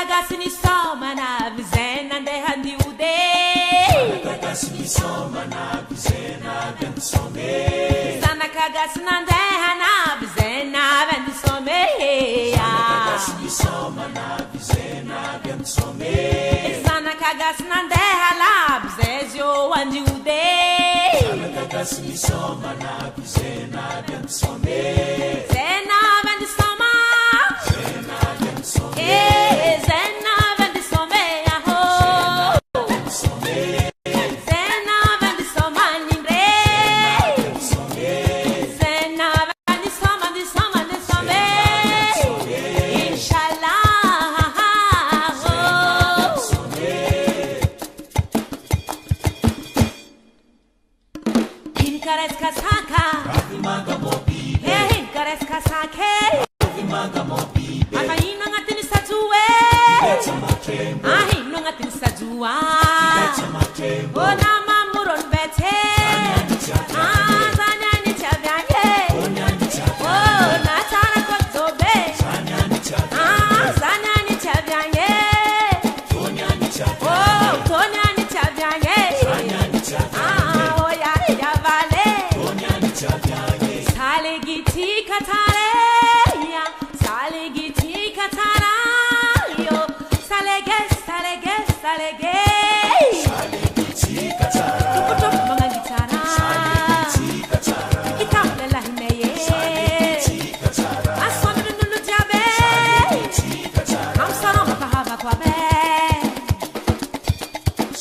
Zanakagasini somana vizena ndehandi ude. Zanakagasini somana vizena vendisome. Zanakagasina ndehana vizena vendisome. Zanakagasini somana vizena vendisome. Zanakagasina ndehala vizezyo wandi ude. Zanakagasini somana vizena vendisome. Zena vendisoma. Zena vendisome. Zena vendisome aho. Zena vendisoma nindre. Zena vendisoma ndisome. Inshallah. Hinkares kasaka. Manga mobi. Hinkares kasake. Manga mobi. Akaina ngatini sajue. Beta matrembo. Ahino ngatini sajua. Beta matrembo. Ona mamuron bete. Zanyani chavyanye. Onyani chapa. Oh, natara kotobe. Zanyani chapa. Zanyani chavyanye. Onyani chapa. Oh, tonyani chavyanye. Zanyani chapa. Oh, ya vale. Onyani chapa. Salegiti katare. Salegiti katara. Yo, salege. Salegiti katara. Tukutuk mga gitara. Salegiti katara. Ikaw na lahimeye. Salegiti katara. Aswami nunulu jabe. Salegiti katara. Ang sarang makahaba kwa be.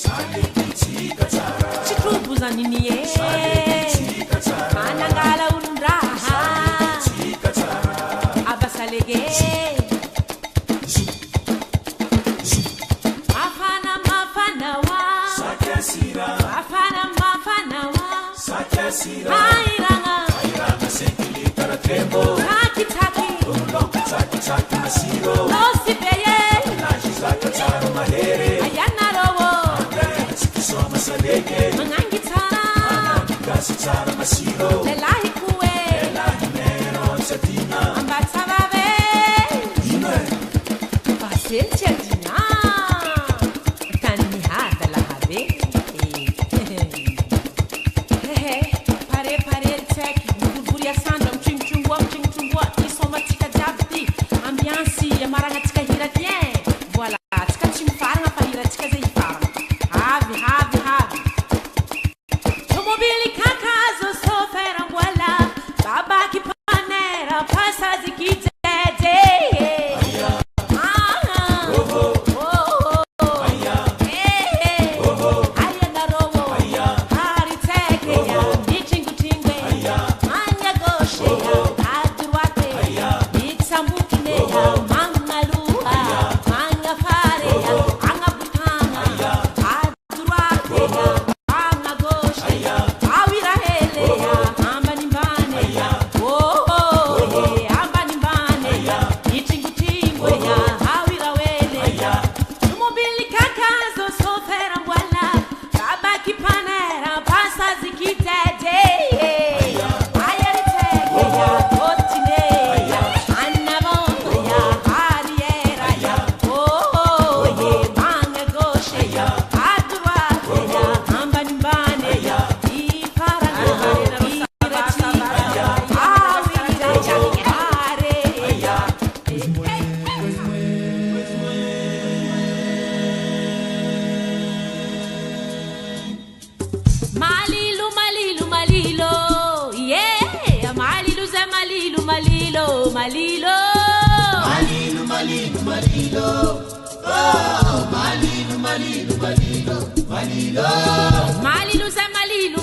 Salegiti katara. Chikrubu za niniye. Salegiti katara. Manangala unraha. Salegiti katara. Aba salege. Mafana wa. Sakasira. Mafana wa. Sakasira. Hairanga. Airanga sekili karatrembo. Taki. Taki masiro. Osipeye. Laji zakatara mahere. Ayana rowo. Gaya sikisoma salege. Mangangitara. Kasi tara masiro. Lelahi kuwe. Elahi nero satina. Ambatsababe. Ine. Basil Chedina. Kani hada lahabe. Pare tek. Buria sandam ching chungwa. Isoma tika jabdi. Ambiansi amaranga tika hira tien. Voilà. Tika chimfaranga pa hira tika zeifara. Have. Tomobili kakazo sofera wala. Baba kipanera pasa zikite.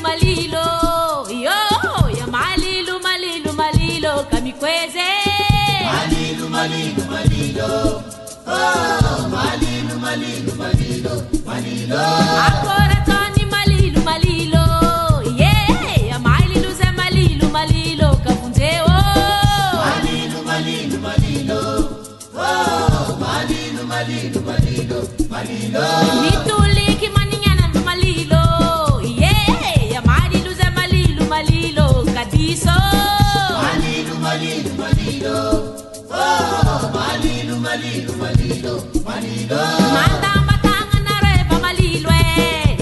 Malilu, yo, ya malilu, kamikweze. Malilu. Oh, Malilu. Akora toni malilu, yeah, ya malilu, kafunzeo. Malilu. Oh, Malilu. Nituliki maningana malilo, yeah, ya malilu, kadiso. Malilu. Oh, Malilu. Manda batanga na re pa malilo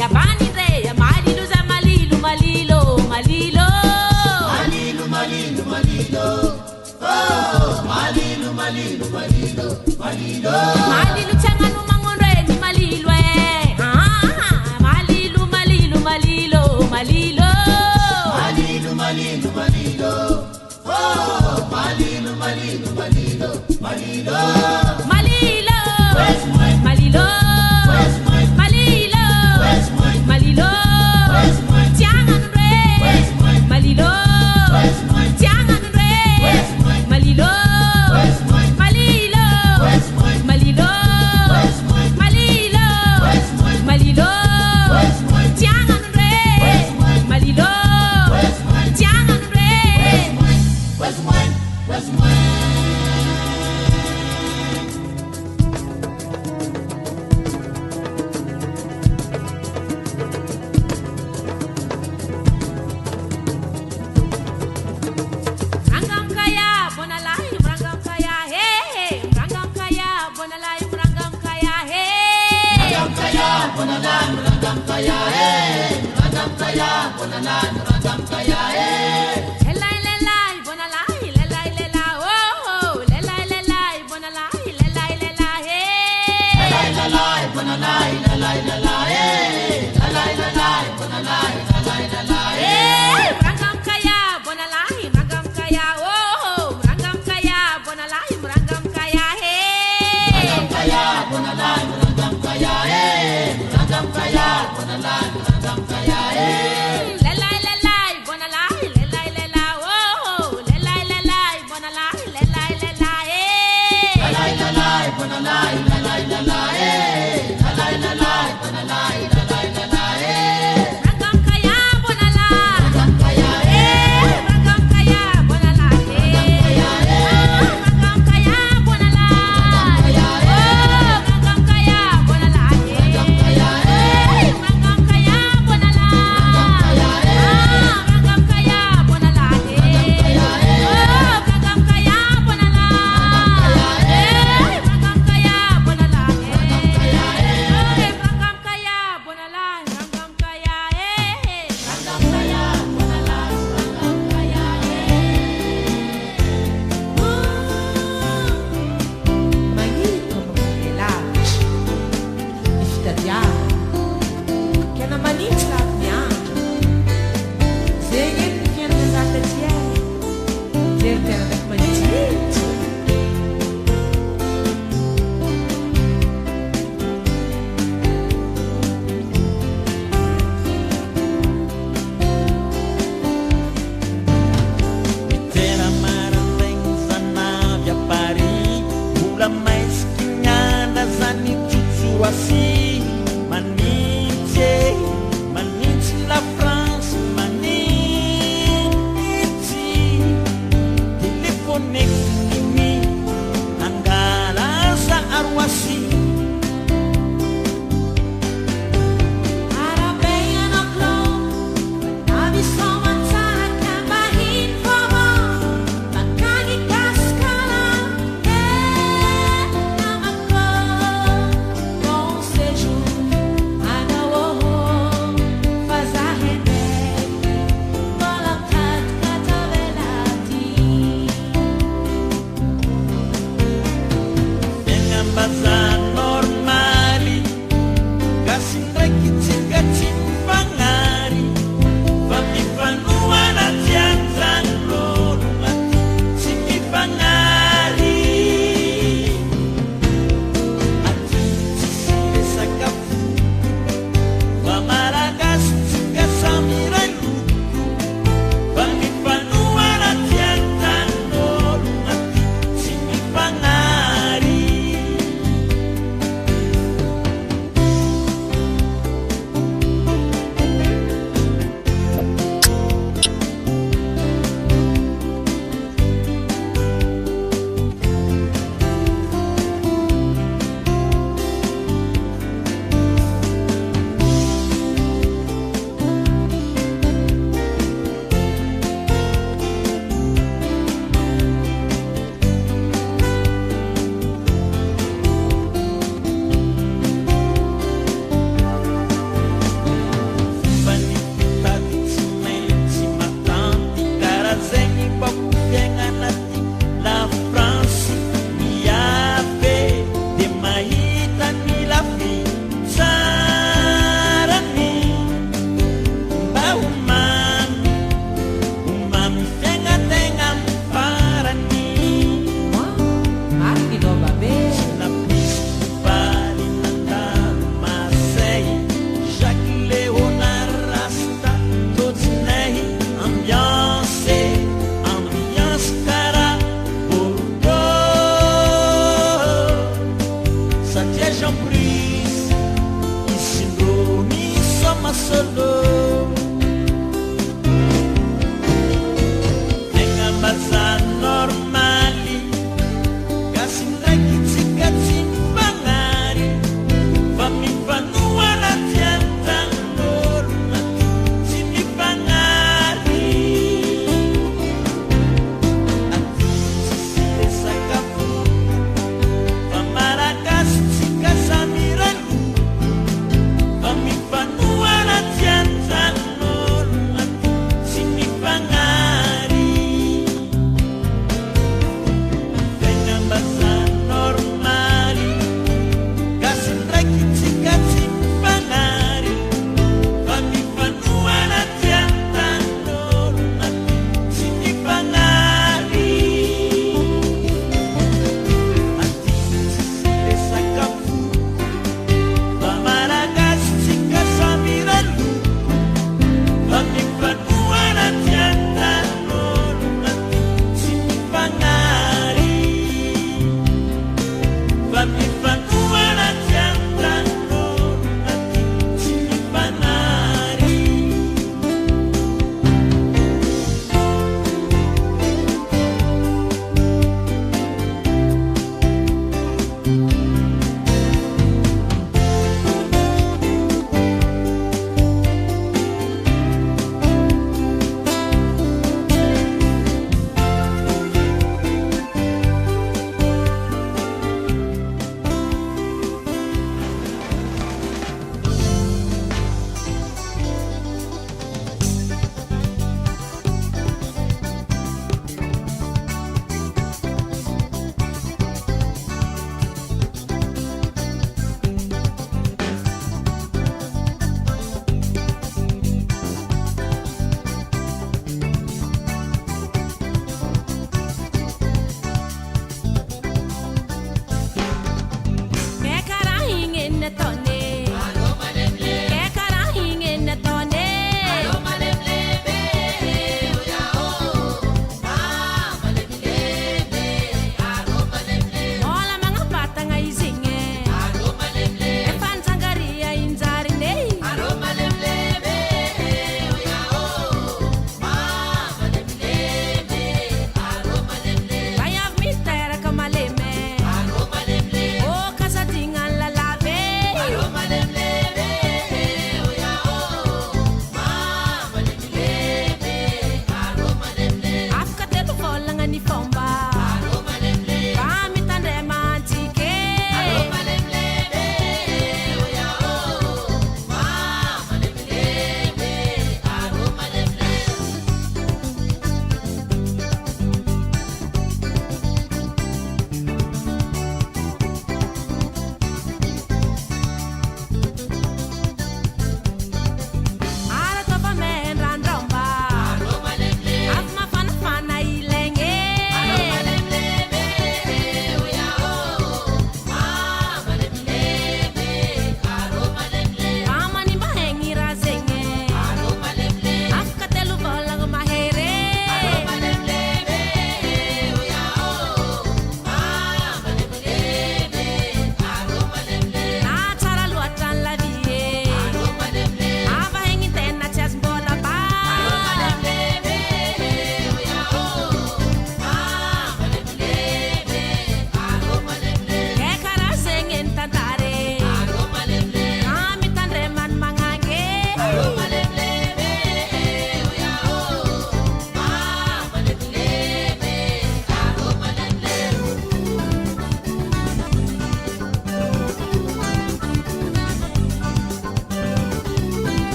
ya bani re ya malilo za malilo malilo malilo malilo changa no mangonre ni malilo malilo malilo malilo malilo malilo malilo malilo malilo jangan re malilo jangan re malilo malilo malilo malilo malilo jangan re malilo jangan re Rangam kaya bonalai rangam kaya he rangam kaya bonalai rangam kaya he rangam kaya bonalai rangam kaya he rangam kaya bonalai rangam kaya he lelai lelai bonalai lelai lelai oh lelai lelai bonalai lelai lelai he lelai lelai bonalai lelai lelai he lelai lelai bonalai lelai lelai he rangam kaya bonalai rangam kaya oh rangam kaya bonalai rangam kaya he rangam kaya bonalai rangam kaya he rangam kaya bonalai rangam kaya he lelai lelai bonalai lelai lelai oh lelai lelai bonalai lelai lelai he lelai lelai bonalai lelai lelai he lelai lelai bonalai lelai lelai he rangam kaya bonalai rangam kaya he rangam kaya bonalai he rangam kaya bonalai rangam kaya J'en prise, ici nous sommes solo. Dengan bahasa normali, kasih lagi jika cimbangari, kami panua latihan hormat, sini pangari. Aku sisi desa kampung, pamarakas jika samiralu, kami panua latihan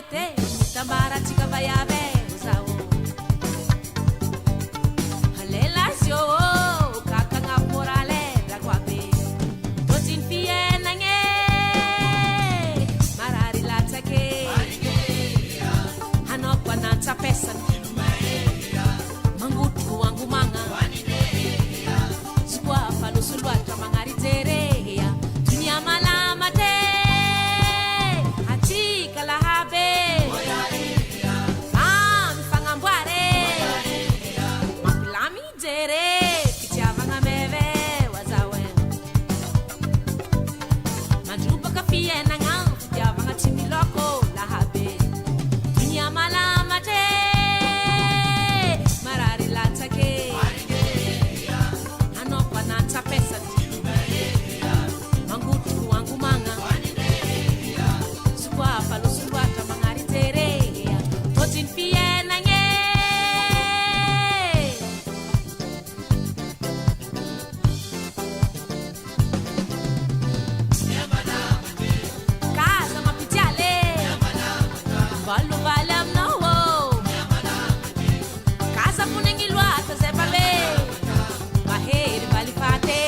te tambara tika bayave usao halela sio kaka ngapurale dagwabe totin fie nange marari latake hanokwa nanta pesan mangutu wangu manga sukwa falusulwa tamangari terea dunia malama te atika lahabe fangambware mapilami jere kichava meve wazawe majuba kafie nanga kichava chimiloko lahabe dunia malama te marari latake anokwa nanta pesa mangutu wangu manga sukwa falusulwa tamangari terea totin fie nange kaza mapitiale balu balam no kaza punengilwa tazebabe maheri balifate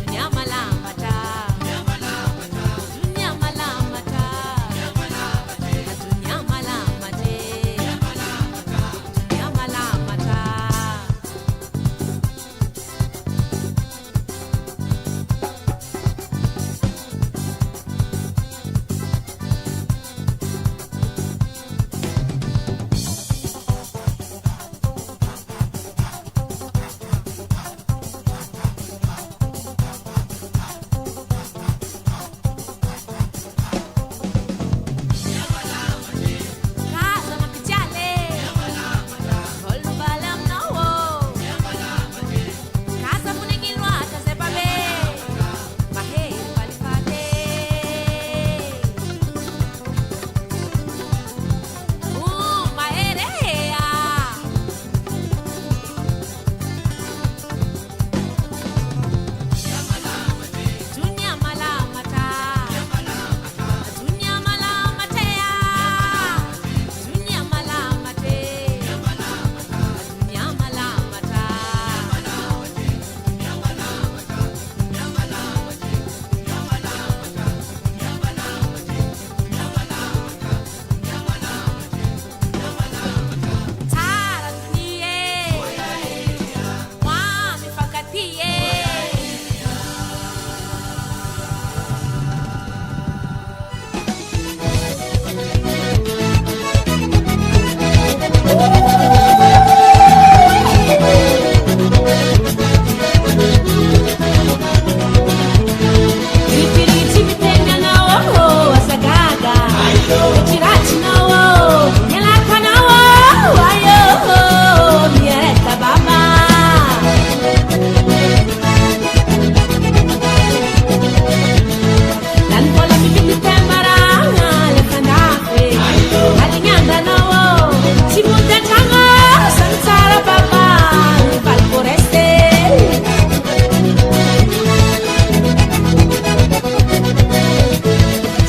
dunia malamata dunia malamata dunia malamate dunia malamata kaza mapitiale balu balam no kaza punengilwa tazebabe maheri balifate maherea dunia malamata dunia malamatea dunia malamate dunia malamata tara dunie wami fakatie Ripiriti vitenya nawo wasagaga Chirati nawo nyelakwa nawo ayo miereka baba dan pola bibiti tembaranga lekandafe alinyanda nawo simuta changa sansara baba valporeste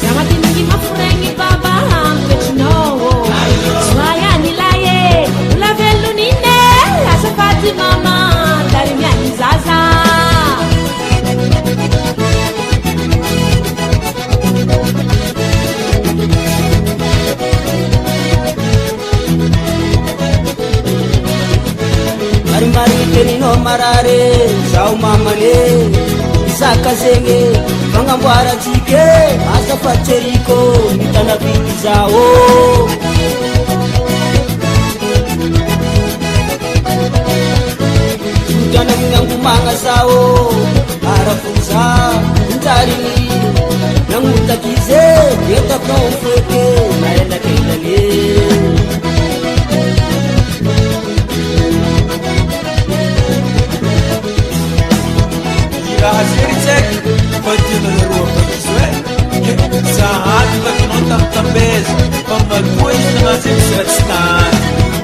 sama tinggi mafurengi baba hampechinowo swaya nilaye ulavelu nine asafati mama dari miani zaza Mari kenino marare zao mamane isaka zenye vangambwara tike asa facheriko mitana viti zao Sudana minyangu manga sao arafuza ntarini namutakize yeta konfeke naenda kelale Rahasirisek continua no isso é saat kita nonton também pembaguan dengan sesuatu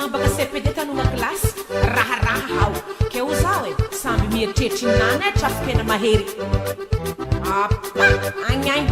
baka CPD tanonga kilasy raharaha ao ke o zao samby mieritreritra nana trafokena mahery apa agnainy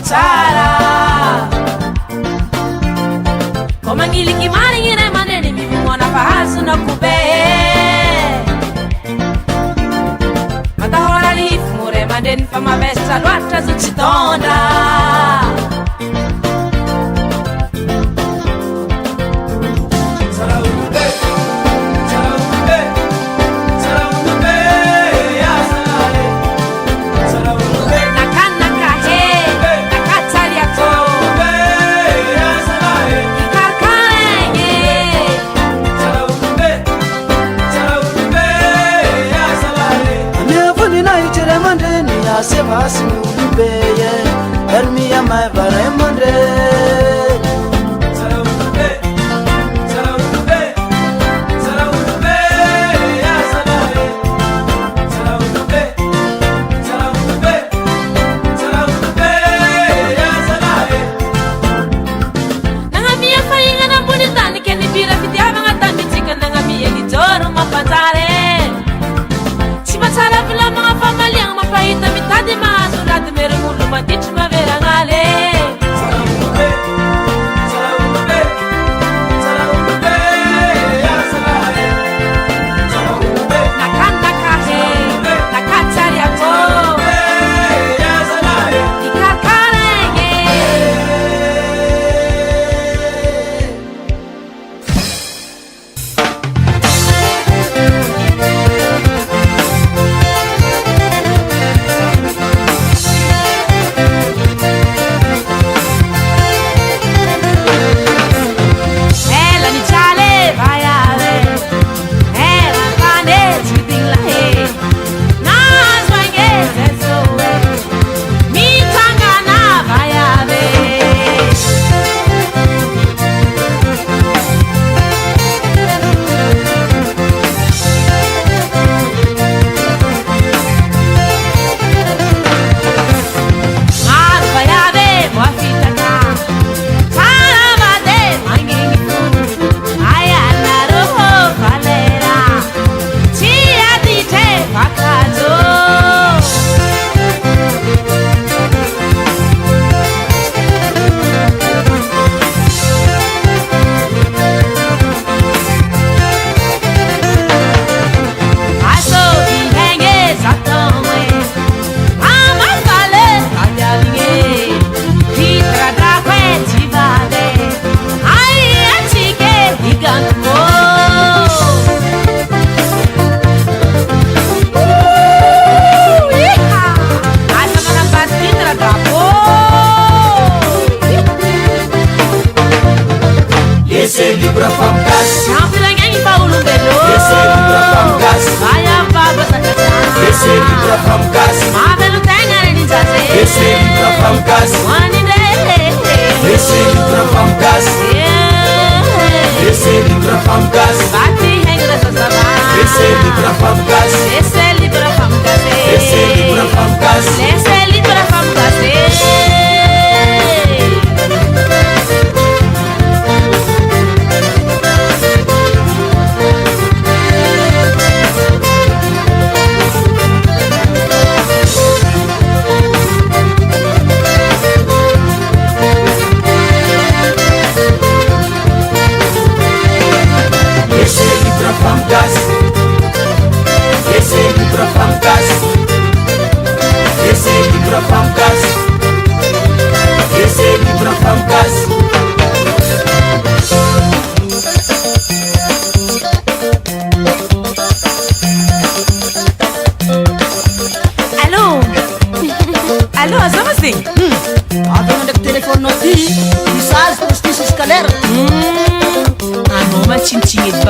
tsara ko magniliky marigny ray aman'eny mimimoana fahazona kobe matahora lifo ray aman-dreny fa mavesatra loatra zo tsy tondra Sebasi ulibeye Ermiya mai varemondre Nangamia faingana bonitani keni bira fitiavanga tambitsika nangamia gijoro mapantare Simatsara vila mga famaliang mapahita mitadi maasulat merong ulo matich maverangale Nakandakahe, nakatsari ako Ikakarenge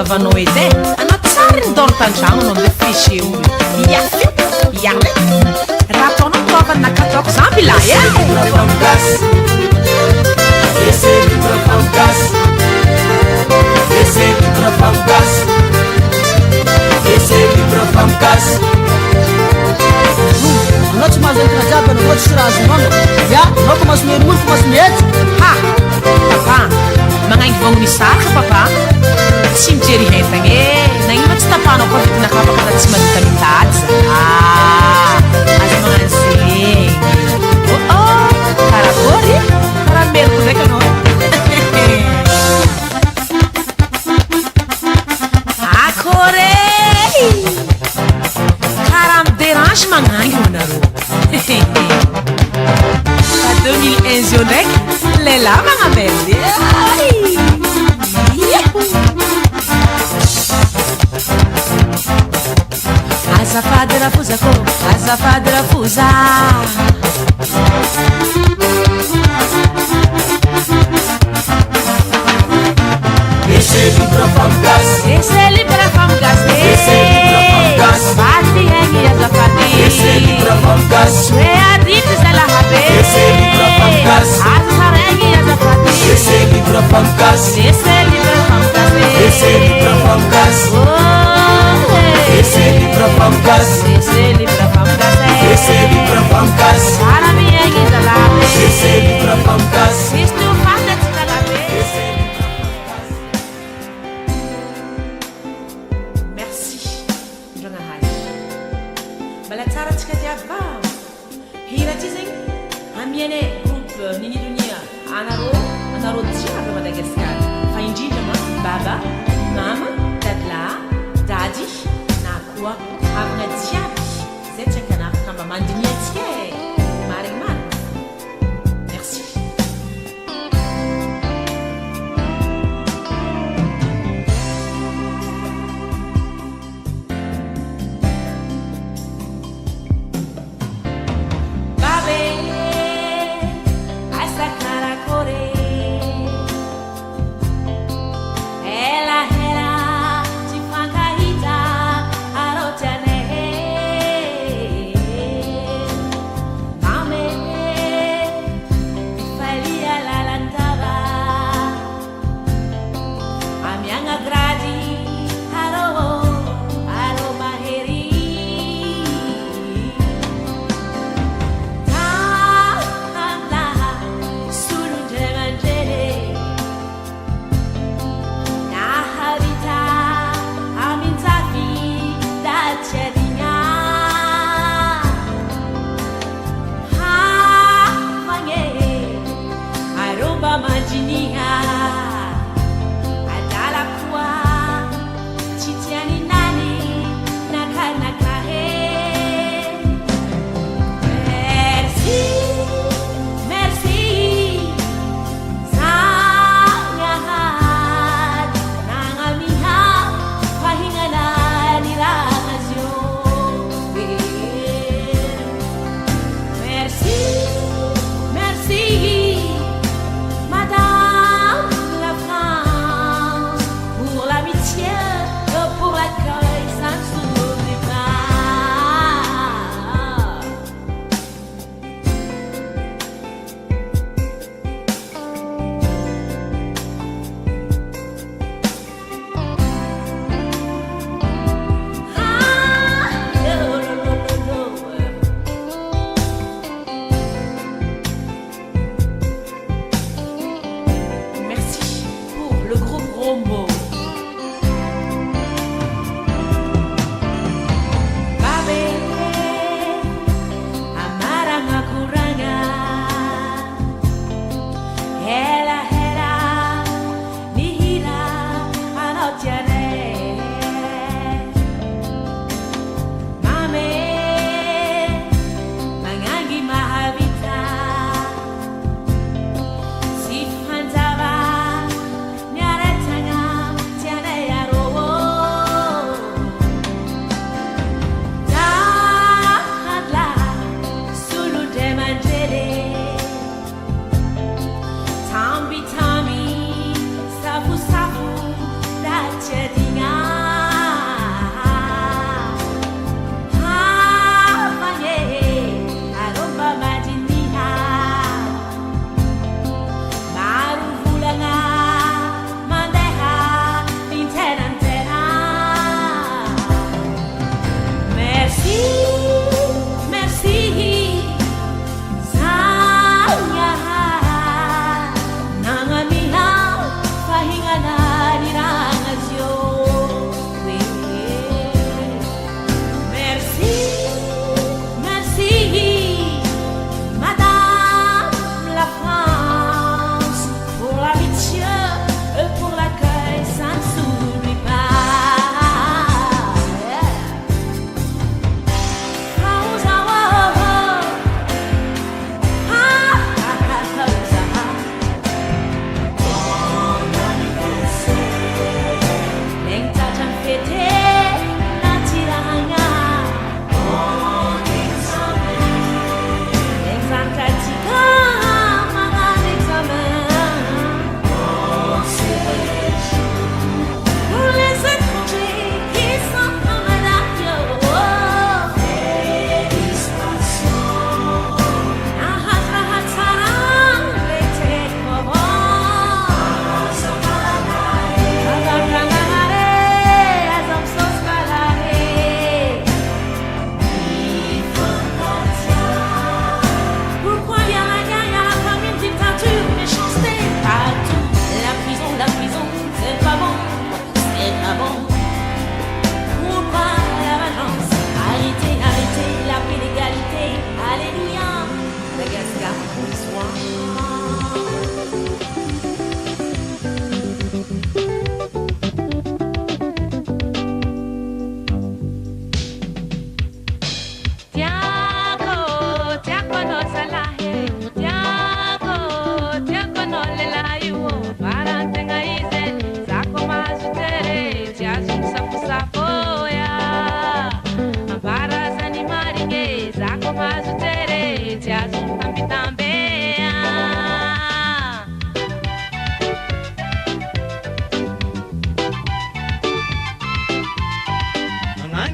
Vanao edy anao tsary nidoro tandragno anao amle fiche olo iale raha ataonao prova nakataoko zamby lahy anao tsy mahazo entana jiaby anao tsy razonao ya anao ko maso mihery molo ko maso mihetsy ha papa magnaingy vogno misaraka papa tsy mijery hentagna nagnino tsy tapanao koa vidinakapaka za tsy mahita mitady za aza magnano zegny karakory azafady rafuza ko azafady rafuza Esse livro é fantástico. esse livro é fantástico Esse livro é fantástico. Fadi hengi azafady Esse livro é fantástico. Sue aditis della habe Esse livro é fantástico. Azarengi azafady Esse livro é fantástico. esse livro é fantástico Esse livro é fantástico. Oh, Esse livro é fantástico. esse livro é fantástico Esse livro é fantástico. Para mi hengi della habe Esse livro é fantástico. Isto fantástico della habe Esse livro Merci. Ndrona hai. Bala tsara tsika jiaby. Hira ty zegny amiane groupe Nini Dunia anaro jiaby Madagasikara. Fa indrindra ma baba, mama, dadlahy, dady na koa havana jiaby. Zay tsy ankanafaka mba mandiniantsika e. Marigny marigny. Merci. Vabbè, a staccare a correre. Ela ci fa carità a rottane.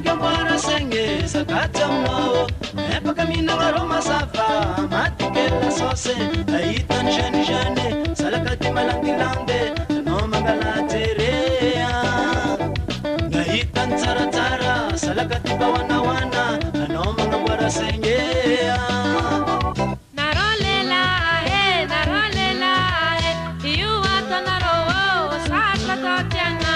Gambara senge sakatamo Epoca mina roma safa Matikela sose Aitan jane jane Salakati malangilande No mangala terea Aitan tara tara Salakati bawana wana No mangambara senge Narolela You atanaro Sakatotianga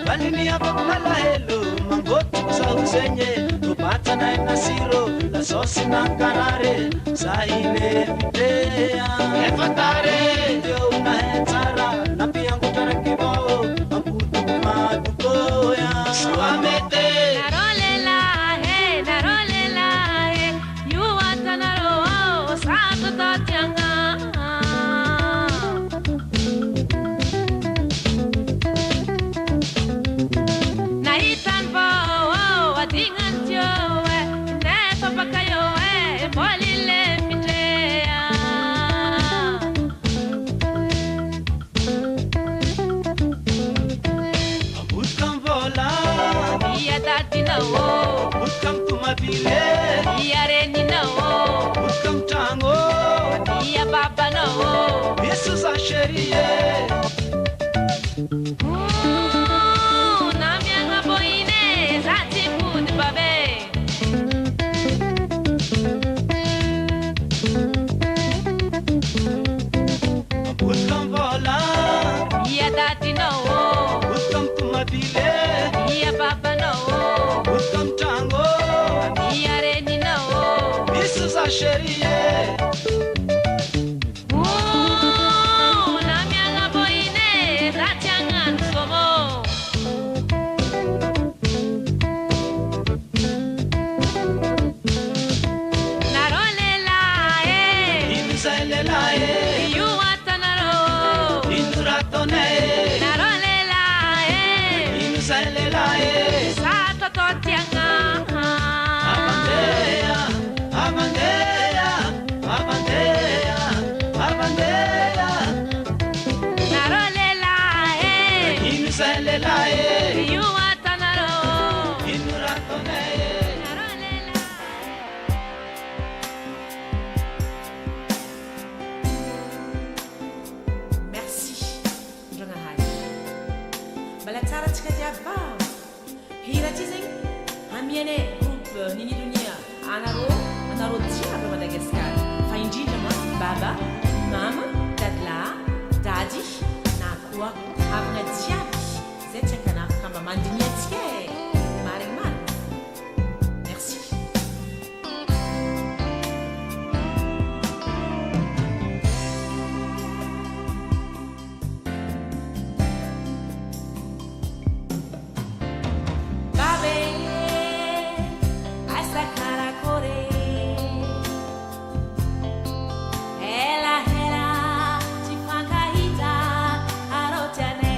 Balini apa malahelo mangotu sausenye tupata na nasiro la sosi na karare saile fitea efatare dio una hetara na pia ngutara kibao amputu madukoya suamete Narolela You atanaro Sakatotianga Butkam tumabile Yareni no Butkam tango Ya baba no Isso sa sherie Namianga boine Zati food babe Butkam vola Ya dati no Butkam tumabile Ya baba no Butkam tango Yareni no Isso sa sherie Namianga boine Zati angan somo Narolela Inzalela You atanaro Induratone Narolela Inzalela Sakatotianga Abandea Abandea Abandea Abandea Narolela Inzalela You atanaro Induratone Narolela Merci Jonahai Balatsara tsikadiava Hira tizeng Amiene groupe Nini Dunia Anaro Diabo Madagascar Fa indrindra ma baba mama dadla dadi na koa havana jiaby zay tsy ankanafaka mba mandiniantsika marigny marigny merci babe asa karakore hela tifankahita arotiane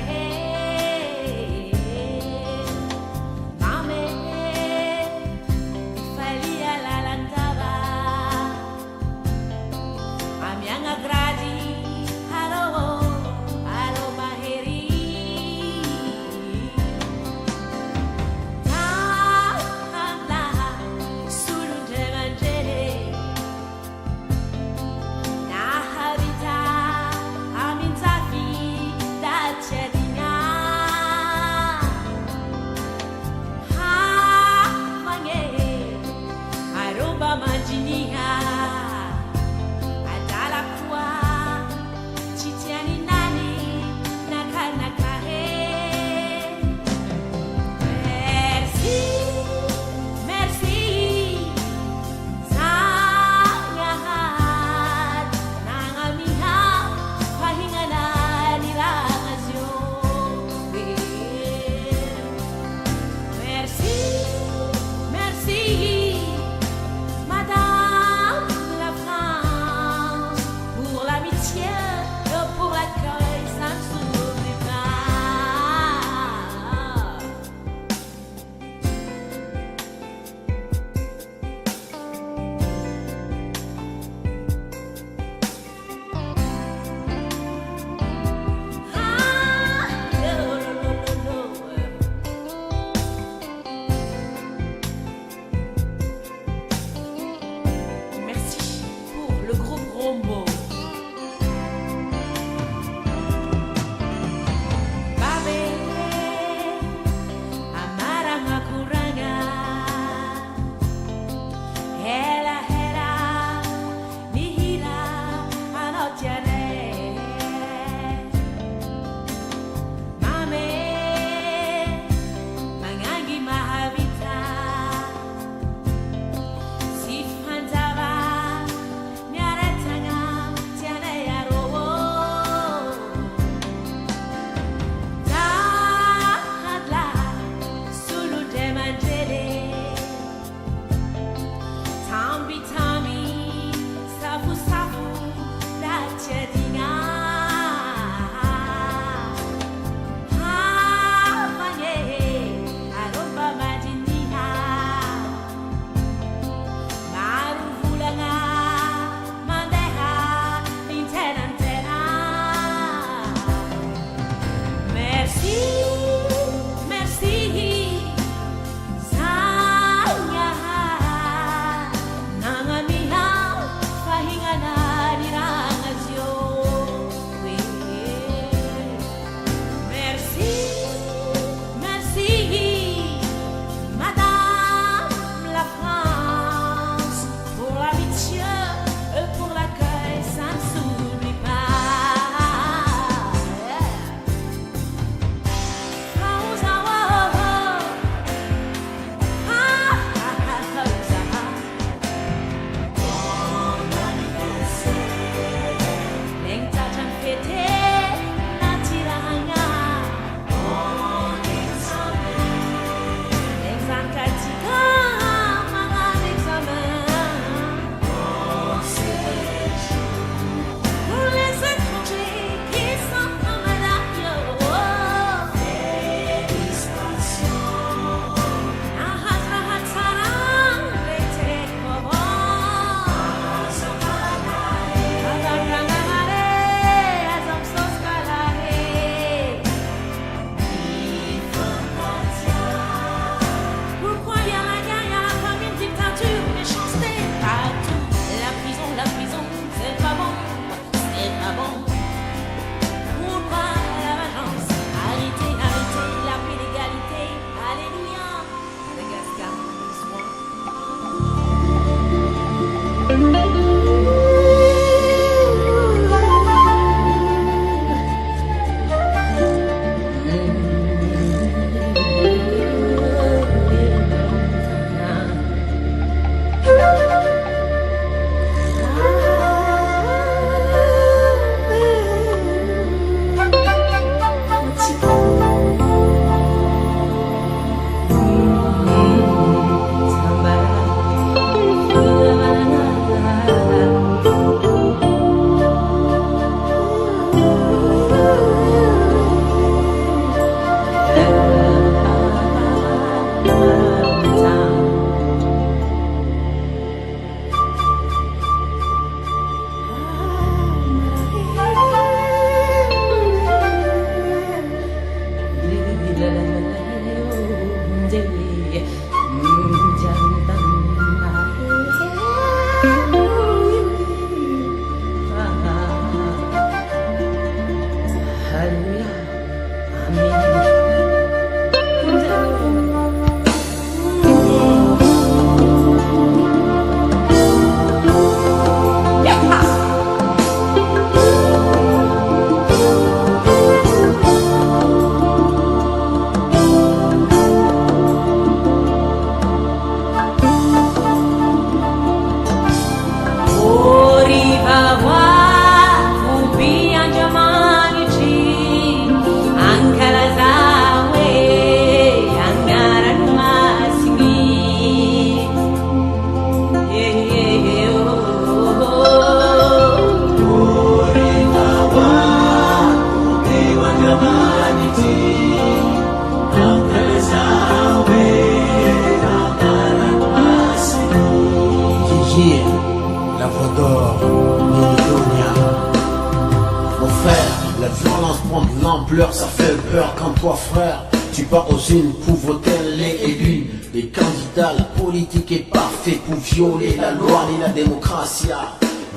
Ça fait peur quand toi frère tu pars aux unes pour voter les élus. Les candidats, la politique est parfaite pour violer la loi et la démocratie.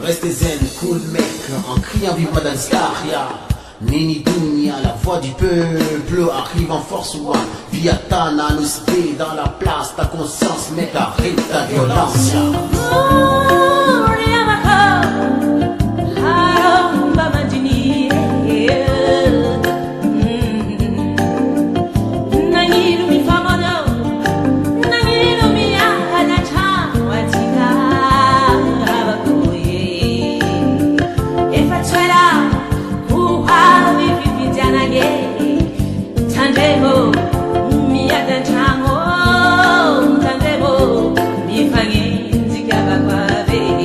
Restez zen, cool mec, en criant vive Madame Staria. Nini Dunia, la voix du peuple arrive en force one. Via ta nanusté dans la place, ta conscience, mec, arrête ta violence. Tango, mi fangi, zika bakwa be.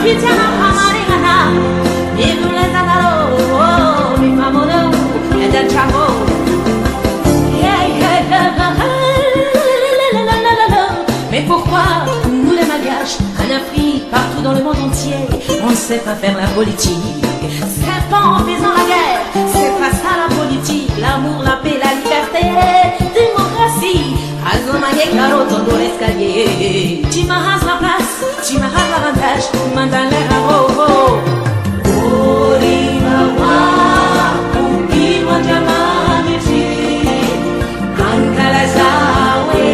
Pitana Pamarina, even let that mi famono, and then travel. Mais pourquoi nous les malgaches, en Afrique, partout dans le monde entier, on ne sait pas faire la politique? C'est pas en faisant la guerre, c'est pas ça la politique. L'amour, la paix, la liberté, démocratie. Azomanie caro dans l'escalier. Tu m'arrases la place, tu m'arrases l'avantage, mandale à roho. Orimawa, ukiwa jamani, ankalazawe.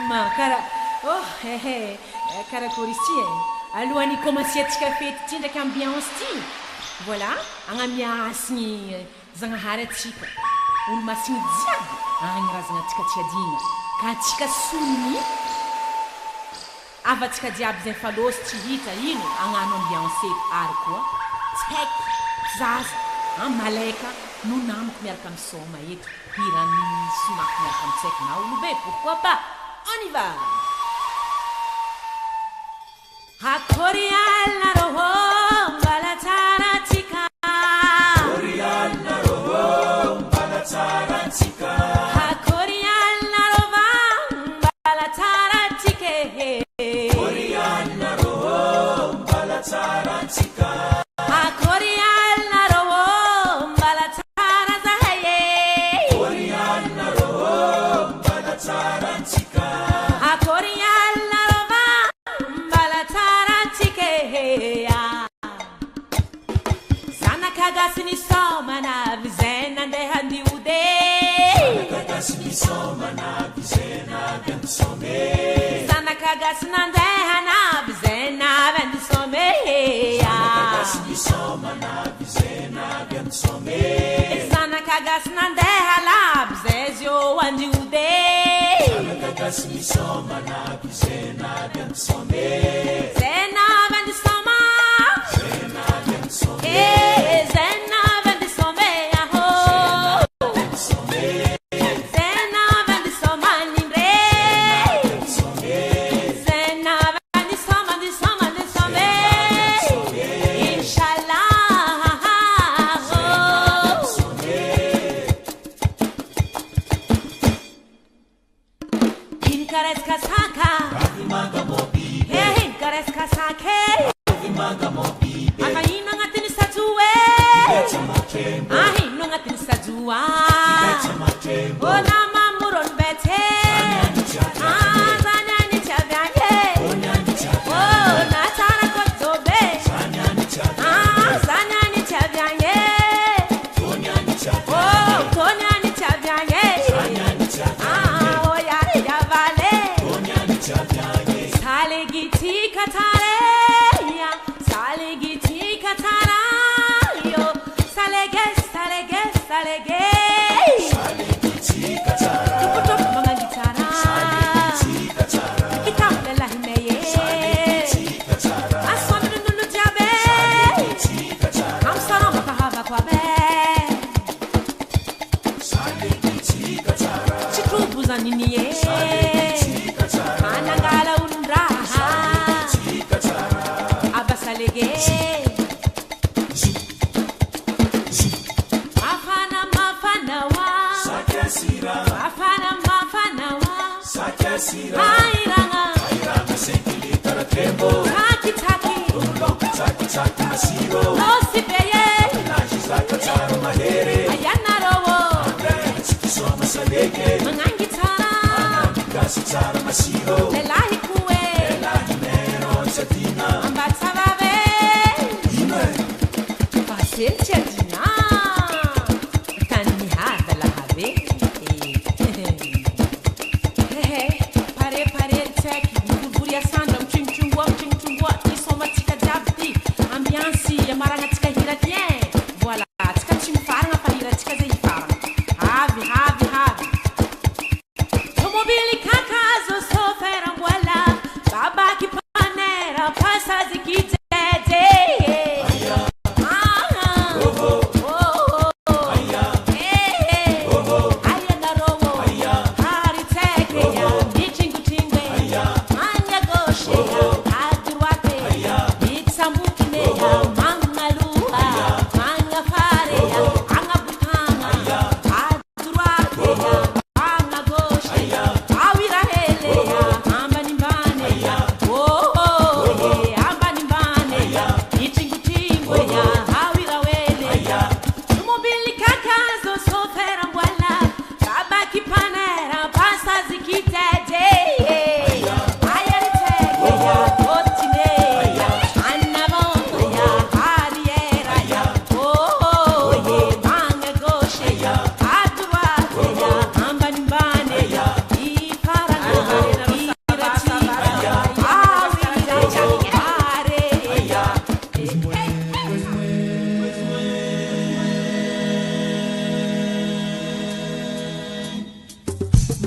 Ma cara, cara coristie, alohany commenciatsika fety ty ndraiky ambiance ty. Voilà, agnamiasiny zagnahary atsika. Olo masigny jiaby agnarazana atsika tsy adina. Ka atsika solony avatsika jiaby zay falosy tsy hita ino agnano ambiance eto ary koa. Tsy haiky, zaza, malaika, no namako miaraka misoma eto. Hirany somako miaraka mitsaiko na olobe, pourquoi pas? On y va! Hakorial na roho balataratika. Hakorial na roho balataratika. Hakorial na roho balataratika. Hakorial na roho balataratika. Hakorial na roho balatarazaye. Hakorial na roho balataratika. Hakorial na roho balataratika. Sana kagasini soma na vizena ndehandi ude. Sana kagasini soma na vizena vendisome. Sana kagasini ndehana vizena vendisome. Sana kagasini soma na vizena vendisome. Sana kagasini ndehala vizezio wandi ude. Sana kagasini soma na vizena vendisome. Zena vendisoma. Zena vendisome. Zena vendisome aho. Zena vendisoma nimre. Zena vendisoma nisome. Inshallah. Hinkares kasaka. Hinkares kasake. Akaino ngatin sajue. Ahino ngatin sajua. Ona mamuron bete. Zanya ni chabanye. Ona tara kotobe. Zanya ni chabanye. Tonya ni chabanye. Oya ya vale. Sale giti katare. Salegiti katara yo. Salege. Salegiti katara. Tukutuk mga gitara. Salegiti katara. Itam lalahi meye. Salegiti katara. Aswami nunulu jabe. Salegiti katara. Amsara makahaba kwa be. Salegiti katara. Chikrubu za niniye. Salegiti katara. Manangala unra. Salegiti katara. Abasalege. Mafana wa. Sakasira. Mafana wa. Sakasira. Hairanga senkili taratembo. Taki. Taki masiro. Osipeye. Lajiza katara mahere. Ayana rowo. Andaya chikisoma salege. Mangangitara. Mangangitara masiro. Lelahi kuwe. Lelahi mero chatina. Ambatavabe. Ime. Pasel chatina.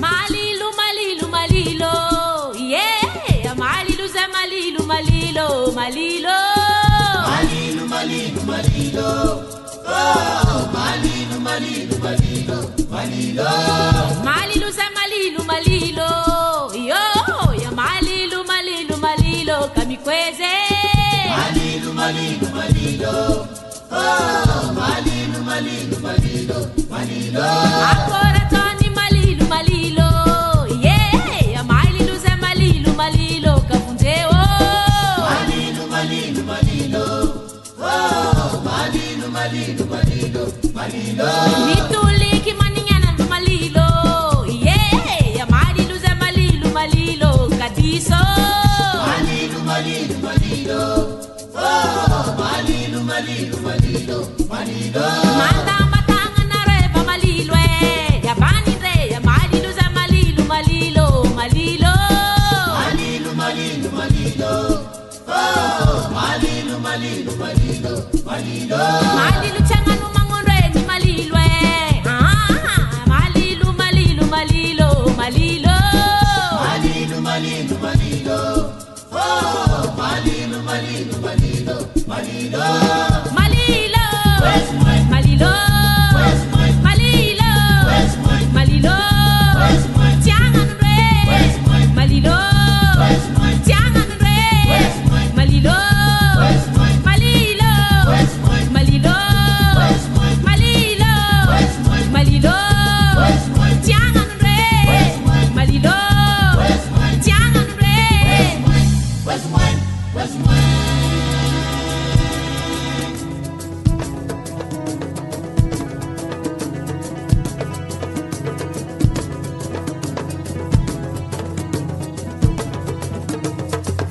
Malilo, malilo, malilo, yeah. Malilo, za malilo, malilo, malilo. Malilo, malilo, malilo. Oh, malilo, malilo, malilo, malilo. Malilo, za malilo, malilo, yo. Ya malilo, malilo, malilo, kamikweze. Malilo, malilo, malilo. Oh, malilo, malilo, malilo, malilo. Agora Tony malilo, malilo, yeah. Ya malilo, za malilo, malilo, kavundeo. Malilo, malilo, malilo. Oh, malilo, malilo, malilo, malilo. Nituliki maninyana ndo malilo, yeah. Ya malilo, za malilo, malilo, kadiso. Malilo, malilo, malilo. Oh, malilo, malilo, malilo, malilo. Manda matanga na reba malilo, ya bani re, ya malilo, za malilo, malilo, malilo. Malilo, malilo, malilo. Oh, malilo, malilo, malilo, malilo. Malilo changanu mangondwe ni malilo, malilo, malilo, malilo, malilo. Malilo, malilo, malilo. Oh, malilo, malilo, malilo, malilo. Malilo, Where's my, malilo, where's my, malilo, where's my, malilo. where's my, Changanu where's my, malilo, where's my, changanu where's my, malilo, where's my, malilo, where's my, malilo, where's my, malilo, where's my, malilo. where's my, Changanu where's my, malilo, where's my, changanu where's mine, where's mine?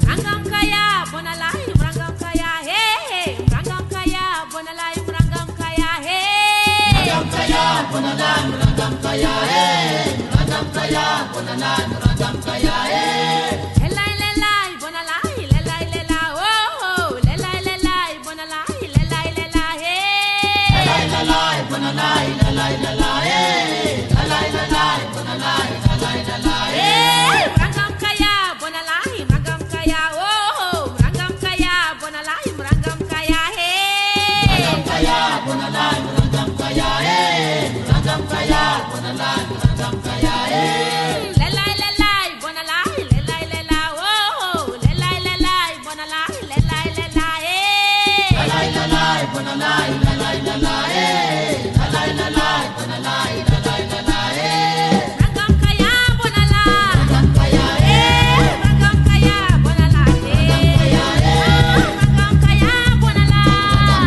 Rangam kaya, bona lai, rangam kaya, hey. Rangam kaya, bona lai, rangam kaya, hey. Ragam kaya, bonalan, ragam kaya, eh. Ragam kaya, bonalan, ragam kaya, eh. Lelai, lelai, bona lai, lelai, lelai, oh. Lelai, lelai, bona lai, lelai, lelai, hey. Lalai, lalai, bonalai, lalai, lalai, eh. Lalai, lalai, bonalai, lalai, lalai, eh. Hey, rangam kaya, bona lai, rangam kaya, oh. Rangam kaya, bona lai, rangam kaya, hey. Ragam kaya, bonalan, ragam kaya, eh. Ragam kaya, bonalan, ragam kaya, eh. Lelai, lelai, bona lai, lelai, lelai, oh. Lelai, lelai, bona lai, lelai, lelai, hey. Lalai, lalai, bonalai, lalai, lalai, eh. Lalai, lalai, bonalai, lalai, lalai, eh. Rangam kaya, bona lai. Ragam kaya, eh. Rangam kaya, bona lai, rangam kaya, bona lai. Kaya, eh. Rangam kaya, bona lai,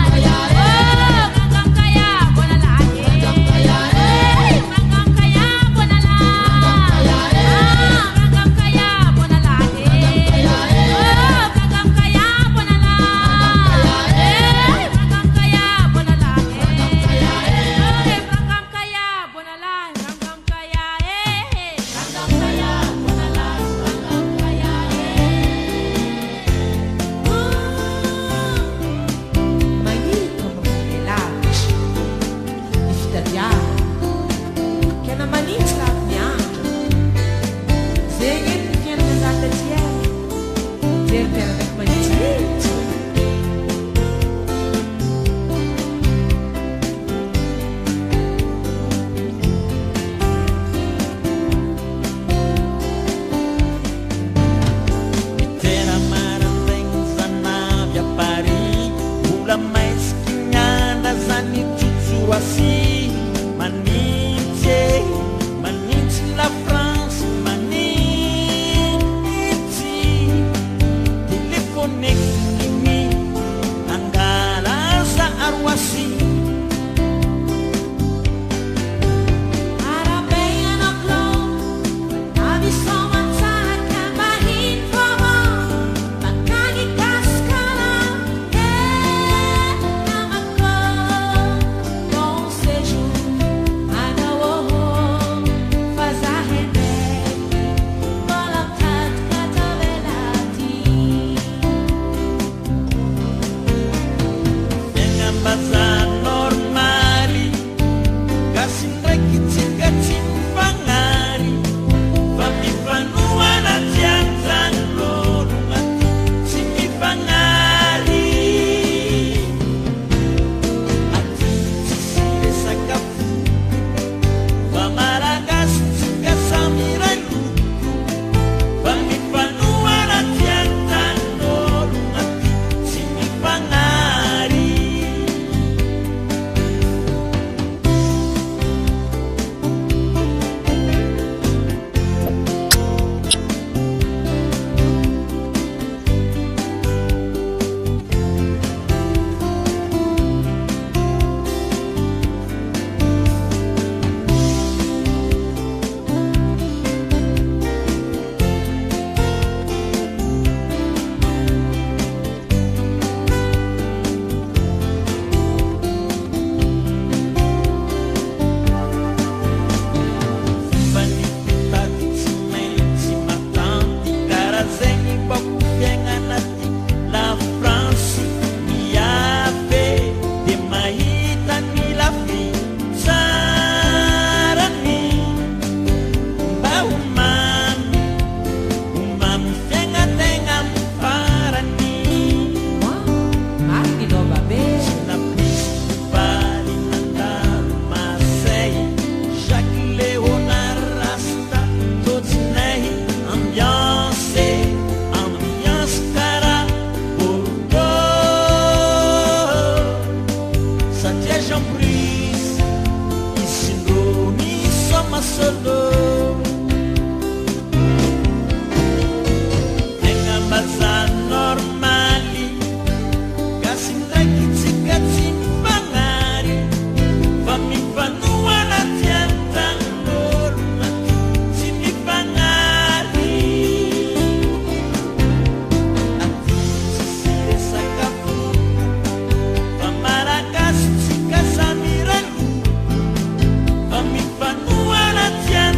Ragam kaya, eh. rangam kaya, bona lai. Kaya, eh. Rangam kaya, bona lai, rangam kaya, bona lai. Rangam kaya, bona lai, rangam kaya, bona lai, rangam kaya, eh. Ragam kaya, bonalai, ragam kaya, Manito mamela, ifitadiana, que na manitra mianca, zegin fiana zaka tia, zer tera dak manitra. Tena marandeng zanavy apari Ola maisikinyana zany tsotsoro asy Manitsy manitsy la France manitsy Telefonekiny angala zaharo asy Arabeia no glow, navi soma tsaka bahin fama, bakagi kaskala, namako, bom séjour, anawo, faz a remédio, volantad katavelati. Engamba normali Kasi ndraiky tsika tsy mifagnary solo Tengah masa normali Kasih lagi jika cimpangari Pamimpanuan atian tanggormat Sini pangari Ati sisire sakapu Pamarakas jika samiraku Pamimpanuan atian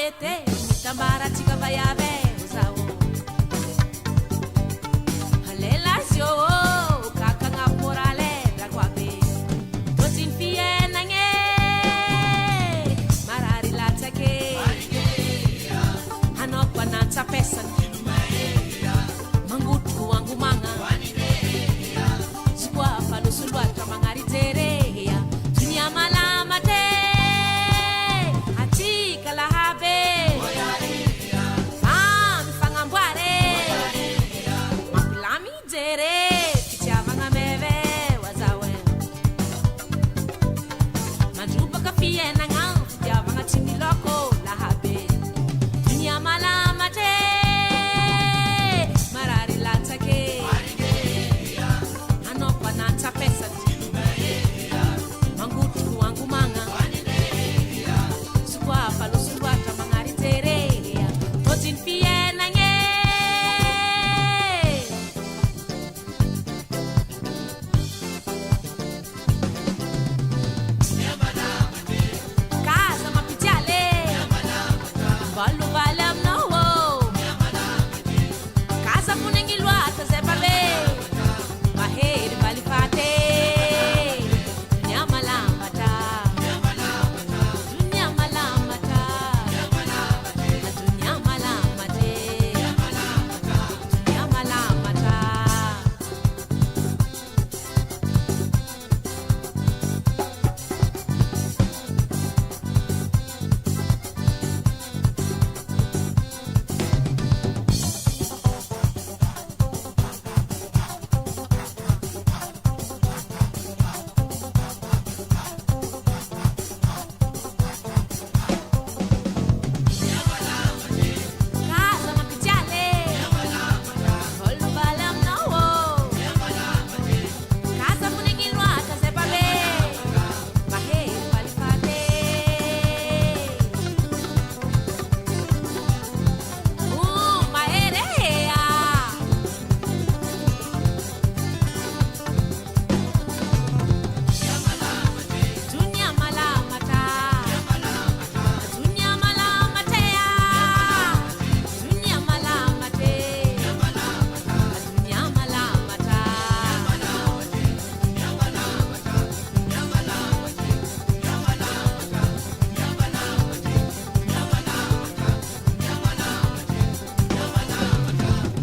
malete mitambarantsika vayave zao halela kakagna morale drakoabe totsiny fiainagne marary latsake hanaoko anatsapesany mangotro angomagna sikoa falosoloatra magnarijerea dunia malama te atsika lahabe mifagnamboare mampilamy jere fitiavagna meve wazawe mandrobaka fiainagna fitiavagna tsy miloko lahabe dunia malama te marary latsake hanaoko anatsapesany mangotro angomagna sikoa falosoloatra magnarijerea totsiny fiainagne kaza mampitiale valovaly aminao kaza ponegny loatra zay babe mahery valifate dunia malamatra dunia malamatra dunia malamate dunia malamatra kaza mampitiale valovaly aminao kaza ponegny loatra zay babe mahery valifate mahery ea dunia malamatra dunia malamatea dunia malamate dunia malamatra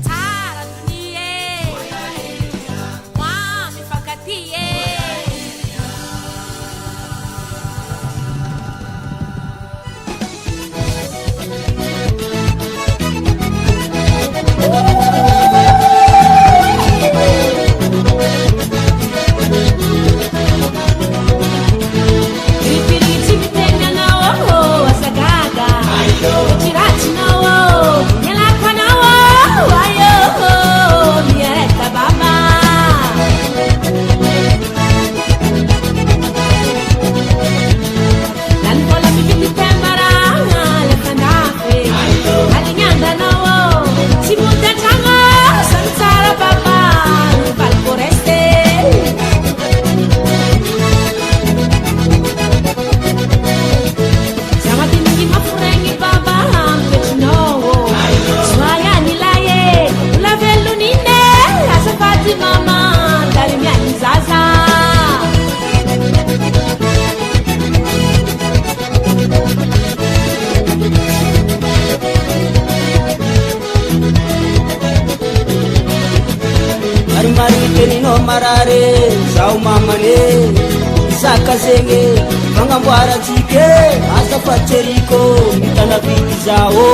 tsara dunie moa mifankatie Ripiritsy mitenanao asagaga ritiratinao nialakoanao ayo miareta baba lanivola mivilitembaragna lefandafe alignadanao tsy montantragna samy tsara baba valkoreste Zamadinigi mafurengi baba petrinao swayanilaye ulavelunine asafati mama dari mianizaza marimary teninao marare zao mamane isaka zegny magnamboaratsike azafatseriko mitanavity zao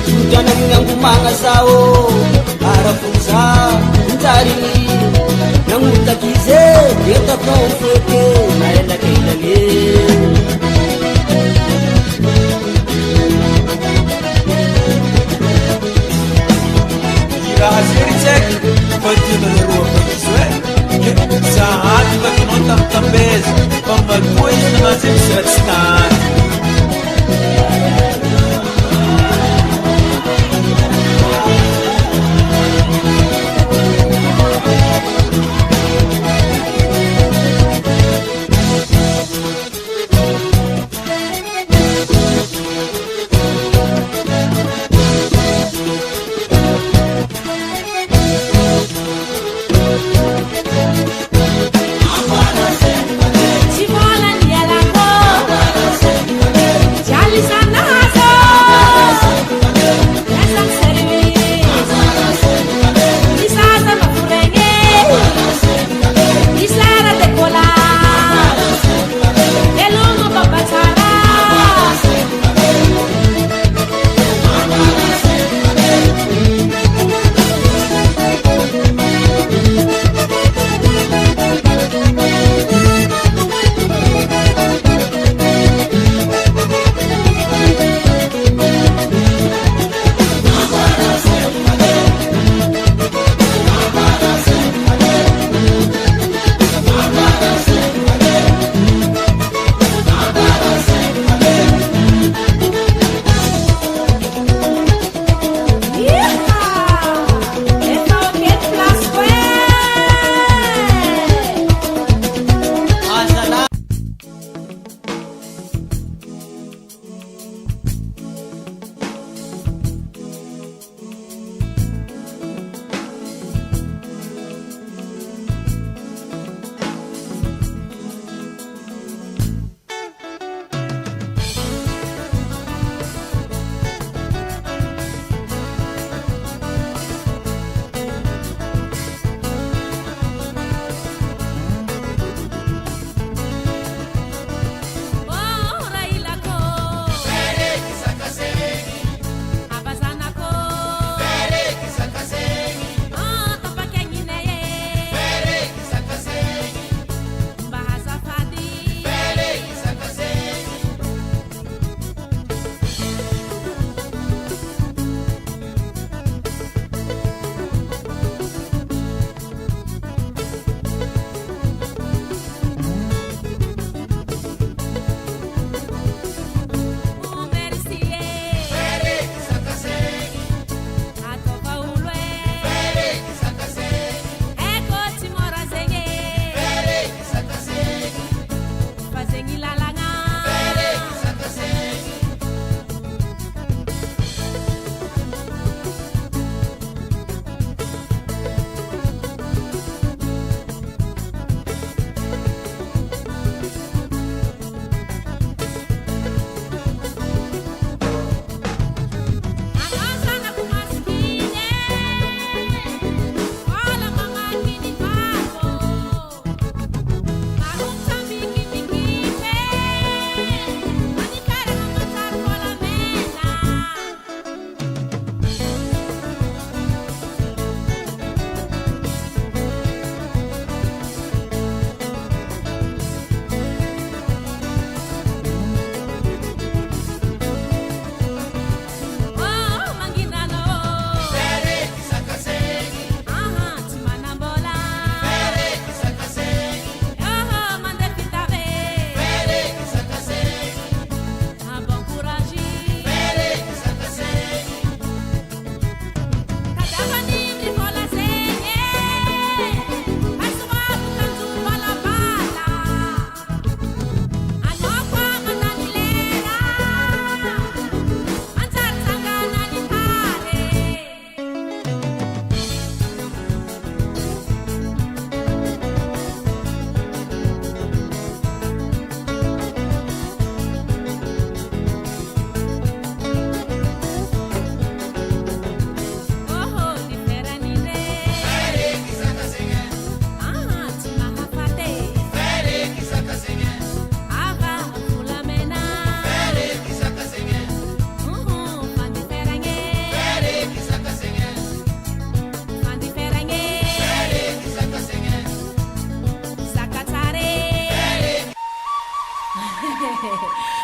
sodranagn'ny angomagna zao arafoza mitariny namotakize etakao feke naelakailane raha zery tseky fadianareo afakiso sahady vakinao tamtambeza fa maloa izy nagnano zay misy ratsy tany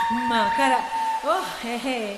Makara. Oh, hehe.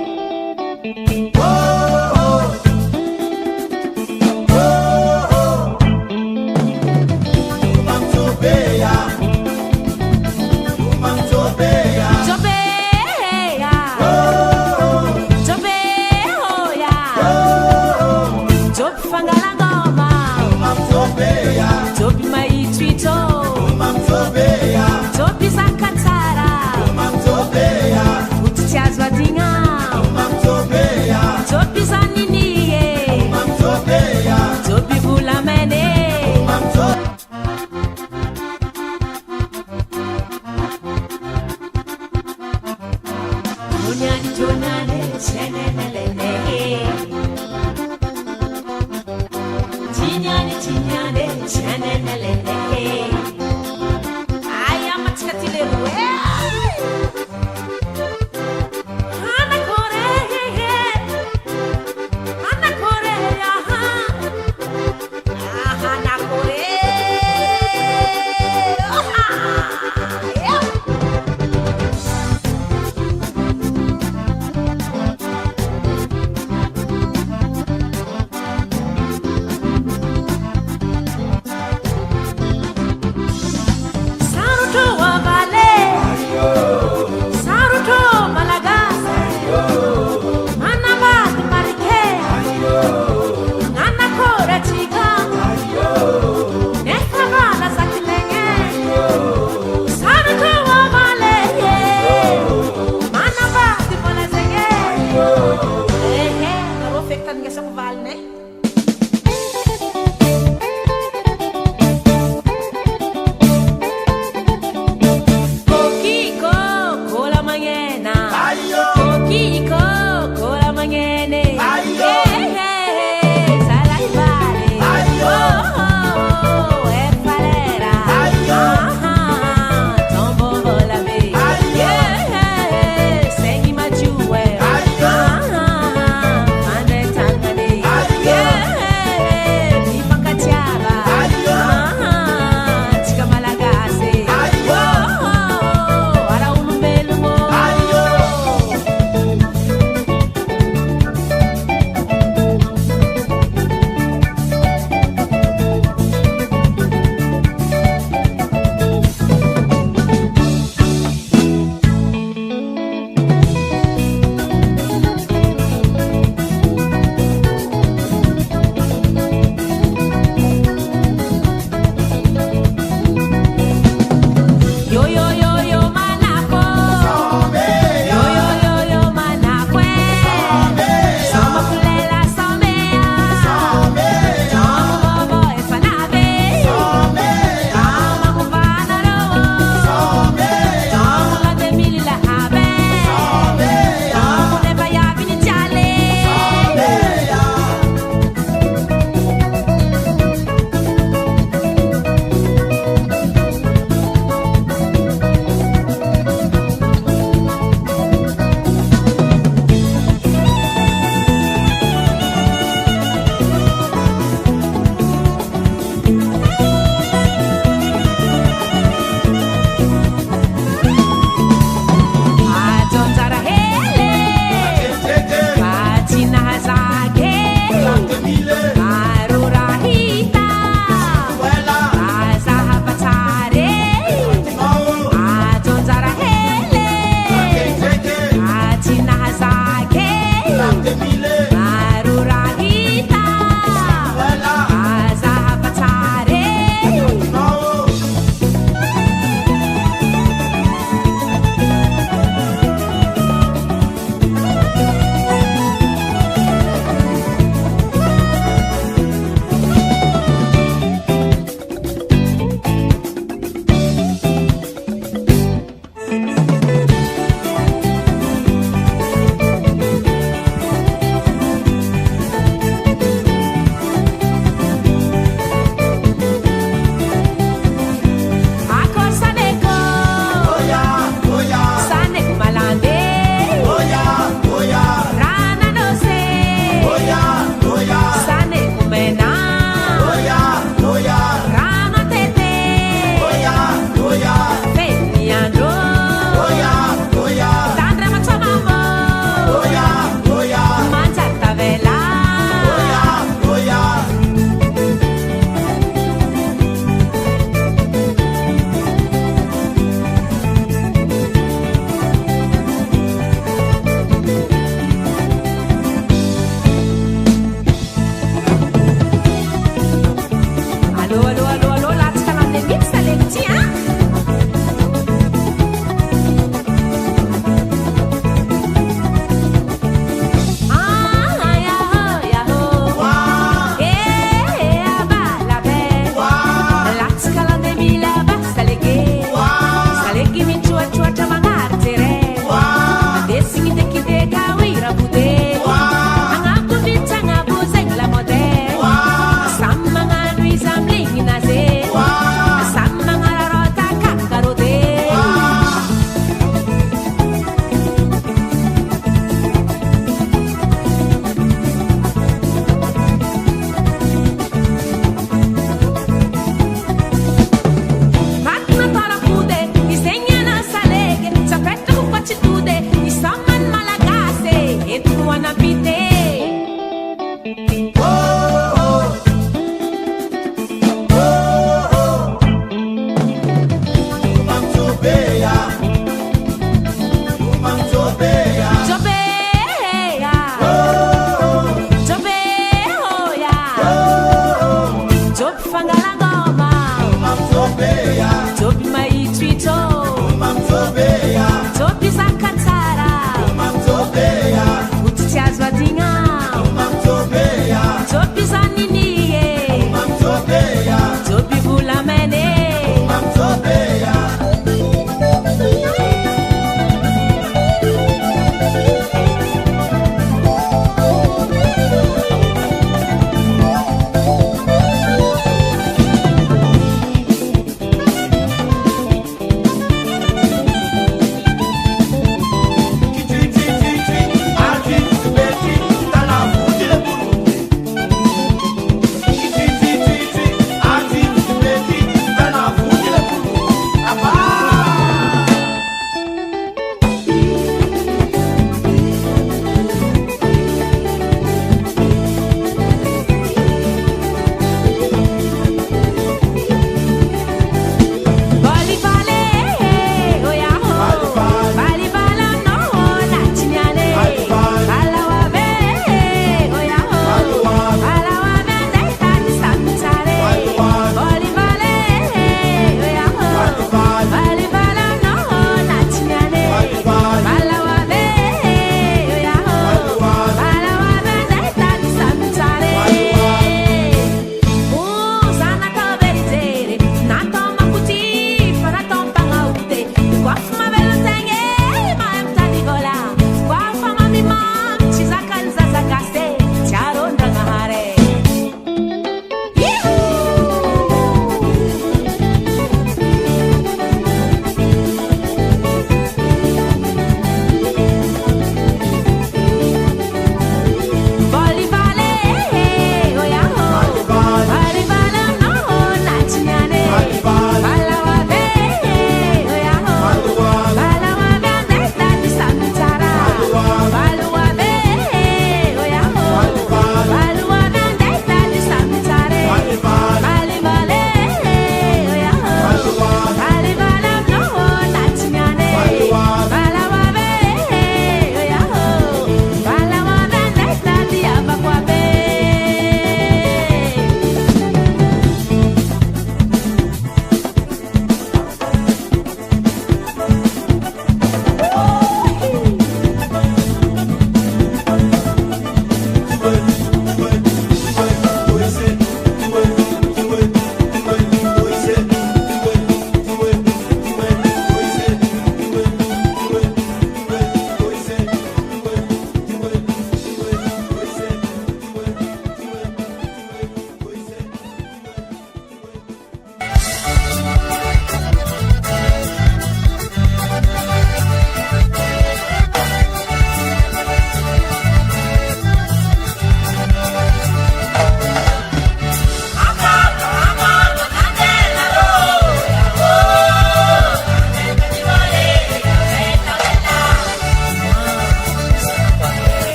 Sama mangararota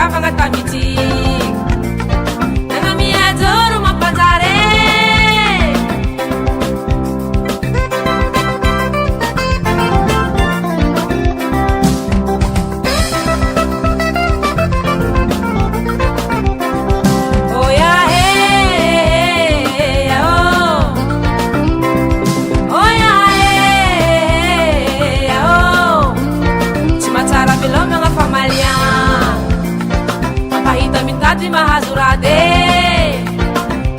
fitiavagna tamity nagna miajoro mampanjare mahazurade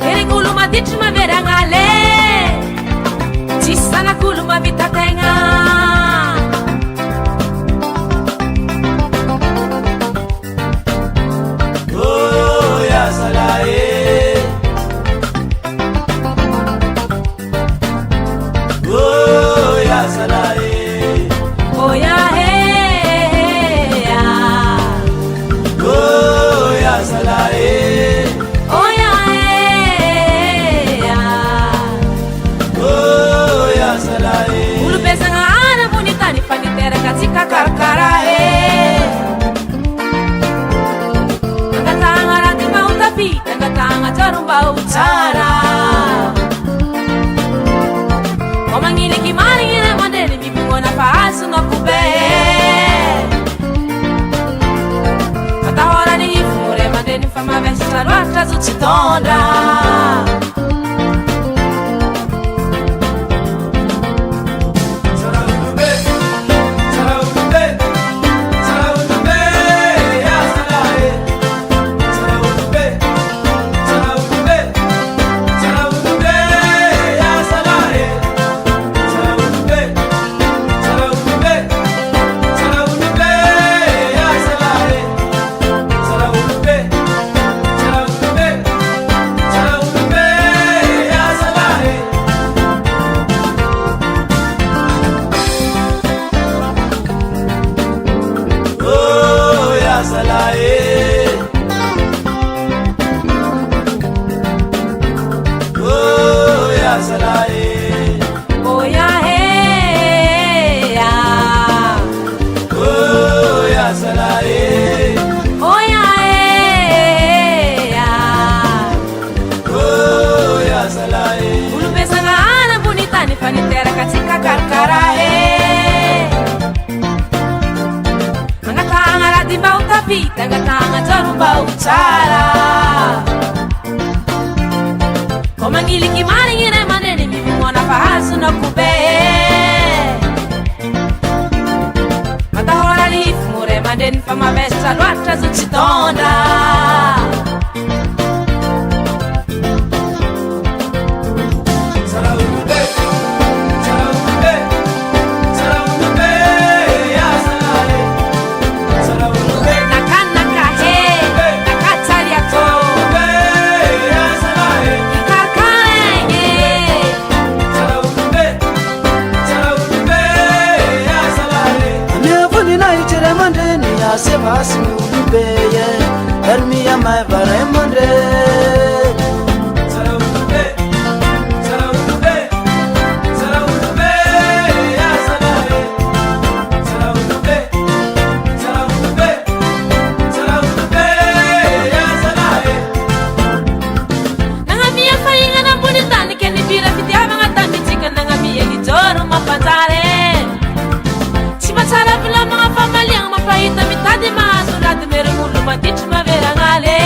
erigulu maditry maveragnale tsisy sanakolo mavitategna Katika karkarae Angatanga rati mautapi Angatanga jarumba utara Omangiliki maringina mandeni Mipungona faasu no kube Matahora ni hifure mandeni Fama vesa rwata zuchitonda Tangatanga jarumba utara Komangiliki maringine maneni Mimimona fahasu na kube Matahora lifmure mandeni Fama vesta lwatra zuchitonda Sebasi ulubeye Elmiya mai varemondre Nangamia fainga na bonitani Keni bira fitiavagna tambitika Nangamia lijoro mapanjare Chimatara vila mga famaliang mapahita mitadi mahazurati merengulu maditry maveragnale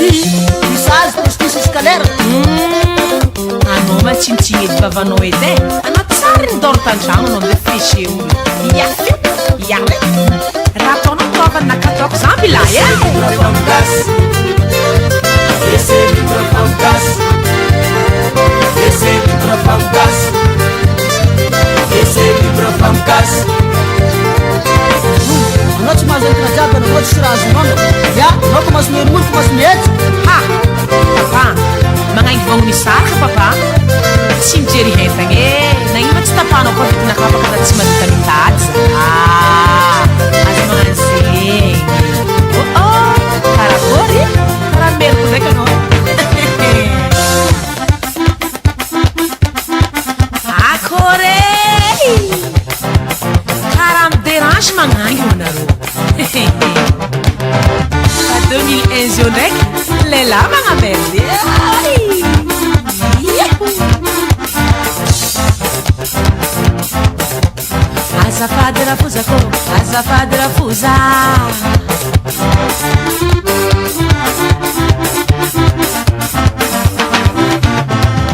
ty misy azy postisy scalaire. Anao matsinitsiny edy vavanao edy e. Anao tsara nidoro tandrano anao ambe fiche olo. Ia raha ataonao prova nakataoko zamby lahy e. Anao tsy mahazo entina jiaby anao tsisy raha azonao. Ya, anao komasy miherimoro komasy mihetsy. Ha! Papa, magnaingy vangony saraka papa. Tsy mijery hentagna e. Nagnino tsy tapahanao koa vitina kapaka da tsy mahita mitady za. Azo magnano zegny. Oh, karakory? Karaha meriko ndraiky anao. Akôry! Karaha miderange magnaingy anareo. Fa 2001 zio ndraiky lehilahy magnamedy. Azafady rafuzako, azafady rafuza.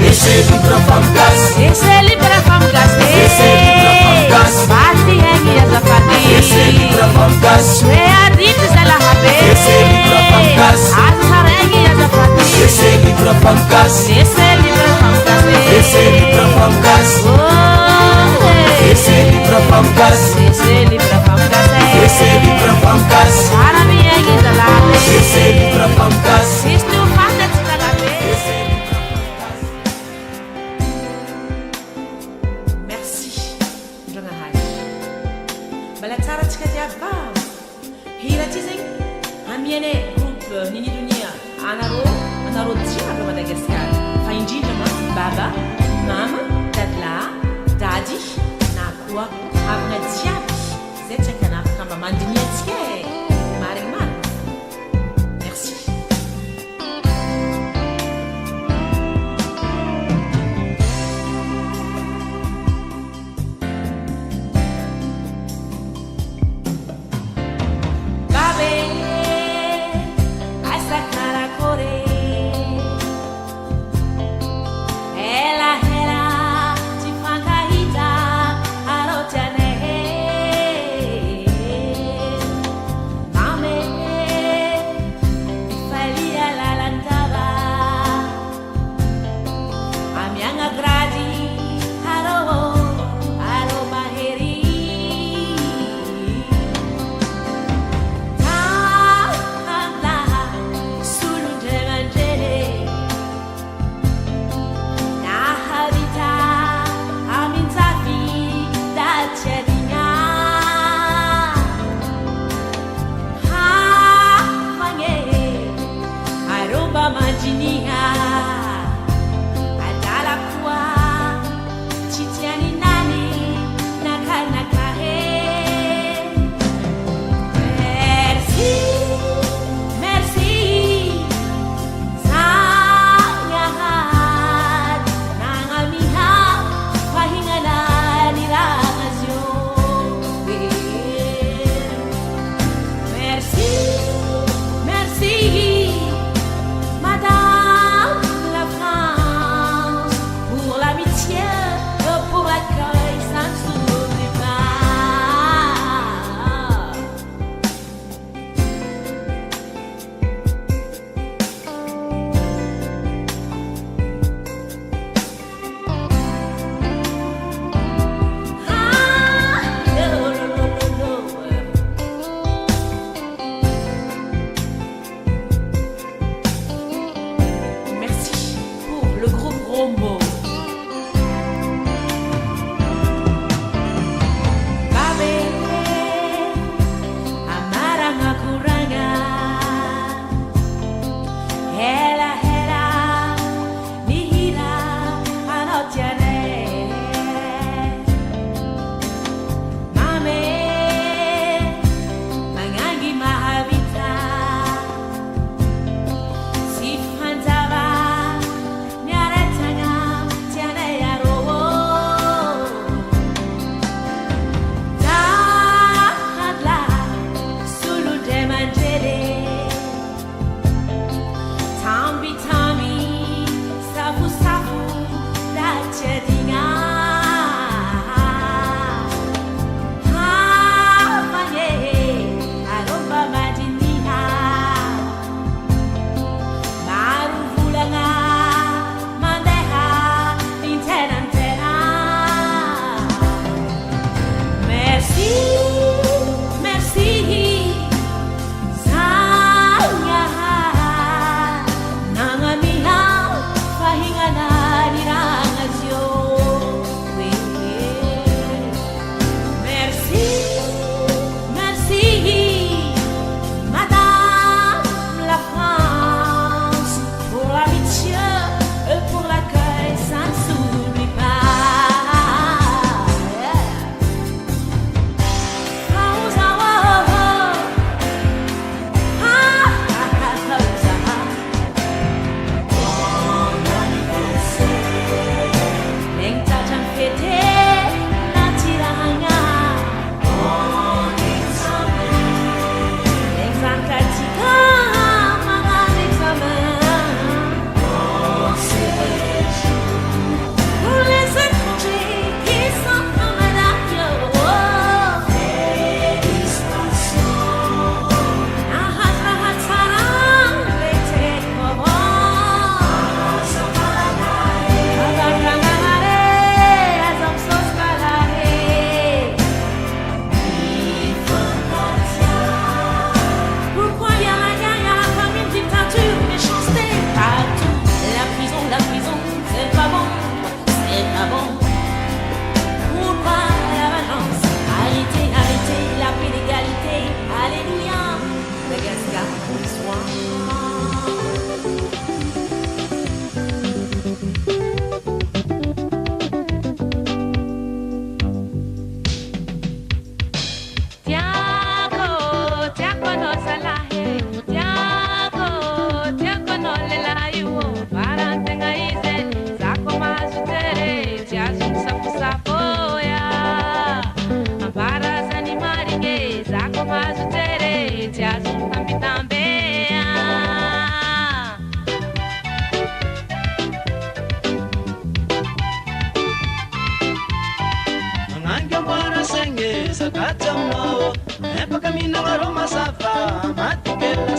Laissez libre la femme casse. Laissez libre la femme casse. Laissez libre la femme casse. Bati hengi azafady. Laissez libre la femme casse. Shwe aditi zalahabe. Laissez libre la femme casse. Azarengi azafady. Laissez libre la femme casse. Laissez libre la femme casse. Laissez libre la femme casse. Laissez libre la femme casse. Laissez libre la femme casse. Laissez libre la femme casse. Arabi hengi zalahabe. Laissez libre la femme casse. Sistu fanda zalahabe. Merci. Ndrangahazy. Mbala tsara tsika jiaby va. Hira ty zegny amiane groupe Nini Dunia anareo jiaby Madagasikara. Fa indrindra ma baba, mama, dadlahy, dady na koa havana jiaby. Zay tsy akana afaka mba mandiniantsika e. Marigny marigny. Merci. Babe, asa karakore. Hela tifangahita arotane. Mame, falia lalantava. Amianga gradi aro maheri. Merci, madame.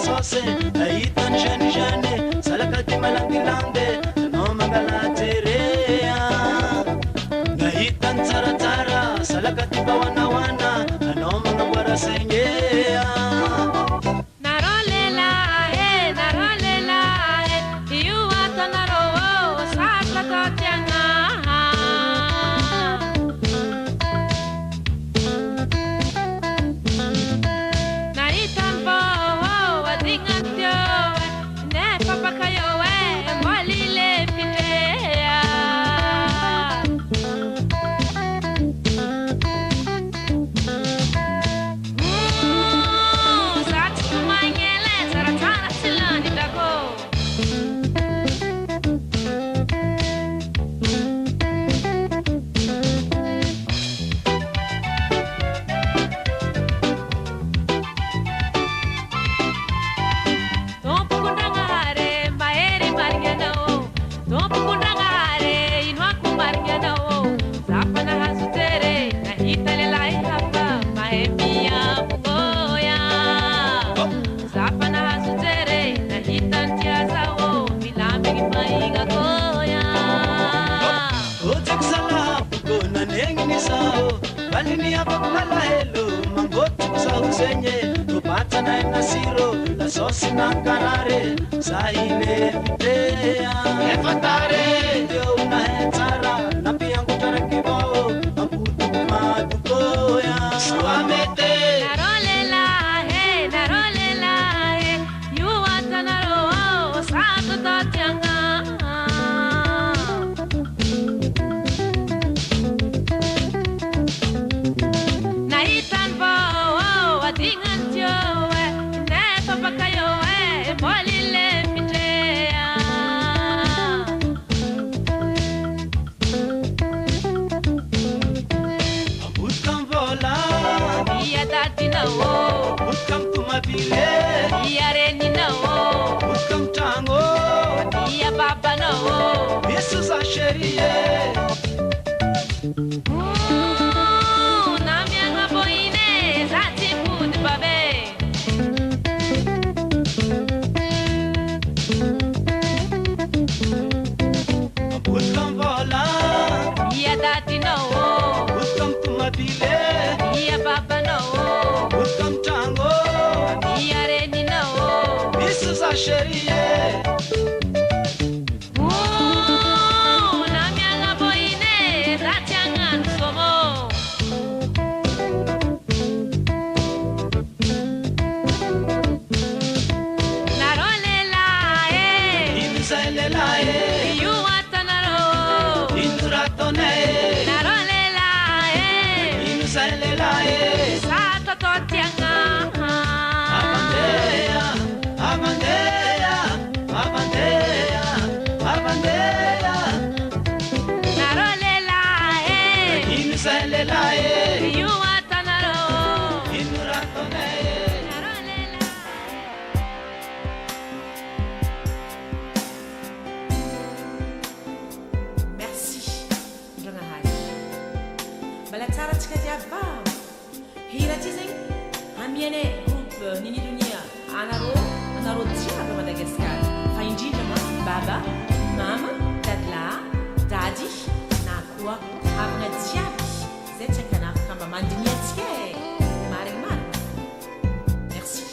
sose aitan jane jane salaka di malanglande no mangala terea aitan tsara tsara salaka di bawana wana no mangwara sengea Sinangarare saile videa efatare dio una henzara napi angu tarakibo amputu madukoya suamete narolela he you watanaro sato tatyanga naitan bo adingan tyo Butkam tumabile Yareni no Butkam tango Ya baba no Yesu za sherie Namianga boine Zati put babe Butkam vola Ya dati no Butkam tumabile Ya baba no Butkam tango Yareni no Yesu za sherie Namianga boine Zati angan somo Narolela Inzalela You watanaro Induratone Narolela Inzalela Sato totianga Abandea Abandea Abandea Abandea Narolela Inzalela You watanaro Induratone Narolela Merci Jonahai Balatara tskadiaba Hiratizing Amiene groupe Nini Dunia Anaro Diaba Madagascar Faindinama Baba Mama Dadla Dadi Nakua Avna Diabi Zetchakana Kamba Mandiniatske Marimar Merci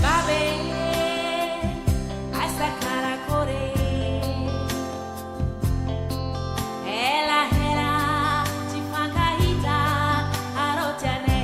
Babe Asakara Kore Ela Tifangahita Arotane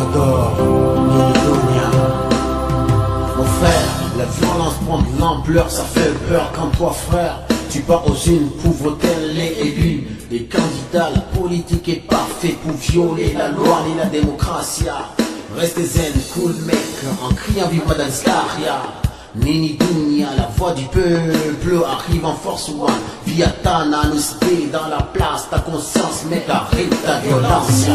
Salvador, Mini-Dunia. Mon frère, la violence prend de l'ampleur, ça fait peur quand toi frère, tu pars aux unes pour voter les élus, les candidats, la politique est parfaite pour violer la loi et la démocratie. Restez zen, cool mec, en criant vive Madame Staria. Nini Dunia, la voix du peuple arrive en force one. Via ta nanusité dans la place, ta conscience, mec, arrête ta violence.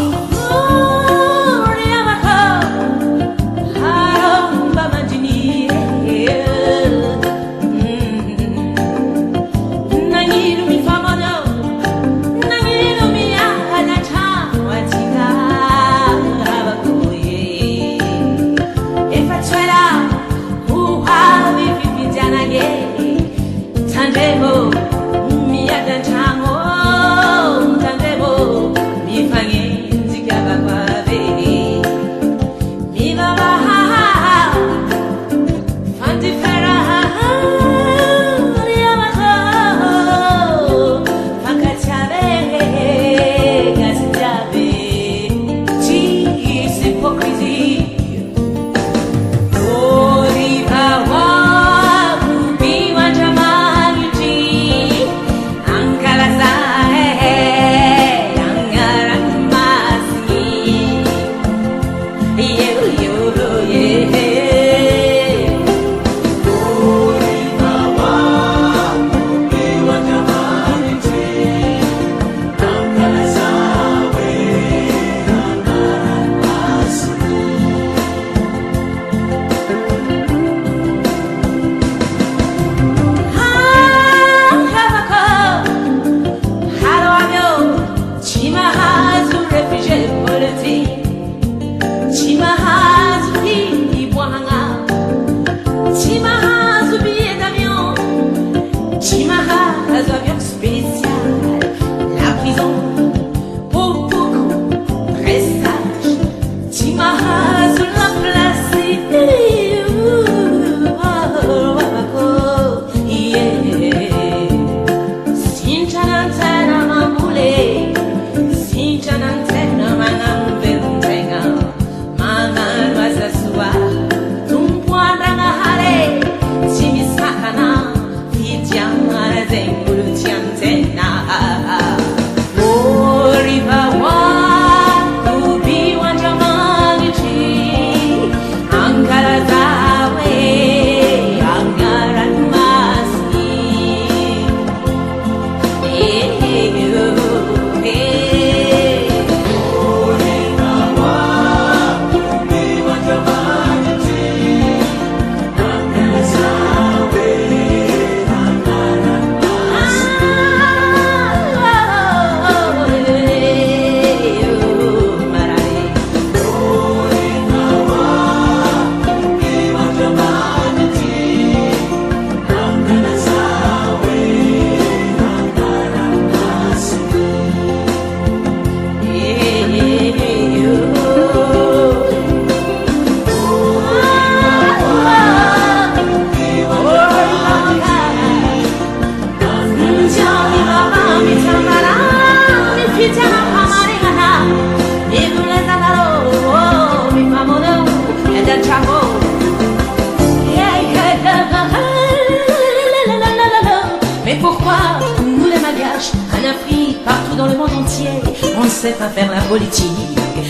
Partout dans le monde entier, on ne sait pas faire la politique.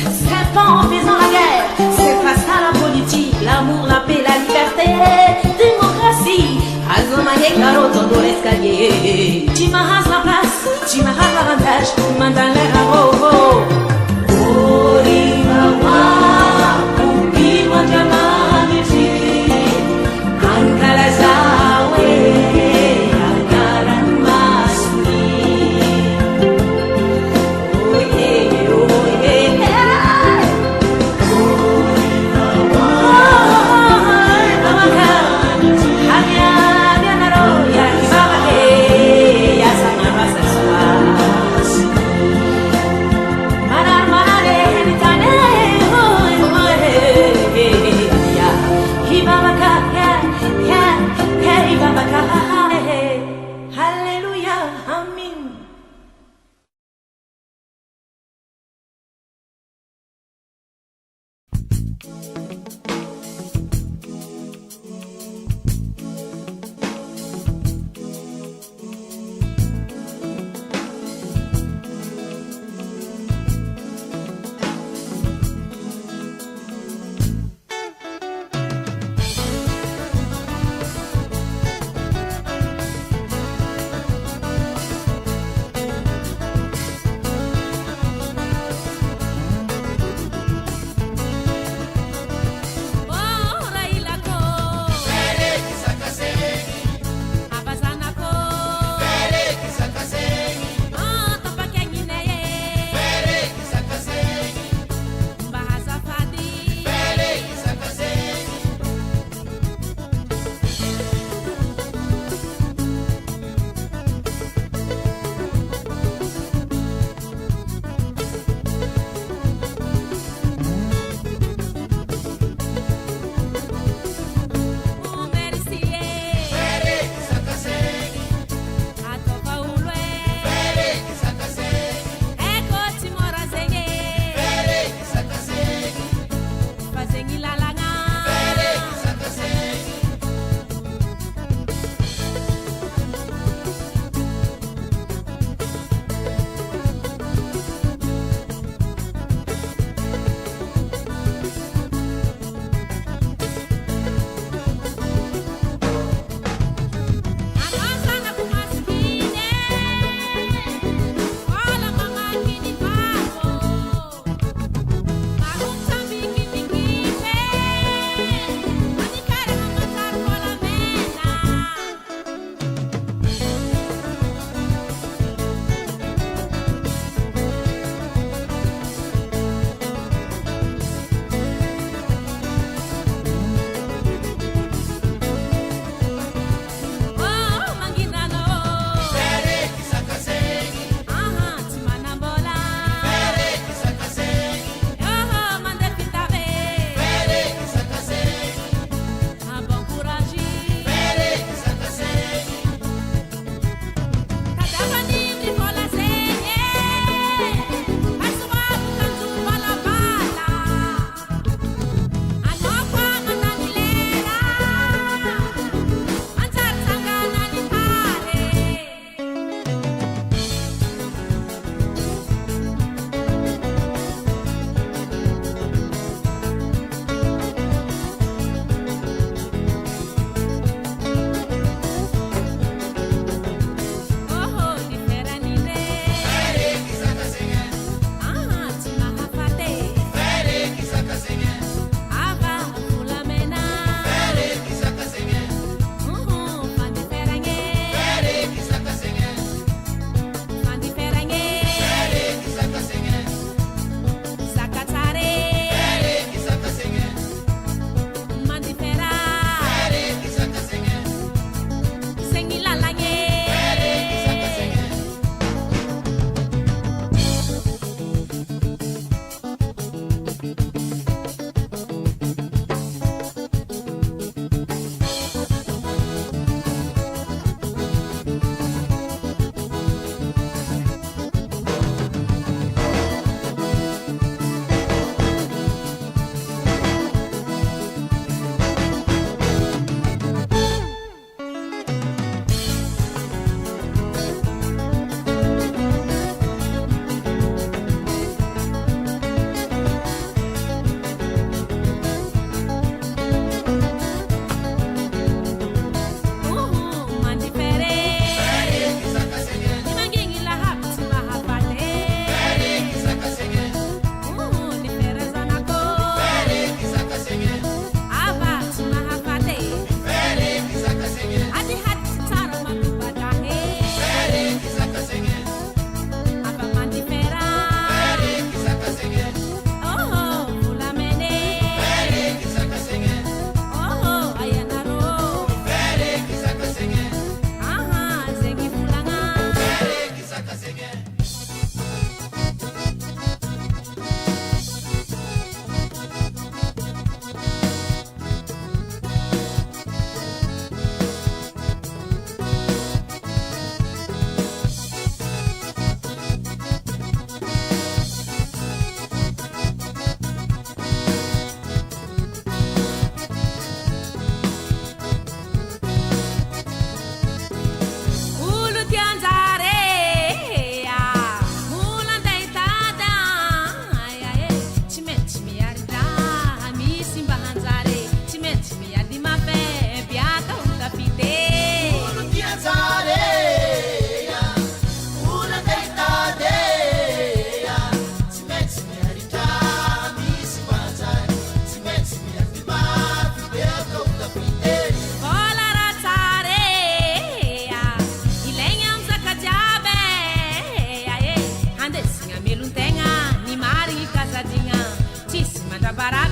C'est pas en faisant la guerre, c'est pas ça la politique. L'amour, la paix, la liberté, démocratie. Azomaye caro todo l'escalier. Tu m'arrases la place, tu m'arrases l'avantage, mandale à roho. Orimawa, upi wajamani chi, ankala zawe. Mara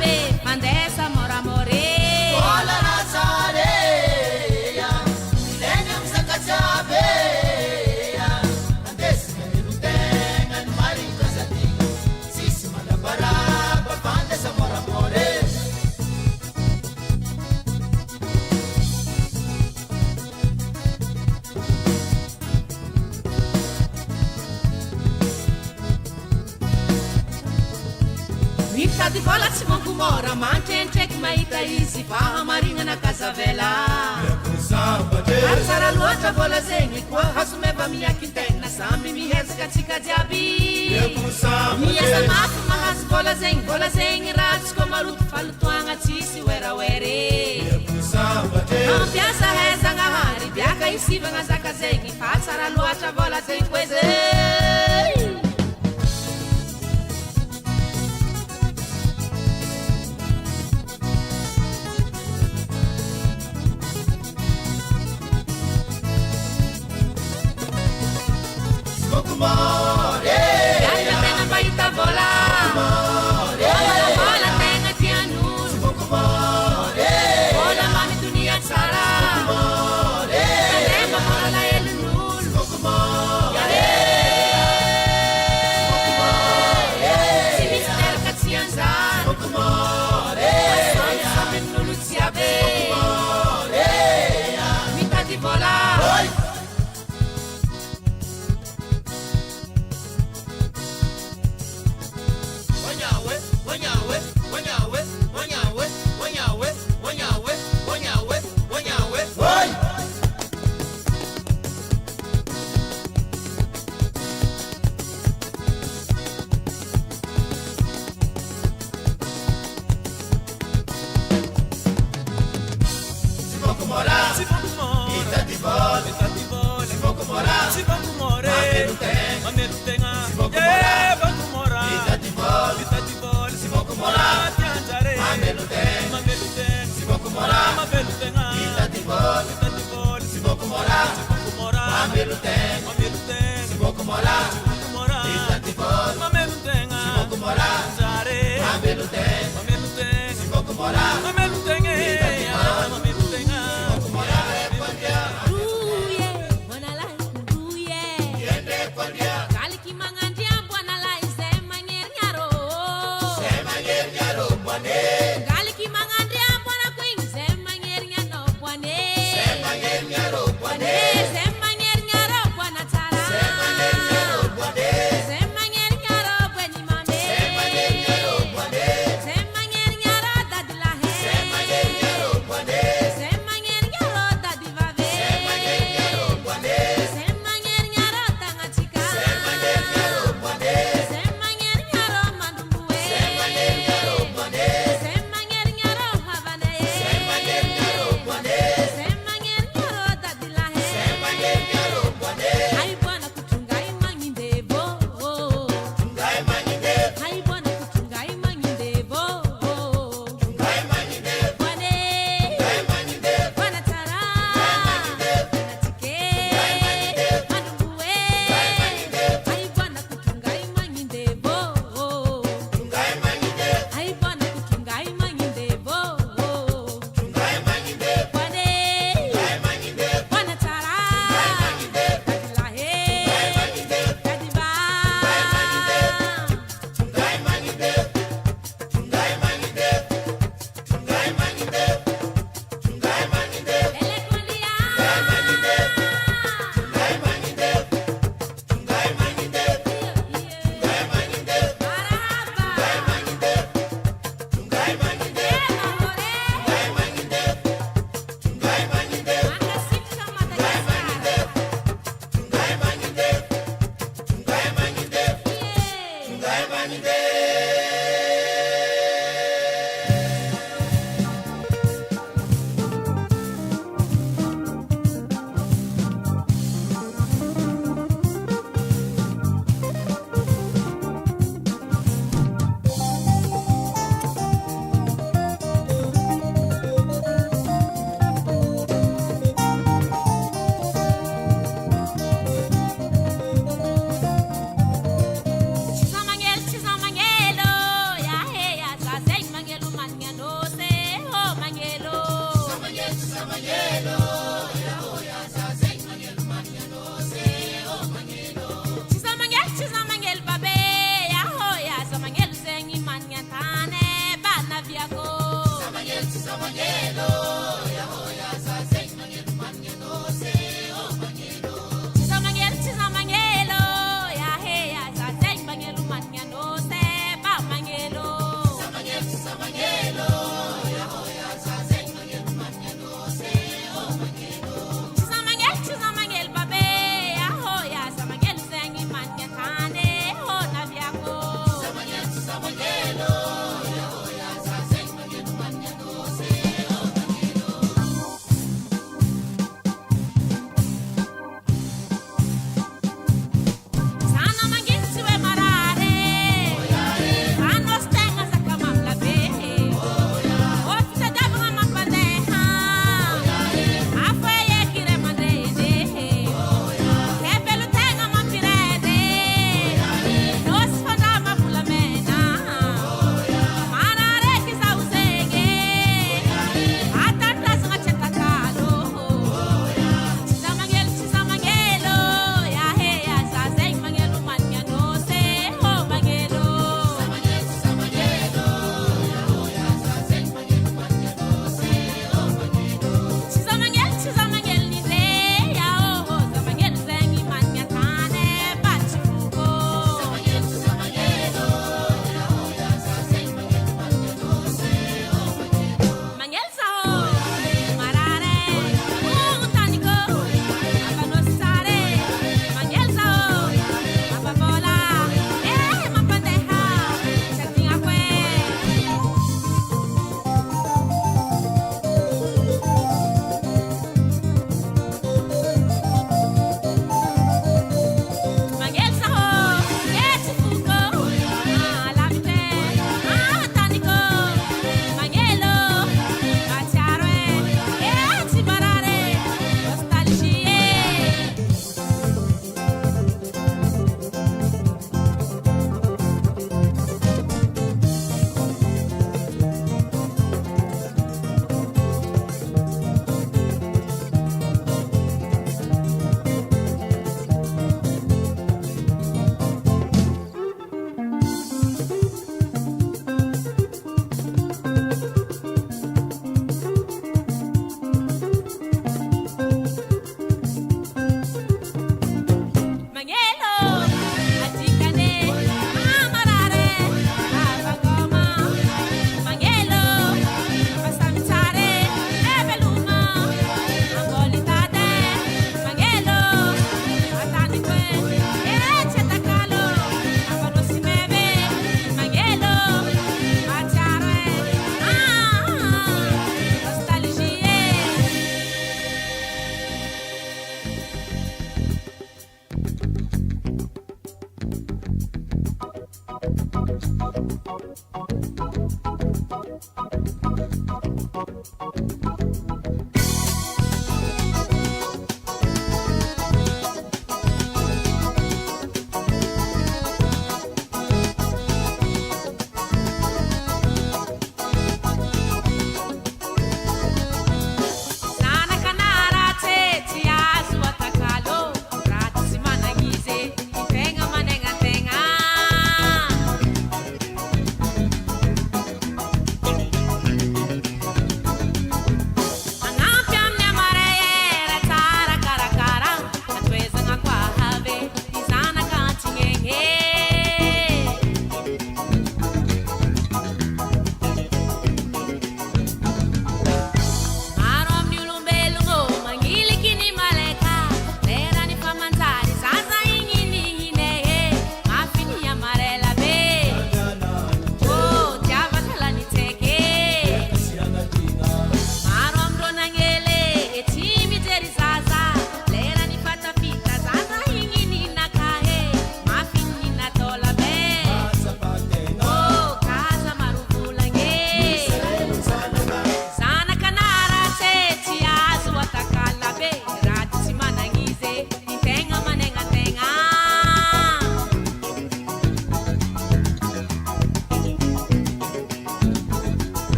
jiaby mandesa moramore Bola rasareya Ilenya msakachabeya Andesi manirutenga Numari kazatinga Sisi malabaraba Pandesa moramore Mitady vola tsy mangomora mantrentraiky mahita izy fahamarinana kazavela ary tsara loatra vola zegny koa hasomeva miakin-tegna samby mihezaka atsika jiaby miasa mafy mahazo vola zegny raha tsy koa maloto falotoagna tsisy werawery ampiasa hezanahary biaka isivagna zaka zegny fa tsara loatra vola zegny koe zay Bianca tena mahita vola Vola tena tian'olo Vola mamy dunia tsara Tandemba vola elon'olo Tsy misy teraka tsy anjara Asono samin'olo jiaby Mitady vola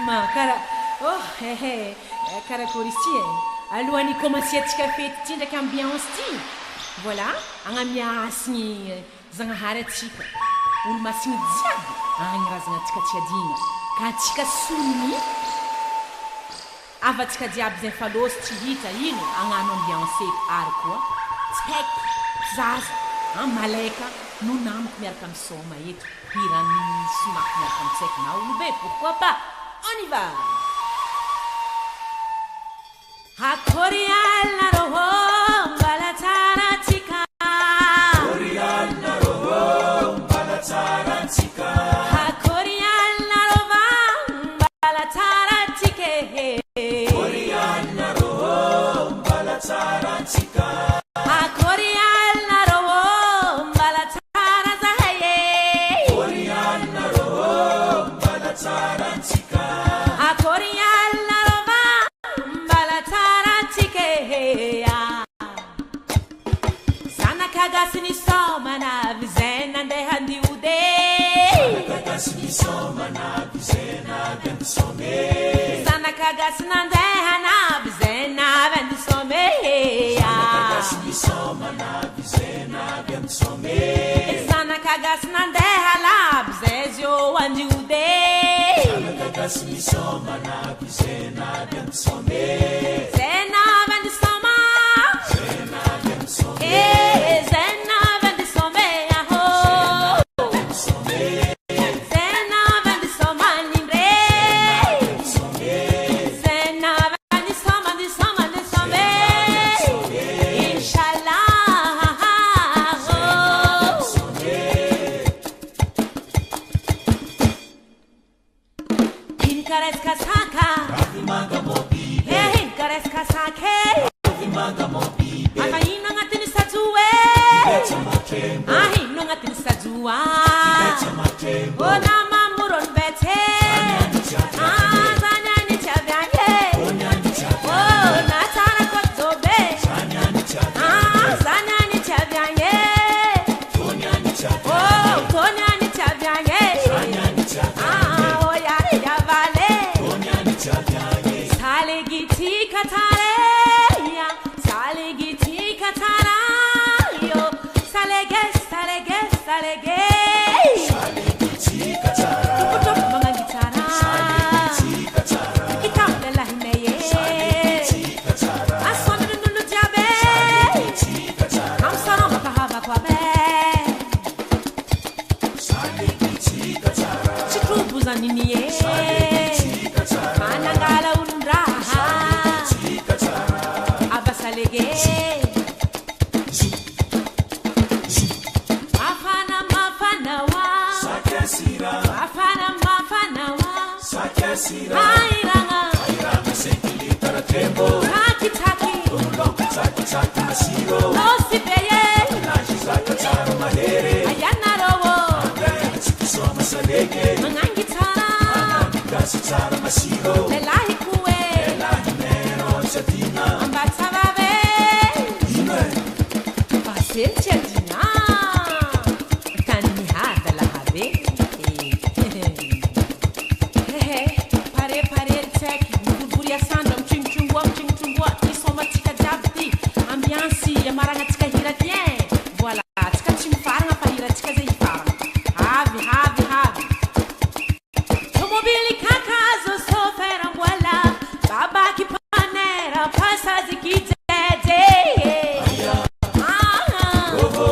Ma kara oh kara koristy alohan'ny commencer-tsika fety ty ndraiky ambiance ty voilà agnamiasigny zagnahary atsika olo masigny jiaby agnarazagna atsika tsy adigna ka atsika soniny avatsika jiaby zay falosy tsy hita ino agnano ambiance ary koa tsy haiko zaza malaika no namako miaraka misoma eto hirany somako miaraka mitsaiko na olobe pourquoi pas on y va Hakorial na roho mbala tsara Zanakagasini somana vizena ndehandi ude. Zanakagasini somana vizena vendisome. Zanakagasina ndehana vizena vendisome. Zanakagasini somana vizena vendisome. Zanakagasina ndehala vizezyo wandi ude. Zanakagasini somana vizena vendisome. Zena vendisoma. Zena vendisome. Zena vendisome aho. Zena vendisoma nimre. Zena vendisoma ndisoma ndisome. Inshallah. Inkares kasaka. Manga mobi. Inkares kasake. Manga mobi. Akaino ngatini sajue. Becha matembo. Ahino ngatini sajua. Becha matembo. Ona mamuron bete. Zanyani chavyanye. Onyani chapa. Ona tara kotobe. Zanyani chapa. Zanyani chavyanye. Onyani chapa. Tonyani chavyanye. Zanyani chapa. Oya yavale. Onyani chapa. Salegiti katare. Salegiti katara. Yo. Salege, salege, salege. Salegiti katara. Tukutuk mga gitara. Salegiti katara. Ikaw na lahimeye. Salegiti katara. Aswami nunulu jabe. Salegiti katara. Ang sarang makahaba kwa be. Salegiti katara. Chikrubuza niniye. Salegiti katara. Manangala unraha. Salegiti katara. Abasalege. Mafana mafana wa. Sakasira. Mafana mafana wa. Sakasira. Airanga. Airanga sekili taratembo. Taki taki. Umulongo taki taki masiro. Osipeye. Naji zakatara mahere. Ayana rowo. Agaya chikisoma salege. Mangangitara. Kasi tara masiro. Lelahi kuwe. Elahi nero chatina. Ambatsababe. Ime. Paciência dina. Canihada la habe. Pare pare check. Buria sandom ching ching wop ching ching wop. Isoma tika jabdi. Ambiance ya maranga tika hira tien. Voilà. Tika chimfaranga pa hira tika zai faranga. Have have have. Tomobili kakazo sofera voilà. Baba kipanera pasa zikite. Oho.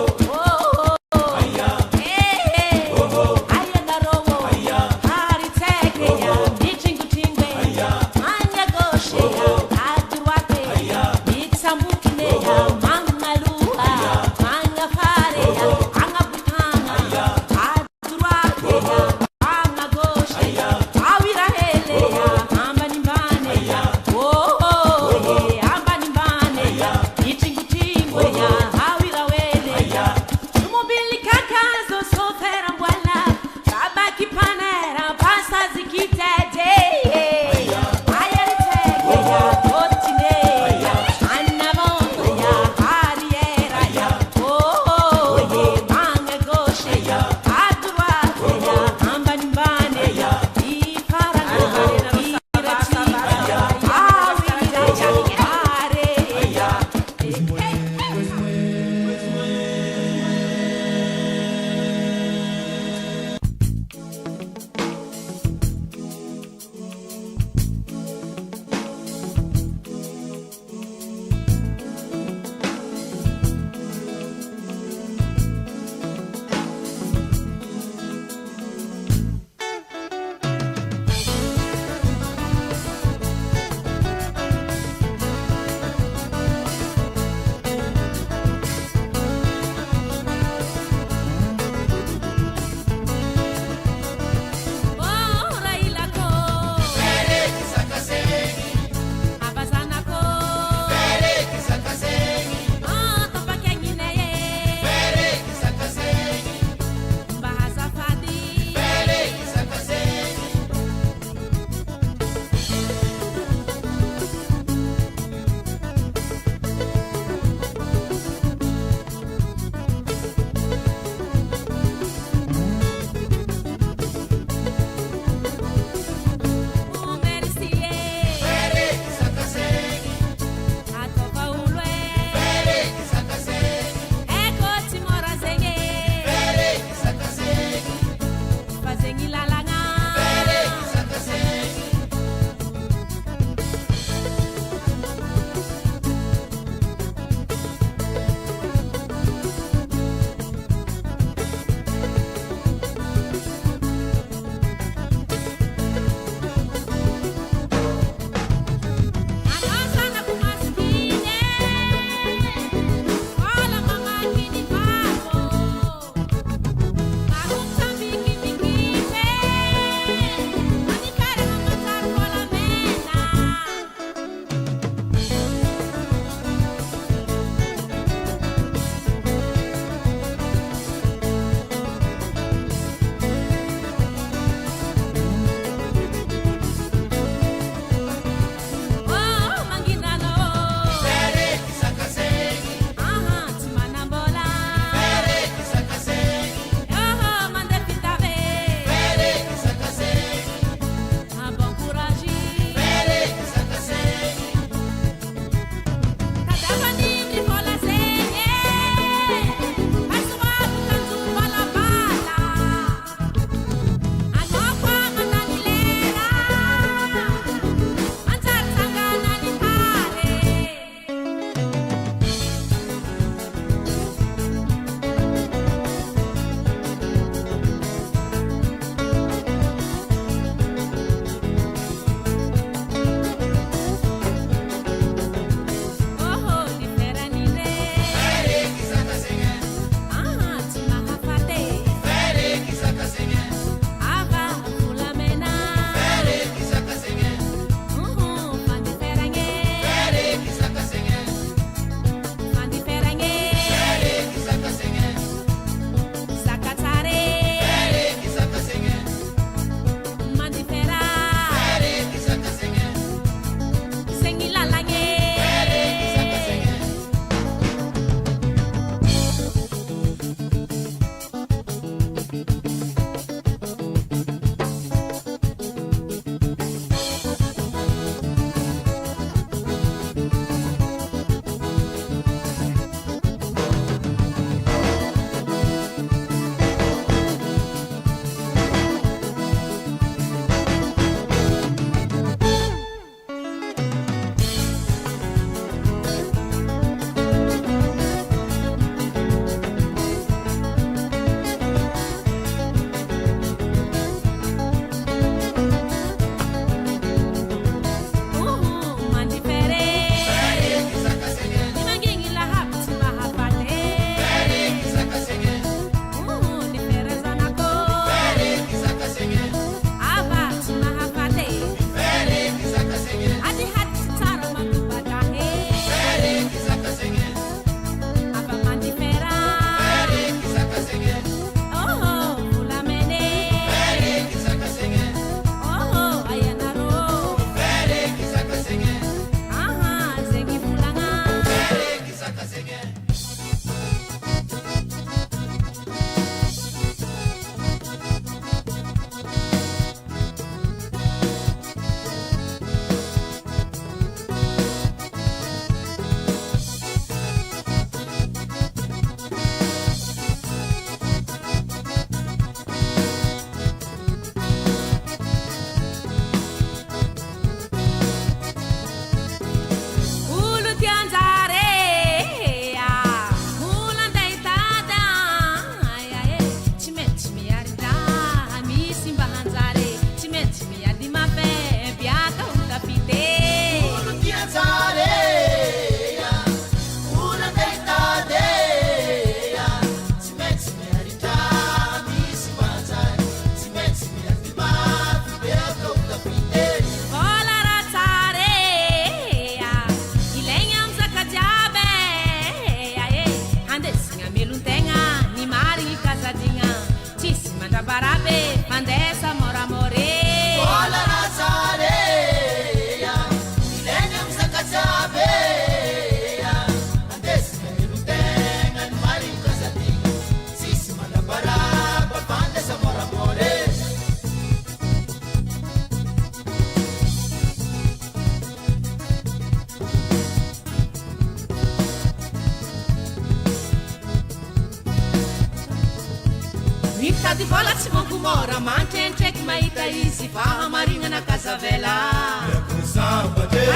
mitady vola tsy manko mora mantrenitreky mahita izy fa hamarignana kazavela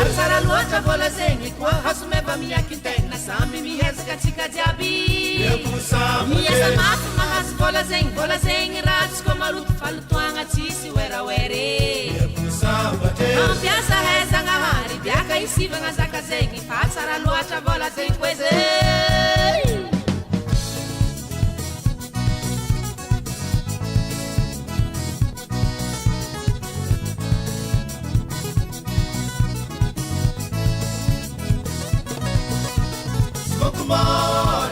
arytsara loatra vola zegny koa hasomeva miakin-tegna samby mihezaka atsika jiaby miasa mafy mahazo vola zegny raha tsy koa maroto falotoagna tsisy werawery ampiasa hezanahary biaka isivagna zaka zegny fa tsara loatra vola zegny koe zay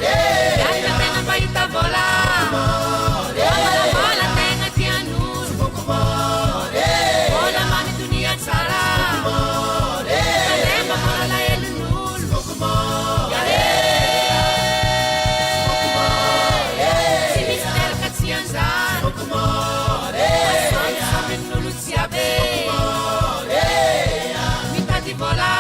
biaka tegna mahita vola vola tegna tian'olo vola mamy dunia tsara talemba vola elon'olo tsy misy teraka tsy anjara asomisomin'olo jiaby mitady vola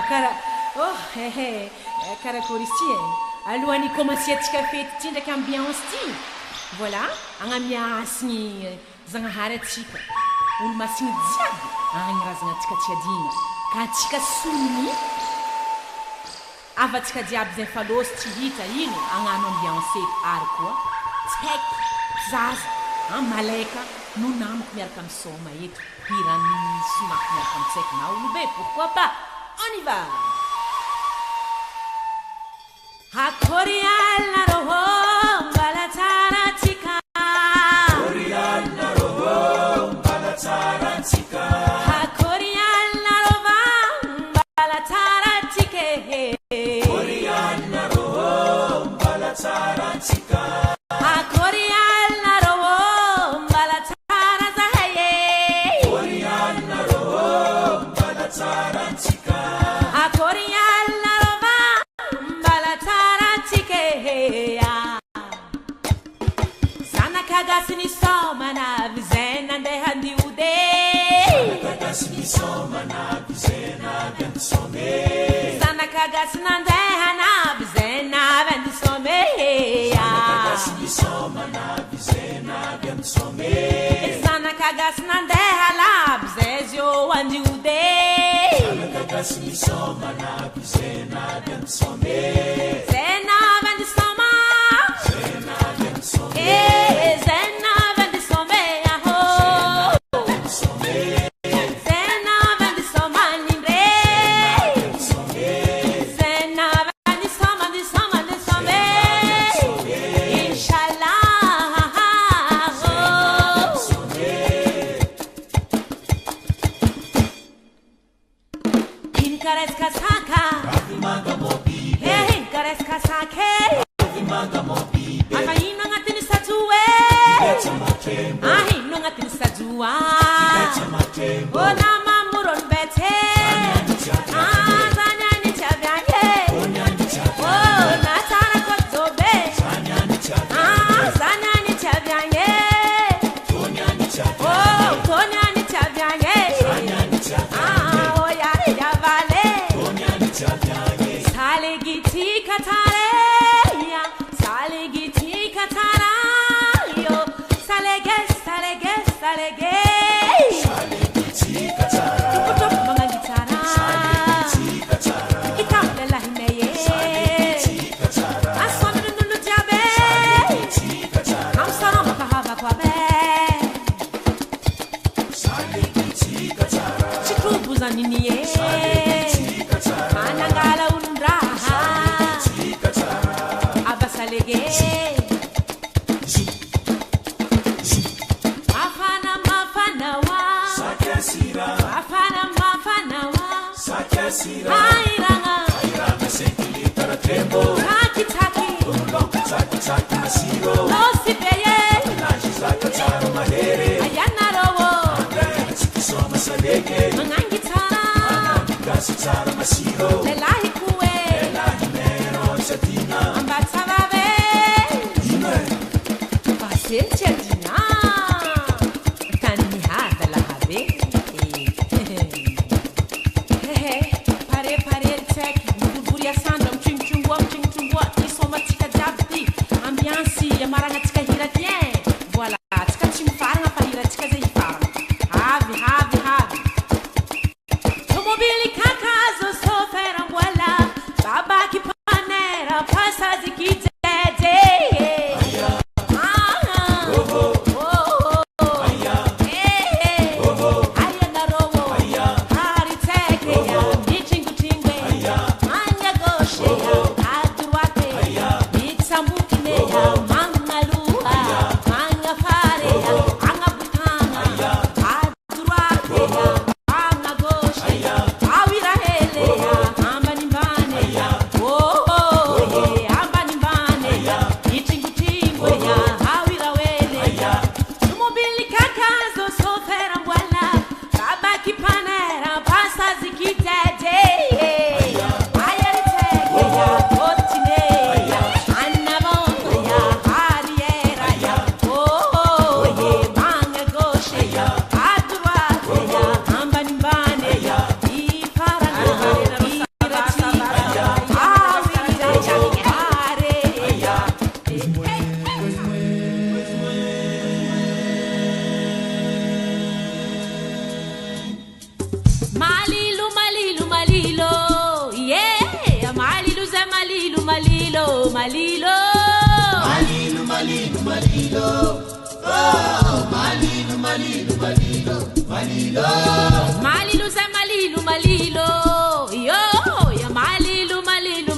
Kara, oh, karakory alohan'ny commencer-tsika fety ty ndraiky ambiance ty. Voilà, agnamiasy ny zagnahary atsika. Olo masigny jiaby agny razagna atsika tsy adino. Ka atsika solony avatsika jiaby zay falosy tsy hita ino agnano ambiance eto ary koa. Tsy haiko, zaza, malaika no namako miaraka misoma eto. Hirany somako miaraka mitsaiko. Na olobe, pourquoi pas? On y va!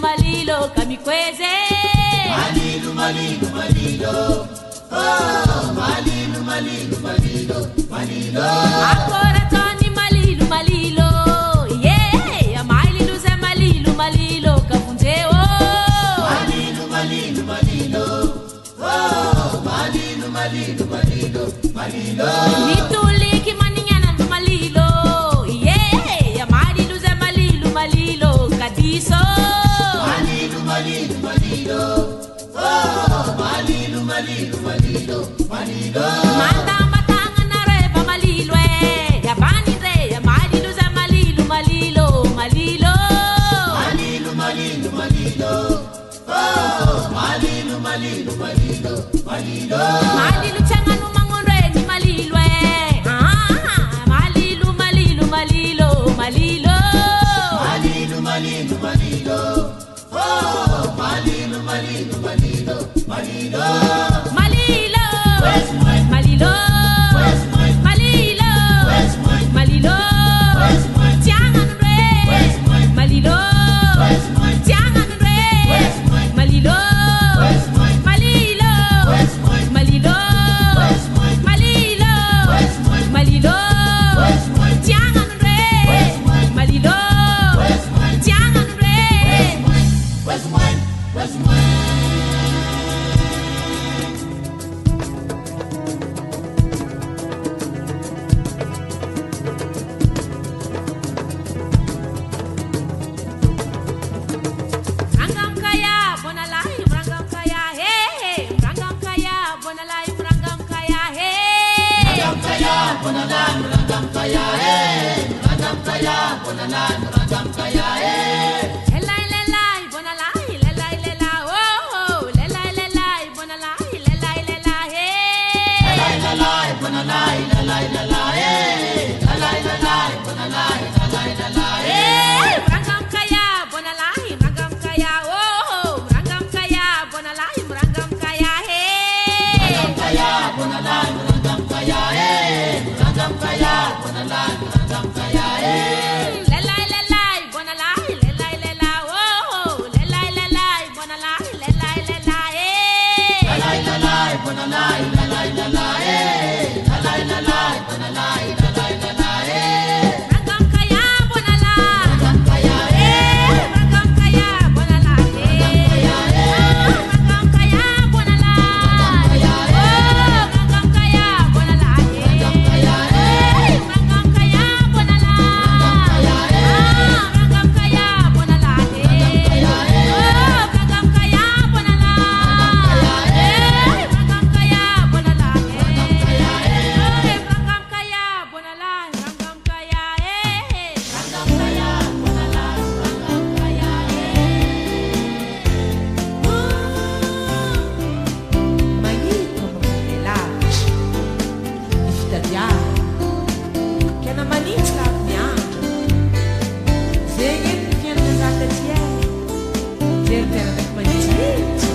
Malilu kweze Malilu, Malilu, Malilo. Oh, Malilu, Malilu, Malilo, Malilo. Agora Tony Malilo, Malilo. Yeah, Malilu ze Malilo, Malilo. Kabunzeo Malilu, Malilu, Malilo. Oh, Malilu, Malilu, Malilo, Malilo. Mituliki maninyana Malilo. Yeah, Malilu ze Malilo, Malilo. Kadiso Malilu, Malilu, Malilo. Oh, Malilu, Malilu, Malilo, Malilo. Manda batanga na reba Malilo ya bani re ya Malilu ze Malilo, Malilo, Malilo. Malilu, Malilu, Malilo. Oh, Malilu, Malilu, Malilo, Malilo. Malilu changanu mangondre ni Malilo Malilu, Malilu, Malilo, Malilo. Malilu, Malilu, Malilo. Oh, Malilu, Malilu, Malilo, Malilo. Malilo, Where's mine? Malilo, Where's mine? Malilo, Where's mine? Malilo. Where's mine? Jangan re, Where's mine? Malilo. Where's mine? Jangan re, Where's mine? Malilo. Where's mine? Malilo, Where's mine? Malilo. Where's mine? Malilo, Where's mine? Malilo. Where's mine? Jangan re, Where's mine? Malilo. Where's mine? Jangan re. Where's mine? Where's mine? Rangam kaya, bona lai, rangam kaya, hey. Rangam kaya, bona lai, rangam kaya, hey. Ragam kaya, bonalan, ragam kaya, eh. Ragam kaya, bonalan, ragam kaya, eh. Lelai, lelai, bona lai, lelai, lelai, oh. Lelai, lelai, bona lai, lelai, lelai, hey. Lalai, lalai, bonalai, lalai, lalai, eh. Lalai, lalai, bonalai, lalai, lalai, eh. Hey, rangam kaya, bona lai, rangam kaya, oh. Rangam kaya, bona lai, rangam kaya, hey. Ragam kaya, bonalan, ragam kaya, eh. Ragam kaya, bonalan, ragam kaya, eh. Lelai, lelai, bona lai, lelai, lelai, oh. Lelai, lelai, bona lai, lelai, lelai, hey. Lalai, lalai, bonalai, lalai, lalai, eh. Lalai, lalai, bonalai, lalai, lalai, eh. Rangam kaya, bona lai. Ragam kaya, eh. Rangam kaya, bona lai, rangam kaya, bona lai. Oh, rangam kaya, bona lai, Ragam kaya, eh. rangam kaya, bona lai. Rangam kaya, bona lai, oh, rangam kaya, bona lai. Rangam kaya, bona lai, rangam kaya, bona lai, rangam kaya, eh. Ragam kaya, bonalan, ragam kaya, Manito relax. Iftadia. Que na manita minha. Zegue que na zata tia. Zegue na manita.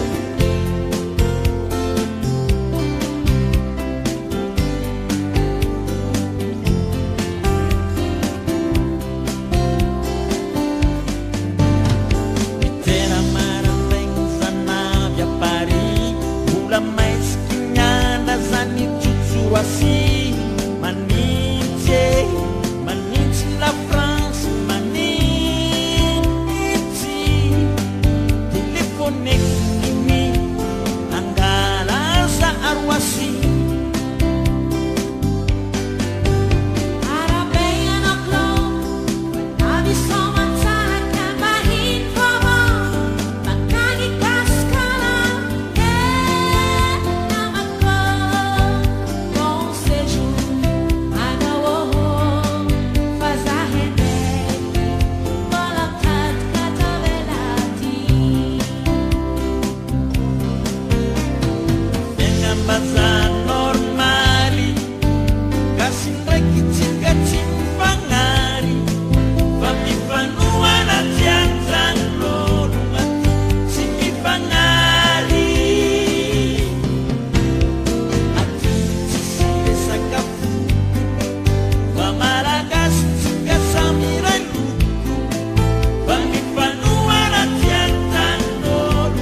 Tena marandenza navy a Paris, mbola maisikinyana zany tsotso asy manintsy manintsy la France manintsy telefoneko niny angalaza aroasy Arabeia no club. Navi soma tsara ka bahin fama. Makagi kaskala. Namako. Bom séjour. Anawo. Faz a remédio. Malakat katavelati. Mengambaza normali kasi ndraiky tsika tsy mifagnary fa mifanoana tianjan'olo aty tsy mifagnary aty tsisy resakafo fa malagasy tsika samy iray loko fa mifanoana tianjan'olo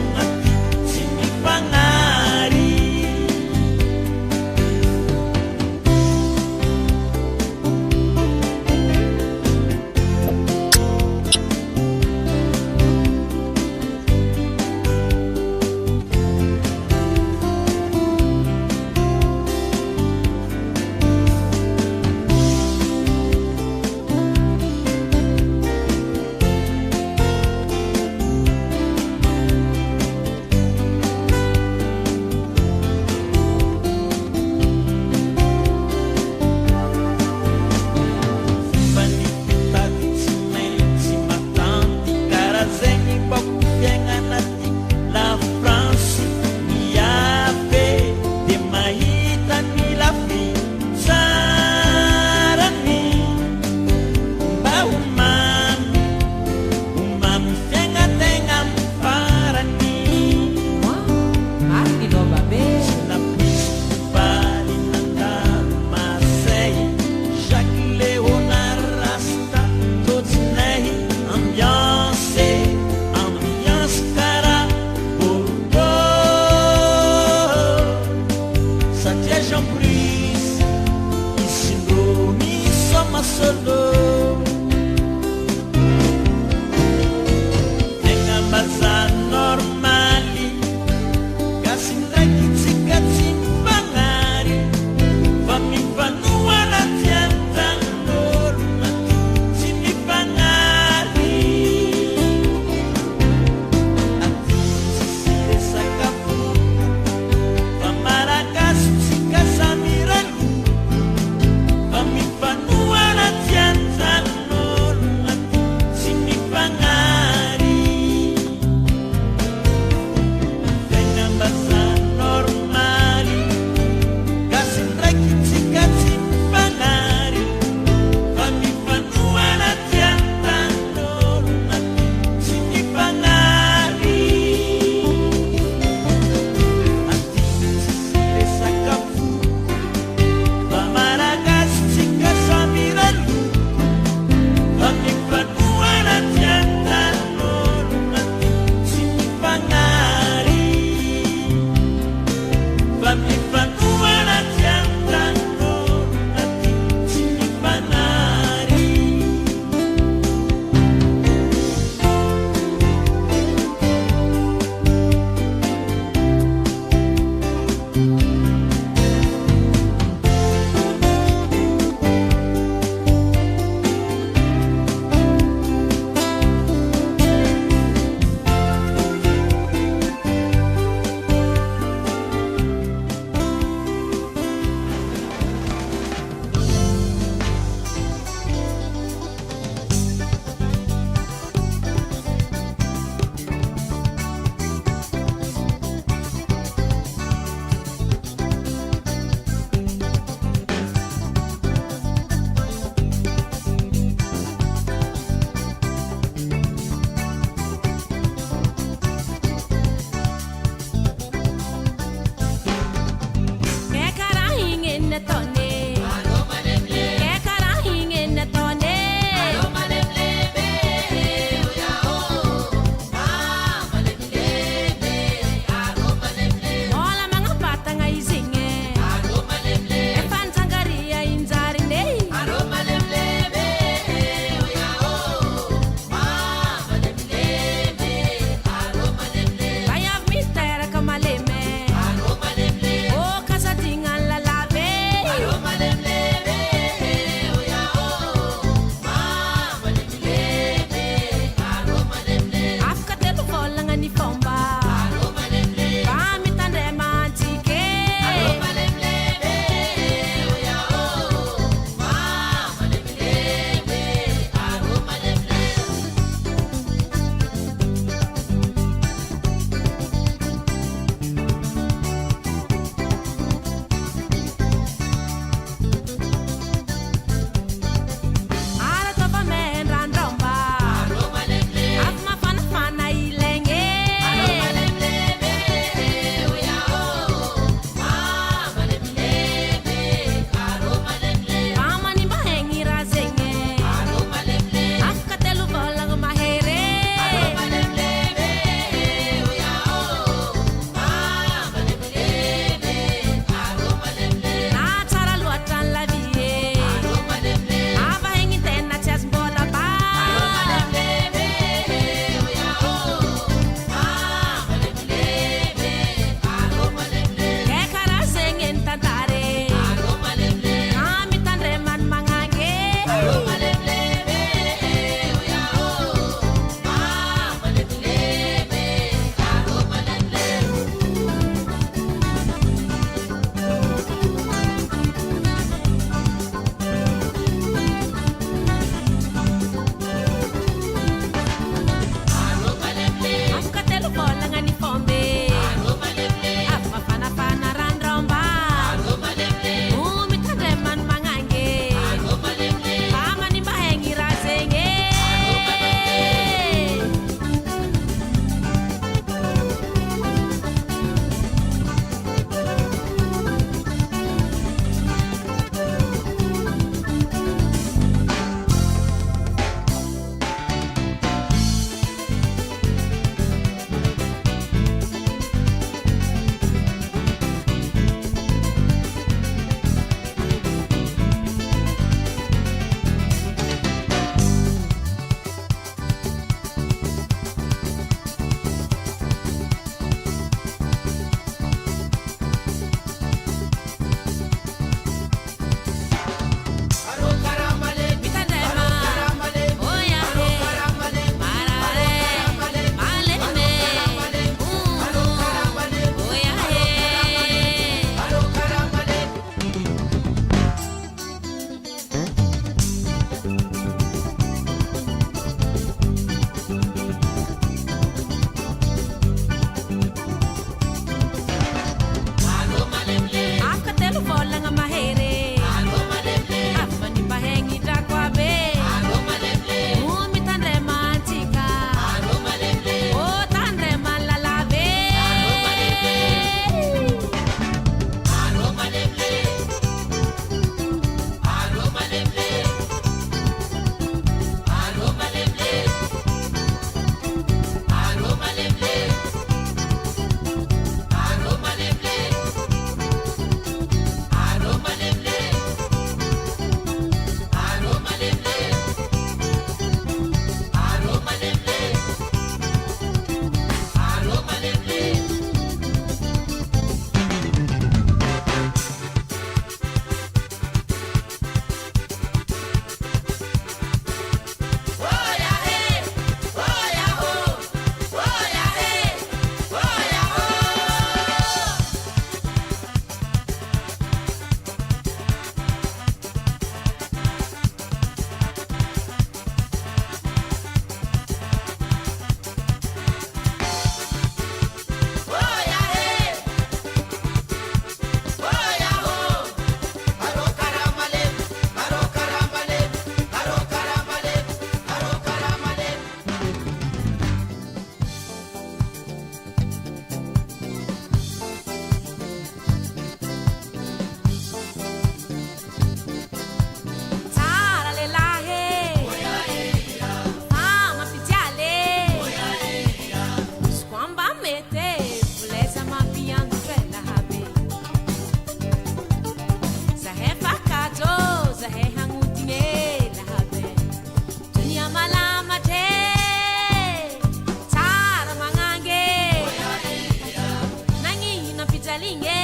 galinhe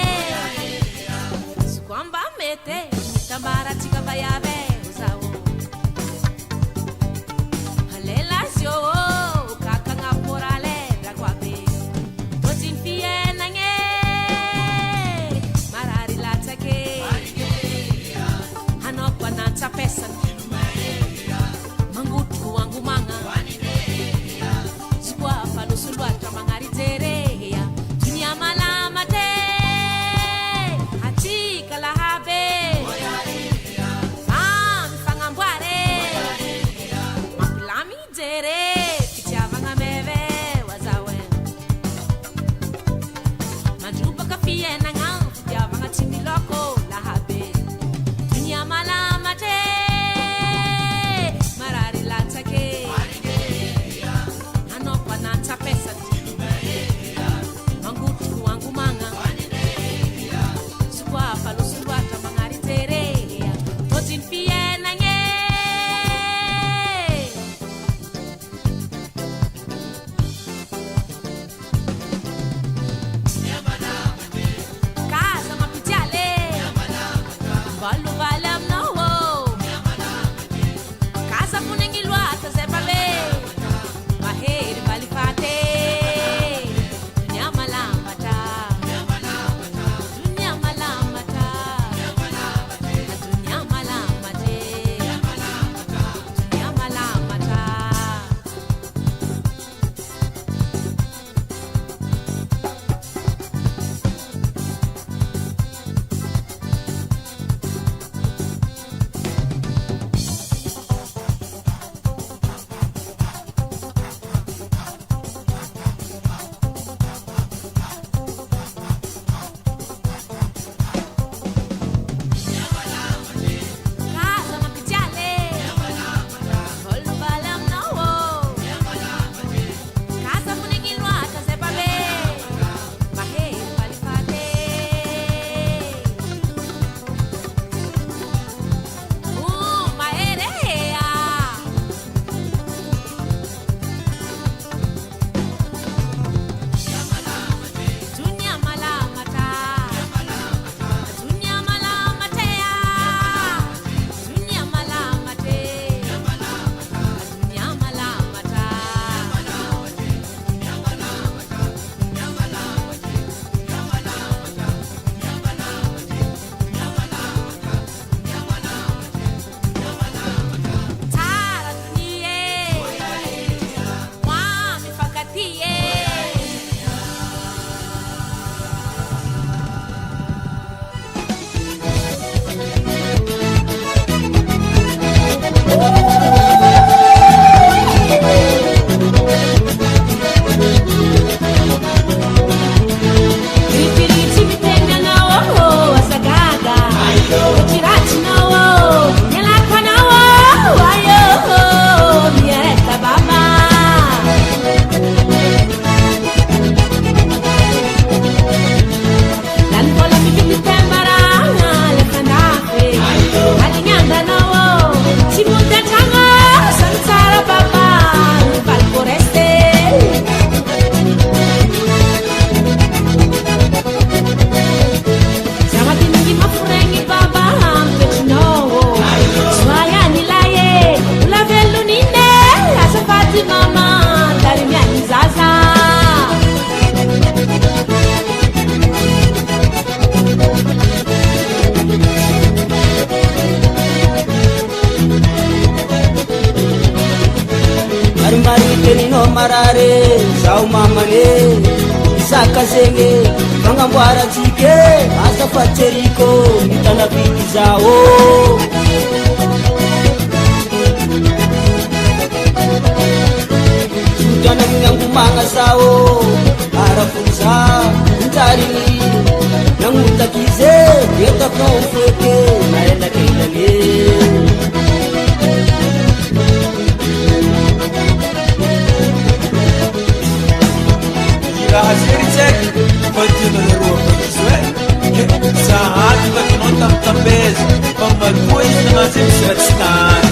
Sukwamba mete Tambara tika bayabe Usao Halela sio Kaka ngapurale Rakwabe Totin fie nange Marari latake Hanokwa nanta pesan Mangutu wangu manga Sukwa falusulwa Tramangari tereya Dunia malama te Hati kalahabe Fangambware Mapilami tere Kichavanga meve wazawe Majuba kafie nangang Kichavanga chimiloko lahabe Dunia malama te Marari latake Anokwa nanta pesa Mangutu wangu manga Sukwa falusulwa Tramangari tereya Totin fie nange Kaza mapitiale Balu balam no Kaza punengilwa Tazebabe Maheri balifate Dunia malamata Dunia malamata Dunia malamate Dunia malamata Kaza mapitiale Balu balam no Kaza punengilwa Tazebabe Maheri balifate Maherea Dunia malamata Dunia malamatea Dunia malamate Dunia malamata Tara dunie Wami fakatie Ripiriti mitenda nawo Wasagaga Chirati nawo Nyalakwa nawo Ayo Miereka baba Lan pola mipindi tembara Lekanafe Alinyanda nawo Simunta tanga Sansara baba Valporeste Sama tinggi mafurengi baba Pechinowo Swaya nilaye Ula velu nine Asafati mama Dari miani zaza Mari tenino marare Zao mamane Isaka zenge Mangambwara jike Asa facheriko Mitana viti zao Sudana mingangu manga sao Arafunza Ntarini Nangutakize Yeta konfweke Naenda keilale Rahasirisek Fatina na rua Patiswe Sahati Bakinonta Tambez Pambalpois na Mazim Sratstan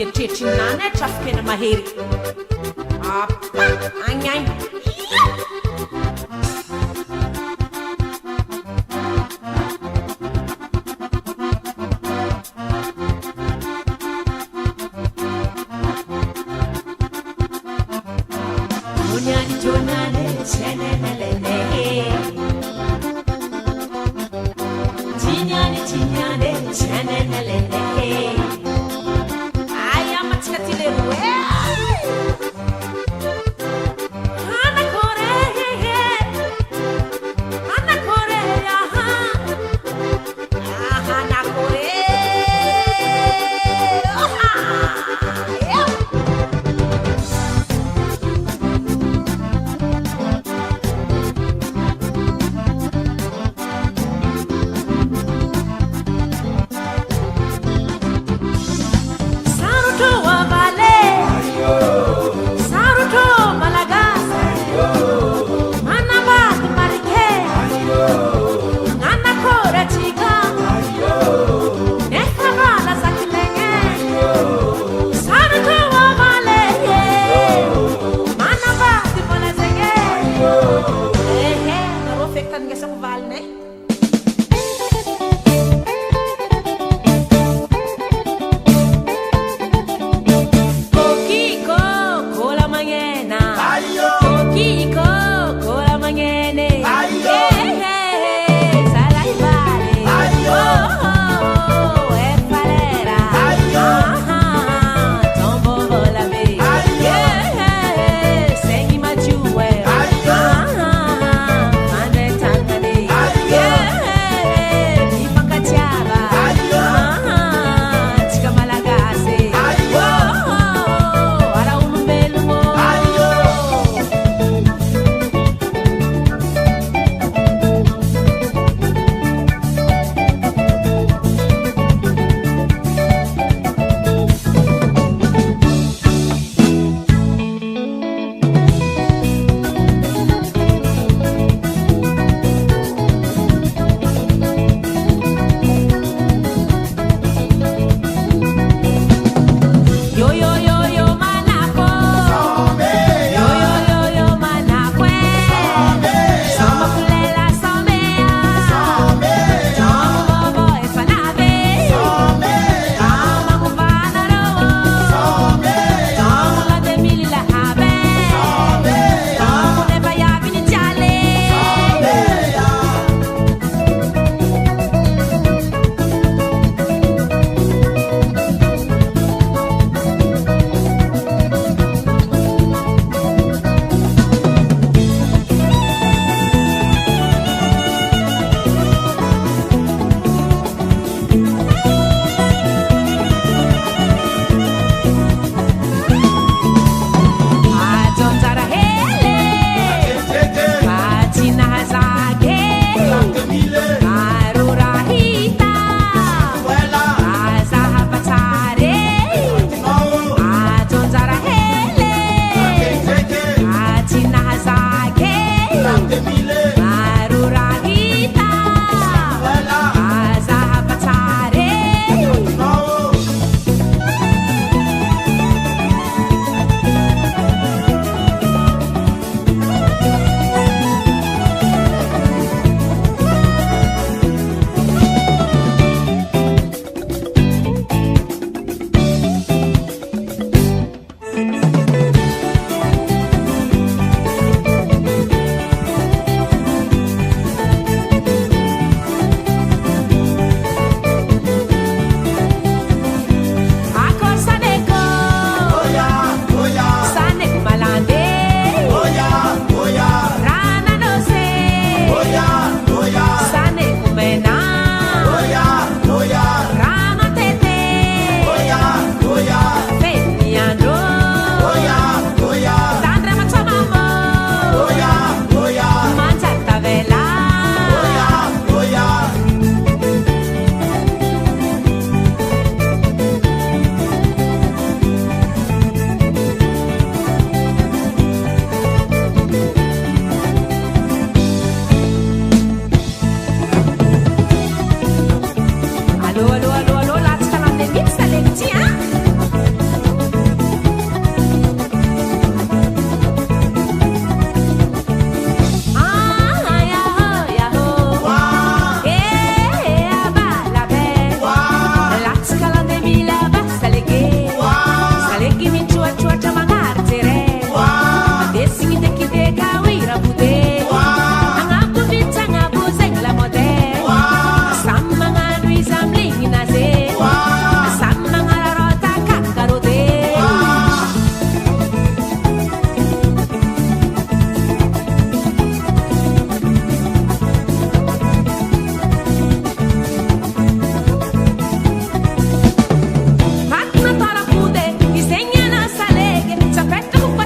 mieritreritra ny nana trafikaina mahery apa agny agny Joniani Jonale Chenelele Tignani Tignane Chenelele Ai ammazzatile Anna Korea Anna Korea Anna Korea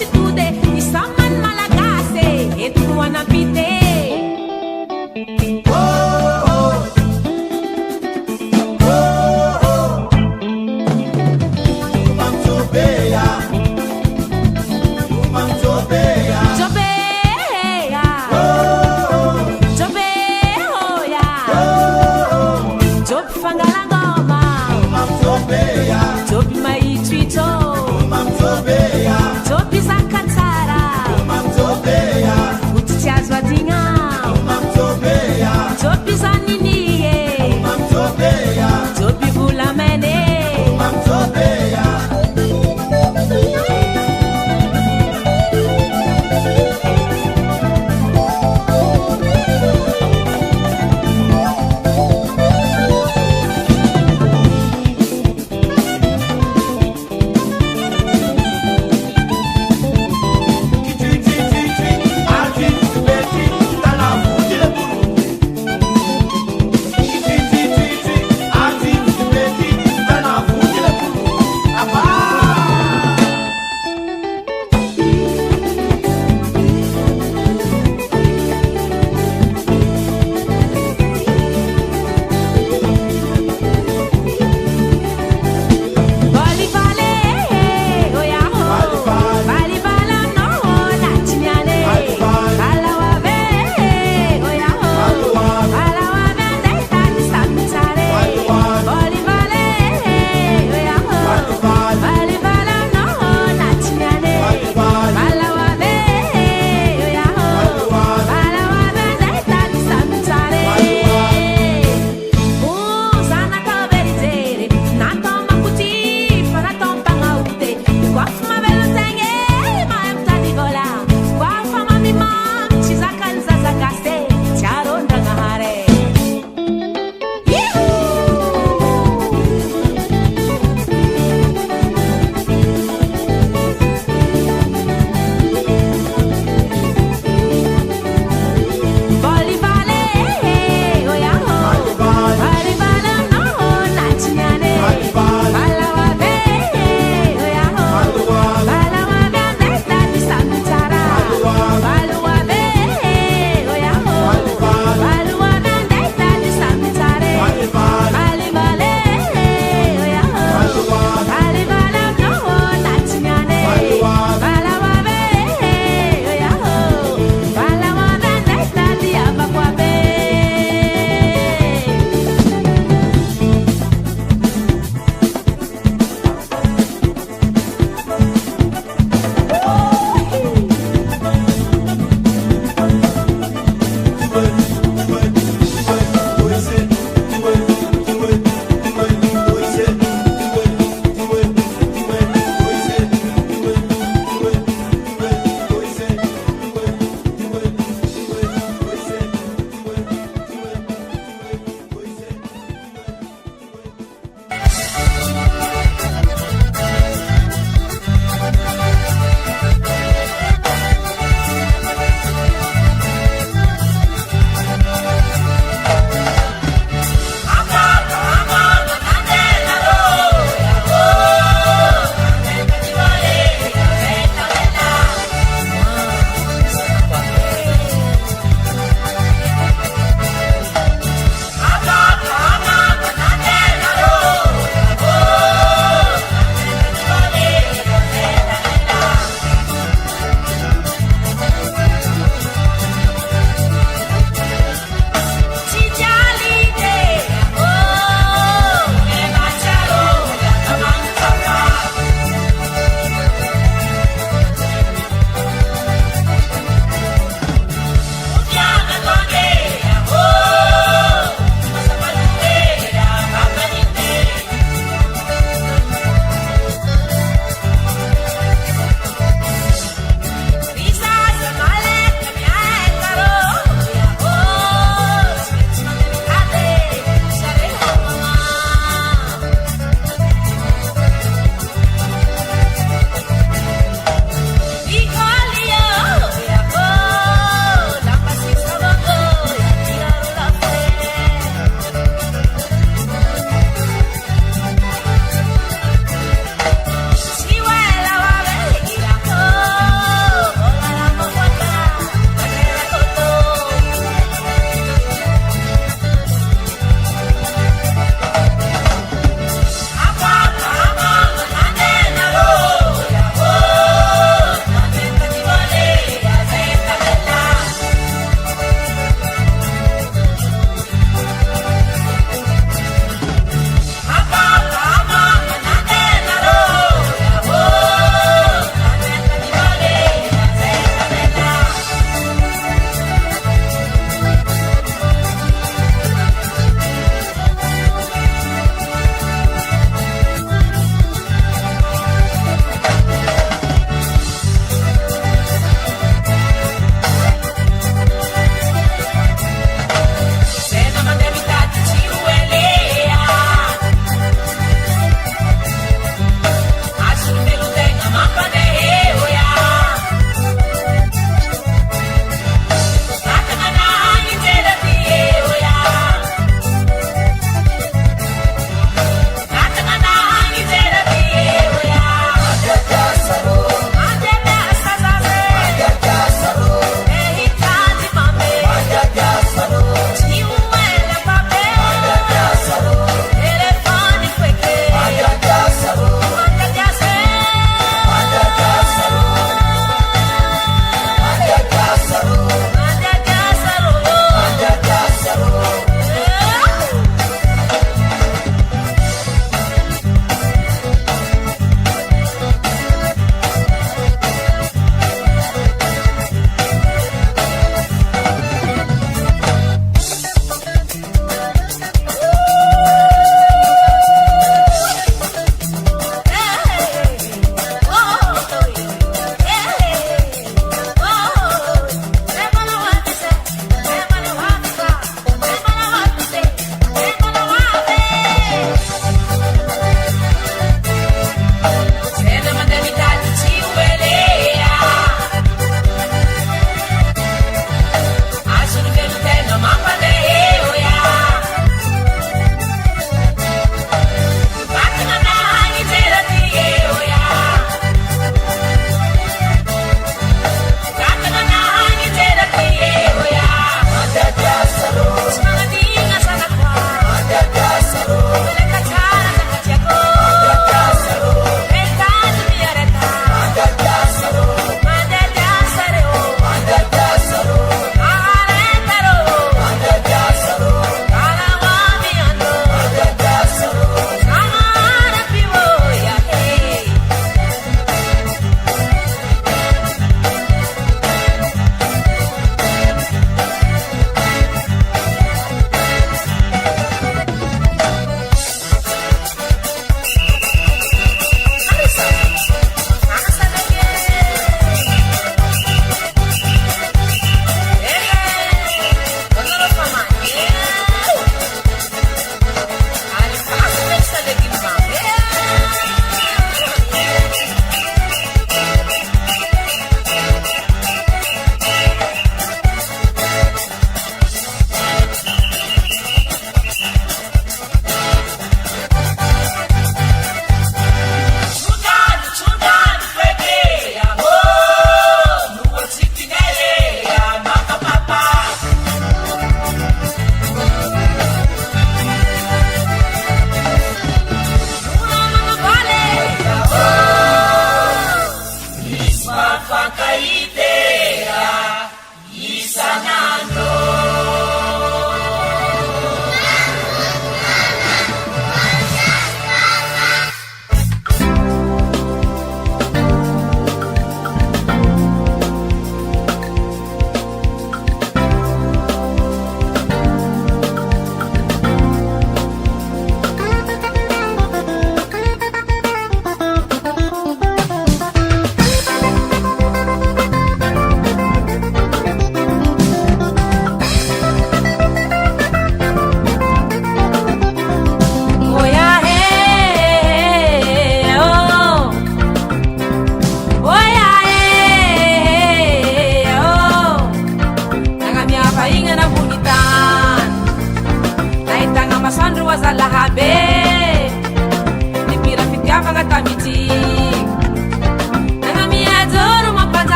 atitude isaman malagase etuanapite Zakatara, Utiazwadinha.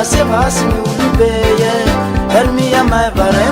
Sebasi ulubeye, Hermia my bara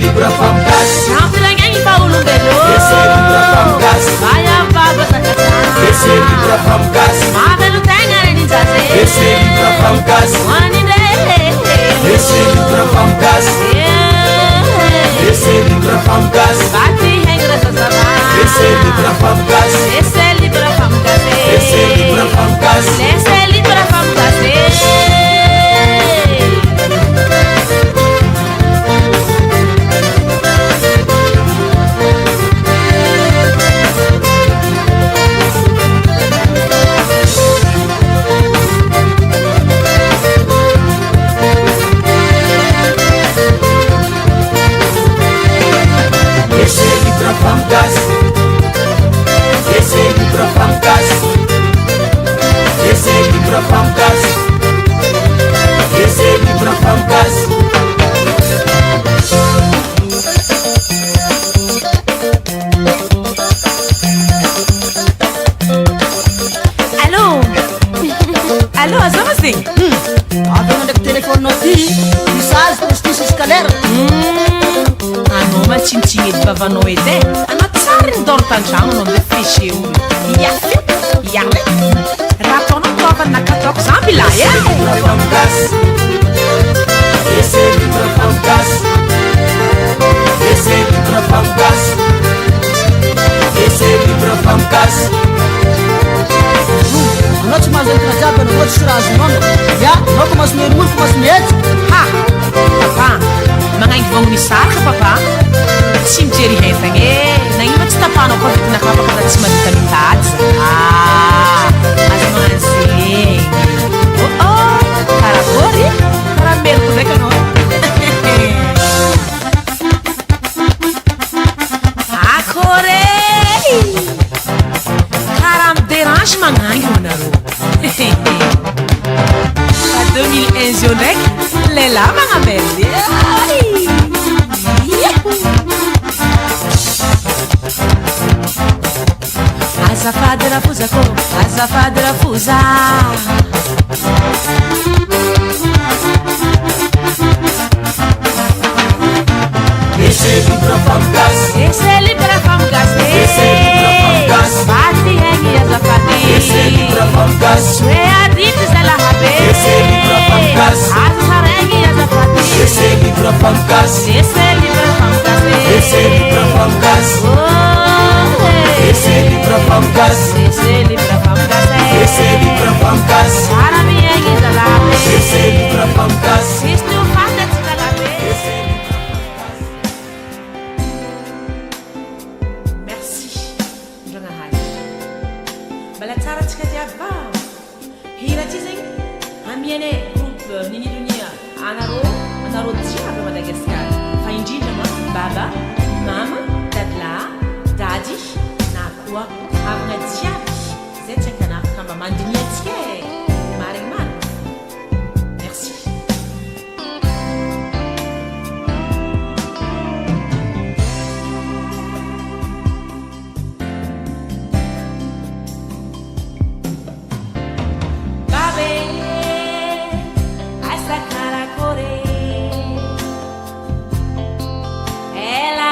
libra famgasy Sampilagnagny paolombelo Ese libra famgasy Vaya babasakata Ese libra famgasy Mavelo tegna reninjaze Ese libra famgasy Waninde Ese libra famgasy Ese libra famgasy Bati hengra sasama Ese libra famgasy Ese libra famgase Ese libra famgasy Ese libra famgase Ese libra famgasy Ese libra famgasy Ese libra famgasy Ese libra famgasy Allô Allô azava zegny Avy ndraiky telefoninao ty message postisy izy kalera Anao matsinitsiny edy vavanao edy anao tsara nidoro tandragno anao ambe fiche olo Iafe Iale Raha ataonao tova nakataoko zamby lahy libra famgasy Ese libra famgasy Ese libra famgasy Ese libra famgasy anao tsy mahazo entana jiaby anao tsisy raha azonao ya anao ko maso miherin'olo ko maso mihetsy Ha Papa Magnaingy vangony saraka papa Tsy mijery hentagna Nagnino tsy tapanao koa vitinakavaka da tsy mahita mitady Azo magnano zegny Oh Karakory Karameloko ndraiky anao Akôry Karaha miderange magnaingy anareo Fa 2001 zio ndraiky Leila magnamely Azafady rafuza ko Azafady rafuza Ese libra famgasy Ese libra famgasy Ese libra famgasy Bati hengi azafady Ese libra famgasy Swe aditi zalahabe Ese libra famgasy Azarengi azafady Ese libra famgasy Ese libra famgasy Ese libra famgasy Ese libra famgasy Ese libra famgasy Ese libra famgasy Arami hengi zalahabe Ese libra famgasy Sistu fanda zalahabe Merci Ndragnahay Mbala tsara tsika jiaby va Hira ty zegny amiane groupe Nini Dunia anareo jiaby Madagasikara fa indrindra ma baba mama dadla dady na koa havagna jiaby zay tsy ankanafaka mba mandiniantsika marigny marigny merci babe asa karakore ela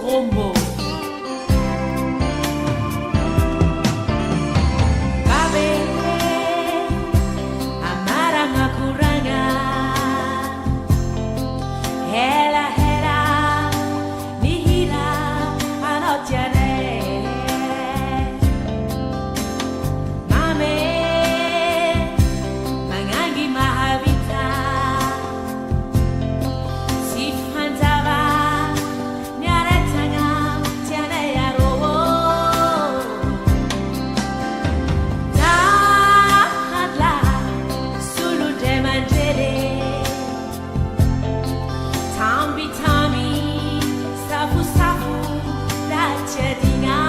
Rombo. Babe, amara makuranga, hela hela, nihira anotiane. Mame, mangangi mahavita, sifantava, nyaretanga, tiane yaro. Dahadla, sulu demandele, tambi tami, safu safu, la chedinga.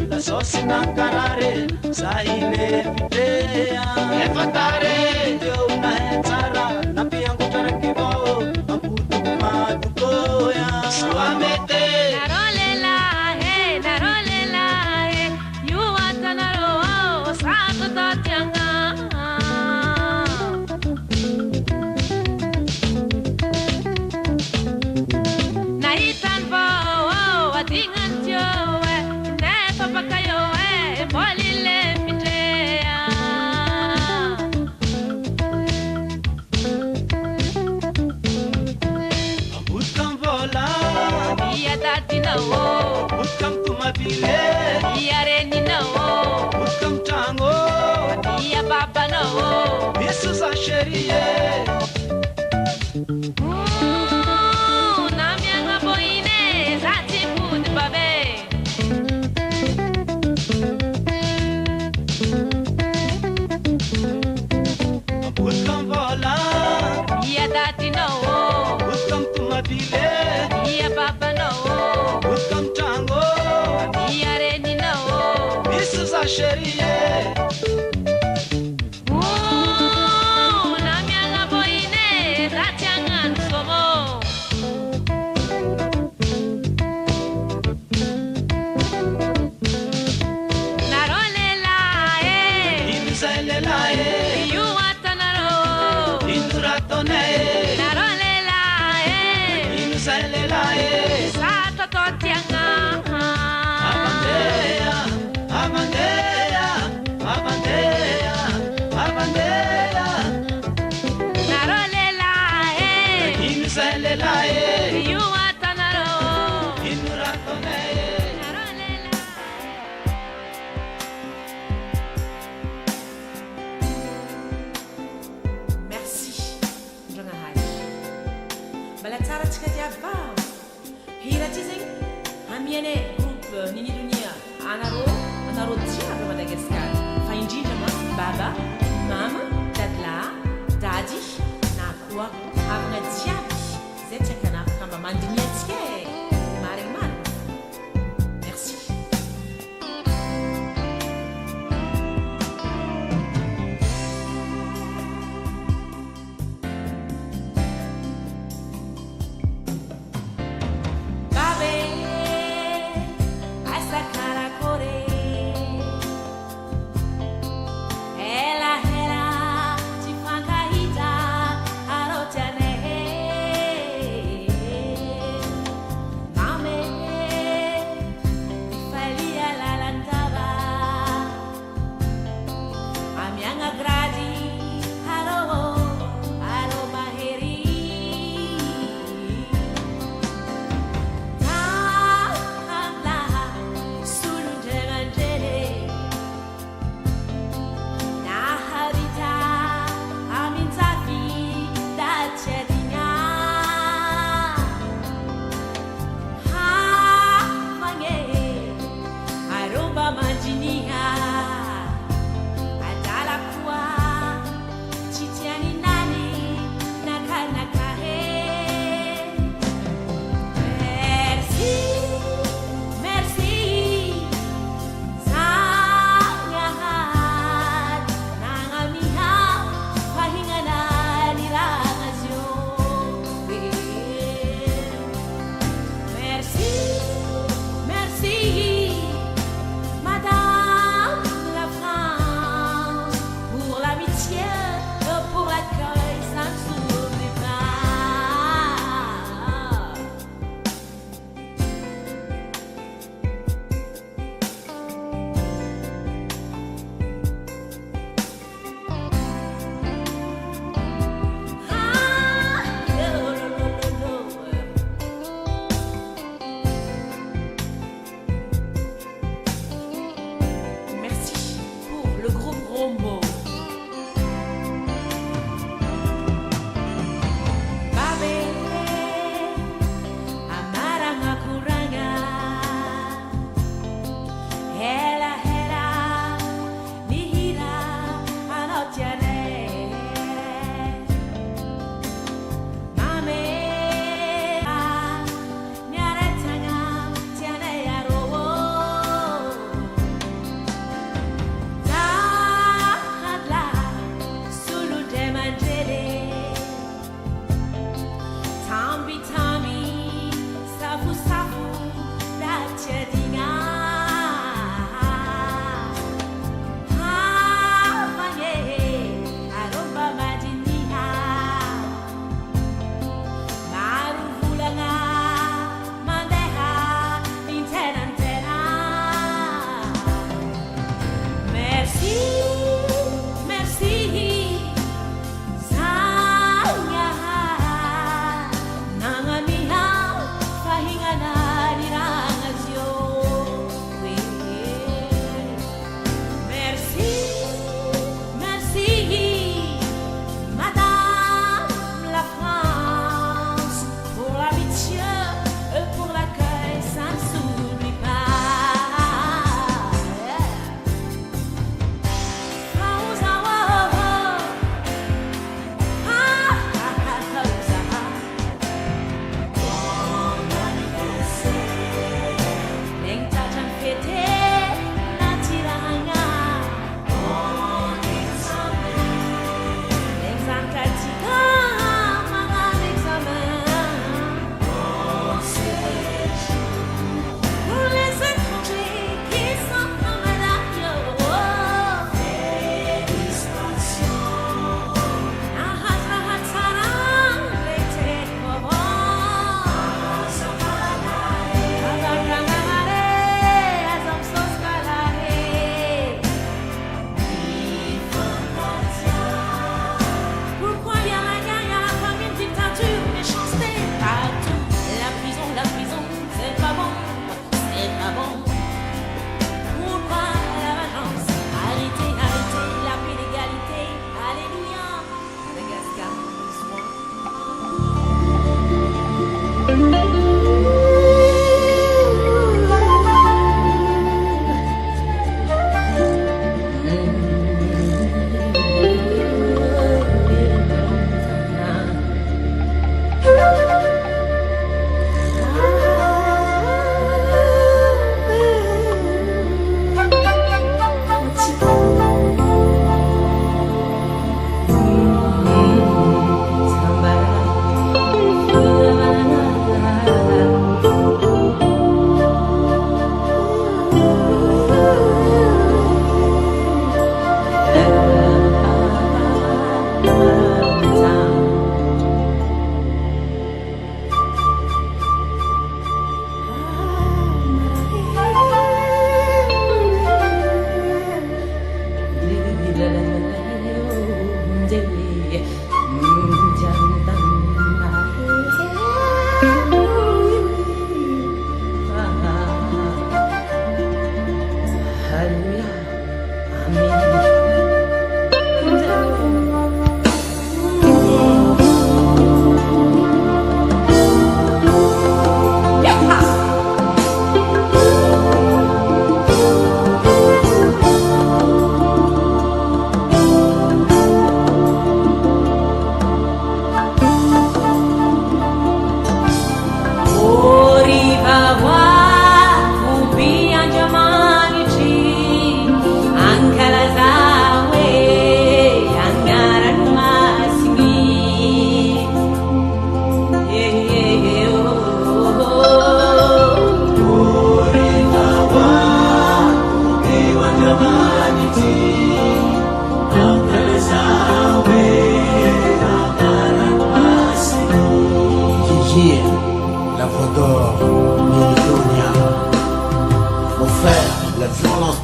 La sosi nangarare, sai le fitea, e fatare, ratone narolela inu salela sa tototianga abandea abandea abandea abandea narolela inu salela yuatanaro inu ratone narolela. Merci Ndrangahay mbala tsara tsika jiaby va hira ty zegny amiane groupe nini dunia anaro jiaby Madagasikara fa indrindra ma baba mama dadlahy dady na koa havagna jiaby zay tsy akana afaka mba mandiniatsika marigny marigny. Merci. Babe, essa cara core, ela te fancarita, a rocha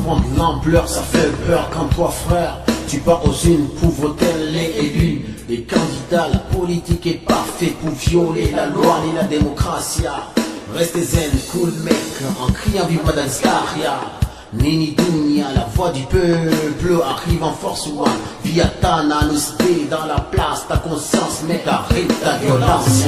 prendre l'ampleur, ça fait peur quand toi frère tu pars aux unes pour voter les et l'une des candidats. La politique est parfaite pour violer la loi et la démocratie. Restez zen, cool mec, en criant vive Madame Scaria. Nini Dunia, la voix du peuple arrive en force one. Via Tana, nous dans la place, ta conscience, mec, arrête ta violence.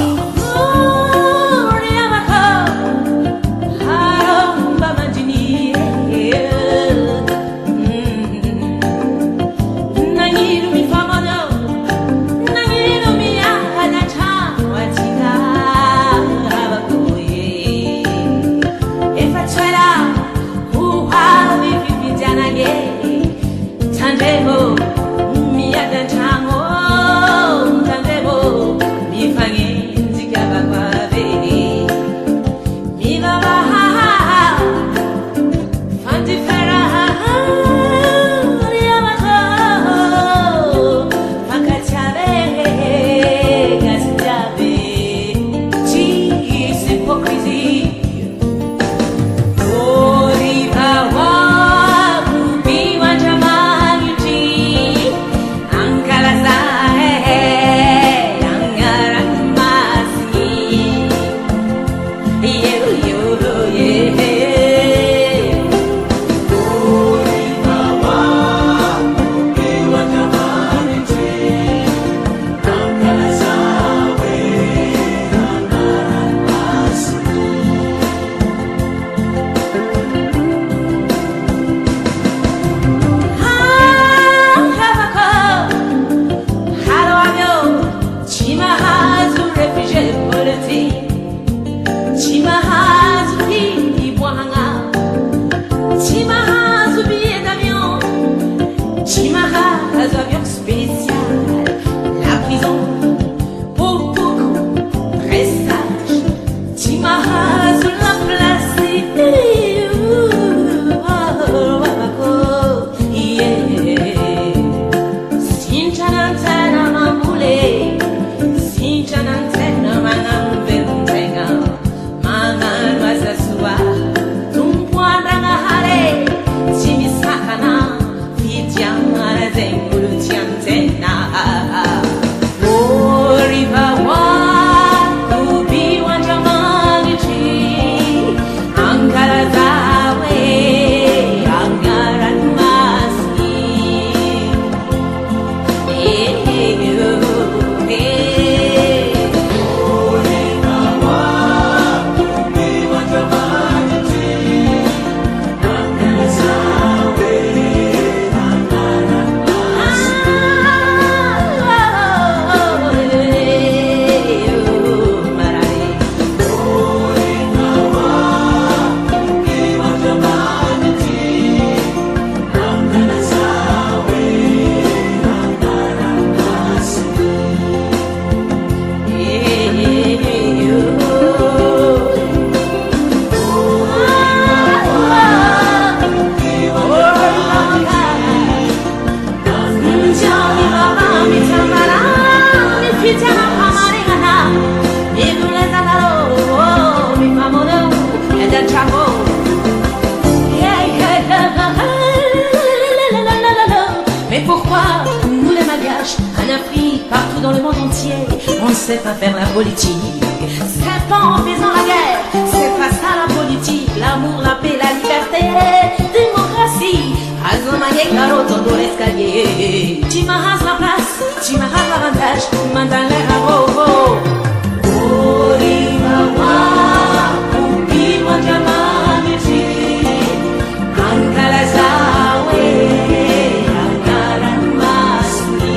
C'est pas faire la politique, c'est pas en faisant la guerre, c'est pas ça la politique, l'amour, la paix, la liberté, démocratie. Azomanye caro todo l'escalier, tu m'arrases la place, tu m'arrases l'avantage, mandale à bobo. Orimawa, upi wajamani chi, ankala zawe, ankara masni.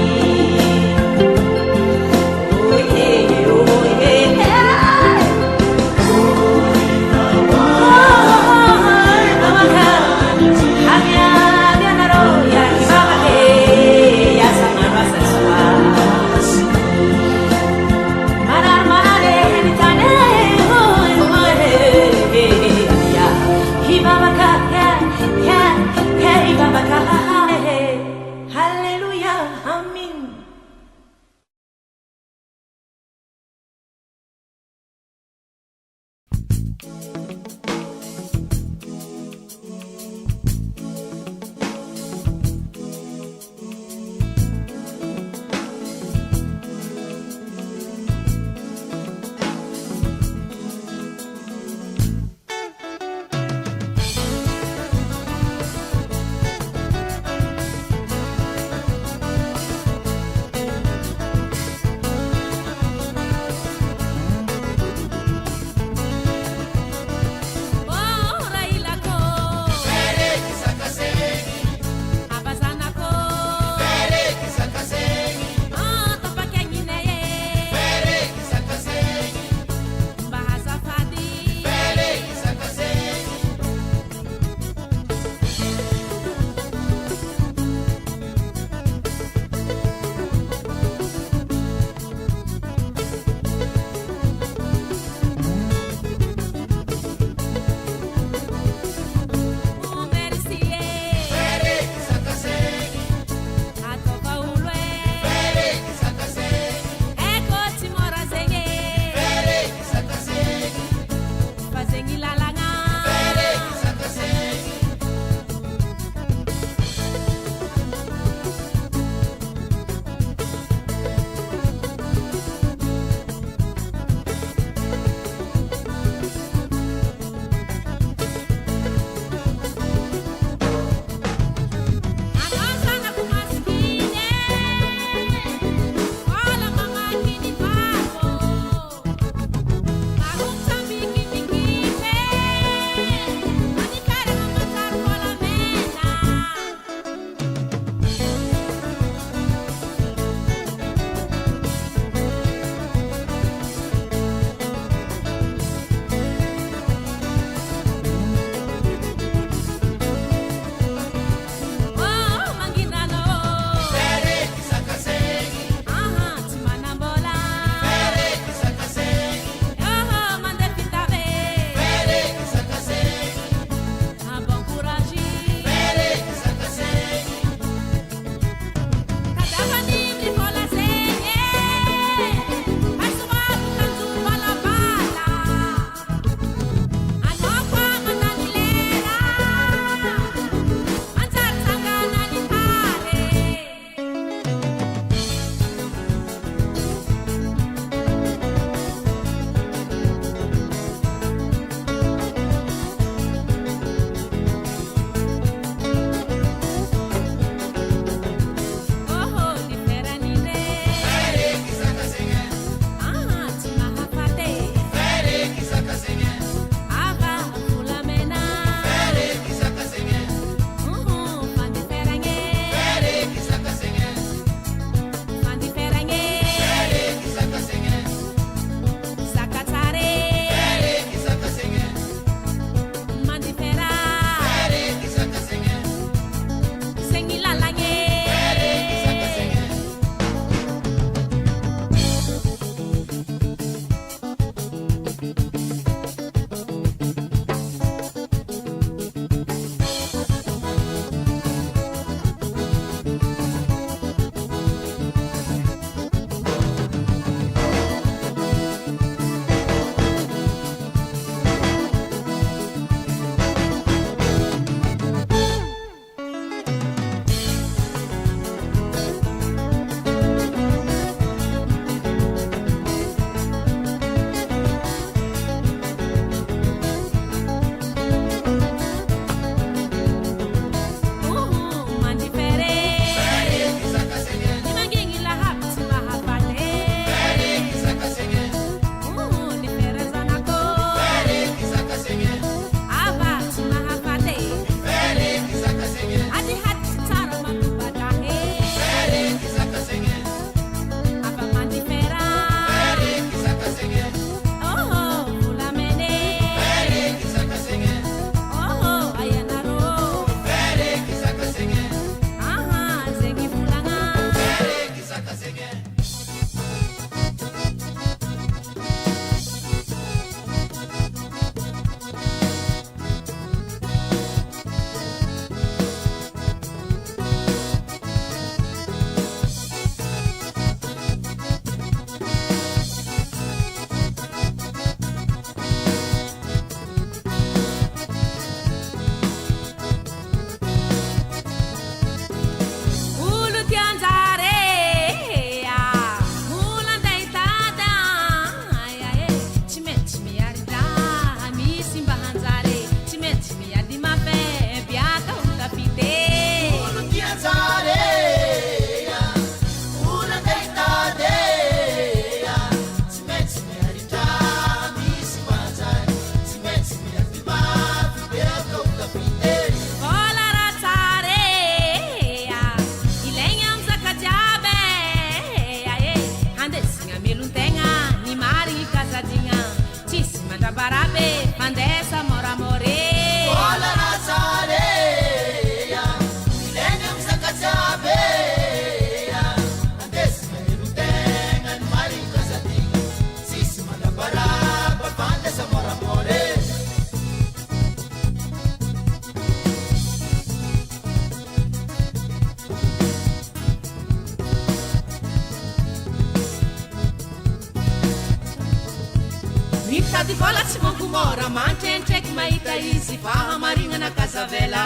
mitady vola tsy mangomora mantrentraiky mahita izy fahamarinana kazavela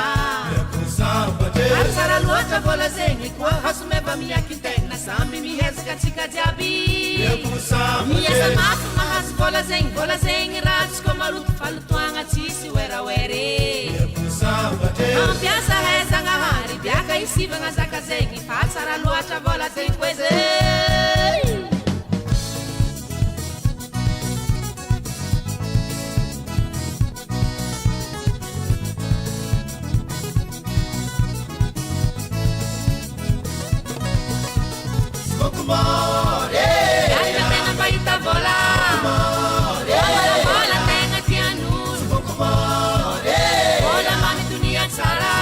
ary tsara loatra vola zegny koa hasomeva miakin-tegna samby mihezaka atsika jiaby miasa mafy mahazo vola zegny raha tsy koa maroto falotoagna tsisy werawery mampiasa haizanahary biaka isivagna zaka zegny fa tsara loatra vola zegny koe zay tena mahita vola vola tegna tian'olo vola mamy dunia tsara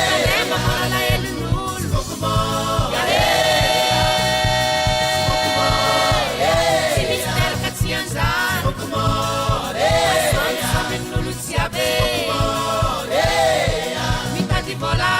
tandrema vola lahelin'olo tsy misy teraka tsy anjara asomisomin'olo jiaby mitady vola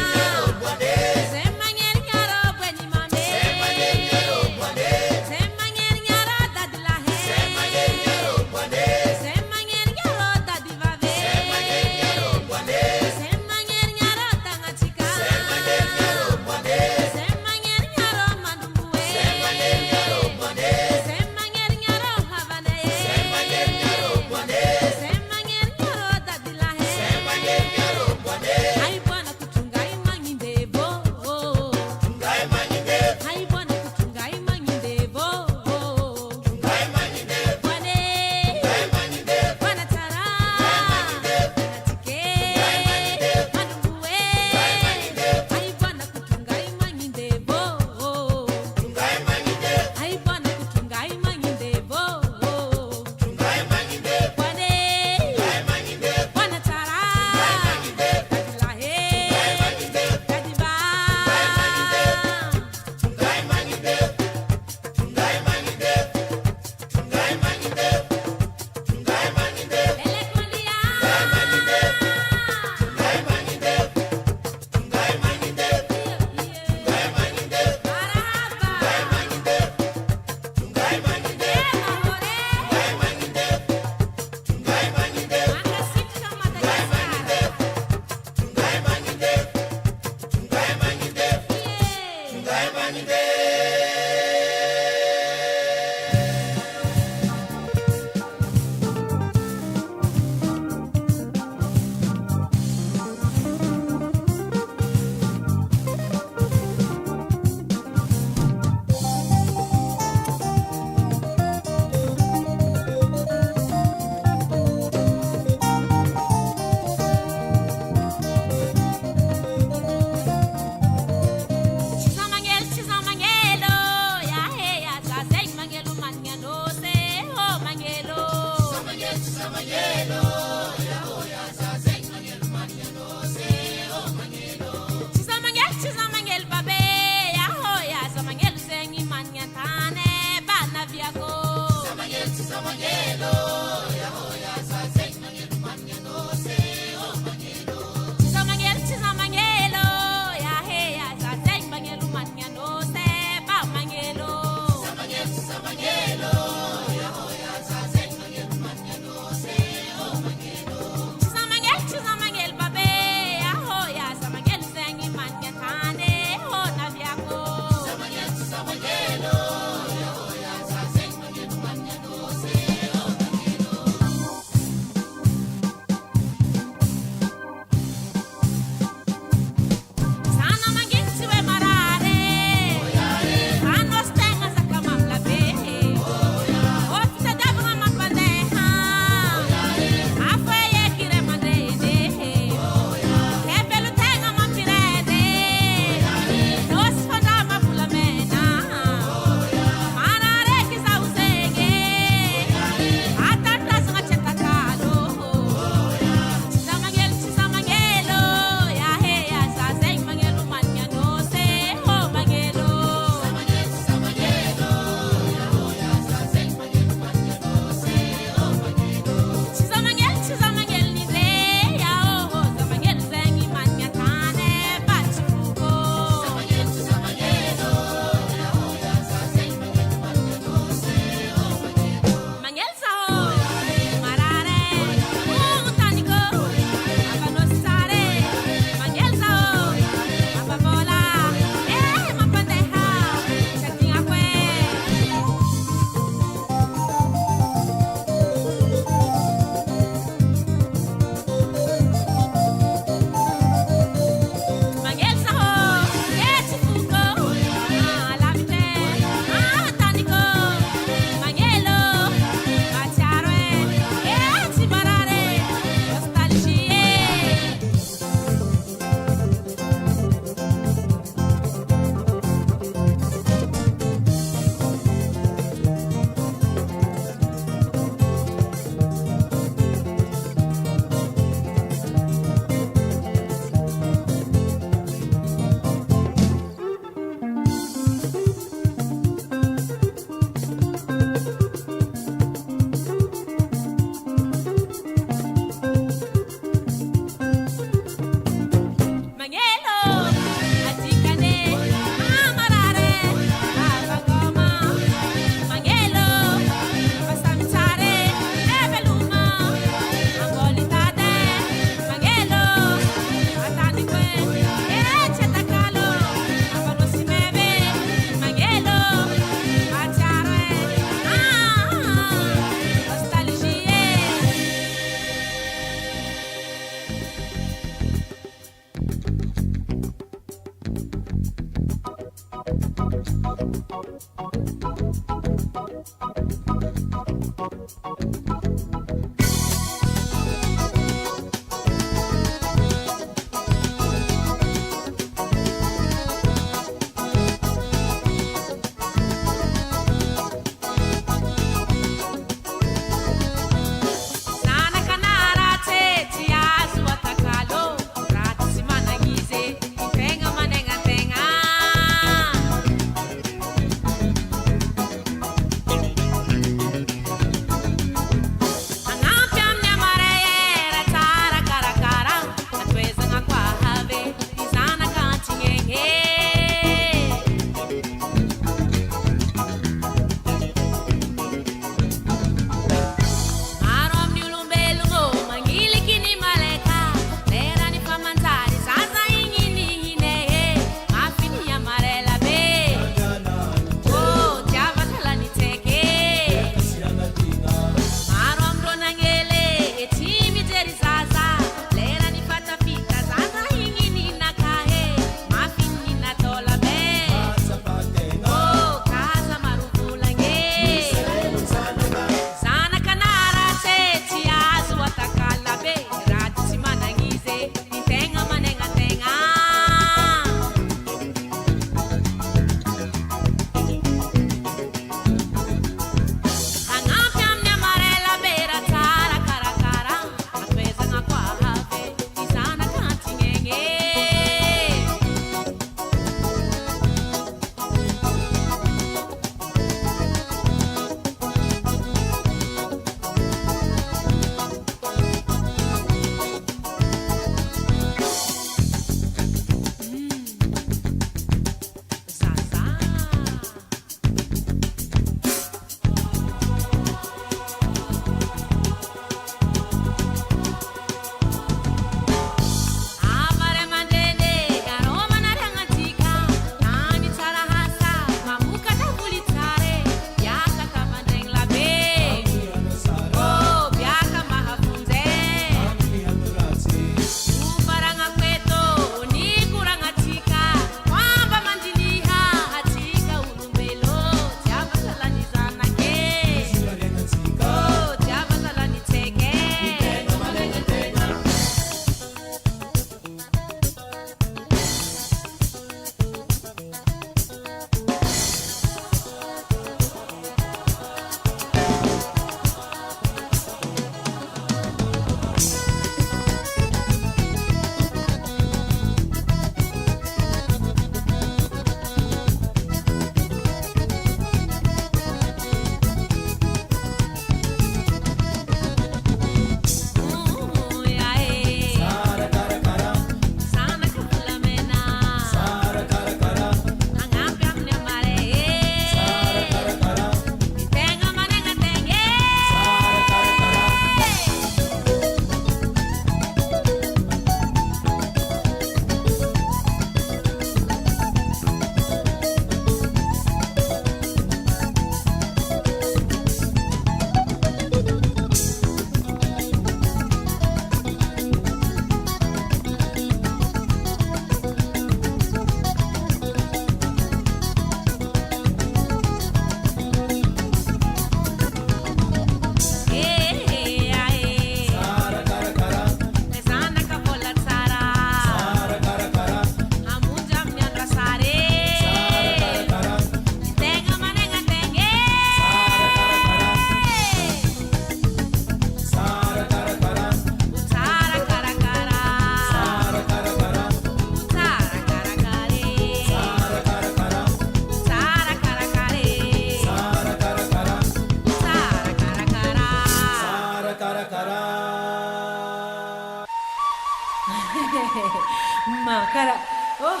Ma kara oh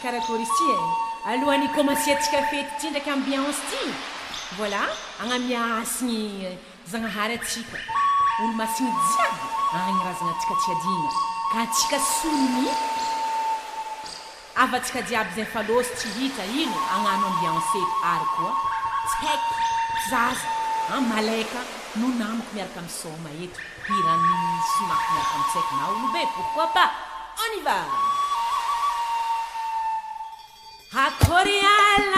kara koristi alohan'ny commencer-tsika fety ty ndraiky ambiance ty voilà agnamiasigny zagnahary atsika olo masigny jiaby agnarazagna atsika tsy adina ka atsika solony avatsika jiaby zay falosy tsy hita ino agnano ambiance eto ary koa tsy haiky zaza malaika no namako miaraka misoma eto hirany somako miaraka mitsaika na olobe pourquoi pas on y va Hakorial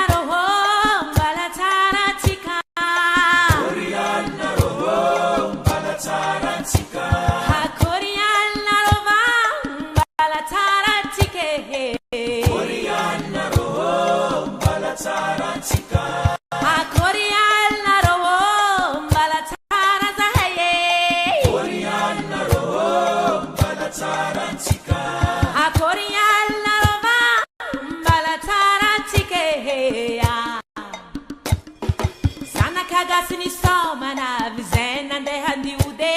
kagasini somana vizena ndehandi ude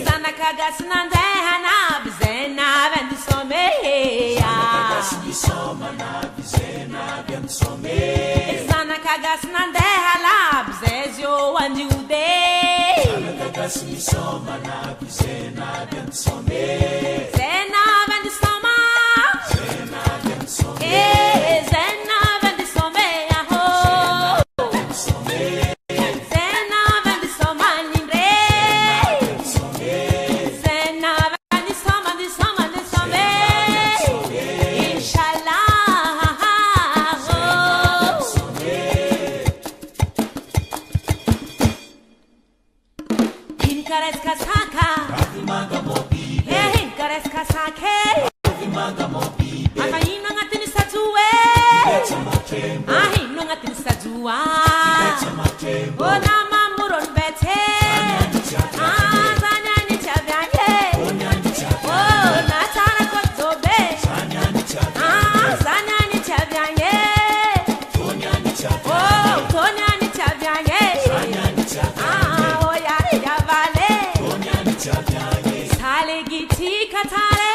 sana kagasina ndehana vizena vendi some sana kagasina ndehala vizezyo wandi ude zena vendi soma zena vendi some aho zena vendi soma nindre zena vendi soma inshallah hinkares kasaka hinkares kasake Ahino ngatini sajue Ahino ngatini sajua Ona mamuron bete Zanyani chavyanye Ona tara kotobe Zanyani chavyanye Tonyani chavyanye Oya ya vale Sale giti katare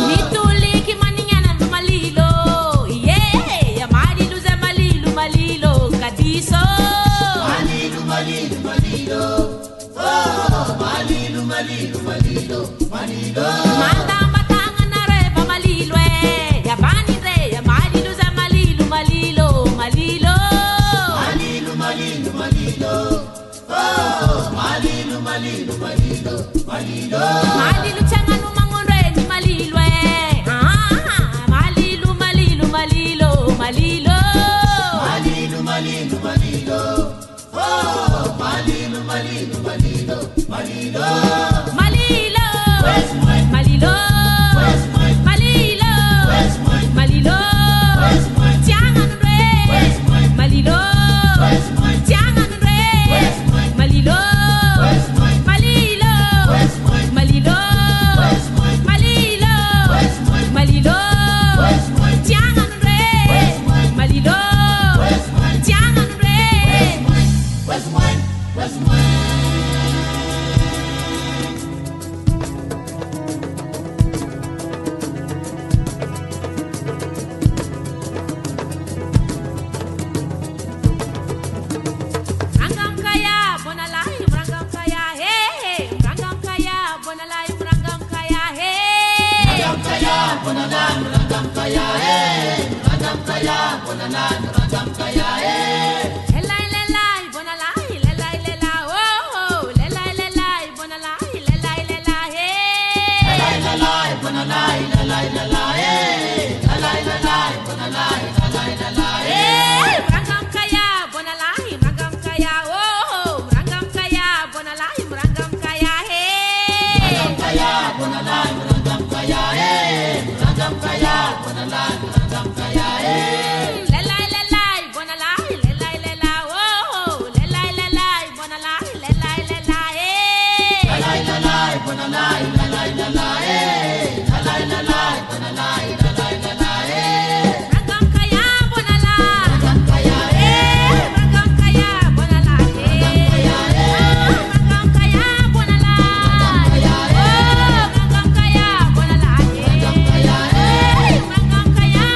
Nituliki maninyana malilo, yeah, malilu za malilu malilo kadiso. Malilu malilu malilo, oh, malilu malilu malilo malilo. Malilo, malilo, malilo, malilo. Malilo changano mangondwe ni malilo malilo malilo malilo malilo. Malilo, malilo, malilo. Oh, malilo, malilo, malilo, malilo. Malilo. Where's my Malilo. Where's my Malilo. Where's my Malilo. Where's my Changandre. Where's my Malilo. Where's my Changandre. Where's my Malilo. Where's my Malilo. Where's my Malilo. Where's my Malilo. Where's my Malilo. Where's my Changandre. Where's my Malilo. Where's my Changandre. Where's mine? Where's mine? Rangam kaya bonalai rangam kaya hey rangam kaya bonalai rangam kaya hey Rangam kaya, bonalan, rangam kaya, eh. Rangam kaya, bonalan, rangam kaya, eh. lelai lelai bonalai lelai lelai oh lelai lelai bonalai lelai lelai hey Lalai, lalai, bonalai, lalai, lalai, eh. Lalai, lalai, bonalai, lalai, lalai, eh. hey rangam kaya bonalai rangam kaya oh rangam kaya bonalai rangam kaya hey Rangam kaya, bonalan, rangam kaya, eh. Rangam kaya, bonalan, rangam kaya, eh. lelai lelai bonalai lelai lelai oh lelai lelai bonalai lelai lelai hey Lalai, lalai, bonalai, lalai, lalai, eh. Lalai, lalai, bonalai, lalai, lalai, eh. rangam kaya bonalai Rangam kaya, eh. rangam kaya bonalai rangam kaya bonalai rangam kaya bonalai Rangam kaya, eh. rangam kaya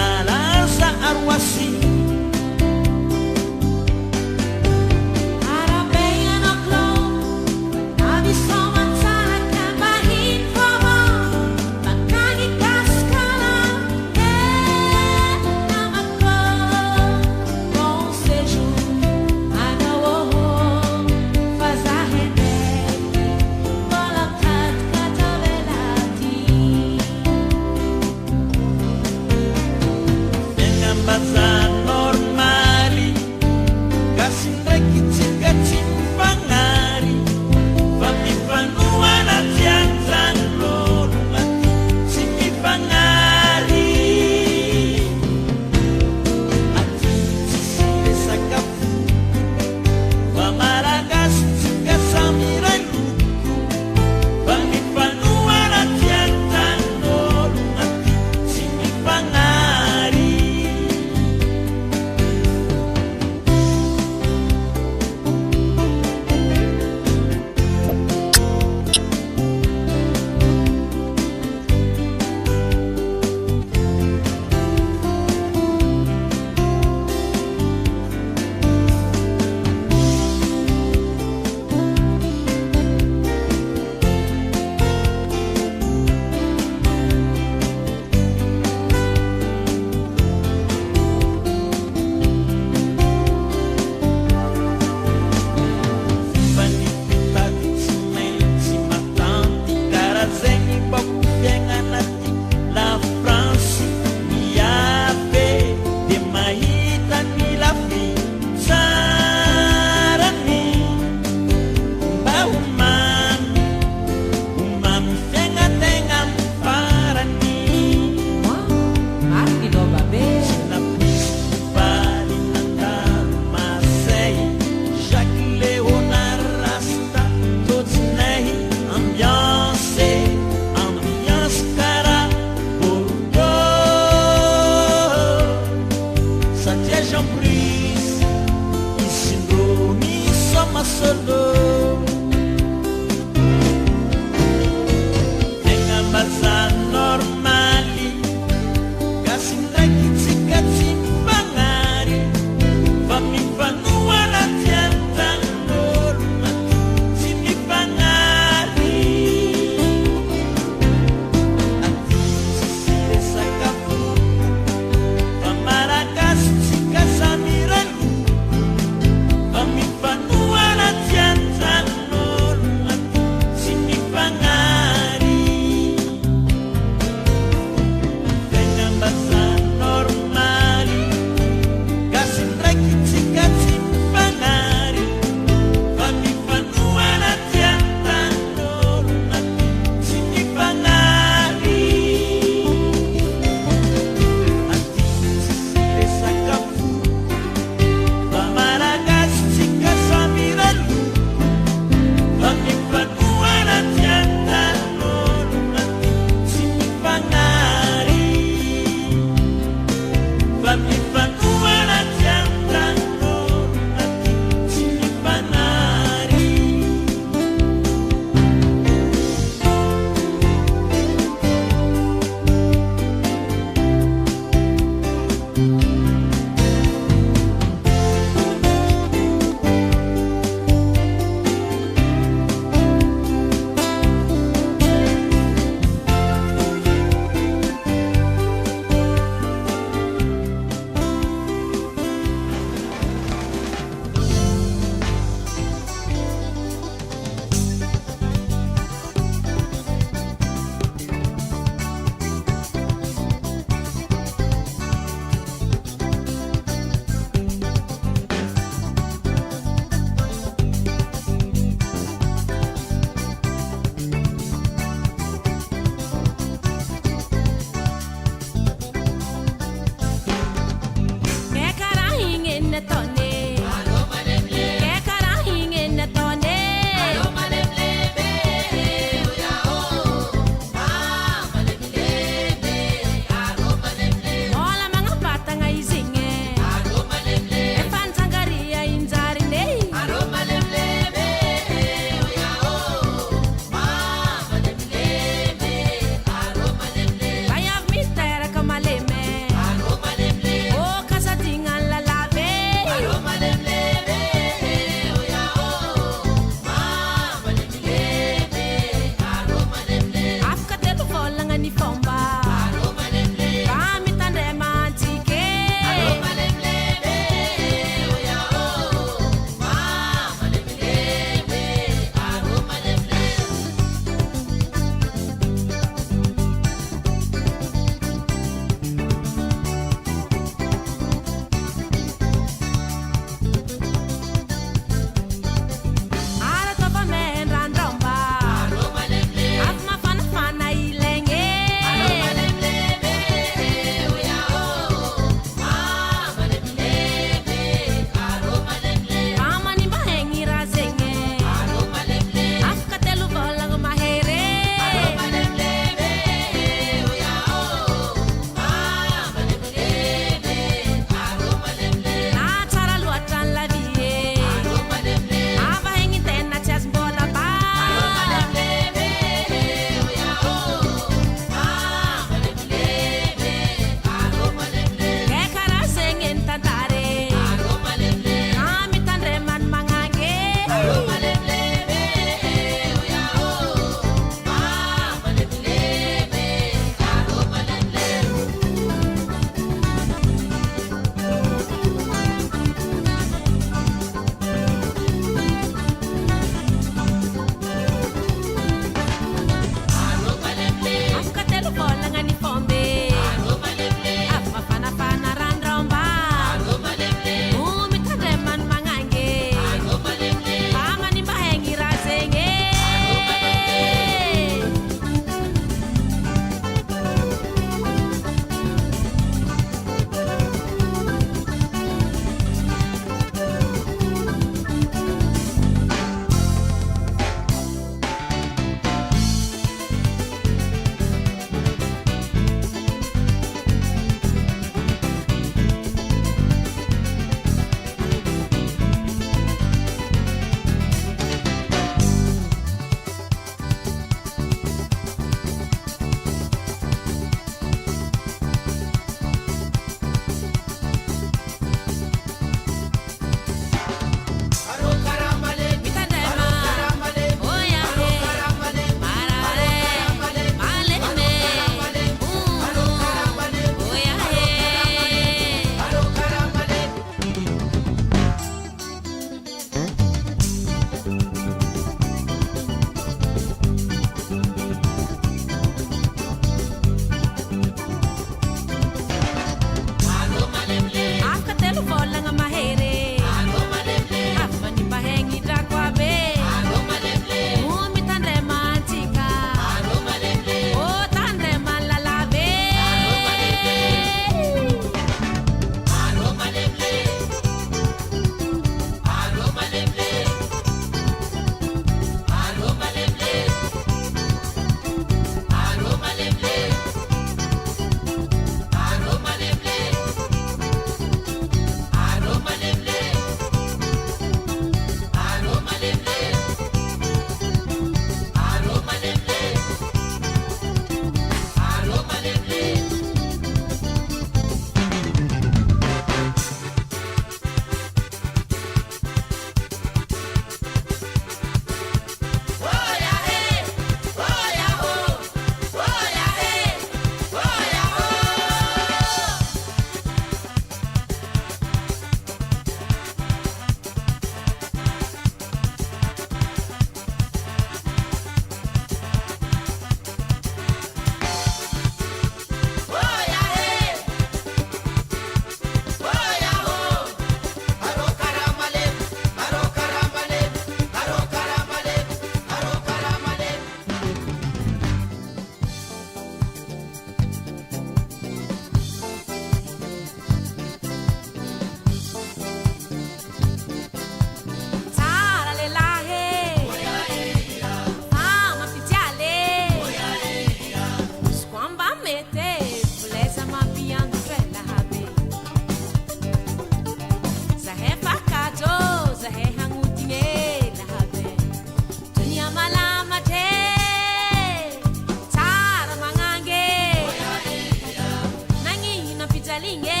linge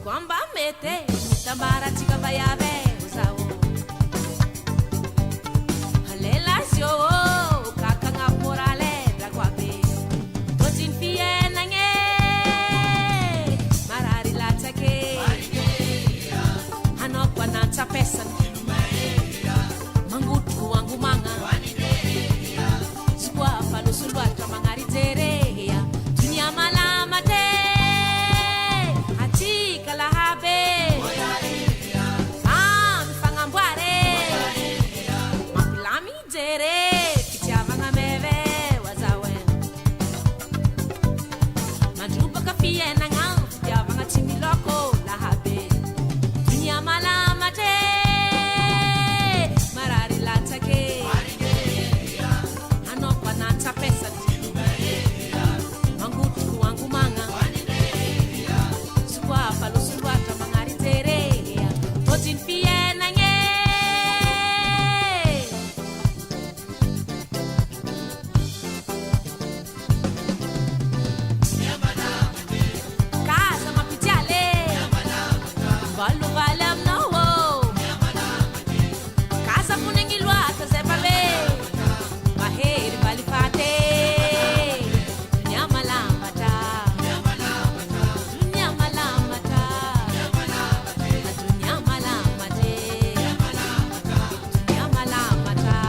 kwamba mete tambara chika bayave usao halela sio kakanga porale dakwabe totin fie nange marari latake hanokwa na tapesa mangutu wangu manga swa palo sulwa tamangari terea dunia malama te atika la habe fangambware mapulami jere kichava meve wazawe majuba kafie na ngam kichava timiloko la habe dunia malama te marari latake anokwa na tapesa mangutu wangu manga swa palo sulwa tamangari terea totin fie nange casa mapitiale valo valam nawo casa punengilwa kazepabe maheri valifate dunia malamata dunia malamata dunia malamate dunia malamata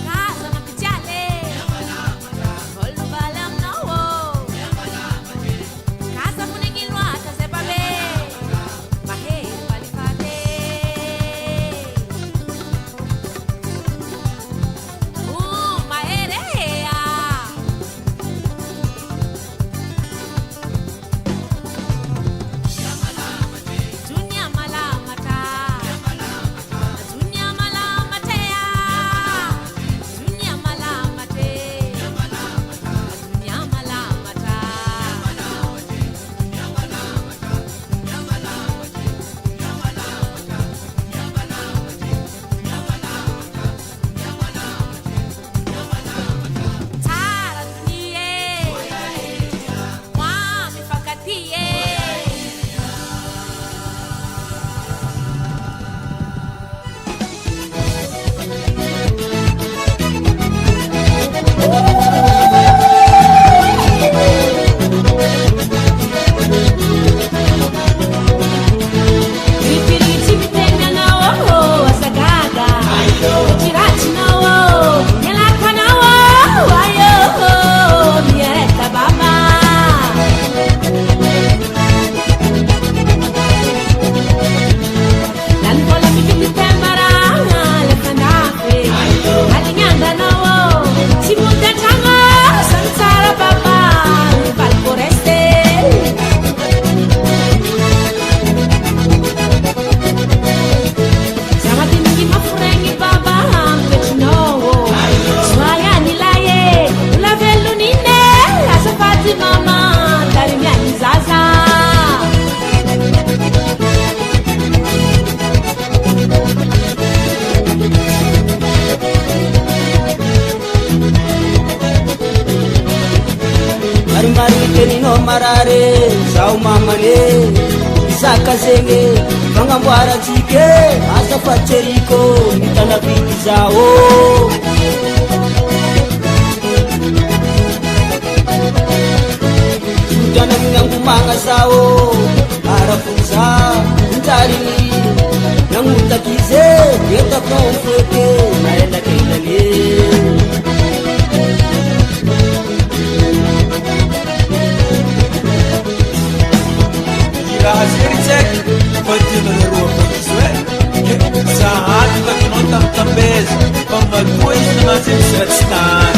casa mapitiale valo valam nawo casa punengilwa kazepabe maheri valifate maherea dunia malamata dunia malamatea dunia malamate dunia malamata tara dunie mwami fakatie Ripiriti mitenda nawo wasagaga Chirati nawo Nyalakwa nawo Ayo Miereta baba Dan pola mikiti tembara Lefandafe Alinyanda nawo Simuta tango Sansara baba Valporeste sama tinggi mafurengi baba petinowo swaya nilaye ulavelu nine asafati mama dari miani zaza Mari-mari kenino marare Sao mamane Isaka zenge Mangambuara chike Asa facheriko Mitana viki zao Sudana mingangu manga sao Arafunza Ntarini Nangutakize Yeta komfete Naenda keilale Hasiri check, continua na rua para isso é. Saat bagi nonton tambez, pembaguan masih setan.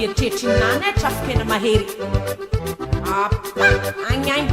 mieritreritry nany trafikaina mahery apa agnainy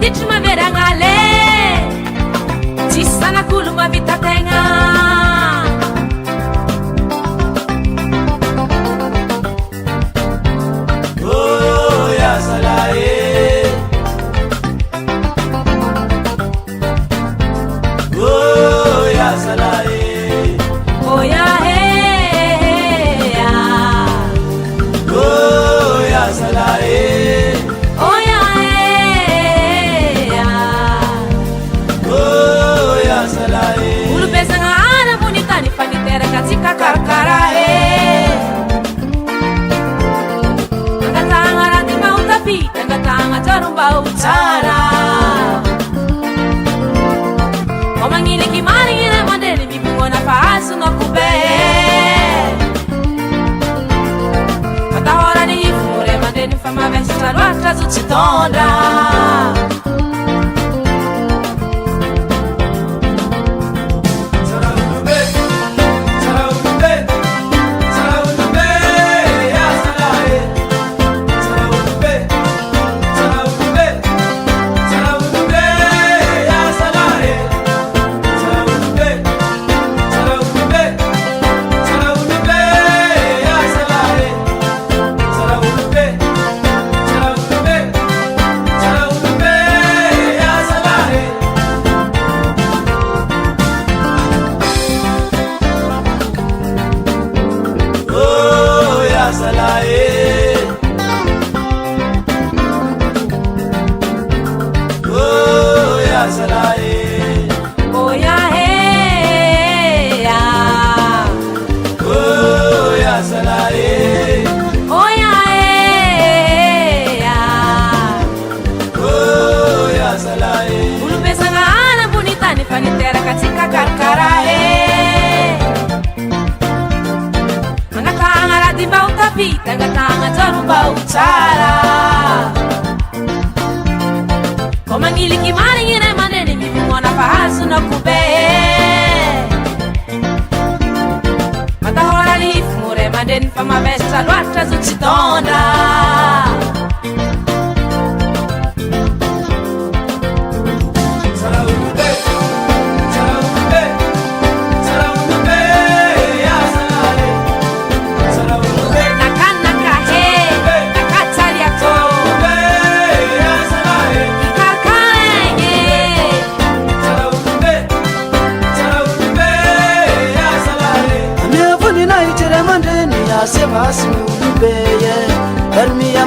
manditry maverangale tsisy zanak'olo mavita tegna Utara omangiliki maringina mandeni mipungona fahasu nokube matahora ni ifure mandeni famavestra loatra zutsitondra Utara omangiliki maringina mandeni mipungona fahasu nokube matahora ni ifure mandeni famavestra loatra zutsitondra Sevasi ulubeye, ermiya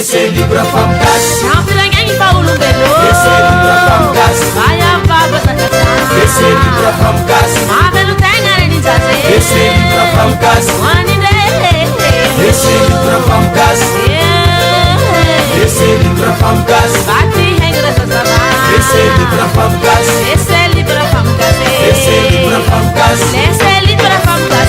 Esse é Libra Famgas. Campiranha Paulo Belo. Esse é Libra Famgas. Vai a baba sacata. Esse é Libra Famgas. Mabelo tem arena de zaze. Esse é Libra Famgas. Wanide. Esse é Libra Famgas. Esse é Libra Famgas. Bati hengra sasaba. Esse é Libra Famgas. Esse é Libra Famgas. Esse é Libra Famgas. Esse é Libra Famgas.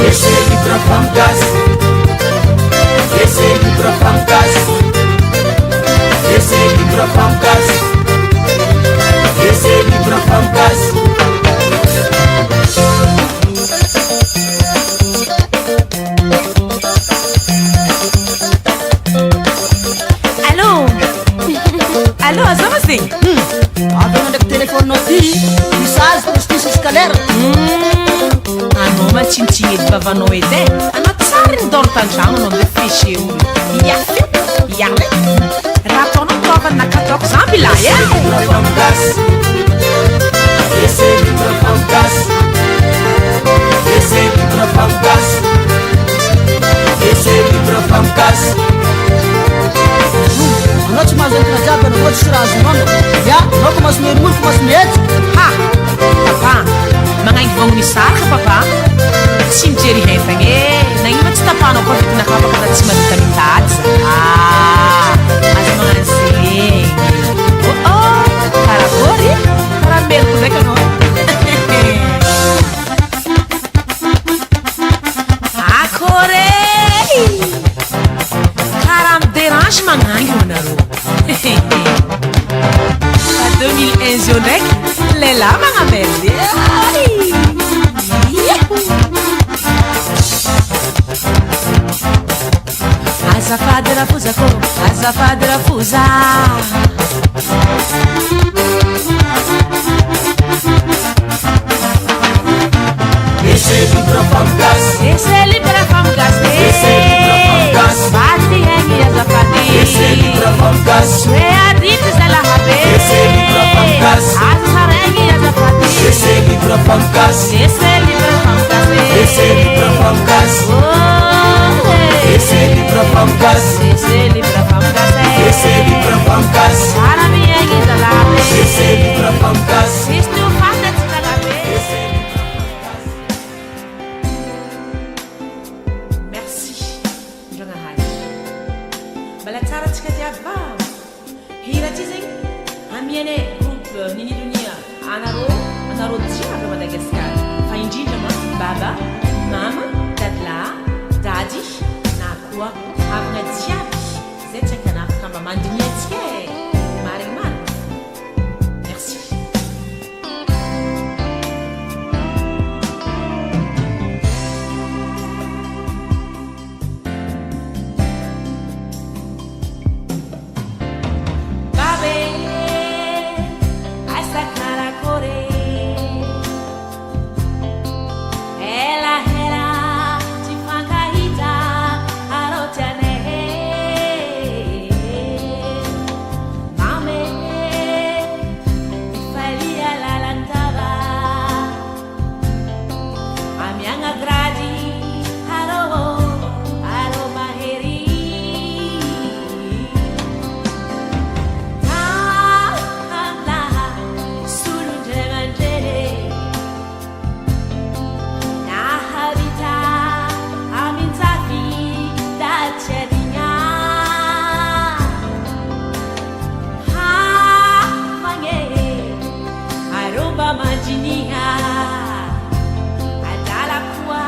Esse é Libra Famgas. Esse é Libra Famgas. Esse é Libra Famgas. Esse é Libra Famgas. Alô? Alô, como assim? A dona do telefone não tem. Mensagem para os tios galera. Anoma tintinha de bavano ede. Anotsarin dortanjano non de fiche uri. Yale. Ratono prova na katok zambila, Esse é Libra Famgas. Esse é Libra Famgas. Esse é Libra Famgas. Esse é Libra Famgas. A noite mais entra já para não vou tirar as mãos. Já, não como as minhas irmãs, como as minhas. Ha! Papa, mga ibang misar ka papa? Simjeri hetang na imat sa tapano ko dito nakapakatat si Maditamitad. As mga sing. Oo, karakori. Karamel ko na ka no? Akore! Karam derange mga yun na ro. Sa 2001 yun lela mga belde. Azafada rafuza ko, azafada rafuza. Esse é Libra Famgas. Esse é Libra Famgas. Esse é Libra Famgas. Bate hengi azafadi. Esse é Libra Famgas. Sueaditis da la habe. Esse é Libra Famgas. Azarengi azafadi. Esse é Libra Famgas. Esse é Libra Famgas. Esse é Libra Famgas. Esse é Libra Famgas. Esse é Libra Famgas. Esse é Libra Famgas. Para mi hengi da la habe. Esse é Libra Famgas. Isto fatet da la habe. Merci. Jonga hai. Balatsara tsika diaba. Hira tizing. Amiene groupe Nini Dunia. Anaro dia ka Madagascar. Fa indrindra ma baba, mama, dadla, dadi, na koa havana jiaby. Zay tsy aika anafaka mba mandiniha antsika e. Marigny marigny. Merci. Babe, essa cara core. Ela ti fa caída a rotiane. Mame, falia la lantava. A minha grade, aro maheri. Majinia adala kuwa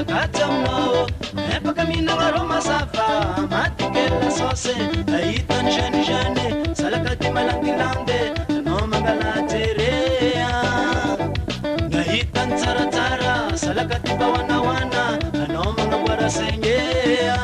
salakatsamnao epaka minagaro masava matikela sose ahitany jeune salakaty malandilandy anao mangalajerea nahitany tsaratsara salakaty bawanawana anao manamboara saigneya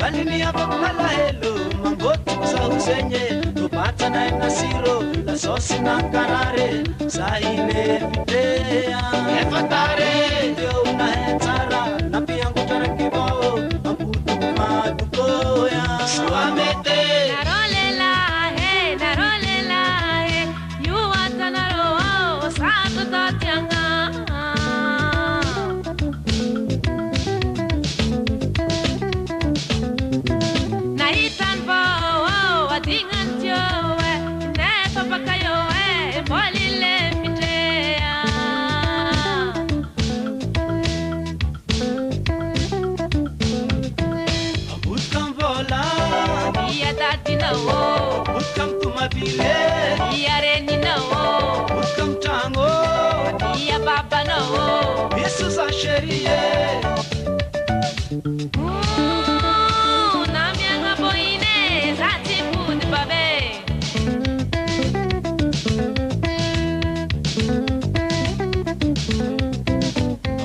Valini apakalahelo mangotu sausenye tupatana na siro la sosi na karare saile fitea efatare ndio unahetara na pia ngutara kibao mabutu madukoya swamete narolela he yuatana roho sato totyanga Butkam tumabile Yareni no Butkam tango Ya baba no Isso sa sherie Na mianga boine Zati put babe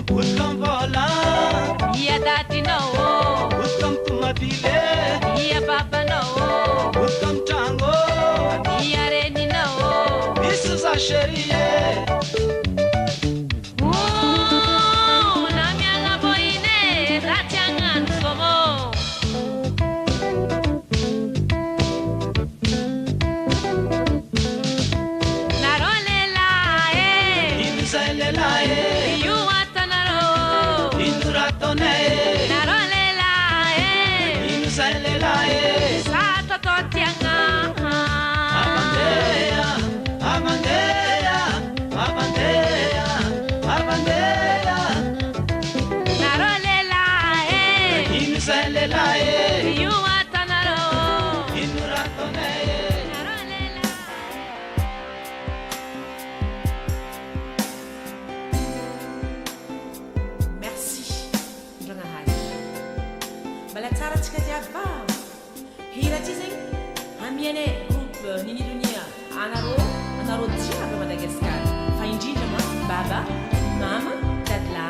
Butkam vola Ya dati no Butkam tumabile Ya baba no Butkam tango Yareni no Isso sa sherie Na mianga boine Zati angan somo Narolela Inselela Yuatanaro Induratone Narolela Inselela Sato totianga Abandea Abandea Abandea Abandea Narolela Inselela Yuatanaro Induratone Narolela Merci Jonga hai Balatara tika diaba Hira tizing Hamiene groupe Nini Dunia Anaro diaba Madagascar Faindinja ma Baba Mama Dadla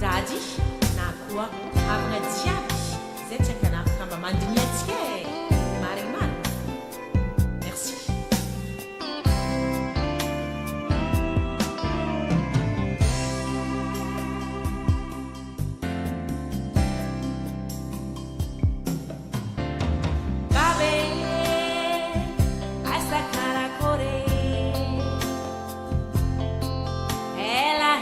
Dadi Nakua Havna diabi Zetia kana kamba mandinyetike Maringman Merci Babe Asa cara core Ela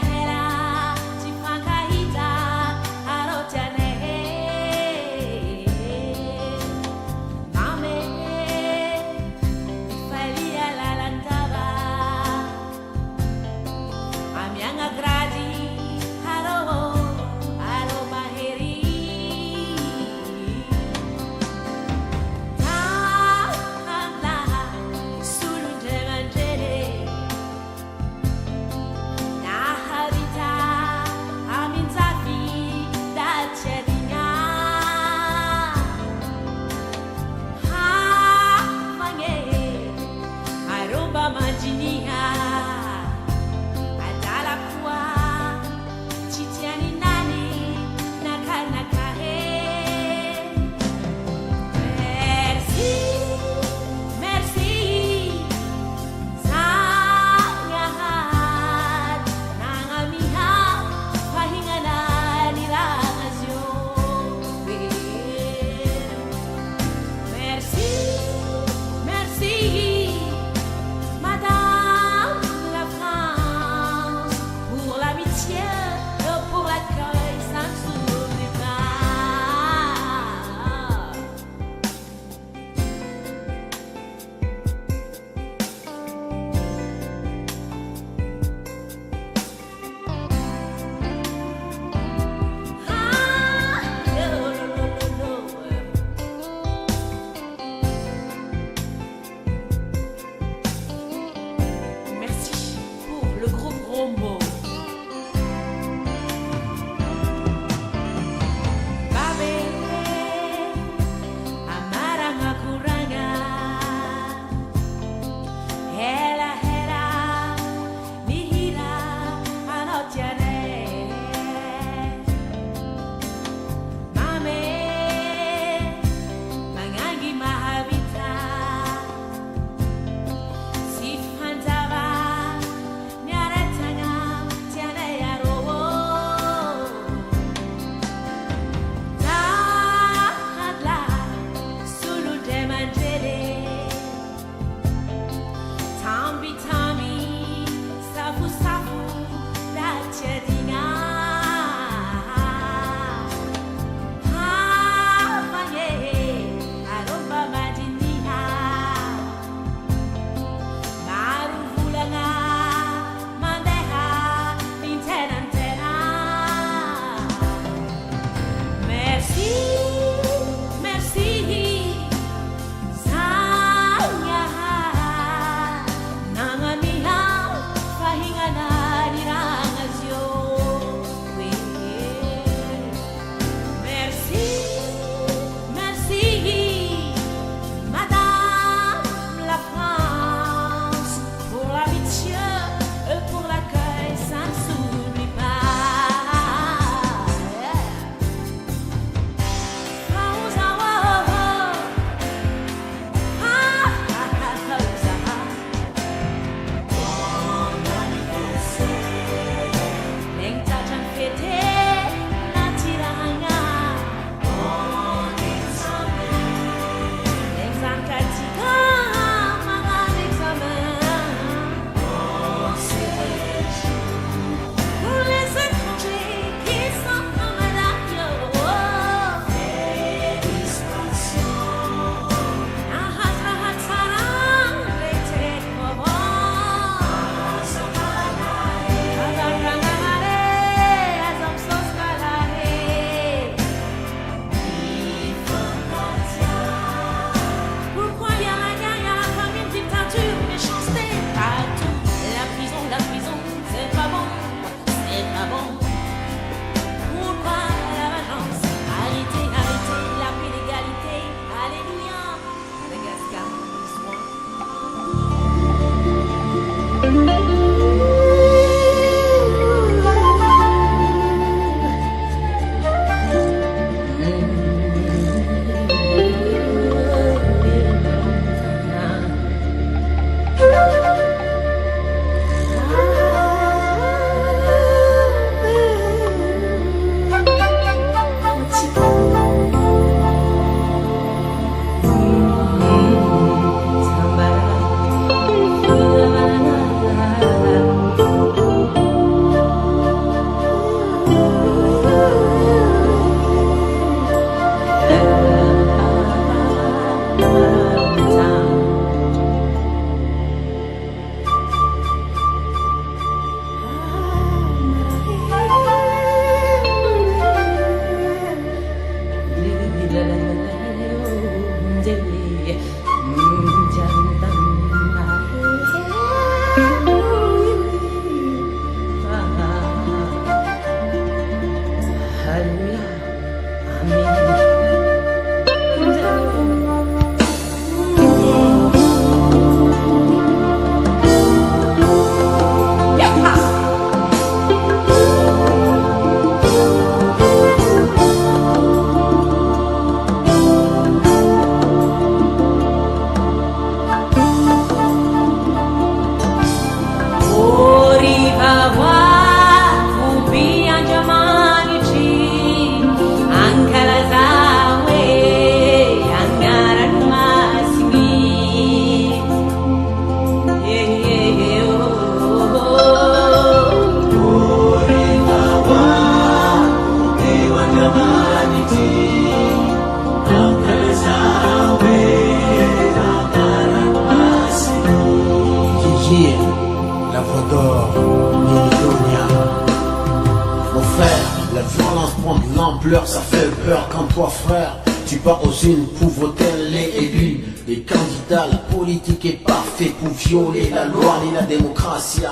la violence prend de l'ampleur, ça fait peur quand toi frère tu pars aux unes pour voter les élus. Les candidats, la politique est parfaite pour violer la loi et la démocratie.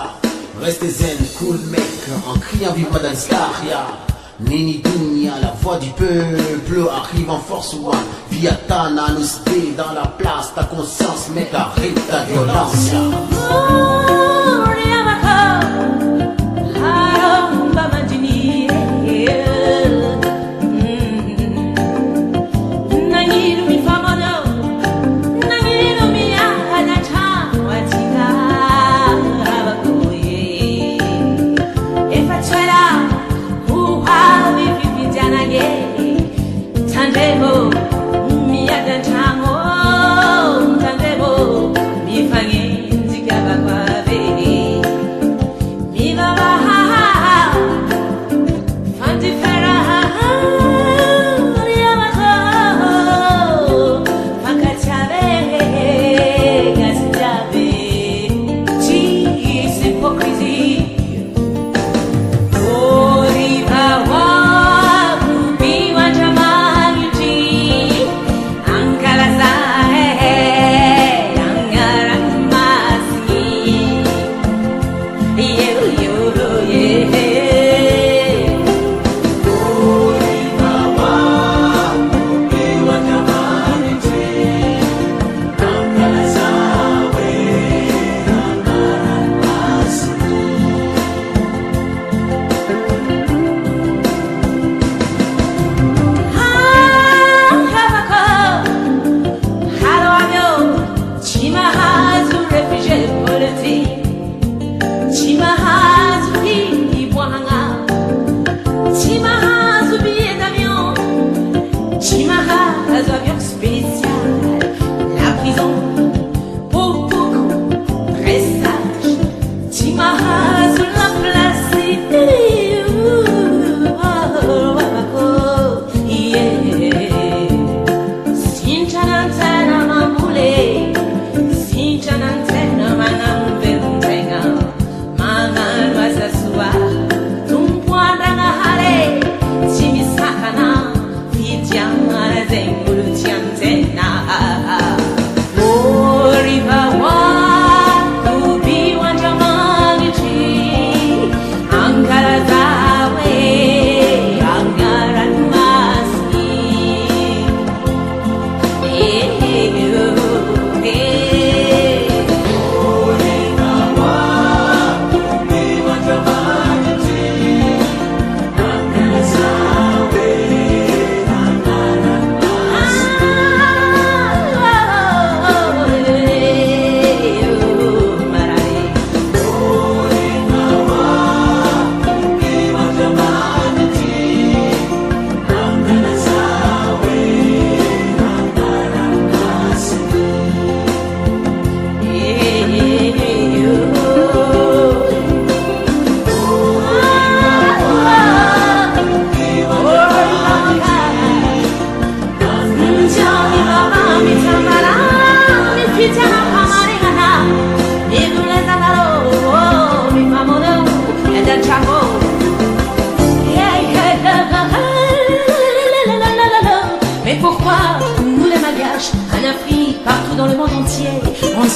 Restez zen, cool mec, en criant vive Madagascaria. Nini Dunia, la voix du peuple arrive en force one. Via Tana, nous dans la place, ta conscience mec, arrête ta violence.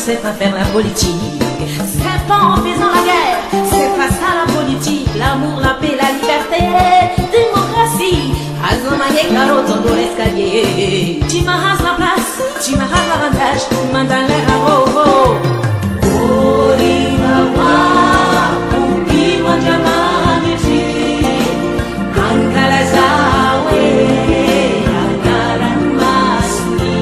C'est pas faire la politique, c'est pas en faisant la guerre, c'est pas ça la politique, l'amour, la paix, la liberté, démocratie. Azomaye Karo tondo l'escalier, tu m'as la place, tu m'as l'avantage, mandale à roho. Orimawa, upi wajamani chi, ankala zawe, ankara masni.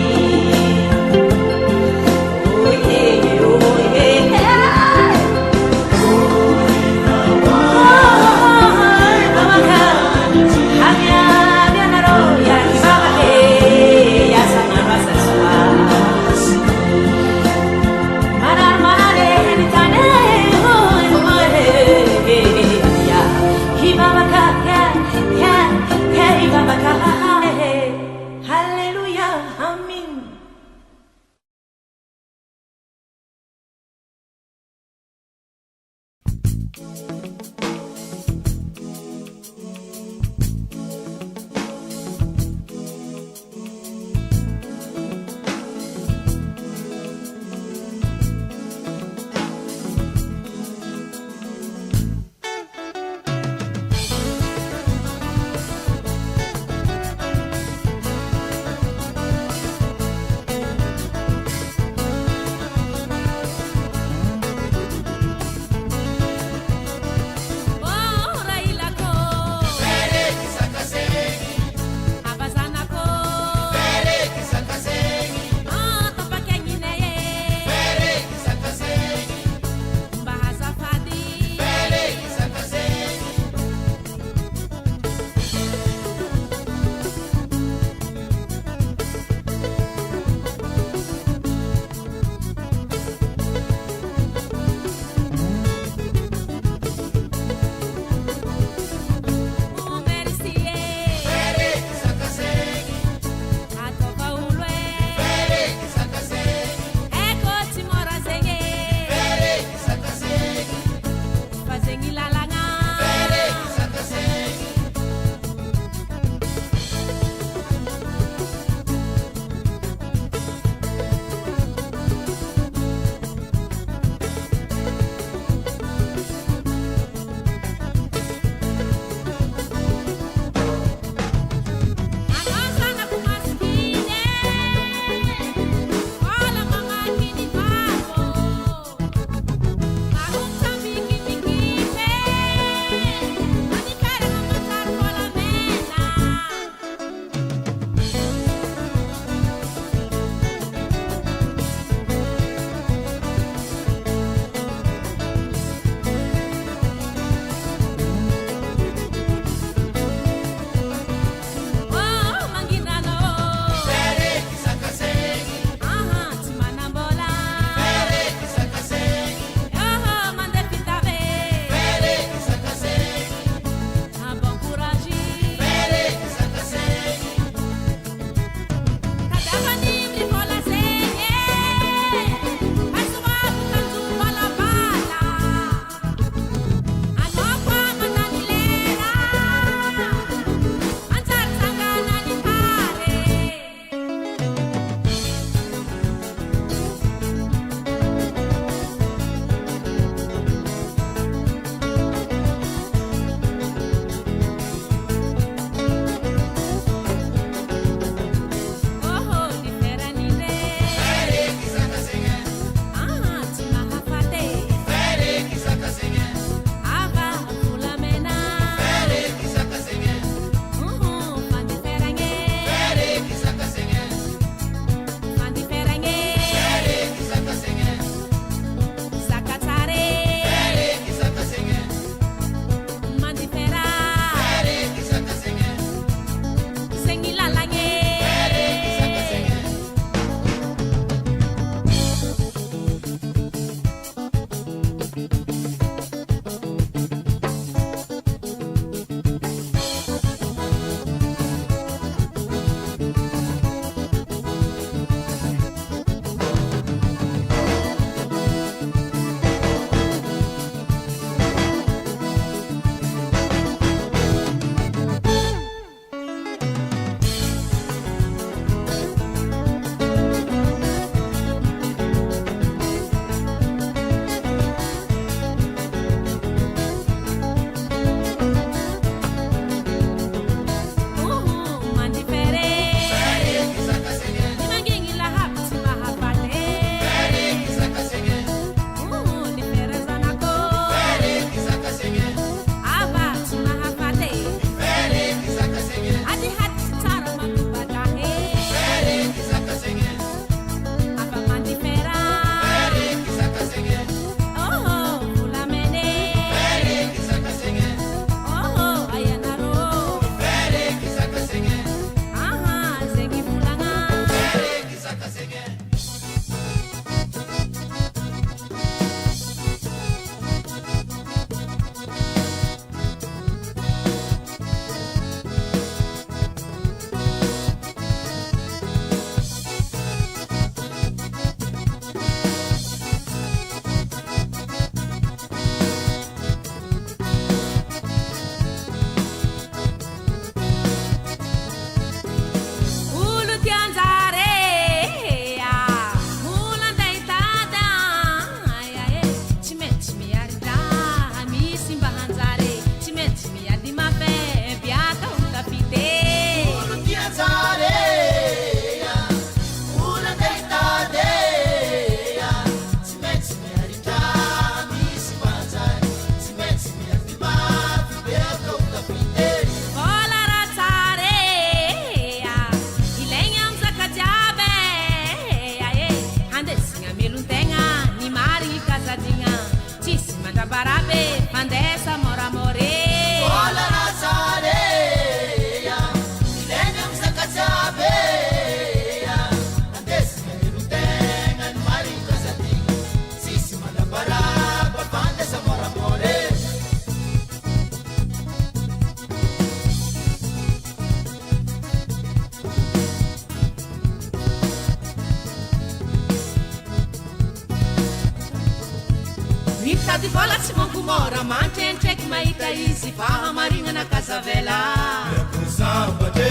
mitady vola tsy manko mora mantrenitreky mahita izy fa hamarinana kazavela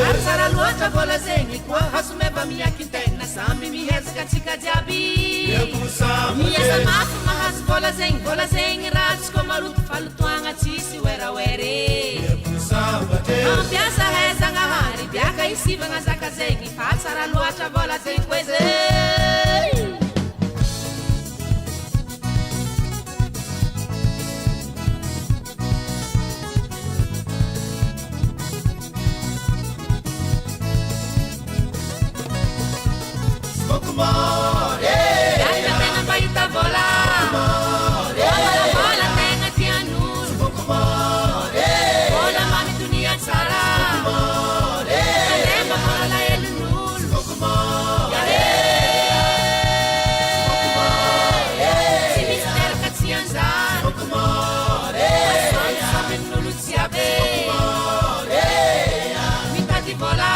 ary tsara loatra vola zegny koa hasomeva miakin-tegna samby mihezaka atsika jiaby miasa mafy mahazo vola zegny raha tsy koa maroto falotoagna tsisy werawery mampiasa hezanahary biaka isivagna zaka zegny fa tsara loatra vola zegny koe zay Tena mahita vola vola tegna tian'olo vola mamy dunia tsara mandefa vola elon'olo tsy misy teraka tsy anjara asomisomin'olo jiaby mitady vola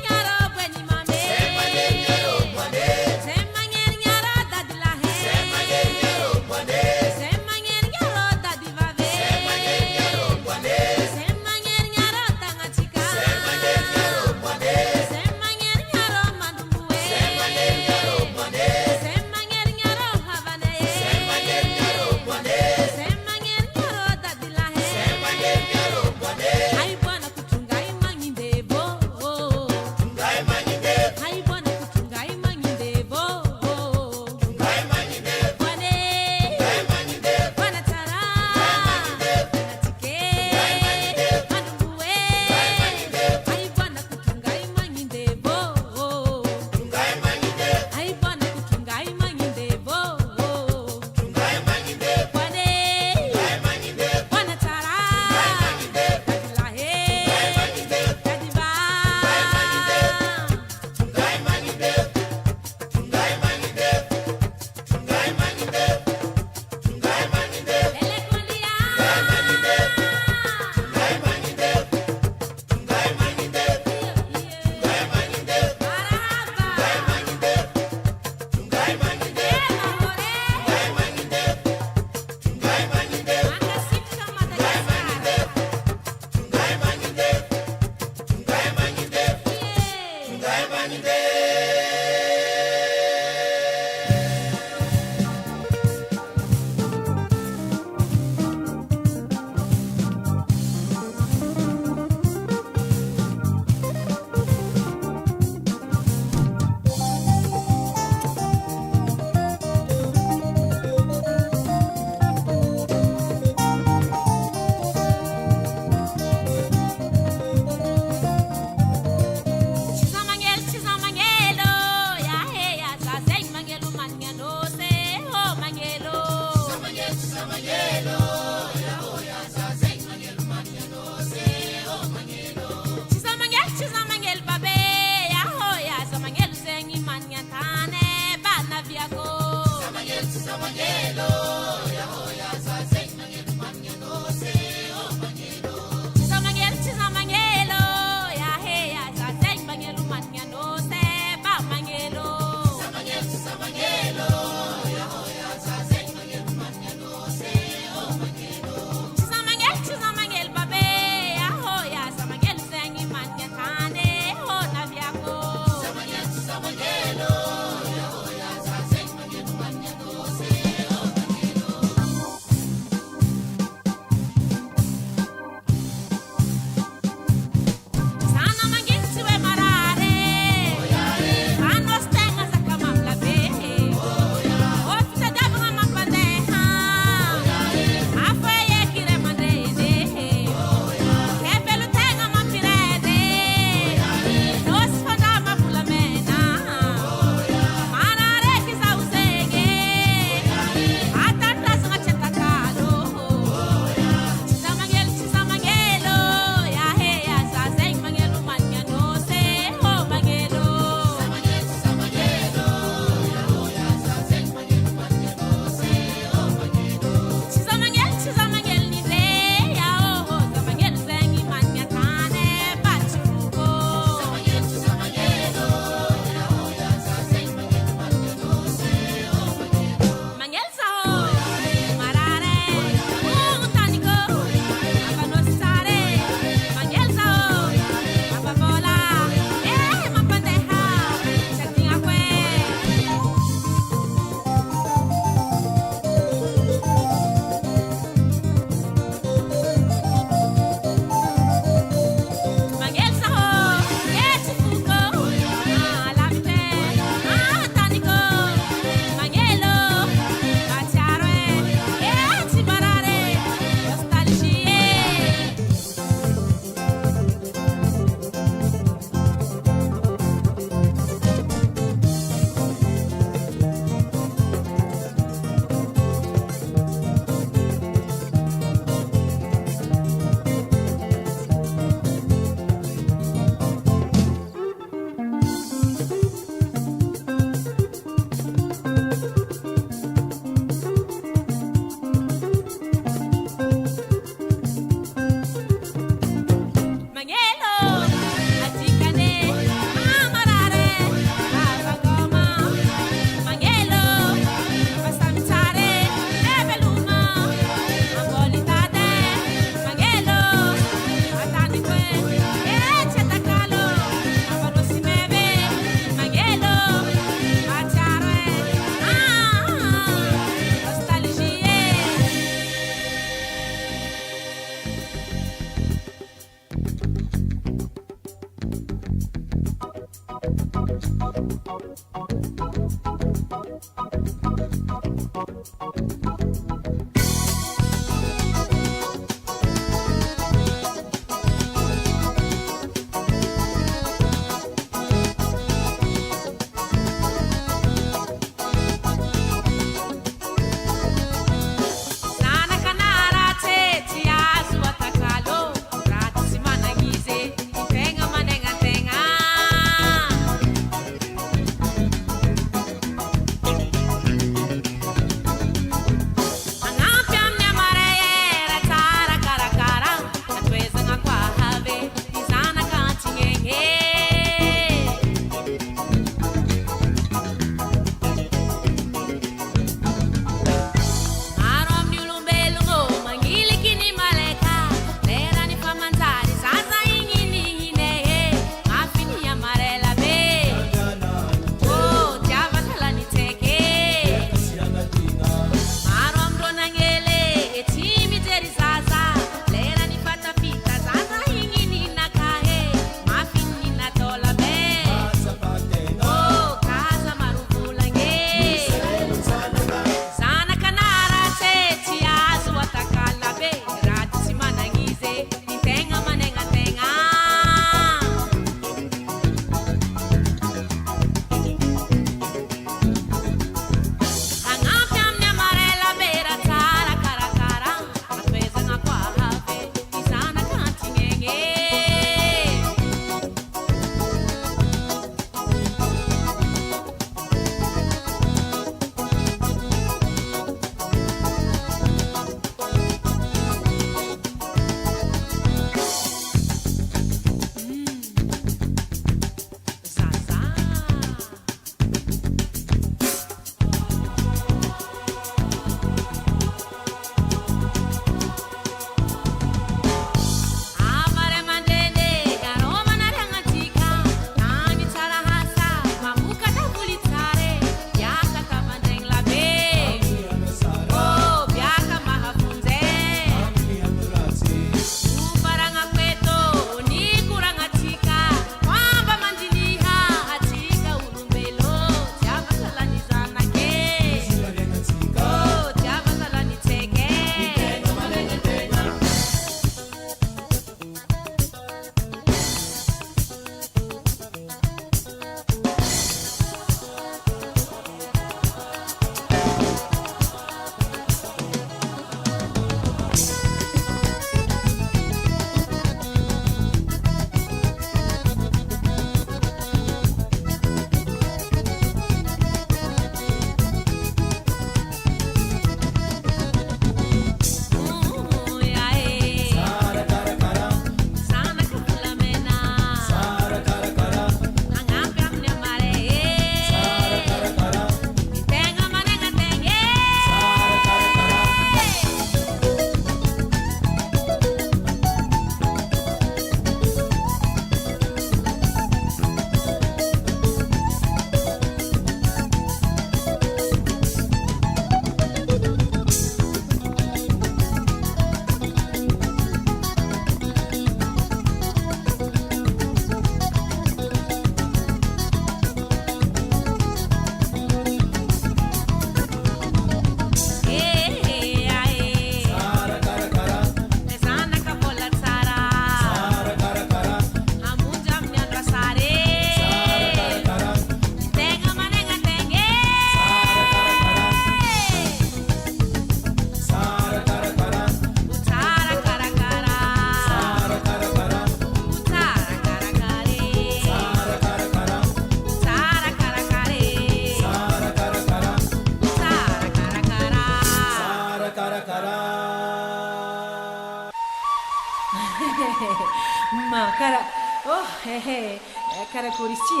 Karakory ity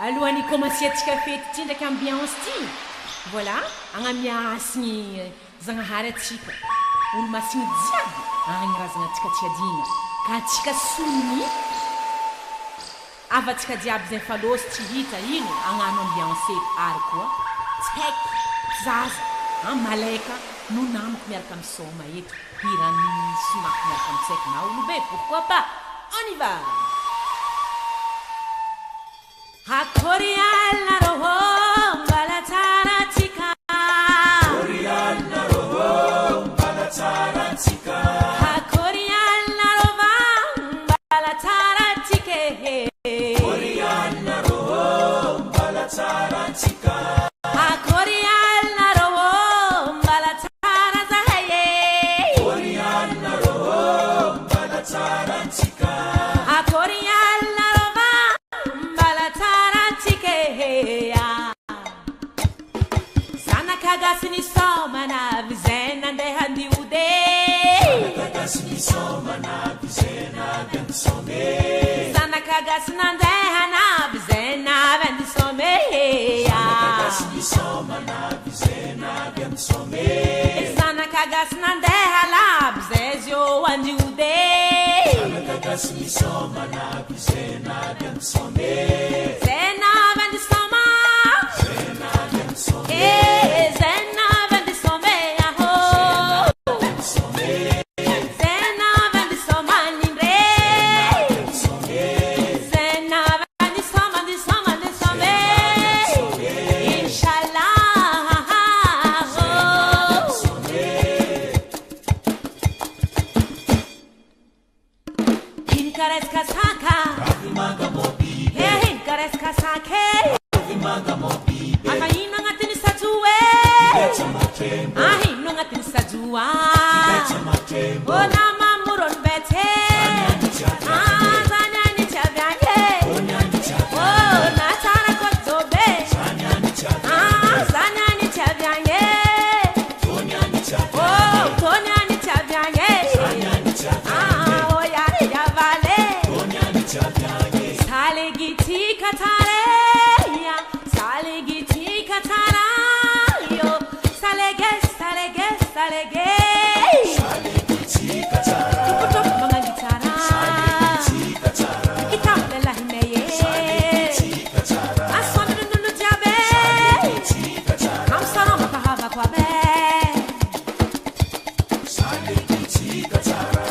alohan'ny commencer atsika fety ty ndraiky ambiance ty voilà agnamiasigny zagnahary atsika olo masigny jiaby agnarazagna atsika tsiadina ka atsika sony avatsika jiaby zay falosy tsy hita ino agnano ambiance ary koa tsy haiky zaza malaika no namako miaraka misoma eto hirany somako miaraka mitsaiko na olobe pourquoi pas on y va. Hakorial na roho mbalatsara tsika Hakorial na roho mbalatsara tsika Hakorial na roho mbalatsara tsike Hakorial na roho mbalatsara tsika Hakorial na roho mbalatsara zahaye Hakorial na roho mbalatsara tsika Hakorial na roho Sanakagasini somana vizena ndehandi ude Sanakagasini somana vizena vendisome Sanakagasina ndehana vizena vendisome Sanakagasini somana vizena vendisome Sanakagasina ndehala vizezio wandi ude Sanakagasini somana vizena vendisome Zena vendisoma Zena vendisome Zena vendisome aho Zena vendisoma nindre Zena vendisoma ndisome Inshallah Hinkares kasaka Manga mobi Hinkares kasake Manga mobi Ahino ngatin sajue Ahino ngatin sajua Ona mamuron bete Zanya ni chabanye Ona tara kotobe Zanya ni chabanye Tonya ni chabanye Oya ya vale Sale giti katare Salegiti katarayo Salege katara Tukutuk mga gitara Ikaw lalahi meye Aswami nunulu jabe Ang sarong makahaba kwa be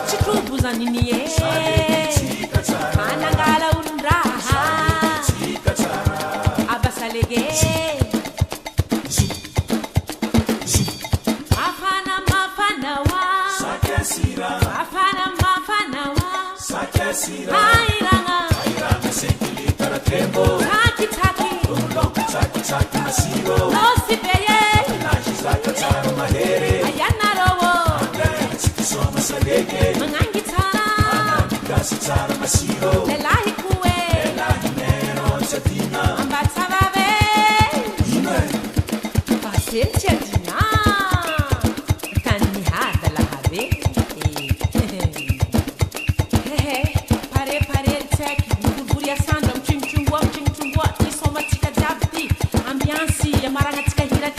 Chikubuza niniye Manangala unraha Abasalege Hairanga Sekili Taratembo Taki Taki Taki Masiro Losi Beye Laji Zaka Taro Mahere Ayana Rowo Andaya Chikisoma Salege Mangangi Tara Mangangi Kasi Tara Masiro Lelahi Kue Lelahi Nero Chatina Ambata Babe Ime Basil Chatina Tani Hada La Habe Ambiance ya maranga tsika hira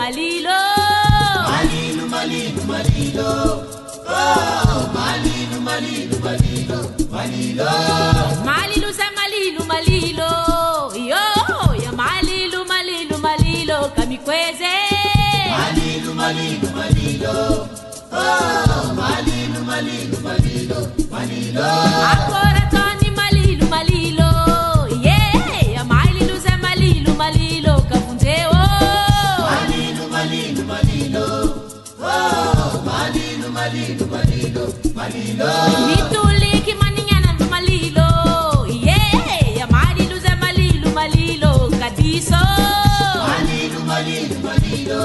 malilo. Malilo, malilo, malilo. Oh, malilo, malilo, malilo, malilo. Malilo sa malilo, malilo. Yo, ya malilo, malilo, malilo. Kami kweze. Malilo, malilo, malilo. Oh, malilo, malilo, malilo, malilo. Agora Tony malilo, malilo. Yeah, ya malilo sa malilo, malilo. Kapunzeo. Malilo, malilo, malilo. Oh, malilo, malilo, malilo, malilo. Nituliki maninganan malilo. Yeah, ya malilo sa malilo, malilo. Kadiso. Malilo, malilo, malilo.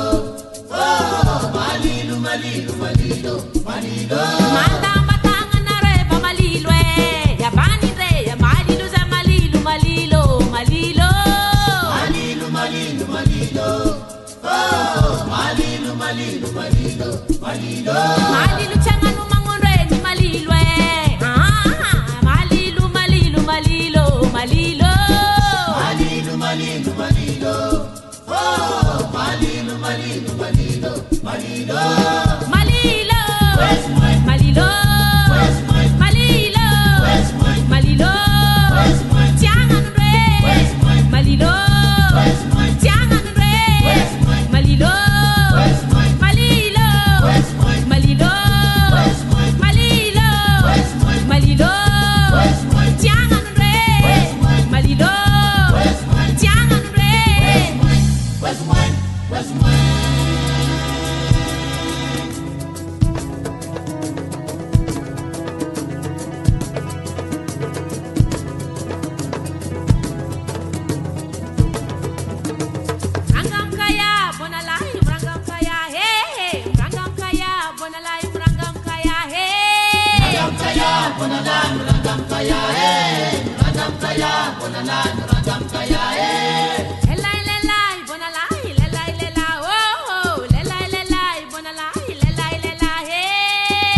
Oh, malilo, malilo, malilo, malilo. Mata matangan na reba malilo eh. Ya bani re, ya malilo sa malilo, malilo, malilo. Malilo, malilo, malilo. Oh, malilo, malilo, malilo, malilo. Malilo changan umangon re ni malilo eh. Malilo, malilo, malilo, malilo. Malilo, malilo, malilo. Oh, malilo, malilo, malilo, malilo. Malilo. Where's my, Malilo. where's my, Malilo. where's my, Malilo. where's my, Changan re. where's my, Malilo. where's my, Changan re. where's my, Malilo. where's my, Malilo. where's my, Malilo. where's my, Malilo. where's my, Malilo. where's my, Jangan re. where's my, Malilo. where's my, Jangan re. where's my, where's my. Rangam kaya bonalai rangam kaya he. Rangam kaya bonalai rangam kaya he. Ragam kaya, bonalan, ragam kaya, ragam kaya, bonalan, ragam kaya, Lelai lelai bonalai lelai lelai oh. Lelai lelai bonalai lelai lelai he.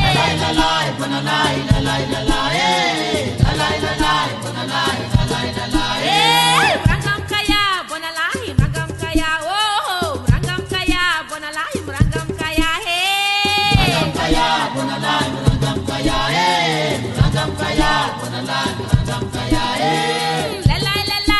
lalai, lalai, bonalai, lalai, lalai, lalai, lalai, bonalai, lalai, lalai, Rangam kaya bonalai rangam kaya oh. Rangam kaya bonalai rangam kaya he. ragam kaya, bonalan, ragam kaya, ragam kaya, bonalan, ragam kaya, Lelai lelai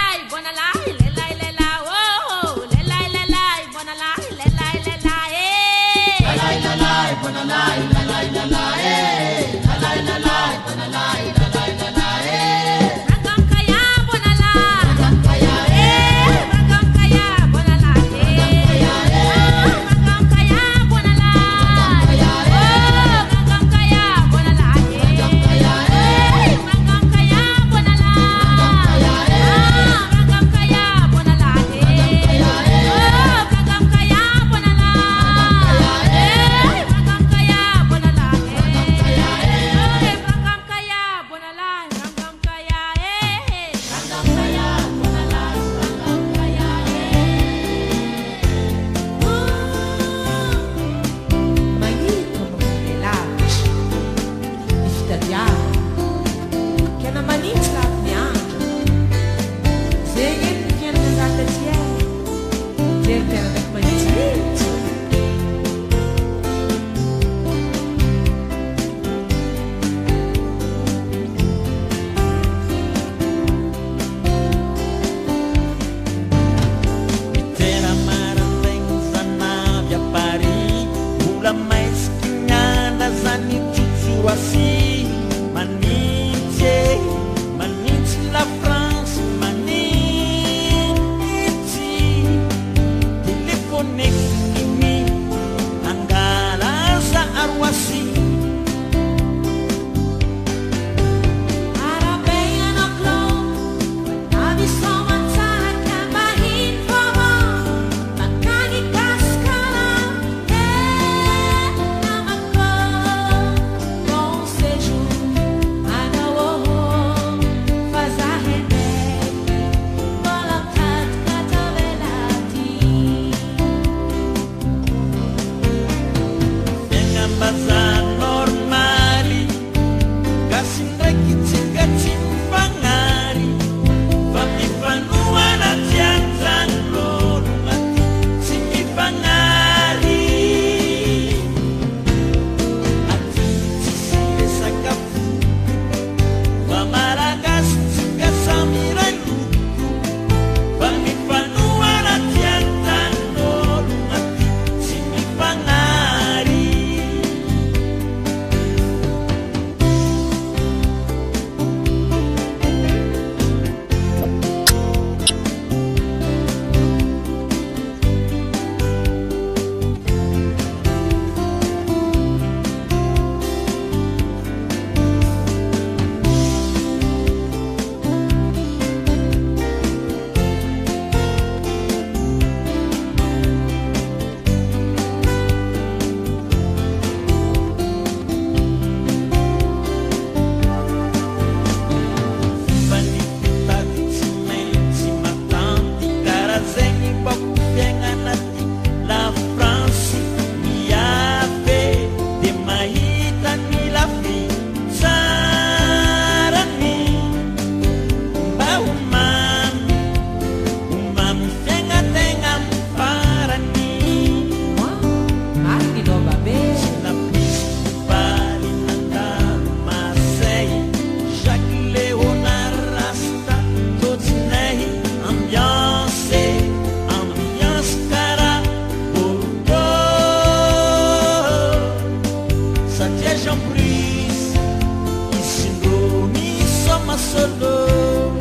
solo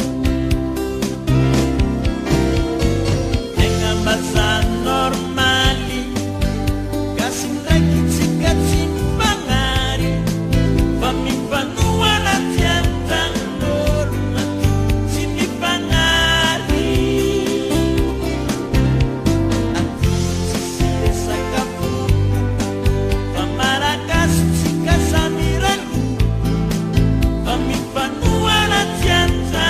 Tenga masa normali Kasih lagi jika cimpangari Pamimpanua latihan dan hormati Sini pangari Ati sisi desa kapu Pamarakas jika samiraku Pamimpanua latihan dan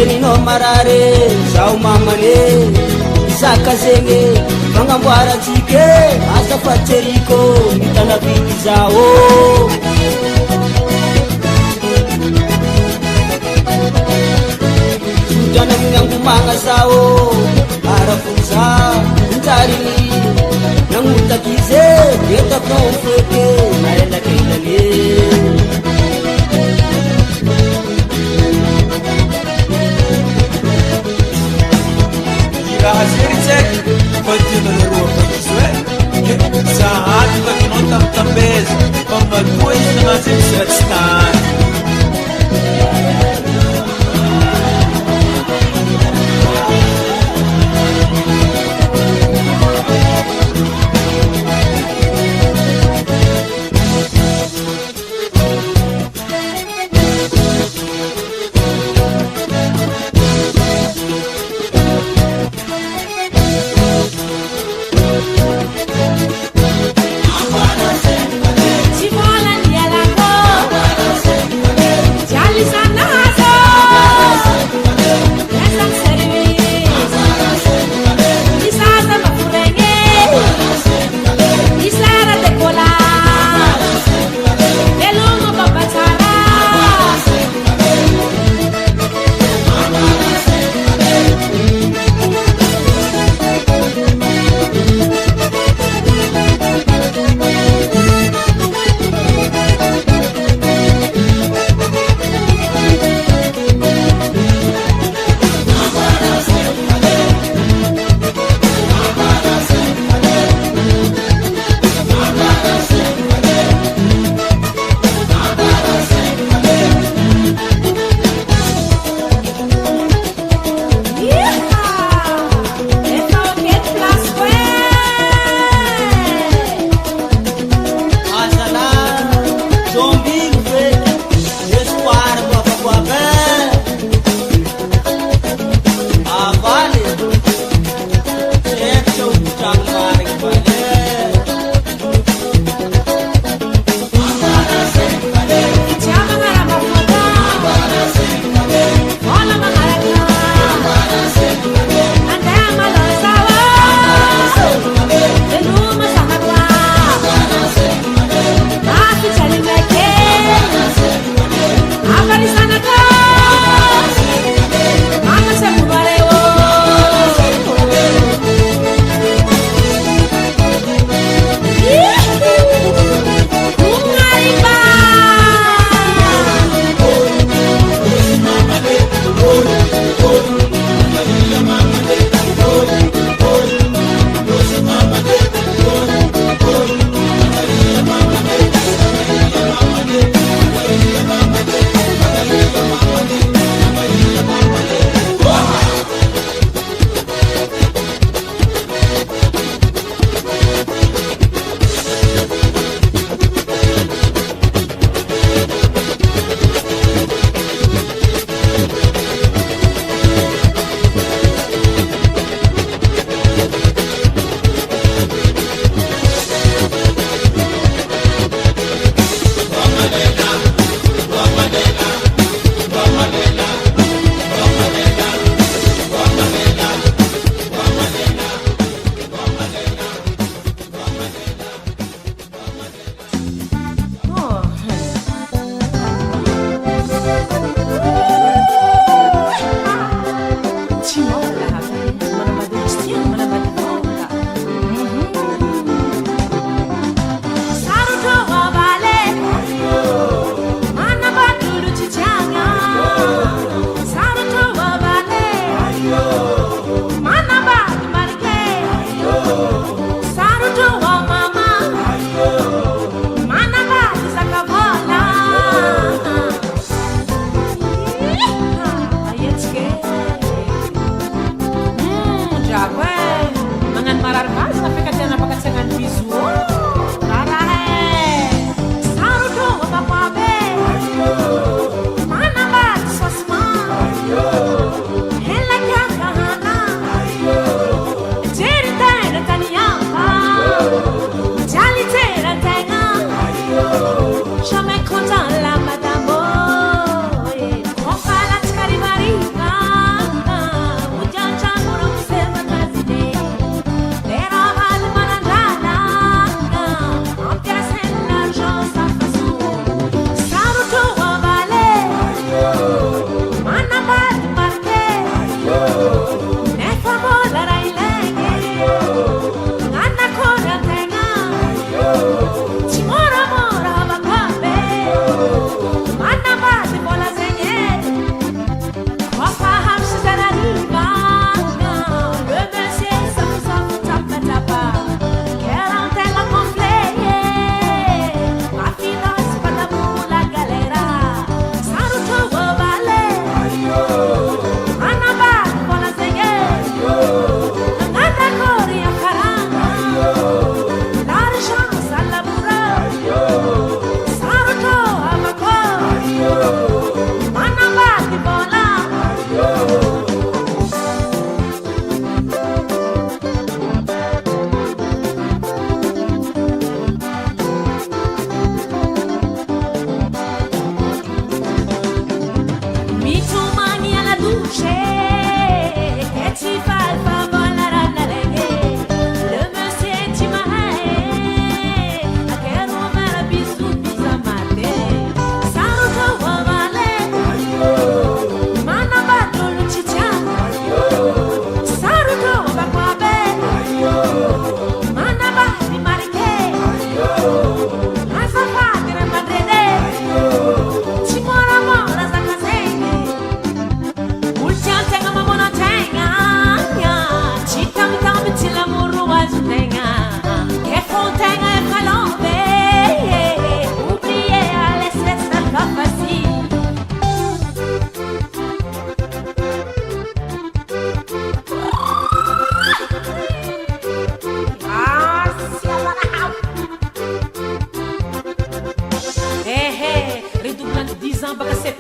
Teninao marare zao mamane Isaka zegny magnamboaratsika asa fatseriko mitana vity zao Sudana minangumanga sao arafunza ntarili nangutakize yetaknofeke naenda kailale Hazirik Continua na rua Pakisoe Saat Bakinon Tamtambez Pambaguay na natin sa stan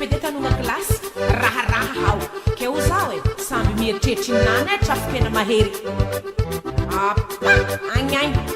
bedeka nonga glasy raharaha ao ke o zao e samby mieritreritra inany e trafokena mahery apa agnainy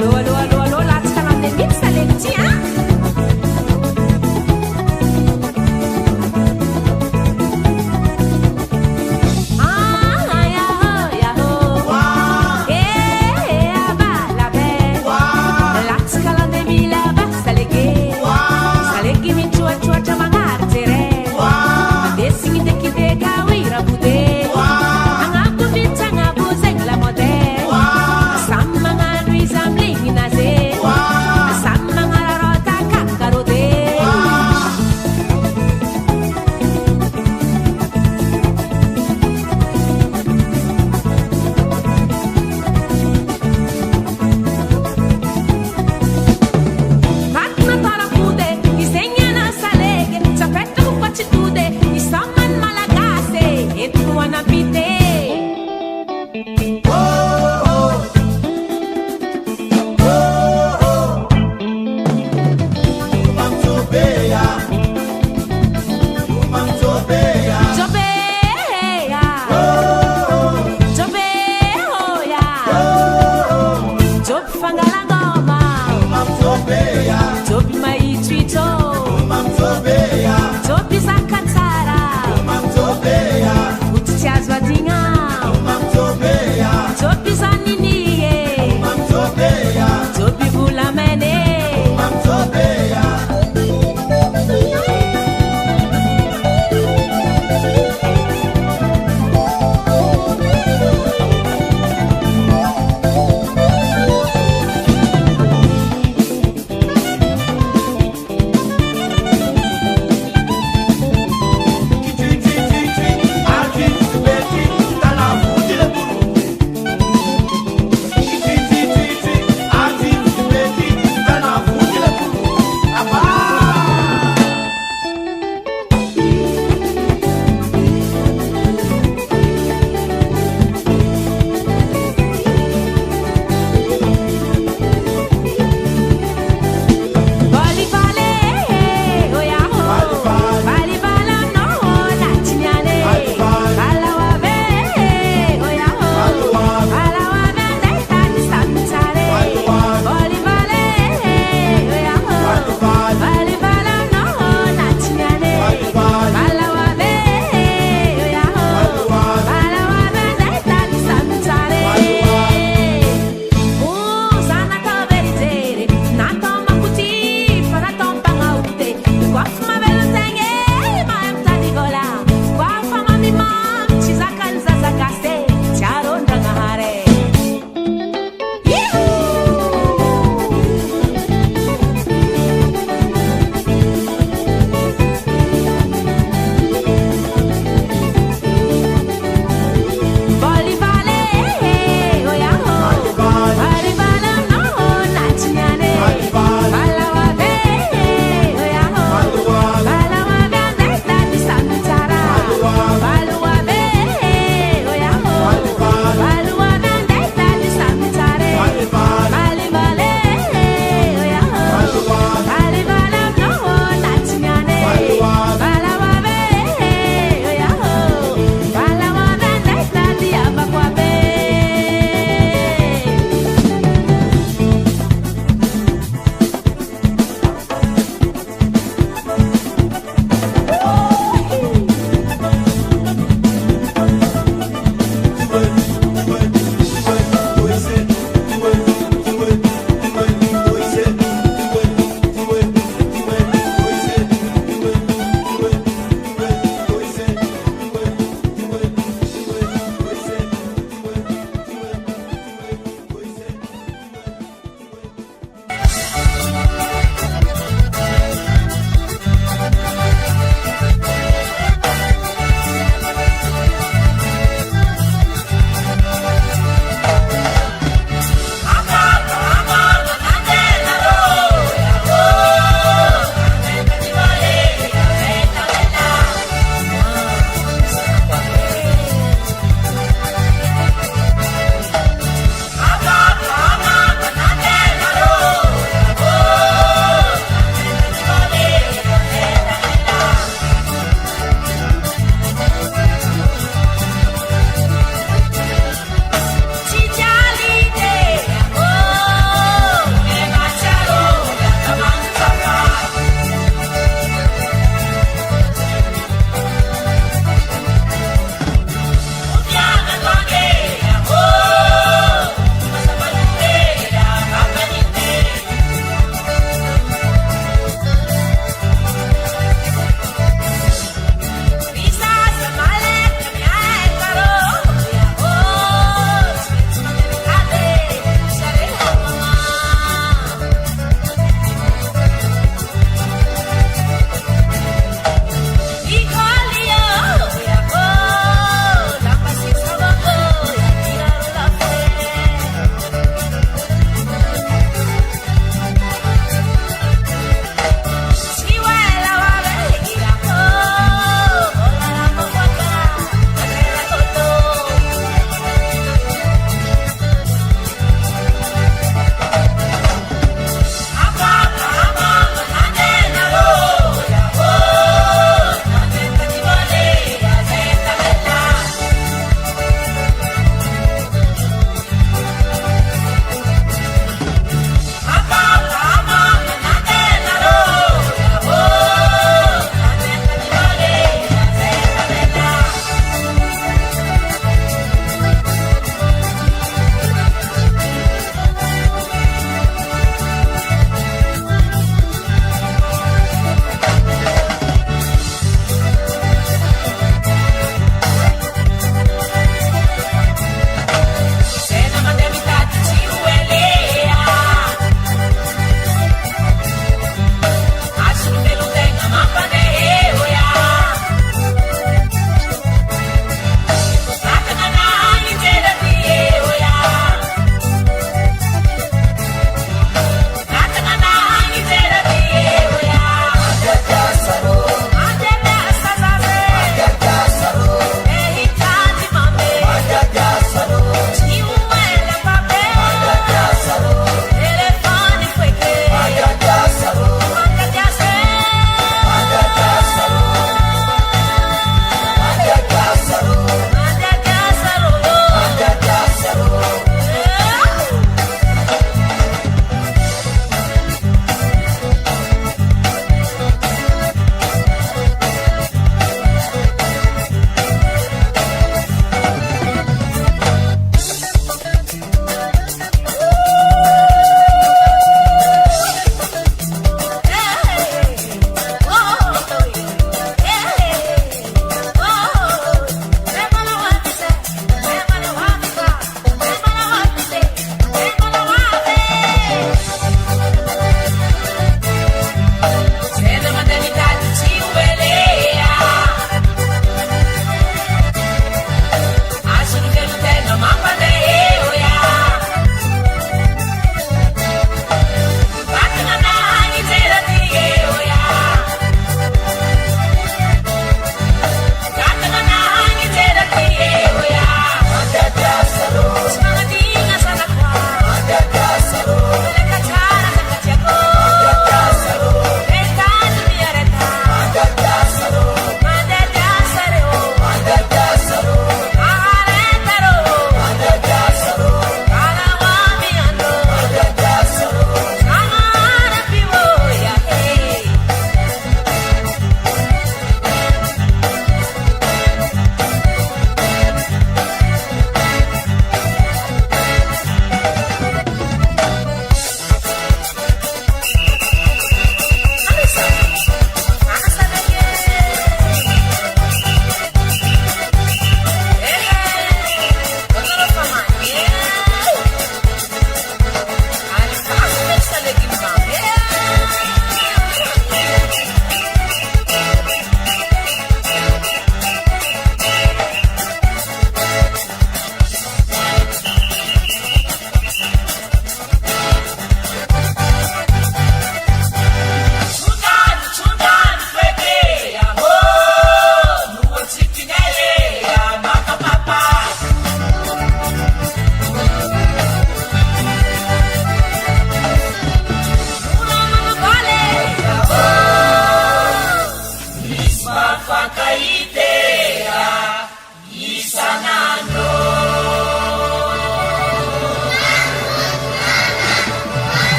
Alô, latsaka nandeha mihitsy taleky ty a. Samma ngano izamling na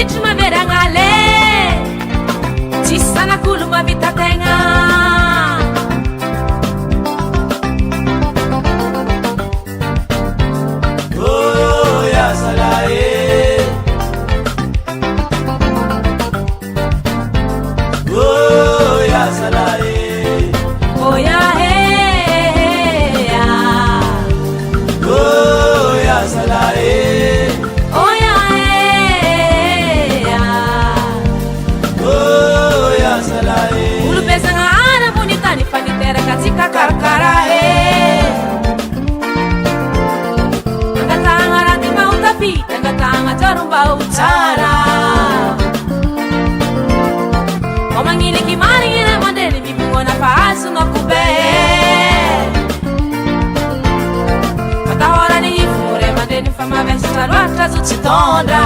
manditry maveragnale tsisy sanak'olo mavita tegna Utara omangiliki maringina mandeni mipungona fahasu nokube matahora ni ifure mandeni famavesa loatra zutsitonda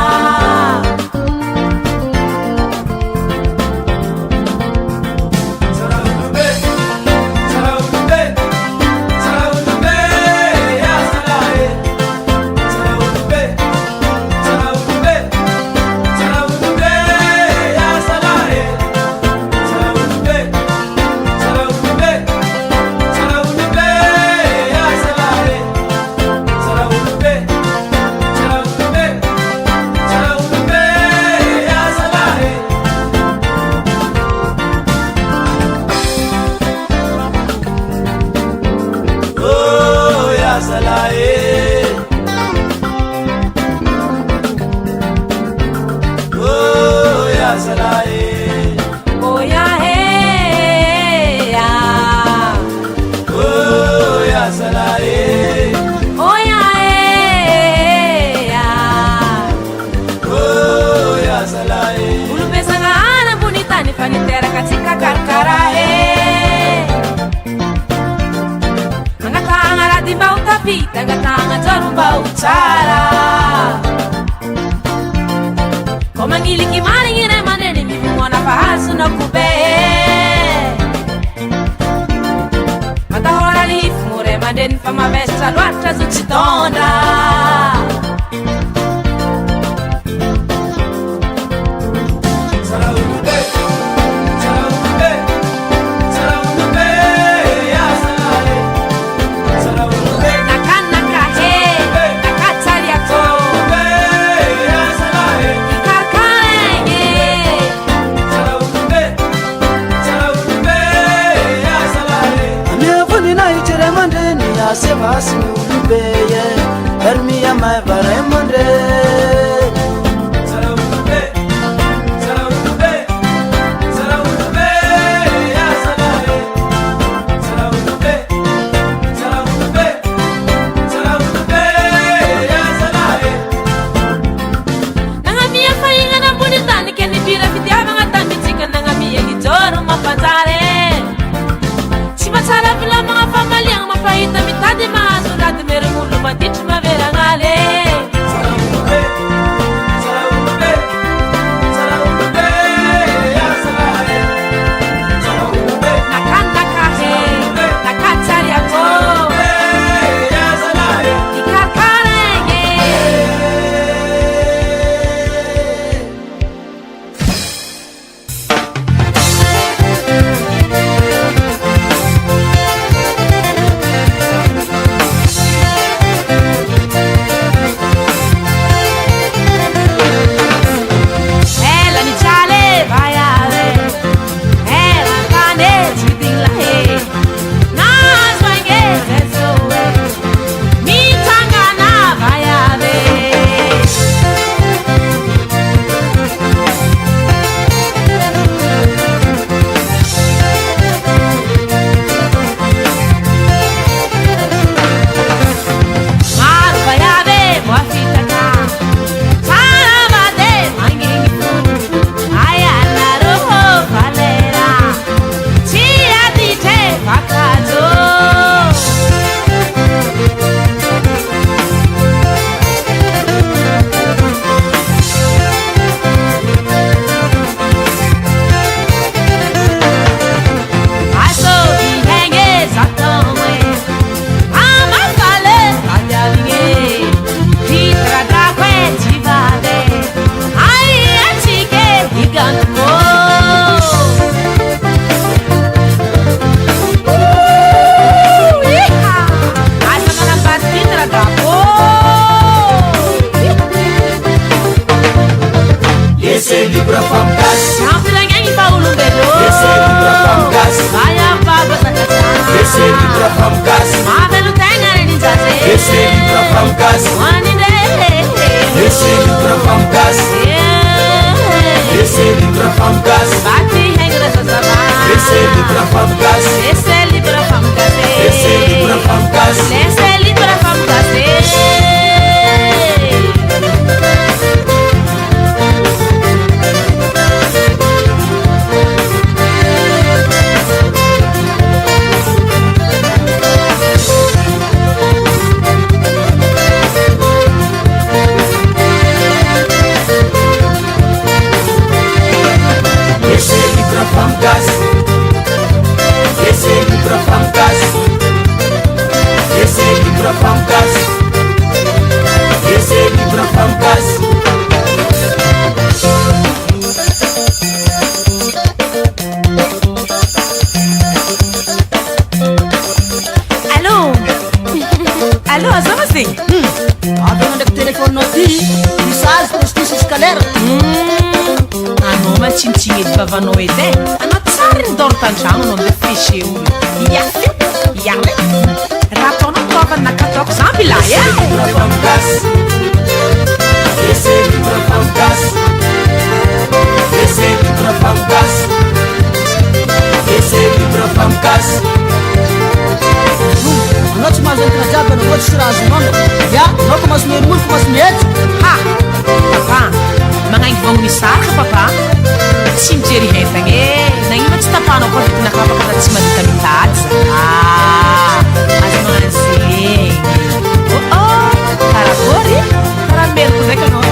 Tanga jorumba utara komangiliki maringine maneni mipungona fahasu nokube matahora lifumure mandeni famavesa loatra zutsitonda Sevasi ulubeye Ermiya mai varemande Nangamia fainga na bunitani keni bira fitiava ngatambitika nangamia gijoro mapanzare Chibatara vila mga famaliang mapahita mitadi masurati merengulu manditry maveragnale famgasy Anindre Esely pra famgasy Esely pra famgasy Bati hengra zazava Esely pra famgasy Laissez libre femme gazée Esely pra famgasy Laissez libre femme gazée Esely pra famgasy Esely pra famgasy Esely pra famgasy Esely pra famgasy Allô Allô, aza você? Avy mandraiky telefoninao ty message postisy isaka lera Anao matsinitsigny edy vavanao edy e anao tsara nidoro tandrano anao ambe fiche olo ia raha ataonao taovany nakataoko zamby ilay e pra famgasy Esely pra famgasy Esely pra famgasy Esely pra famgasy anao tsy mahazo entana jiaby anao ohatsy sy raha azonao ia anao ko maso miherimolo ko maso mihetsy ha papa magnaingy vogno misaraka papa tsy mijery hentagna e nagnino tsy tapahanao koa vitinakavaka na tsy madita mitady azo magnano zegny karakory karaha meriko ndraiky anao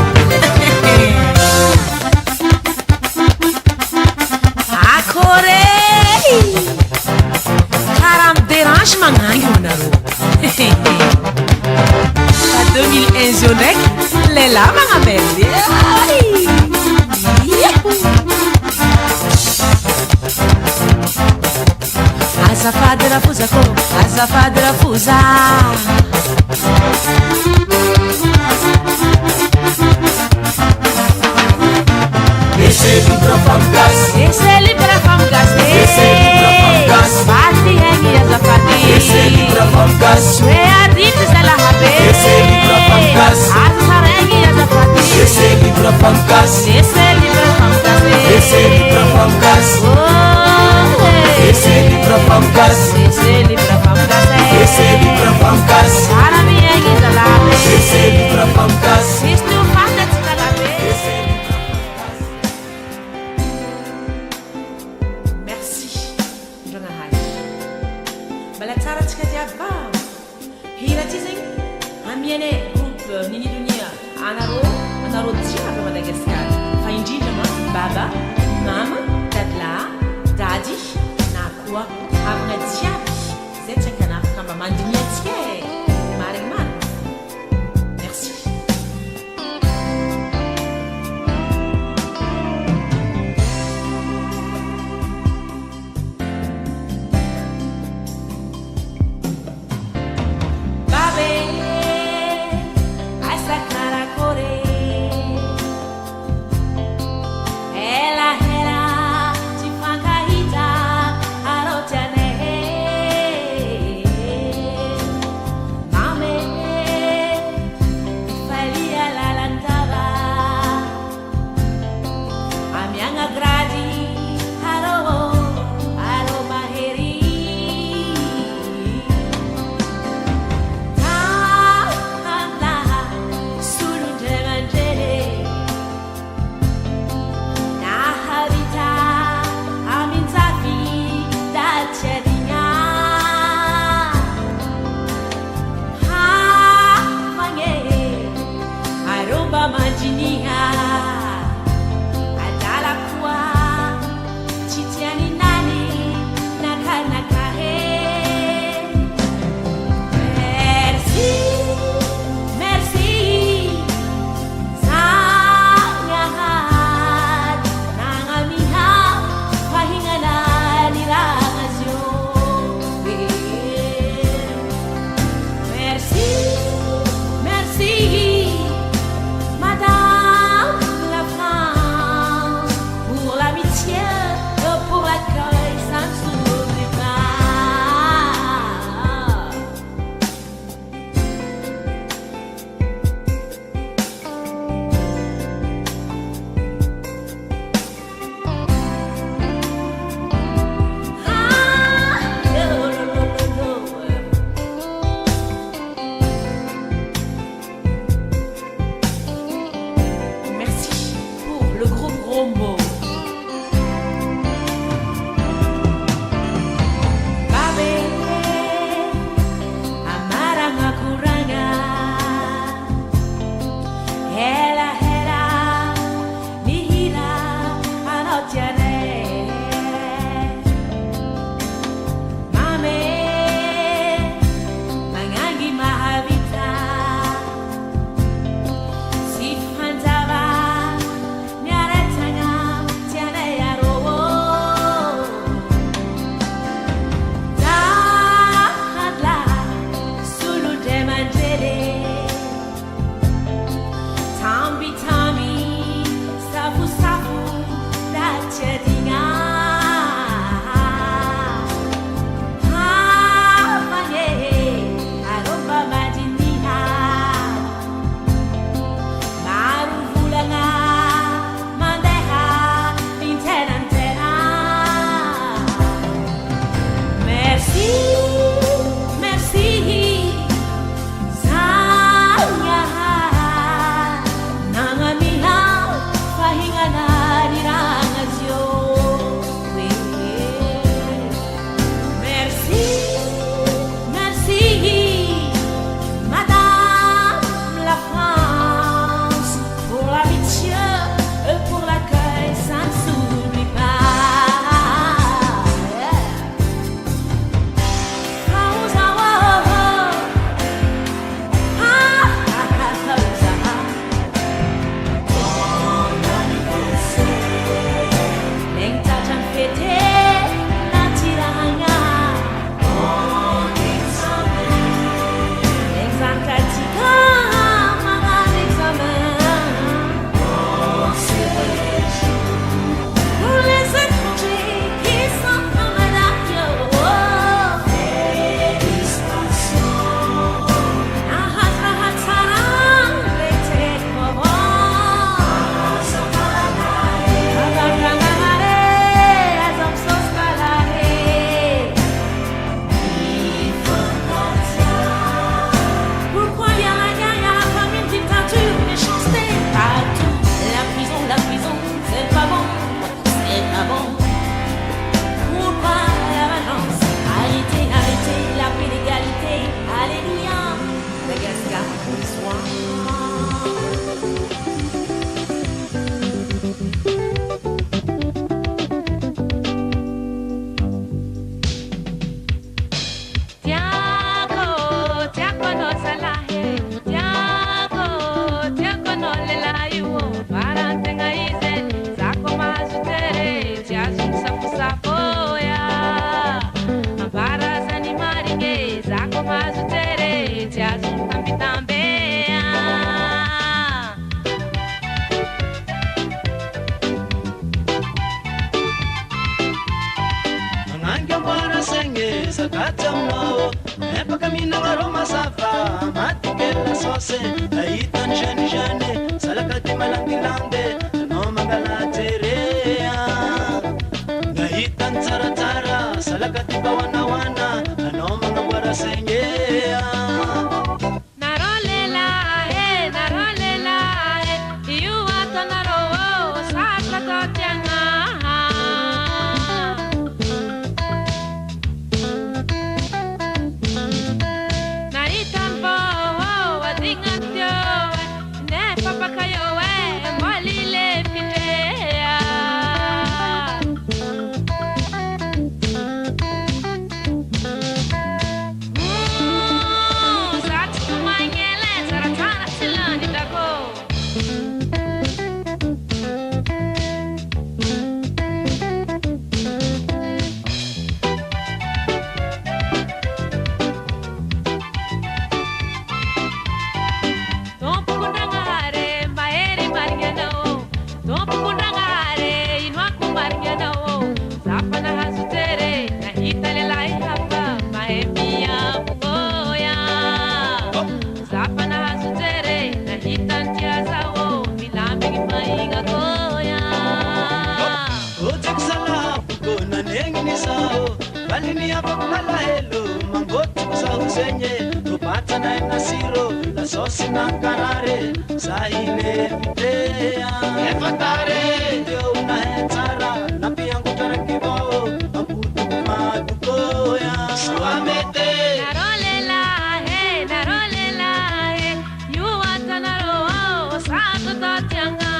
akôre karaha miderange magnangy anareo fa 2001 zio ndraiky lehilahy magnamely azafady rafozako azafady rafoza Esely pra famgasy Esely pra famgasy Esely pra famgasy Bati hengy azafady Esely pra famgasy Sue adity zalahabe Esely pra famgasy Aza sarengy azafady Esely pra famgasy Esely pra famgasy Esely pra famgasy Esely pra famgasy Esely pra famgasy Esely pra famgasy Sarami hengy zalahabe Esely pra famgasy Isto fantatsy zalahabe Merci Ndrangahazy mbala tsara tsika jiaby va hira ty zegny amiane groupe nini dunia anareo jiaby Madagasikara fa indrindra ma baba mama dadla dady na koa havana jiaby zay tsy ankanafaka mba mandiniatsika e marigny marigny merci babe asa karakore ela tifankahita arotiane aroma sava matikela sose ahitan jane salakati malandilandy anao mangala jerea nahitan tsaratsara salakati bawanawana anao manamboara saigea Balini abakala hello mangotu sausenye rupatana na siro la sosi na karare saile fitea efatare dio una hetara na piangu tarakibao aputu madukoya suamete narolela he you atanaro sato totyanga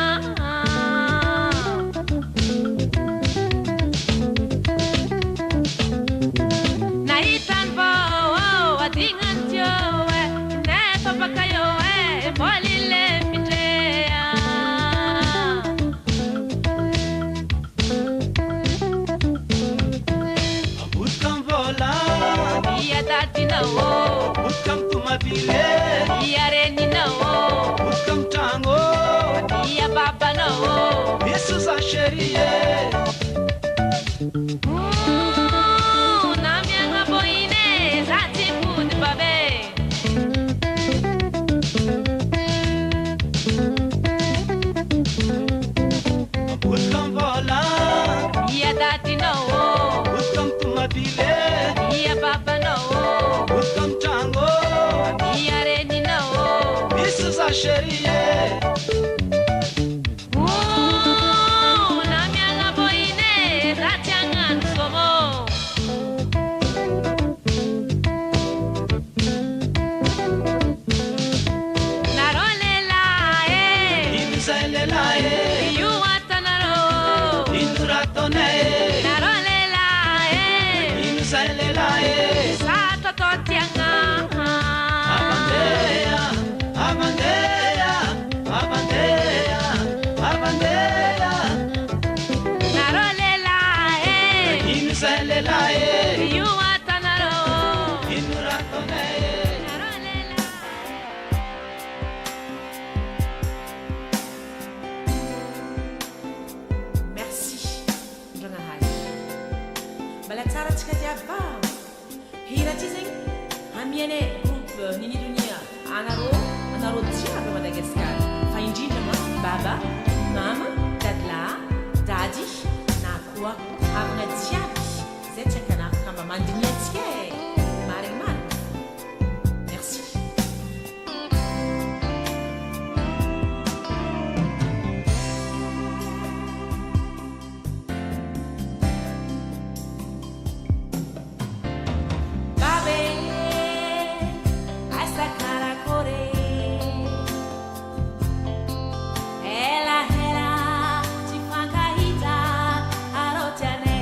Butkam tumabile Yareni no Butkam tango Ya baba no Yesu za sherie Na mianga boine Zati food babe Butkam vola Ya dati no Butkam tumabile Ya baba no Butkam tango Yareni no Yesu za sherie Na mianga boine Zati angan somo Narolela Inzalela You watanaro Induratone Narolela Inzalela Sato totianga Abandea Abandea Abandea Abandea Narolela Inzalela You watanaro Induratone Narolela Merci Jonahai Balatsara tskadiaba Hira tizing Amiene groupe Nini Dunia Anaro Tiago Madagascar Faindina Baba Mama Dadla Daddy Nakua Havna Tiago Zetchakana Kama Mandinetske Mariman Merci Babe Asa Karakore Ela Tifangahita Arotane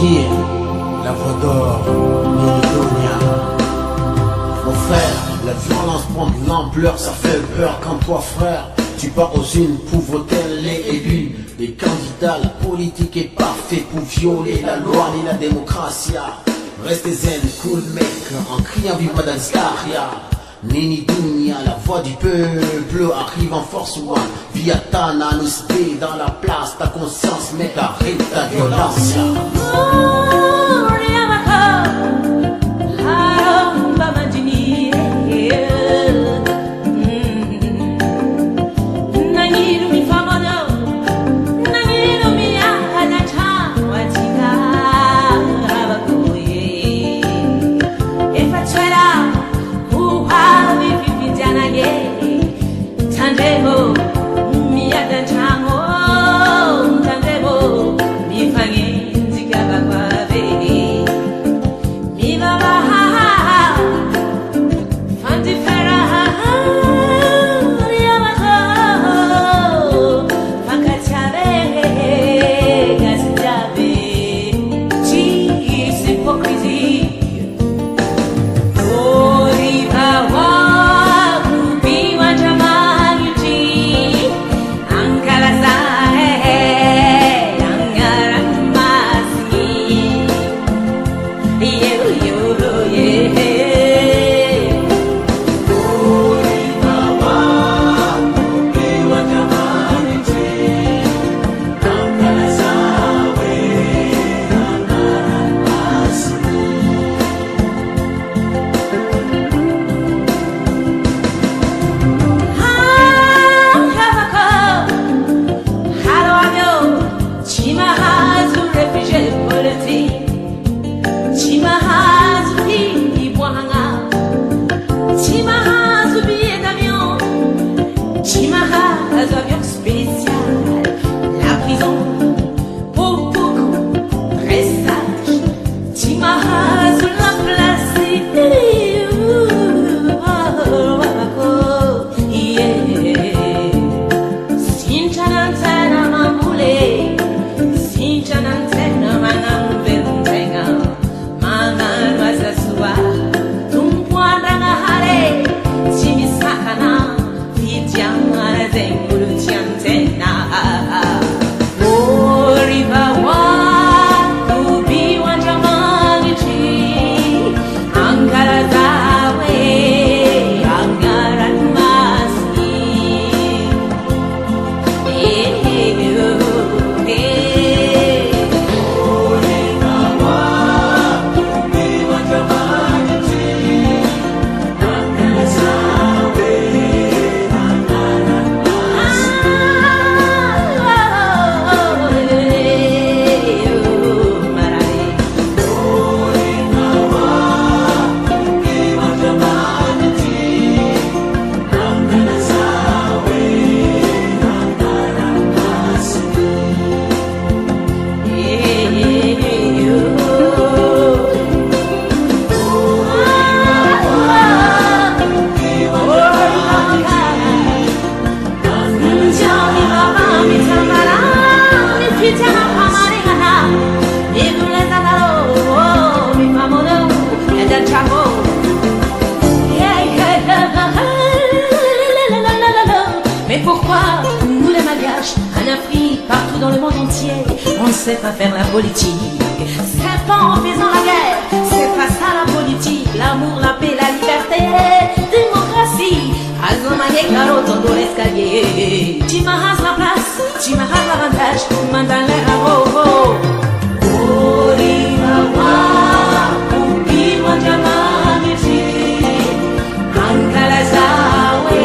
Yeah, la voix d'or, Mélitonia. Mon frère, la violence prend de l'ampleur, ça fait peur quand toi frère, tu pars aux unes pour voter les élus. Les candidats, la politique est parfaite pour violer la loi ni la démocratie. Restez zen, cool mec, en criant vive Madagascar. Nini Dunia, la voix du peuple arrive en force one. Via Tana, nous dans la place, ta conscience, mec, arrête ta violence. On sait pas faire la politique, c'est pas en faisant la guerre, c'est pas ça la politique. L'amour, la paix, la liberté, démocratie. Azomane caro todo l'escalier. Tu m'arrases la place, tu m'arrases l'avantage, mandale la roho. Orimawa, ubi wajamani ti, ankala zawe,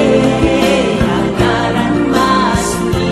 ankala masni.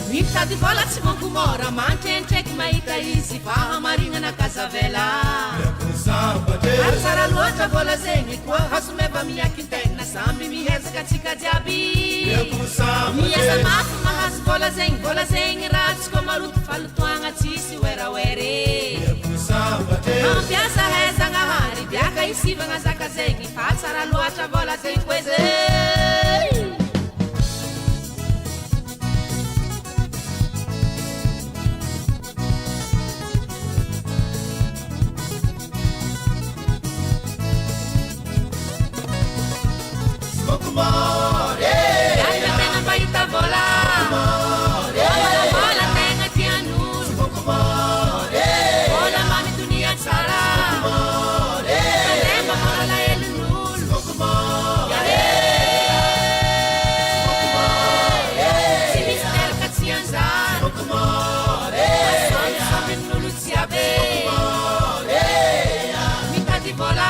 mitady vola tsy mankomora mantrentraiky mahita izy fa hamarinana kazavela arytsara loatra vola zegny koa hasomeva miakin-tegna samby mihezaka atsika jiaby miasa mafy mahazo vola zegny raha tsy koa maroto falotoagna tsisy werawery mampiasa hezanahary biaka isivagna zaka zegny fa tsara loatra vola zegny koe zay Tena mahita vola vola tegna tian'olo vola mamy dunia tsara Malema vola elin'olo tsy misy teraka tsy anjara asomisomin'olo jiaby mitady vola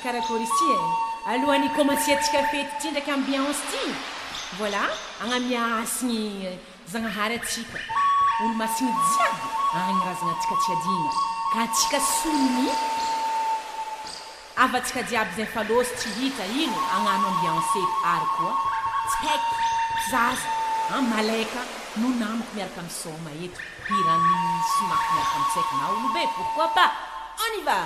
Karakory alohan'ny commencer atsika fety ty ndraiky ambiance ty voilà agnamiasigny zagnahary atsika olo masigny jiaby agnarazagna atsika tsy adigna ka atsika sony avatsika jiaby zay falosy tsy hita ino agnano ambiance ary koa tsy haiky zaza malaika no namako miaraka misoma eto hirany somako miaraka mitsaiky na olobe pourquoi pas on y va.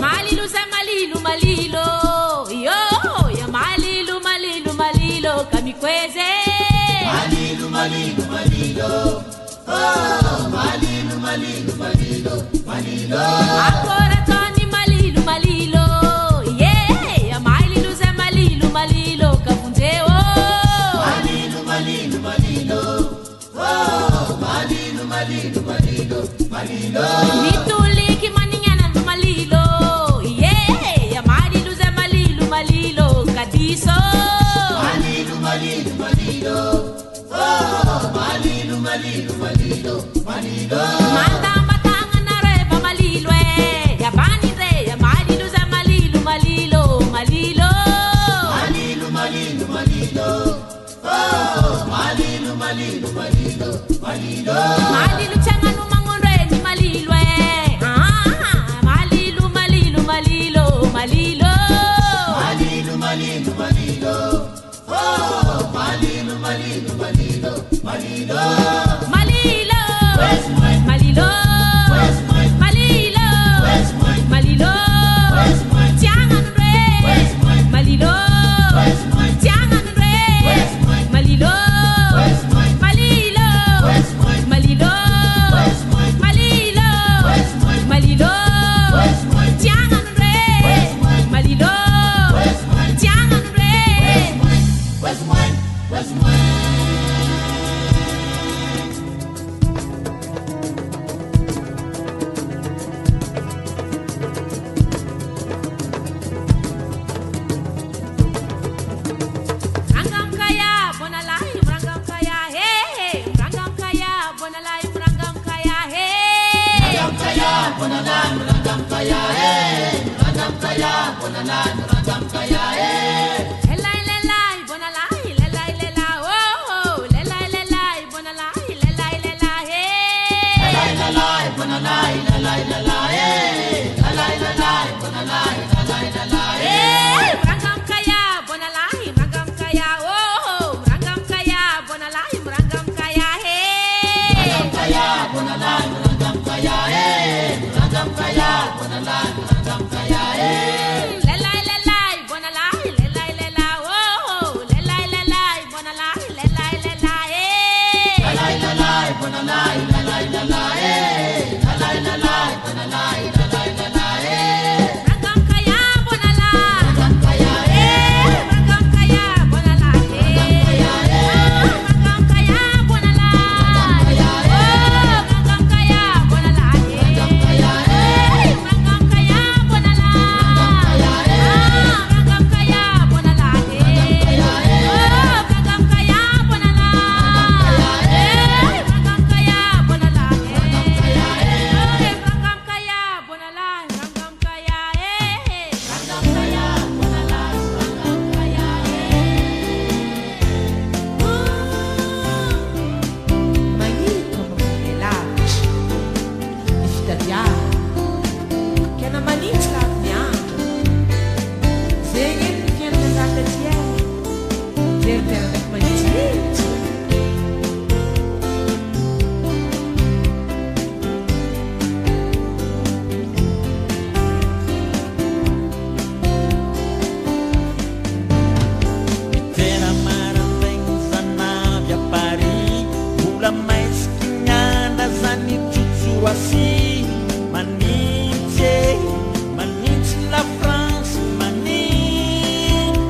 Malilu za malilu malilu yo ya malilu malilu malilu kami mikweze Malilu, Malilu, Malilo. Oh, Malilu, Malilu, Malilo, Malilo. Ancora Tony Malilu, Malilo. Yeah, Malilu se Malilu, Malilo, Capunzeo. Malilu, Malilu, Malilo. Oh, Malilu, Malilu, Malilo, Malilo. Mituliki maningana no Malilo. Yeah, Malilu se Malilu, Malilo, Cadiso. Malilu, Malilu, Malilo. Oh, Malilu, Malilu, Malilo, Malilo. Manda batanga na reba Malilo ya bani re ya Malilu se Malilu, Malilo, Malilo. Malilu, Malilu, Malilo. Oh, Malilu, Malilu, Malilo, Malilo. Malilu changa no mangore ni Malilo Malilu, Malilu, Malilo, Malilo. Malilu, Malilu, Malilo. Oh, Malilu, Malilu, Malilo, Malilo. Malilo, Where's my, Malilo, where's my, Malilo, where's my, Malilo, where's my, Tiangan re, where's my, Malilo, where's my, Tiangan re, where's my, Malilo, where's my, Malilo, where's my, Malilo, where's my, Malilo, where's my, Malilo, where's my, Tiangan re, Malilo, where's my, Tiangan re. where's my, where's my. Rangam kaya, bona lai, rangam kaya, hey. Rangam kaya, bona lai, rangam kaya, hey. Ragam kaya, bonalan, ragam kaya, eh. Ragam kaya, bonalan, ragam kaya, eh. Lelai, lelai, bona lai, lelai, lelai, oh. Lelai, lelai, bona lai, lelai, lelai, hey. Lalai, lalai, bonalai, lalai, lalai, eh. Lalai, lalai, bonalai, lalai, lalai, eh. Hey, rangam kaya, bona lai, rangam kaya, oh. Rangam kaya, bona lai, rangam kaya, hey. Ragam kaya, bonalan, ragam kaya, eh. Ragam kaya, bonalan, ragam kaya, eh. Lelai, lelai, bona lai, lelai, lelai, oh. Lelai, lelai, bona lai, lelai, lelai, hey. Lalai, lalai, bonalai, lalai, lalai, eh. Lalai, lalai, bonalai, lalai, lalai, eh. Rangam kaya, bona lai. Ragam kaya, eh. Rangam kaya, bona lai, rangam kaya, bona lai. Kaya, eh. Rangam kaya, bona lai, Ragam kaya, eh. rangam kaya, bona lai. Kaya, eh. Rangam kaya, bona lai, rangam kaya, bona lai. Rangam kaya, bona lai, rangam kaya, bona lai, rangam kaya, eh. Ragam kaya, bonalan, ragam kaya, Manito relax, ifitadiana, che na manitra bianca, zegel fianna zaka dia, zertera dak manitra. Tena marambeng sana vya pari Mula mais kinyana zani tutsu asi Maniche, maniche la France Maniche,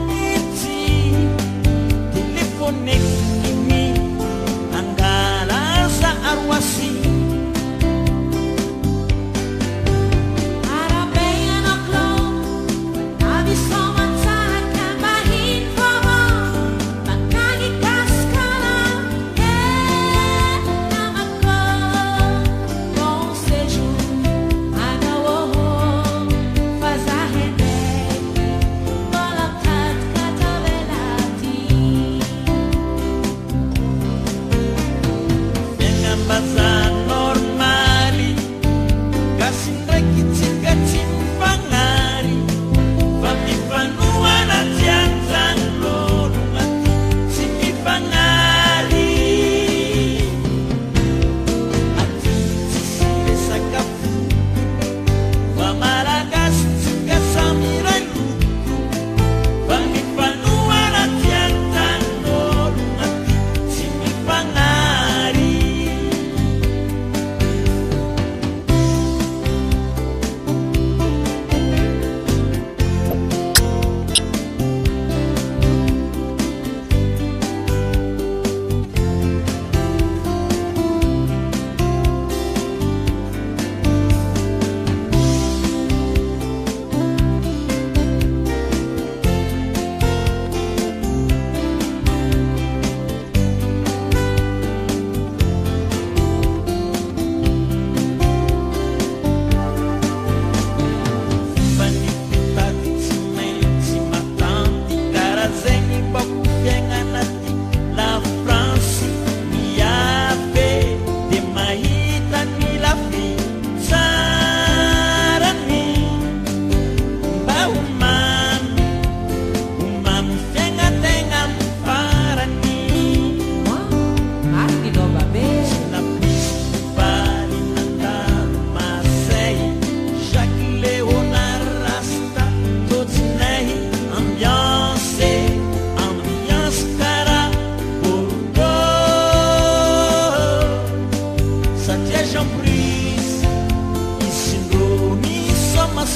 telefone kimi Anggala sa arwasi Arabeia no club, navi soma tsara kabahin fama, makagi kaskala, namako, bom séjour, anawo, faz a redek, bolakat katavelati. Dengan bahasa normali Kasih reki cika cimpangari Fami panua na tianzan loro mati Simi pangari Ati sisire sakafu Famalagas cika samirai luku Fami panua na tianzan loro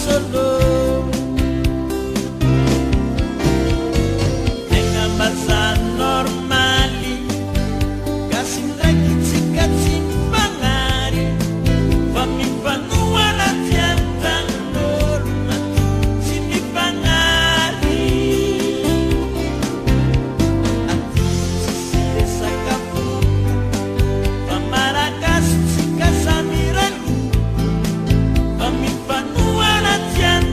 solo Tengah masa normali Kasih lagi cikacin bangari Pamimpanua latihan dan norma Sini bangari Ati sisi desa kapu Pamarakas sika samiralu Pamimpanua latihan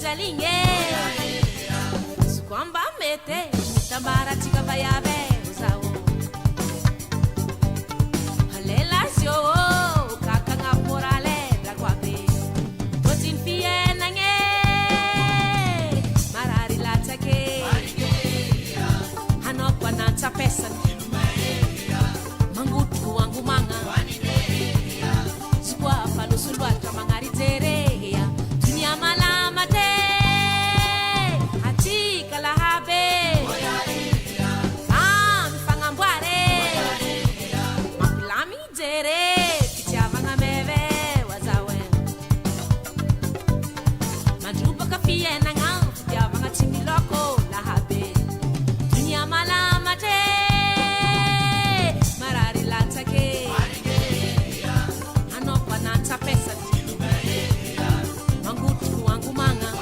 jalinge Sukwamba mete Tambara chika bayave Usao Halela sio Kaka ngapurale Dragwabe Totin fie nange Marari latake Hanokwa nanta pesa Mangutu wangu manga Sukwa palusulwa kamangari terea Dunia malama te Hati kalahabe Fangambware Mapilami jere Kichavanga meve wazawe Majuba kafie nanga Kichavanga chimiloko lahabe Dunia malama te Marari latake Hanokwa nanta pesa Mangutu wangu manga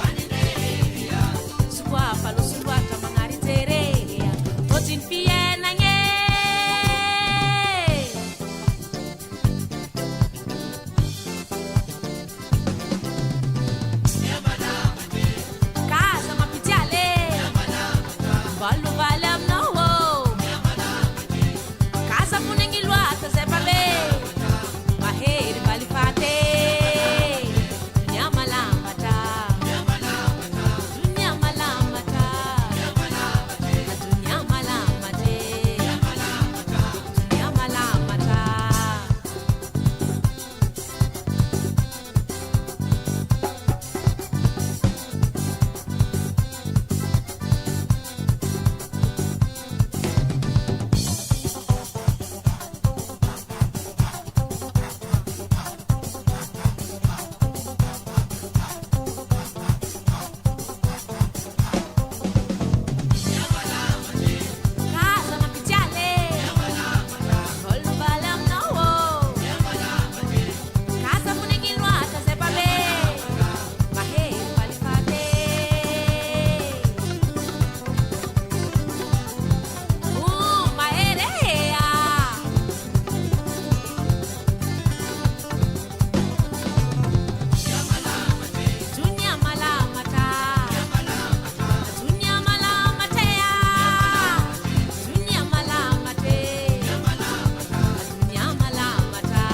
Sukwa palusulwa kamangari terea Totin fie nange Kaza mapitiale Balu balam no Kaza punengilwa tazepabe Maheri balifate Dunia malamata Dunia malamata Dunia malamate Dunia malamata Kaza mapitiale Balu balam no Kaza punengilwa tazepabe Maheri balifate Maherea Dunia malamata Dunia malamatea Dunia malamate Dunia malamata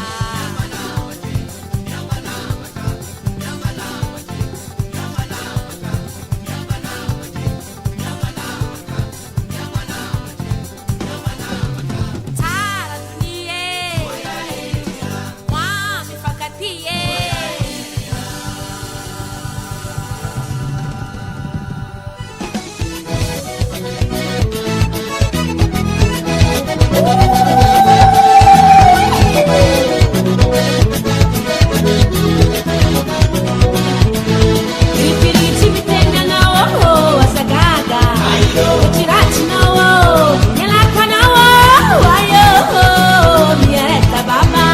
Tara dunie Wami fakatie Ipiriti mitenda nawo wasagaga Uchirati nawo Nyelakwa nawo Ayo Miereta baba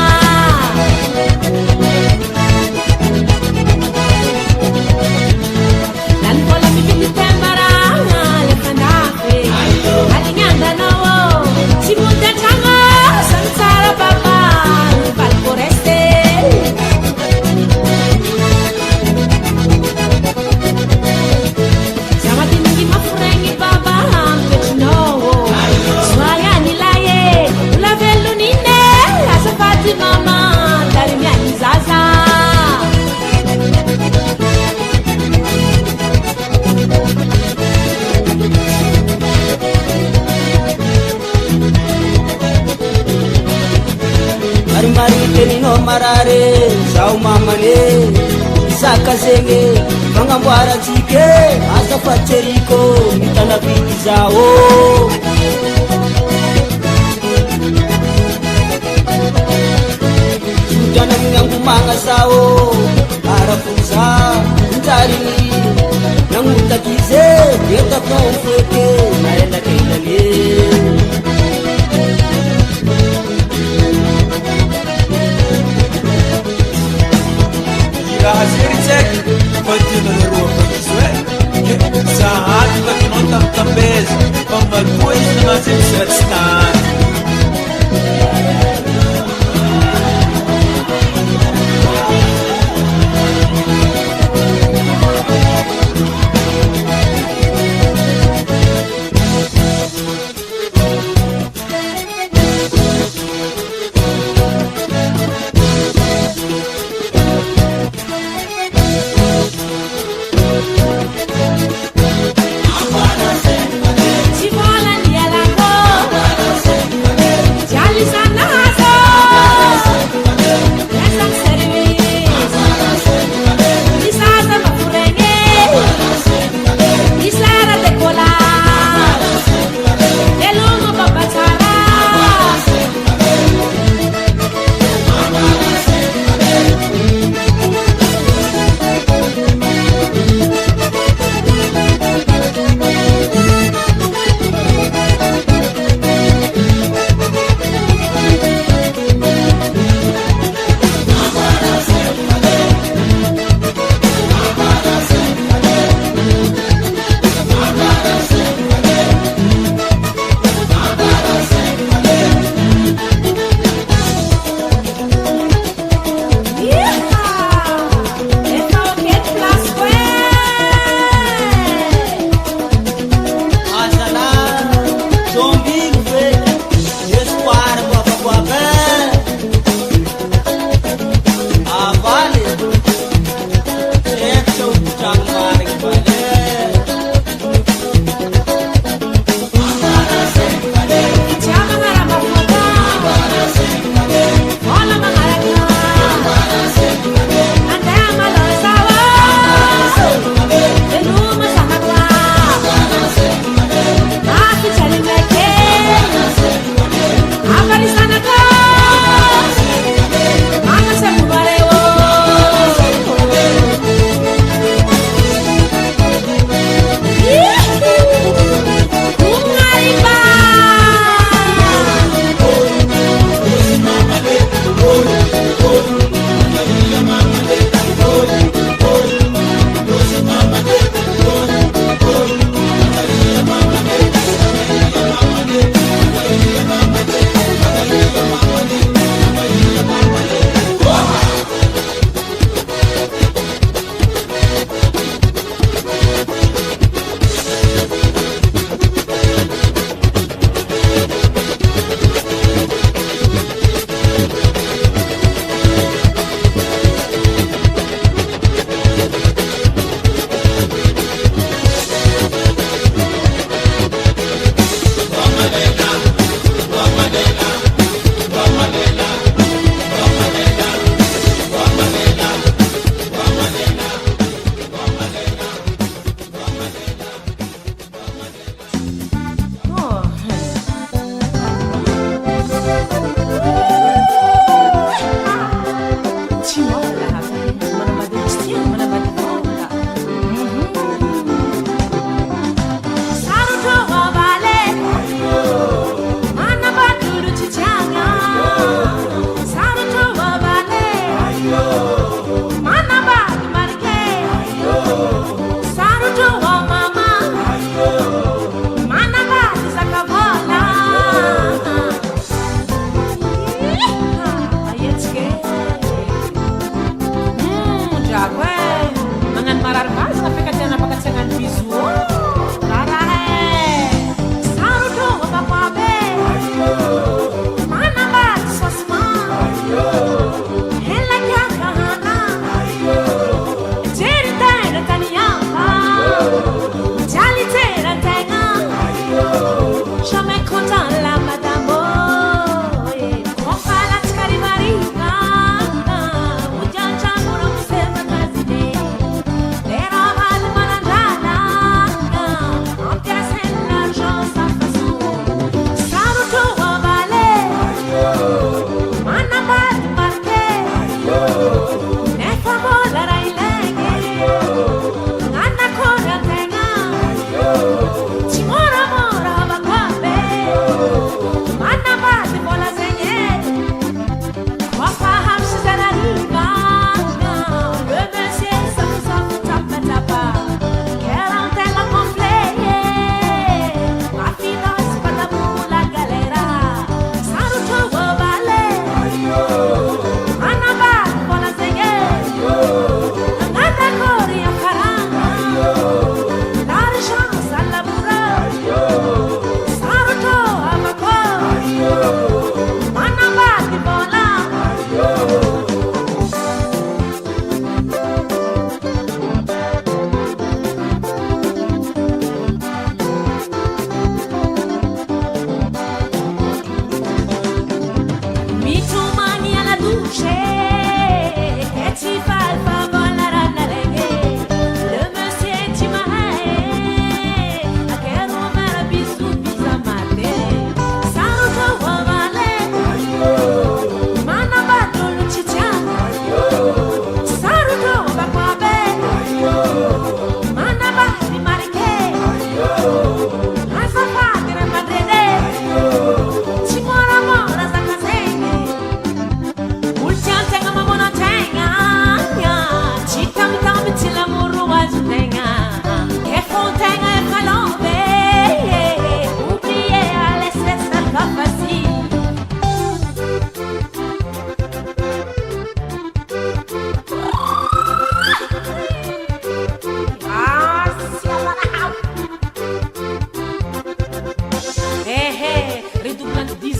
Dan pola mikini tembaranga Lekandafe Alinyanda nawo Simuta changa Sansara baba Valporeste Sama tinggi mafurengi baba Hampechino Swaya nilaye Ula velu nine Asafati mama Dari miani zaza Mari tenino marare Sao mamane Isaka zenge Mangambwara chike Asa facheriko Mitana viti zao Sudana minyangu manga sao Arafuza Ntarini Nangutakize Yeta kau fweke Naenda keilale Hasiri cek Continua na rua Saat bagi nonton tambez Pembaguan na masih serat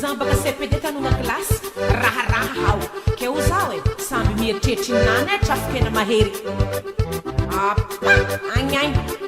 zambaka CPD tanona glasy raharaha ao ke o zao e samby mieritreritra inany e trafikena mahery apa agnainy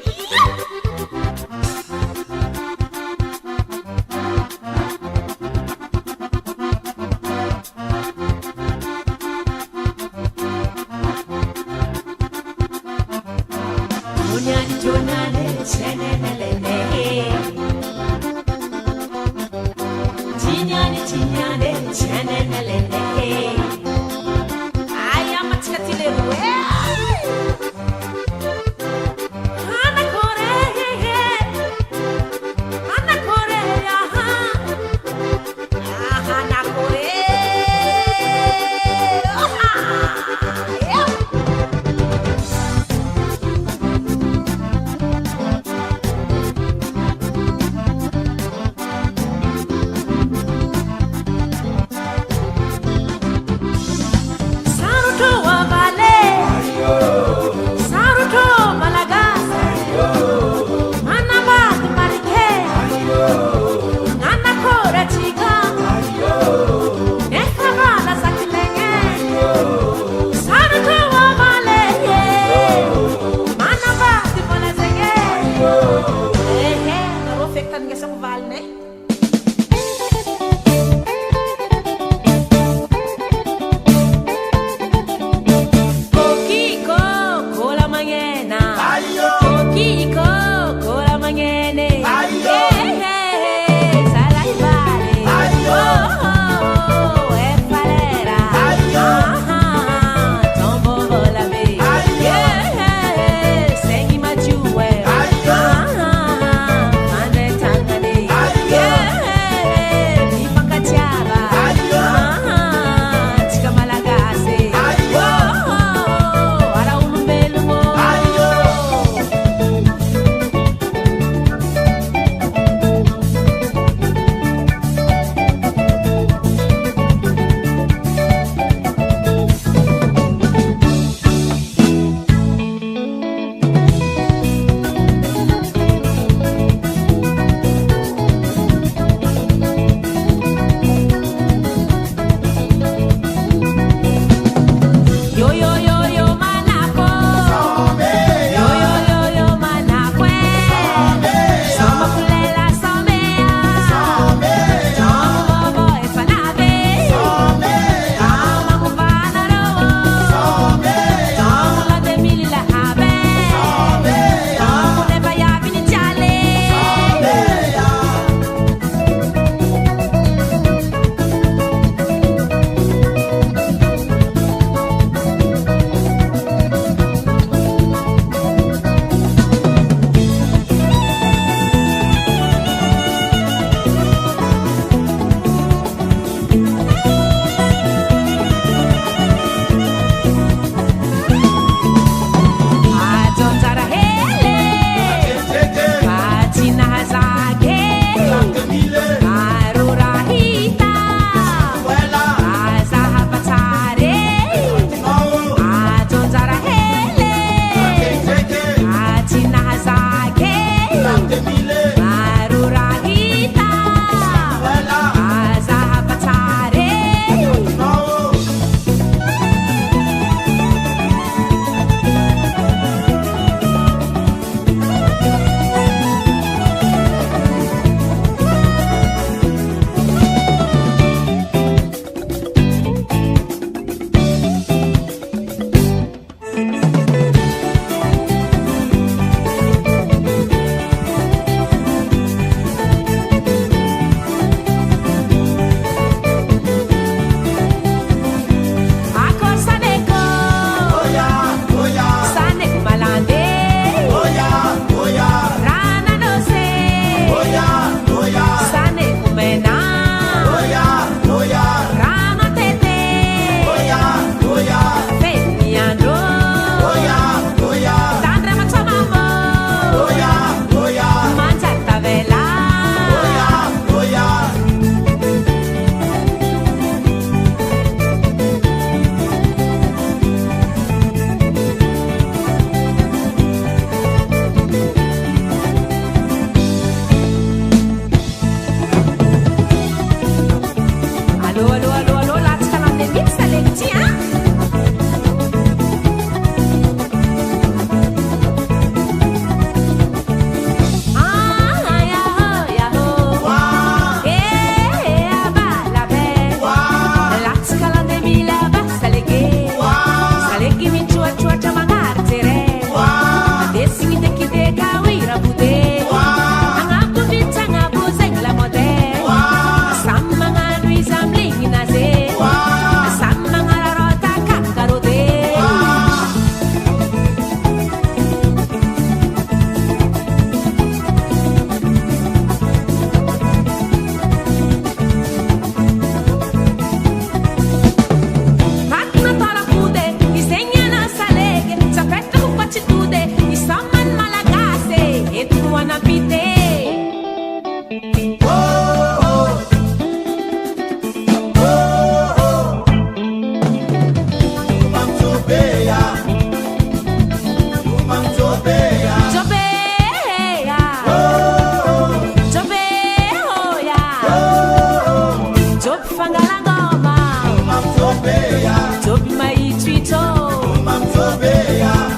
mampite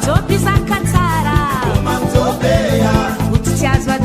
Topi zakatara, uti chazwa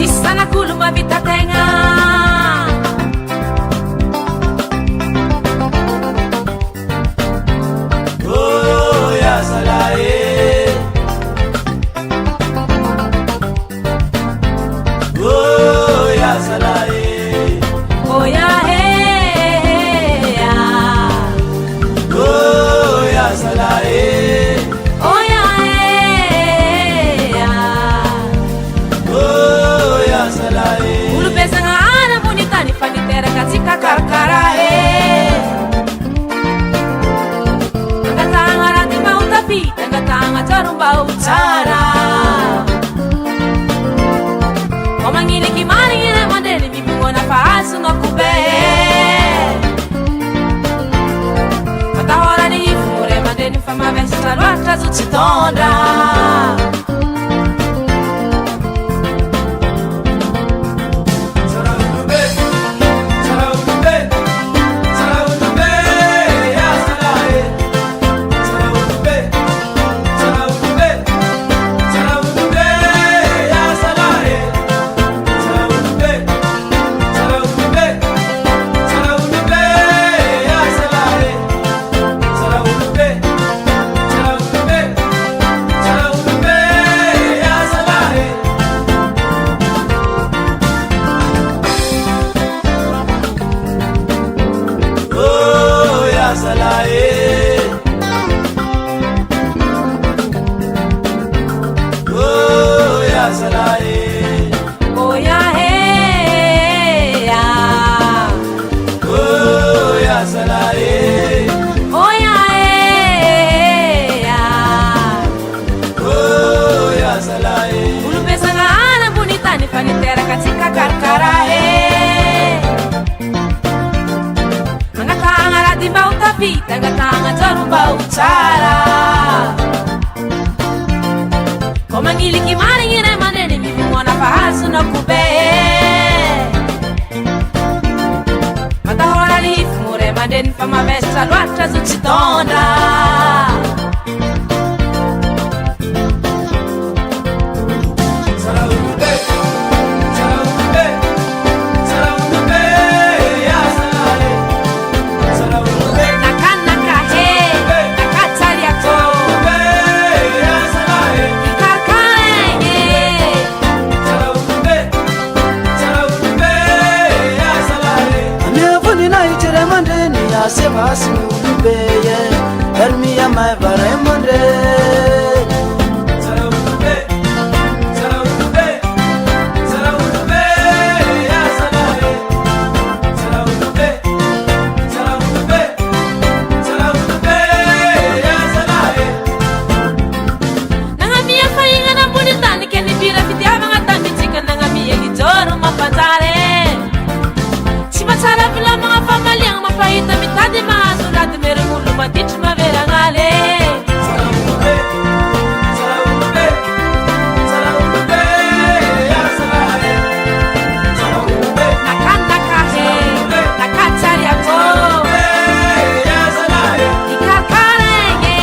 sanakolo mavita tegna Bau cara Omangiliki maringina mandeni mipungona faasu no kube Matahora ni hifure mandeni fama vesta lwata zuchitonda Komangiliki maringina mandeni mipungona faasu no kube Matahora ni hifure mandeni fama vesta lwata zuchitonda Sevas nubeye Elmiya mai varemande Sarawunube Sarawunube Sarawunube ya salahe Sarawunube Sarawunube Sarawunube ya salahe Nangamia fainga na bunitani keni bira fitiava ngatambi chika nangamia gijoro mapantare Chimatara vila mga famaliang mapahita mitadi maasulat merengulu matich mavera ngale Sarawunube Sarawunube Sarawunube ya salahe Sarawunube Nakanda kahe Nakachari ako ya salahe Ikakarenge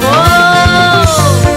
Oh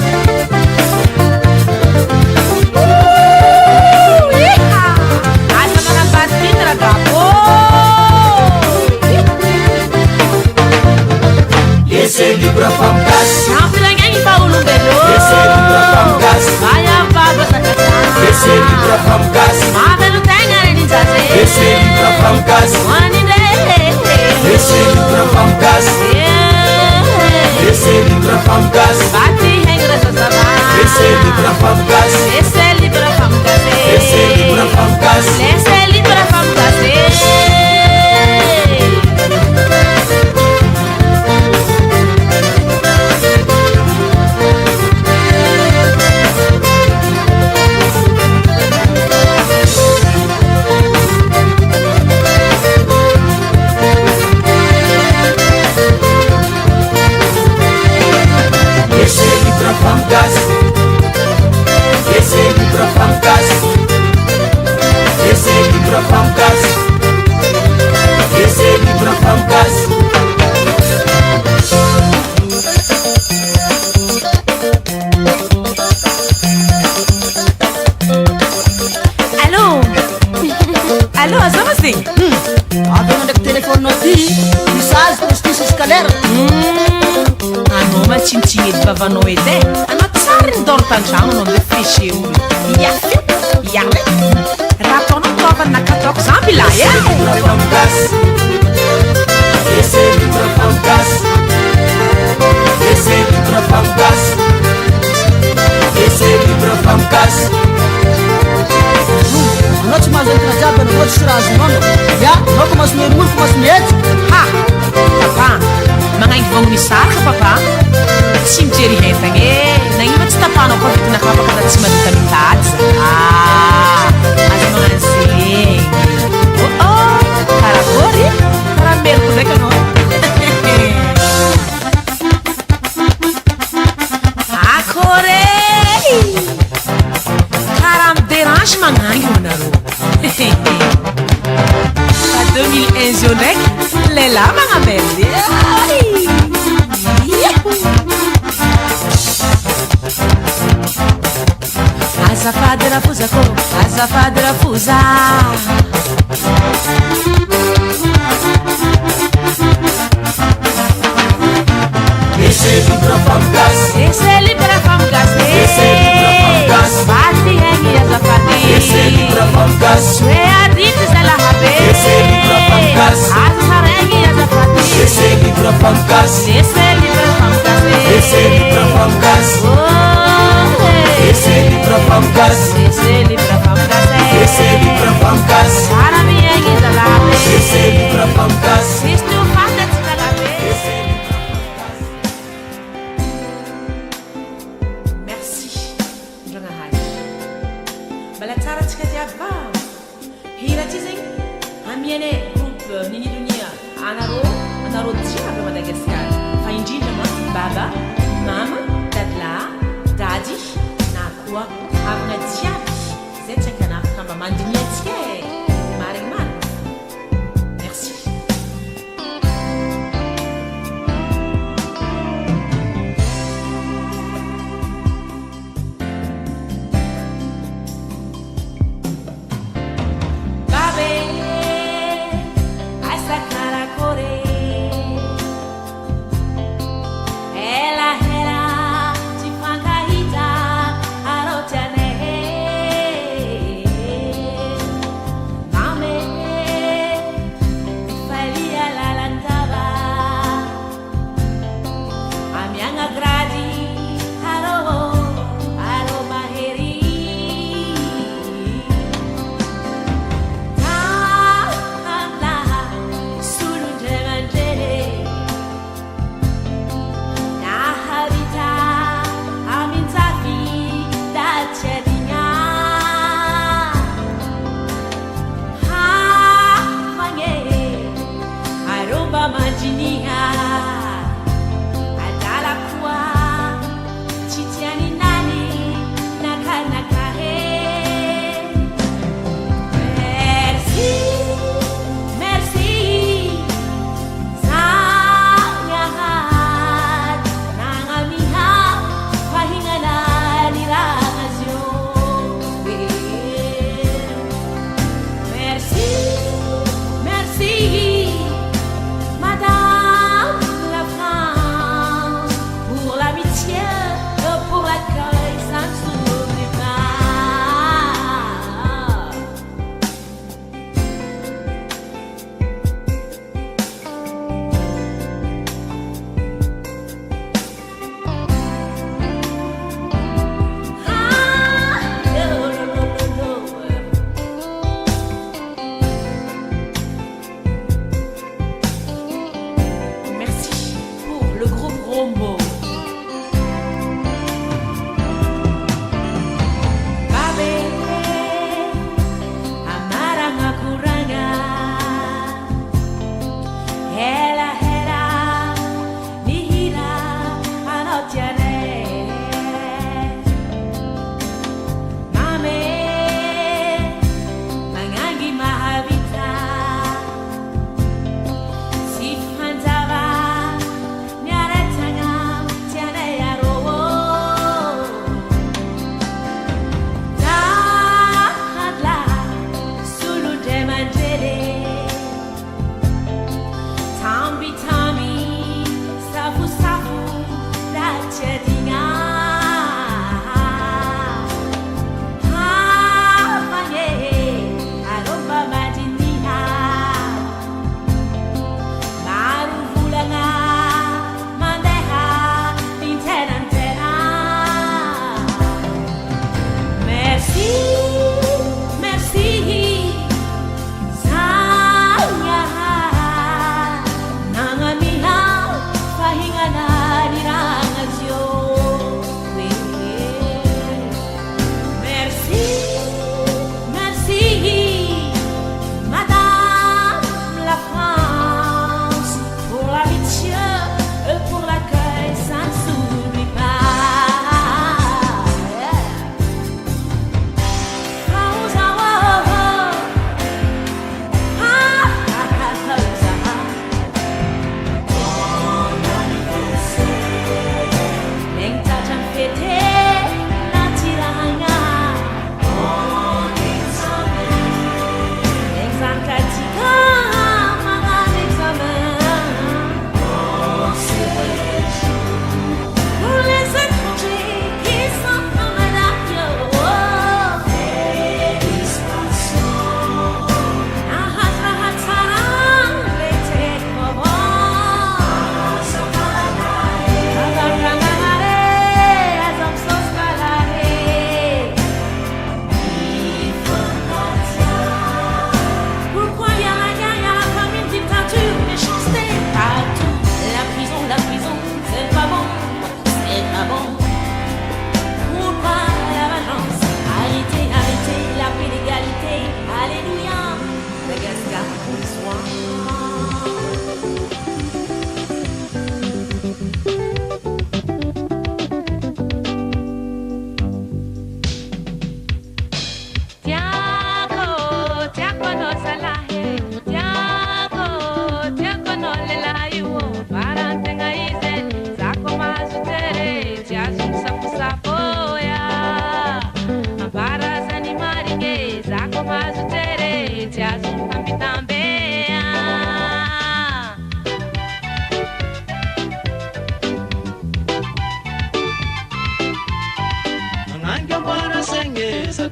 femme gaz. Bati hengra zazava. Laissez libre la femme gaz. Laissez libre la femme gazée. Laissez libre la femme gaz. Laissez libre la femme gazée. Laissez libre la femme gaz. Laissez libre la femme gaz. Laissez libre la femme gaz. Laissez libre la femme gaz. Allô? Allô, azava sim? Avy ndraiky telefôninao ty message postisy escalaire. Anao matsinotsiny edy vavanao edy e. Anao tsara nidoro tandragno anao nde fiche olo. Ia raha ataonao taovany nakataoko zamby lahy e. Laissez libre la femme gaz. Laissez libre la femme gaz. Laissez libre la femme gaz. Laissez libre la femme gaz. Anao tsy mahazo entana jiaby anao tsisy raha azonao anao. Ia, anao komasy miherimolo komasy mihetsy. Ha! Papa, magnaingy vangony saraka papa. Tsy mijery entagna e. Nagnino tsy tapahanao koa vitina kapaka na tsy madita mitady za. Azo magnano zegny. Oh, karakory? Karameloko ndraiky anao. Akôry! Karaha midérange magnaingy anareo. Fa 2001 zio ndraiky lehilahy magnamely. Azafady rafozako, azafady rafoza. Laissez libre la femme gaz. Laissez libre la femme gazée. Laissez libre la femme gaz. Bati hengi azafady. Laissez libre la femme gaz. Shwe aditi zalahabe. Laissez libre la femme gaz. Azarengi azafady. Laissez libre la femme gaz. Laissez libre la femme gazée. Laissez libre la femme gaz. Oh, hey. Laissez libre la femme gaz. Laissez libre la femme gazée. Laissez libre la femme gaz. Sarami hengi zalahabe. Laissez libre la femme gaz. Sistu fatet zalahabe. Merci. Ndragnahay. Mbala tsara tsika jiaby va. Hira ty zegny amiane groupe Nini Dunia anareo jiaby Madagasikara. Fa indrindra ma baba, mama, dadlahy, dady na koa havana jiaby. Zay tsy ankanafika mba mandiniantsika e. Marigny marigny. Merci. Babe, essa cara corre. Ela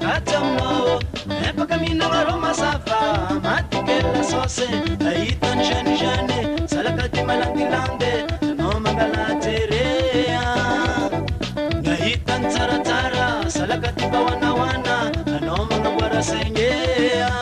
kajamnao epaka minagaro mazava matikela sose ahitany jeune salaka ty malandilandy anao mangala jerea nahitany tsaratsara salaka ty bahoanahoana anao manamboara saignea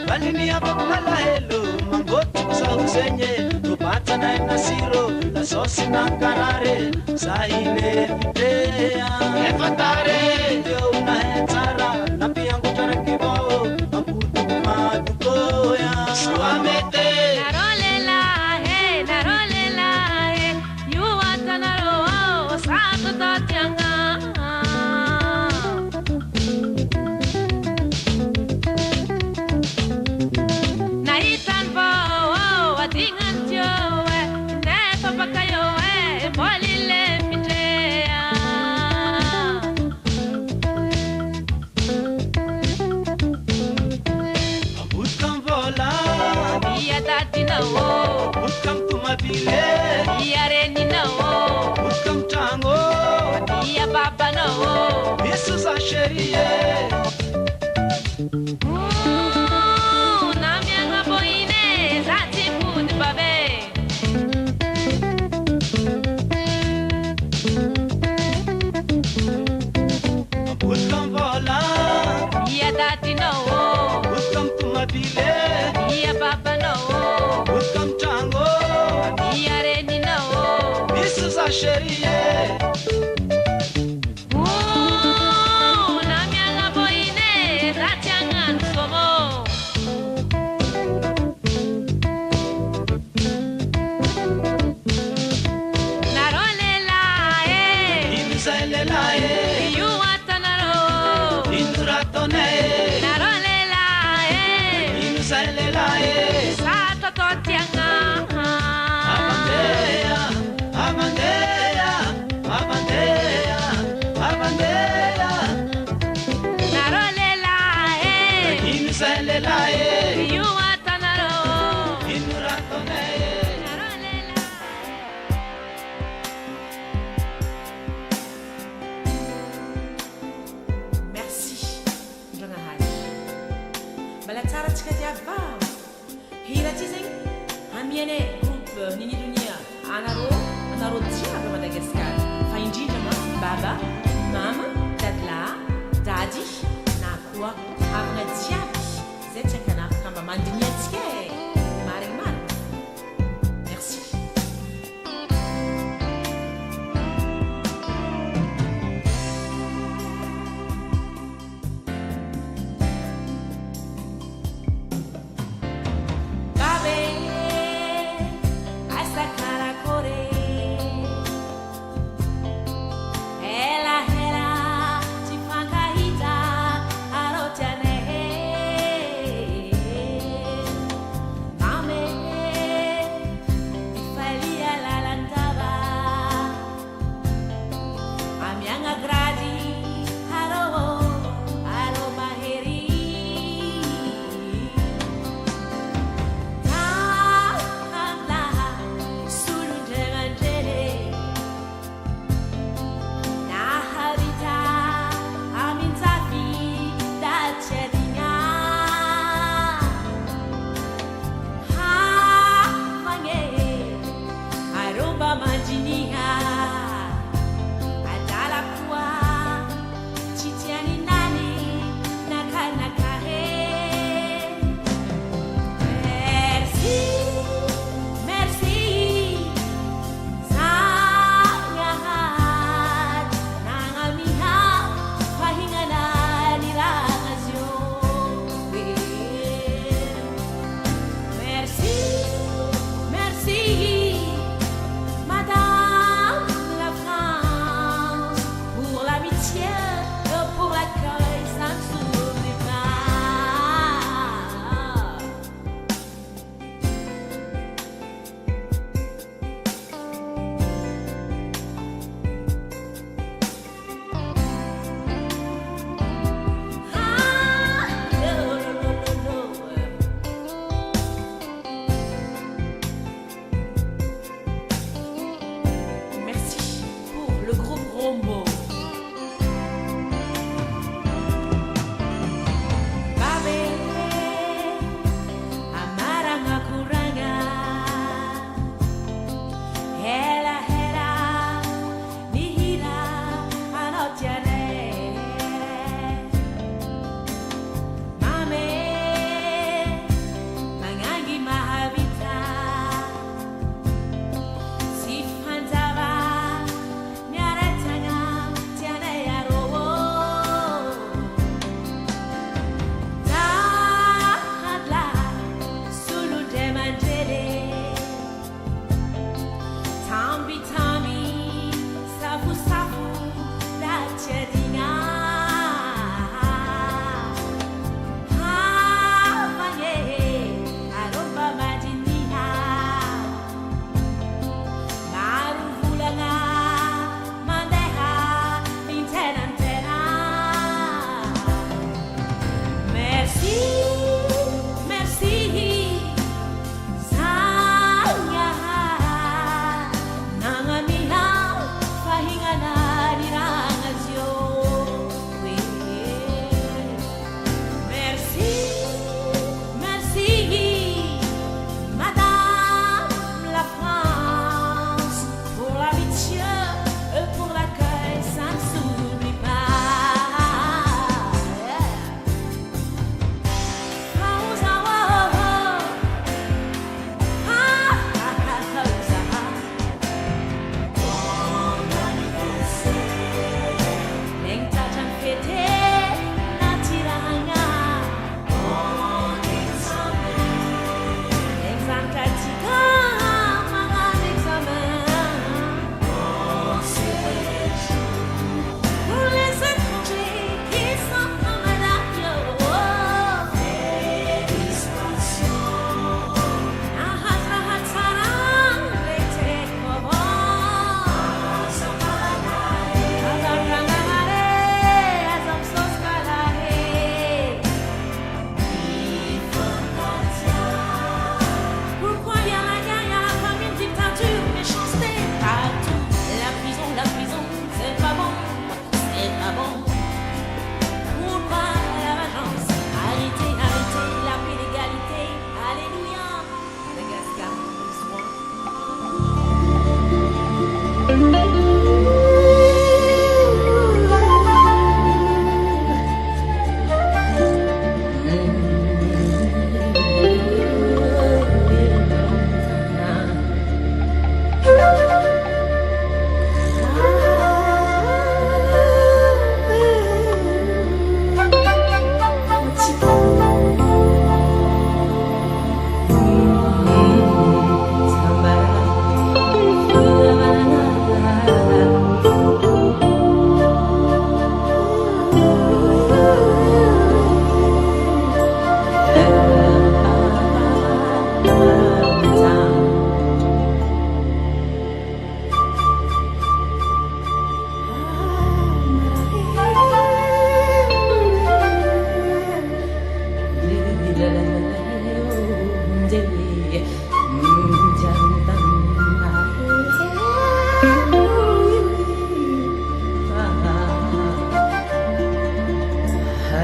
Valini apakala hello mangotu kusahusenye Rubatana nasiro la sosi na karare Sahile fitea Efatare Dio una henzara Napi yangu chara kibao Maputu kumadukoya Suamete Narolela he Yuwata naro Sato totianga Utkam tumapile Iya reni no Utkam tango Iya baba no Yesu za sherie Namianga boine Zati put babe Utkam vola Iya dati no Utkam tumapile Iya baba no Utkam tango Iya reni no Yesu za sherie Namianga boine Zati angan somo Narolela Inzalela Yuwata naro Induratone Narolela Inzalela Sato totianga Abandea Abandea Abandea Abandea Narolela Inzalela Yuwata naro Induratone Narolela Merci Ndrona hazy Mbala tsara tsika jiaby hira ty zegny amiane groupe Nini Dunia anarô jiaby Madagasikara fa indrindra ma baba mama dadlahy dady na koa havana jiaby zay tsy ankanafo ka mba mandiniantsika marigny marigny merci babe asa karakore hela tifankahita arotiane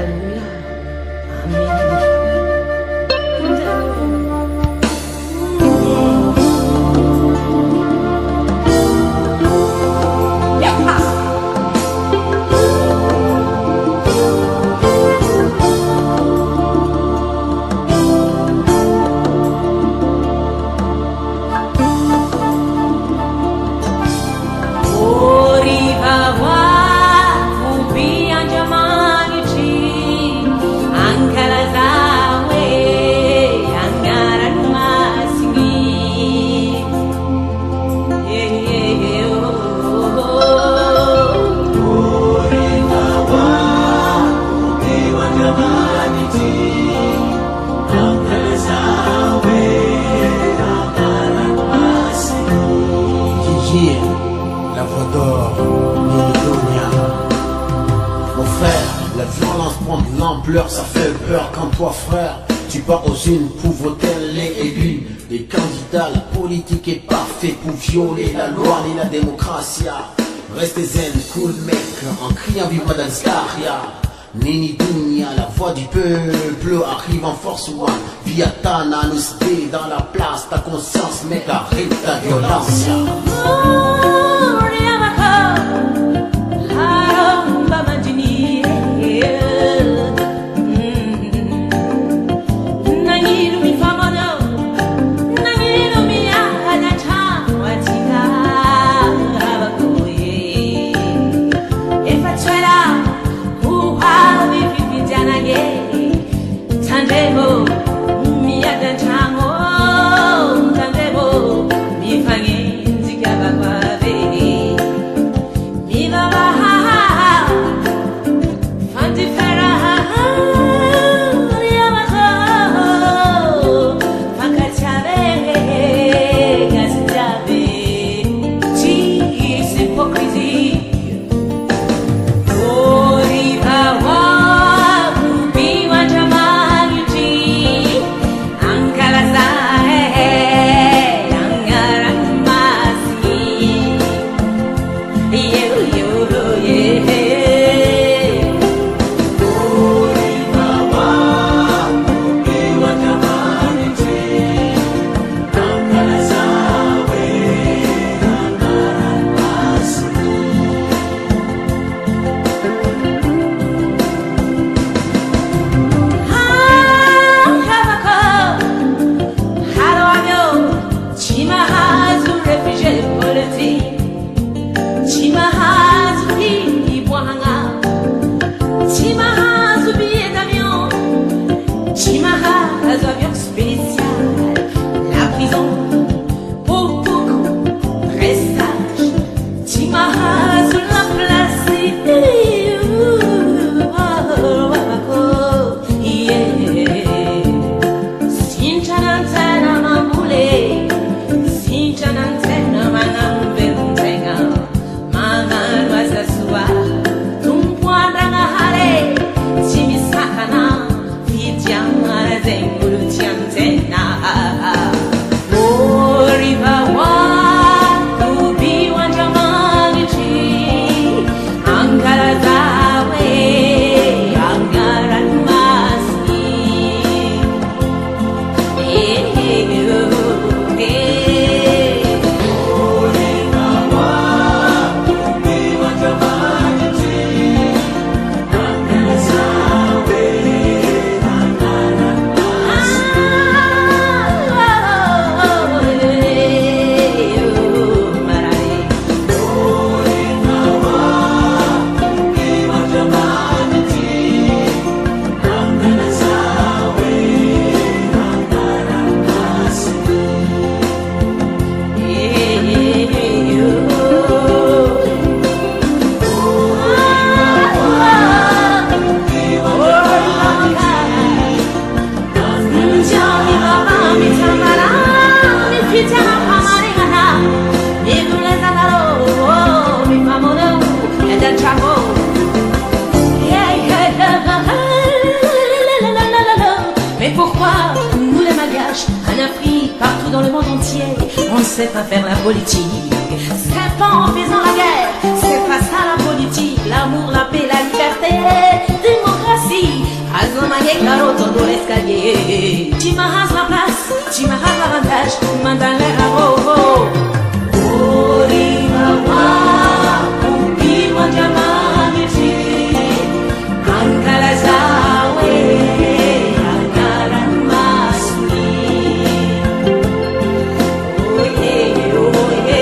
Alléluia. Amen. La voix d'or, Mélitonia. Mon frère, la violence prend de l'ampleur, ça fait peur quand toi frère, tu pars aux unes pour voter les élus. Les candidats, la politique est parfaite pour violer la loi et la démocratie. Restez zen, cool mec, en criant vive Madagascar. Nini Dunia, la voix du peuple arrive en force one. Via Tana, nous stay dans la place, ta conscience mec, arrête ta violence. On sait pas faire la politique, c'est pas en faisant la guerre, c'est pas ça la politique. L'amour, la paix, la liberté, démocratie. Tsy mahazo la place, tsy mahazo l'avantage, mandany lera vôvô. Orina hoa, ompimo andriamanitry, ankalaza hoe anarany masiny. Oye, oye,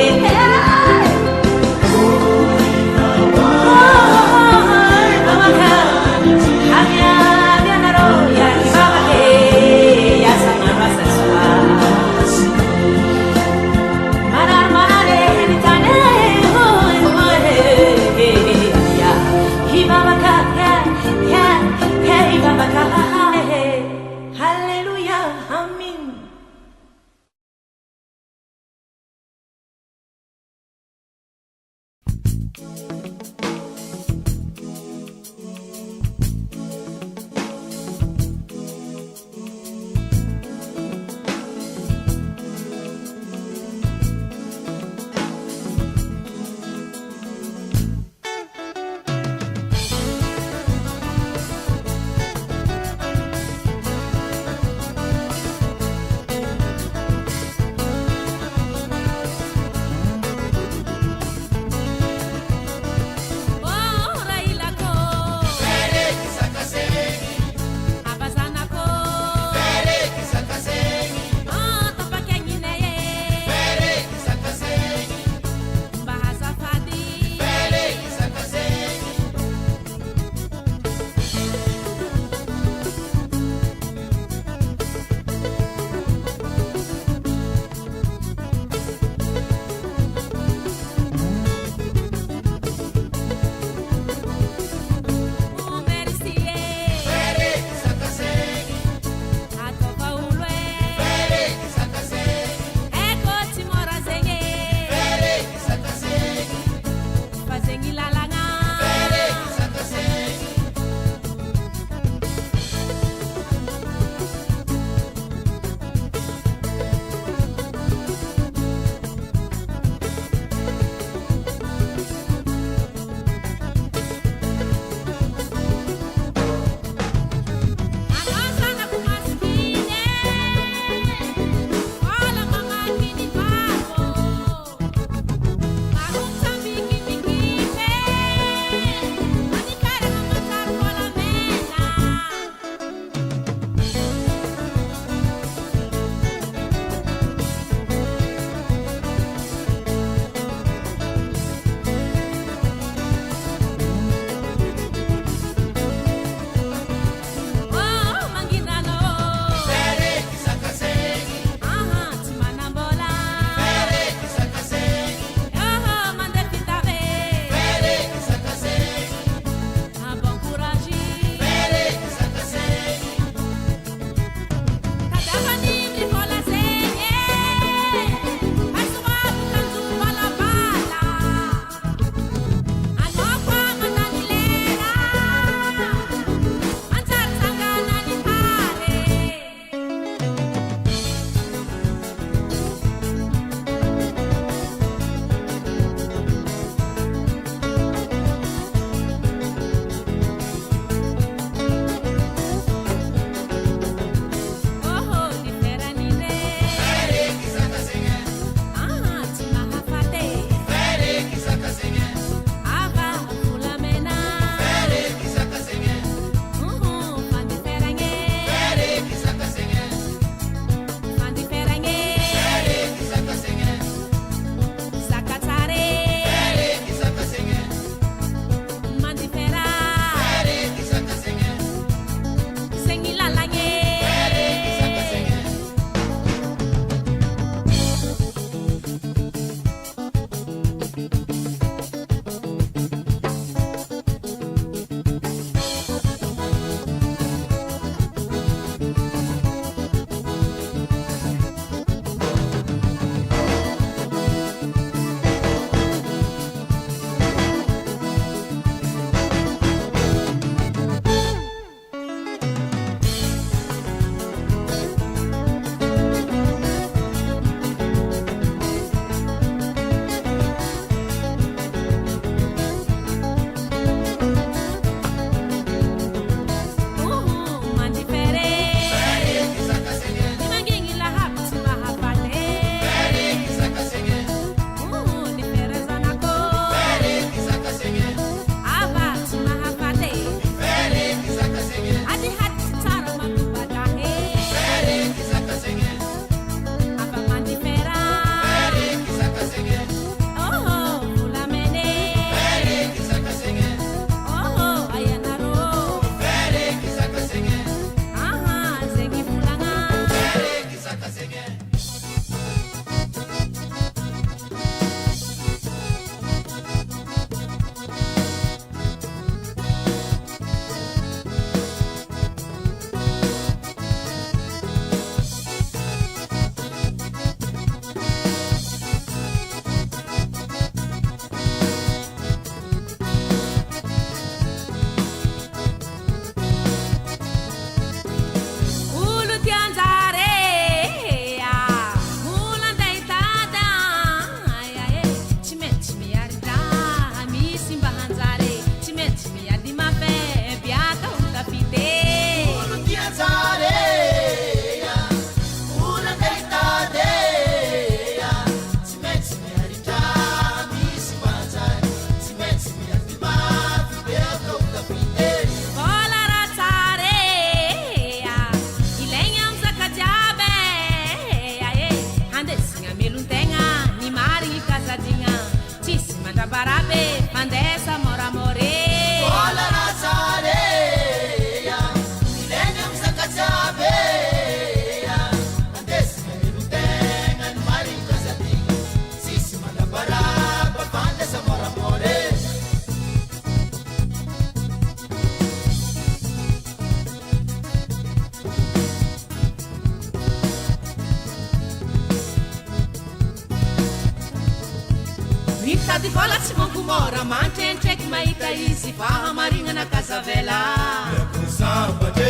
mitady vola tsy mangomora mantrentraiky mahita izy fa hamarinana kazavela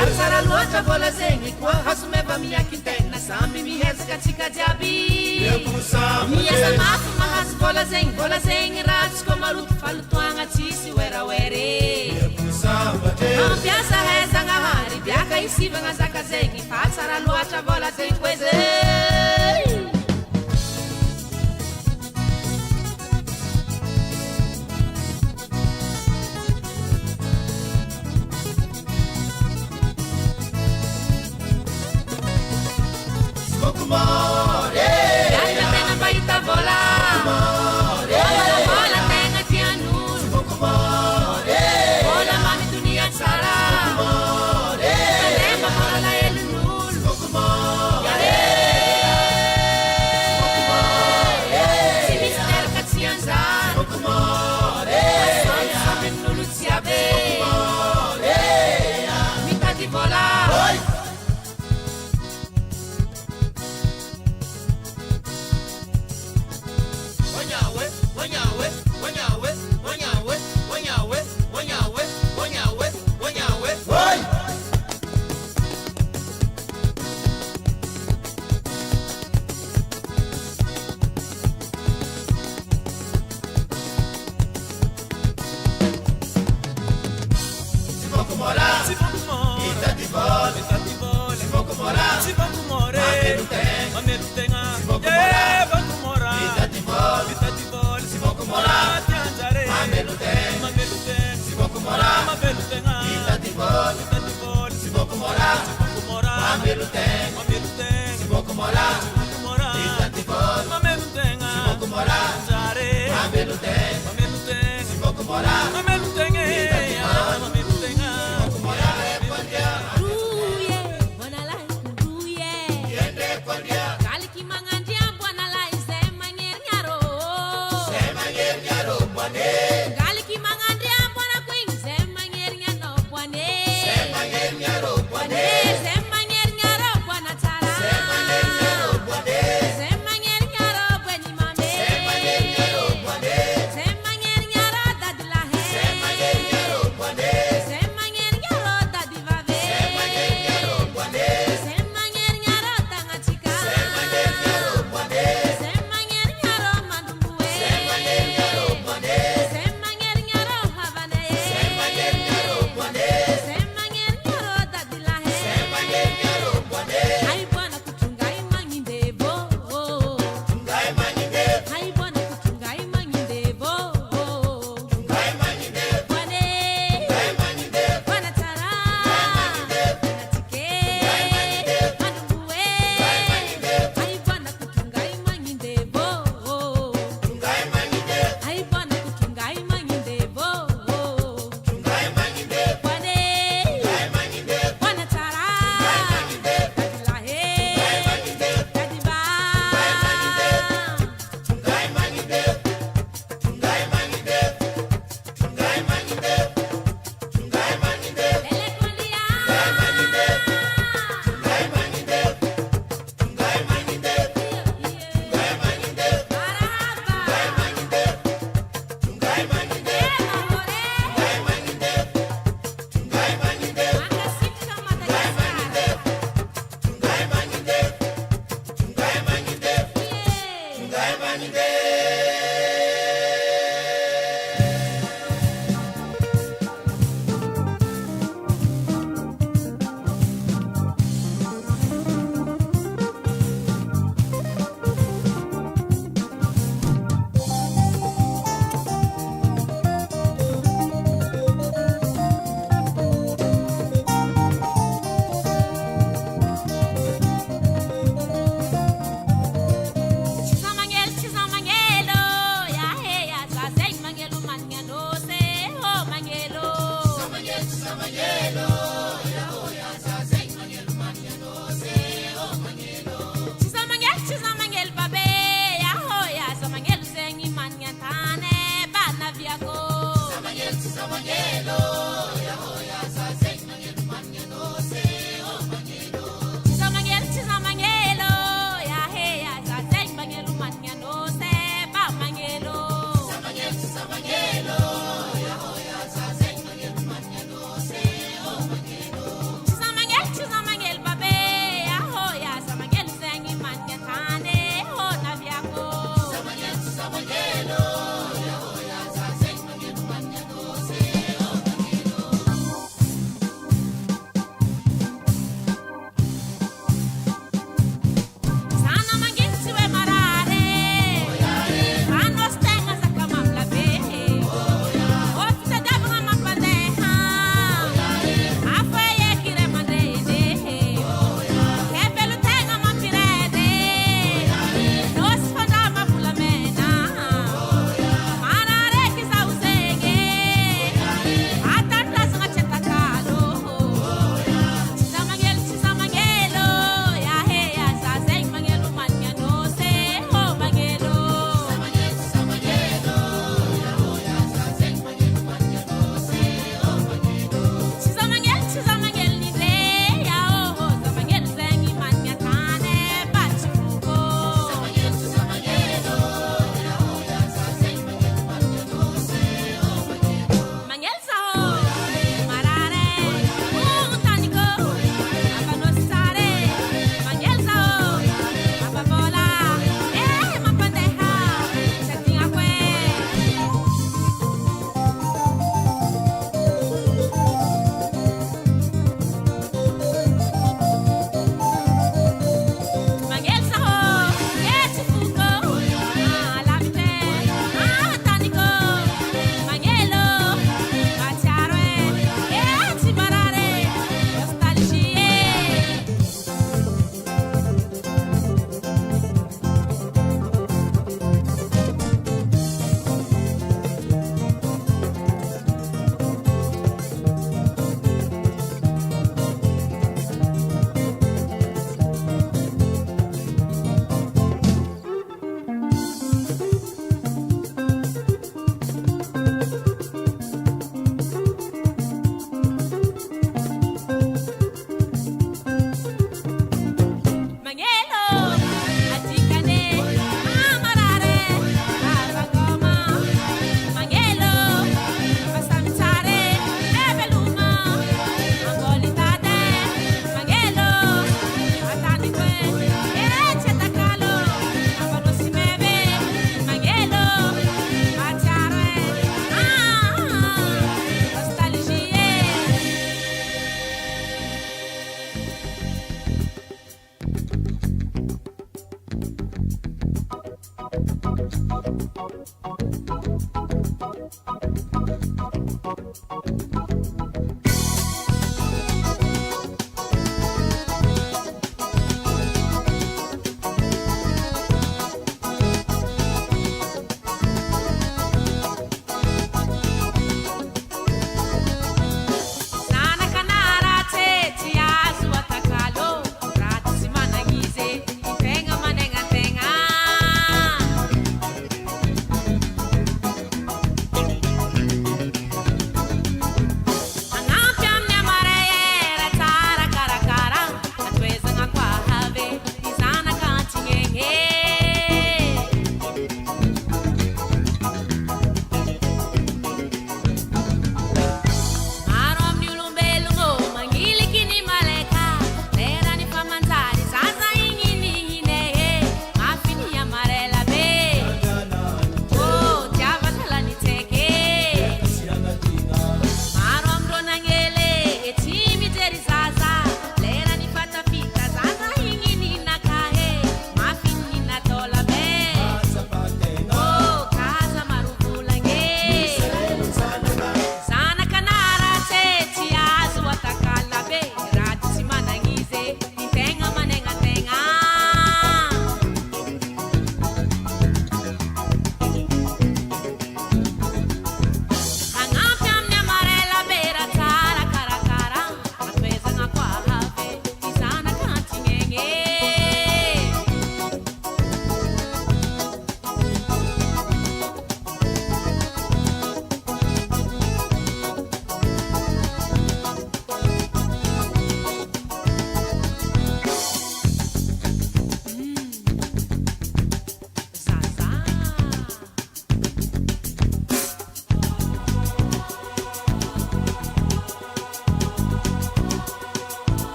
ary tsara loatra vola zegny koa hasomeva miakin-tegna samby mihezaka atsika jiaby miasa mafy mahazo vola zegny raha tsy koa maloto falotoagna tsisy werawery ampiasa hezanahary biaka isivagna zaka zegny fa tsara loatra vola zegny koe zay biaka tegna mahita vola vola tegna tian'olo vola mamy dunia tsara Mandemba vola elon'olo tsy misy teraka tsy anjara asomisamin'olo jiaby mitady vola Zema nyer nyaro bwana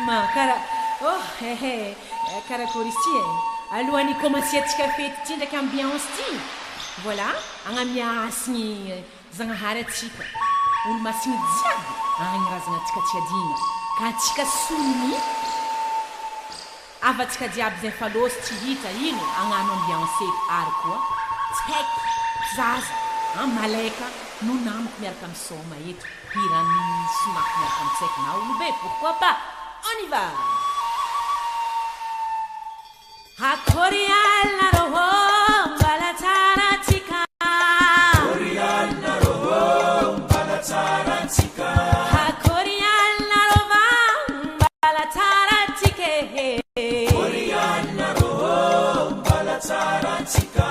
Ma kara karakory ty alohan'ny commencer atsika fety ty ndraiky ambiance ty voilà agnamiasigny zagnahary atsika olo masigny jiaby agny razagna atsika tsy adigna ka atsika soniny avatsika jiaby zay fa losy tsy hita ino agnano ambiance eto ary koa tsy haiky zaza malaika no namako miaraka misoma eto hirany somako miaraka mitsaiky na olobe pourquoi pas on y va akory alina roho mbala tsara tsika akory alina roho mbala tsara tsika akory alina rova mbala tsara tsike akory alina roho mbala tsara tsika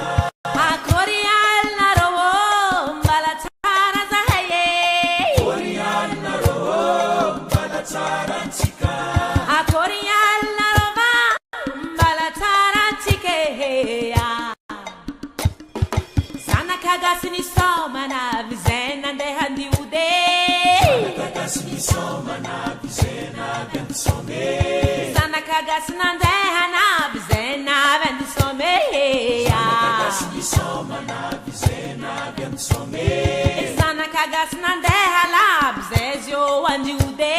akory alina roho mbala tsara zahaye akory alina roho mbala tsara tsika akory alina rova mbala tsara tsike zanakagasiny somana vizena ndeha andiode zanakagasiny somana vizena vendisome zanakagasina ndehana vizena vendisome zanakagasiny somana vizena vendisome zanakagasina ndehala vizezio andiode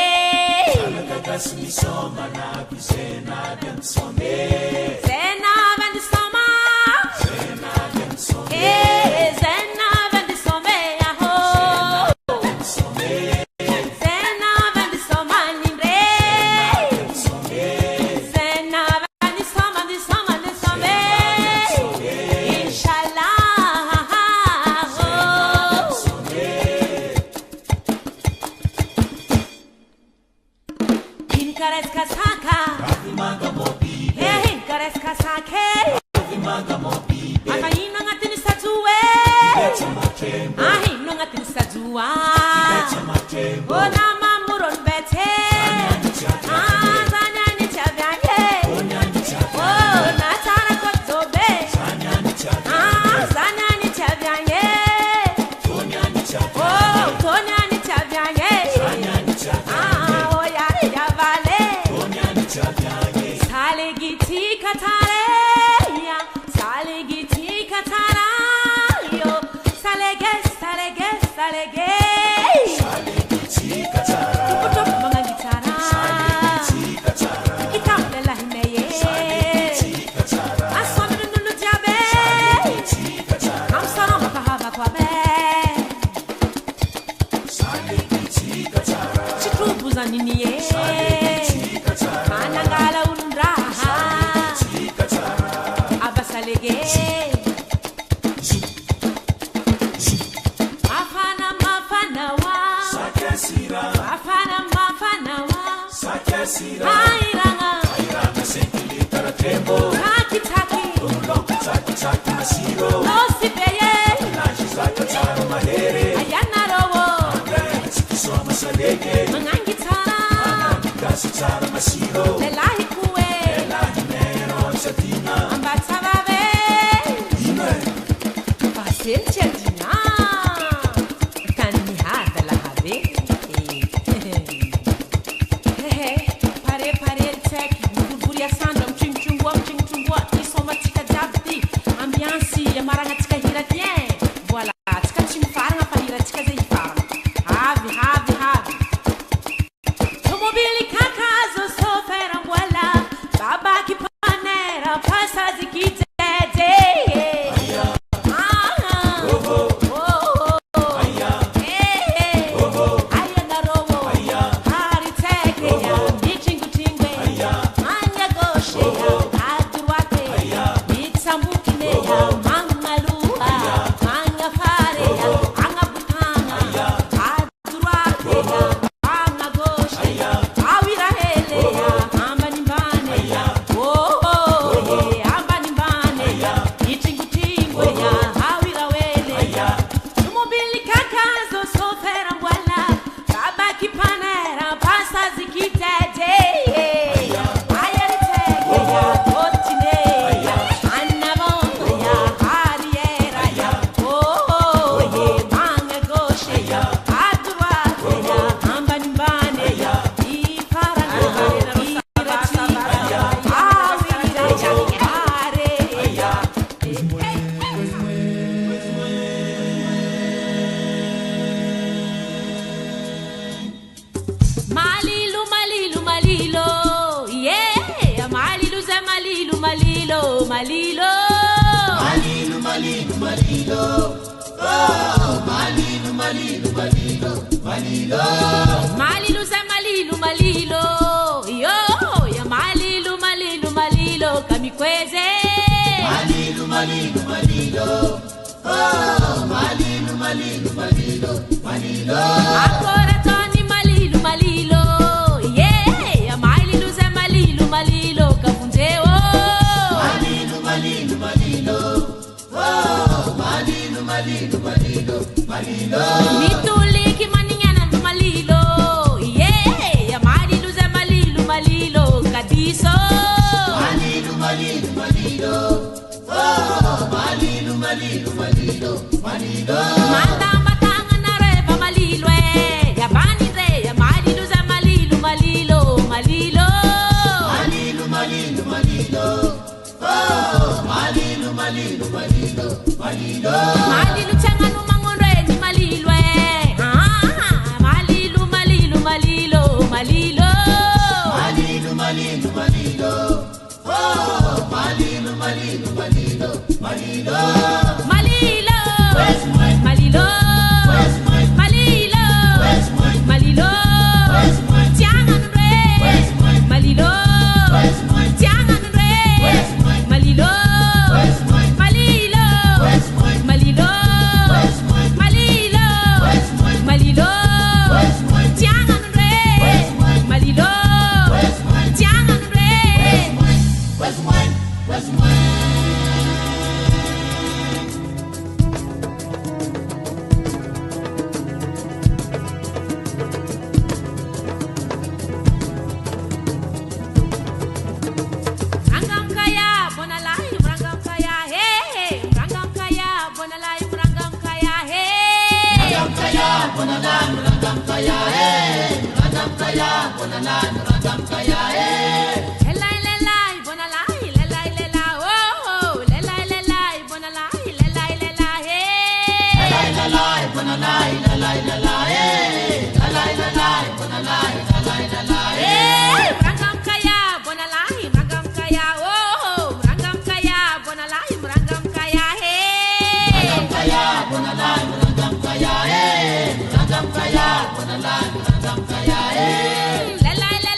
zanakagasiny somana vizena vendisome zena vendisoma zena vendisome zena vendisome aho zena vendisoma nindre zena vendisoma ndisoma ndisome inshallah Hinkares kasaka Manga mobi Hinkares kasake Manga mobi Akaino ngatini sajue Ahino ngatini sajua Ona mamuron bete Zanyani chavyanye Ona tara kotobe Zanyani chavyanye Tonyani chavyanye Oyari yavale Salegiti katareya Salegiti katarayo Salege salege salege Salegiti katara Tukutuk mga gitara Salegiti katara Ikaw lalahimeye Salegiti katara Aswami nunulu jabe Salegiti katara Kamsara makahaba kwa be Salegiti katara Chikubuza niniye Salegiti katara Manangala unraha Salegiti katara Abasalege Mafana mafana wa Sakasira Mafana mafana wa Sakasira Hairanga Hairanga sentili taratembo Taki taki Umlok taki taki masiro Nosi peye Naji zaka taro mahere Ayana rowo Agaya chikiswa masalege Mangangi tara Mangangi kasi tara masiro Lelahi kuwe Lelahi nero chatina Ambata babe Ine Pasel chatina Kani hada la habe Pare pare tek Buria sandom ching ching wak Isoma tika jabdi Ambiansi Yamaranga tika hira tien Voilà Tika chimfaranga pa hira tika zai faranga Have Tomobili kakazo sofera voilà Baba kipanera pasa Malilu za malilu malilo, yo ya malilu malilu malilo kamikweze. Malilu malilu malilo, oh malilu malilu malilo, malilo. Akora toni malilu malilo, yeah ya malilu za malilu malilo kafunzeo. Malilu malilu malilo, oh malilu malilu malilo, malilo. Mituliki maninyana ndo malilo, yeah ya malilu za malilu malilo kadiso. Malilu malilu malilo, oh malilu malilu malilo, malilo. Manda matanga na reba malilo ya bani re ya malilu za malilu malilo malilo. Malilu malilu malilo, oh malilu malilu malilo, malilo. Malilu changanu mangondwe ni malilo malilu malilu malilo malilo. Malilu malilu malilo, oh malilu malilu malilo, malilo. Malilo Where's mine? malilo Where's mine? malilo Where's mine? malilo. Where's mine? Changanu re Where's mine? malilo. Where's mine? Changanu re Where's mine? malilo. Where's mine? Malilo Where's mine? malilo. Where's mine? Malilo Where's mine? malilo. Where's mine? Changanu re Where's mine? malilo. Where's mine? Changanu re. Where's mine? Where's mine? Rangam kaya bona life rangam kaya hey rangam kaya bona life rangam kaya hey Rangam kaya, bonalan, rangam kaya, eh. Rangam kaya, bonalan, rangam kaya, eh. lelai lelai bona life lelai lelai oh lelai lelai bona life lelai lelai hey Lalai, lalai, bonalai, lalai, lalai, eh. Lalai, lalai, bonalai, lalai, lalai, eh. hey rangam kaya bona life rangam kaya oh rangam kaya bona life rangam kaya hey Rangam kaya, bonalan, rangam kaya, eh. Rangam kaya, bonalan, rangam kaya, eh. lelai lelai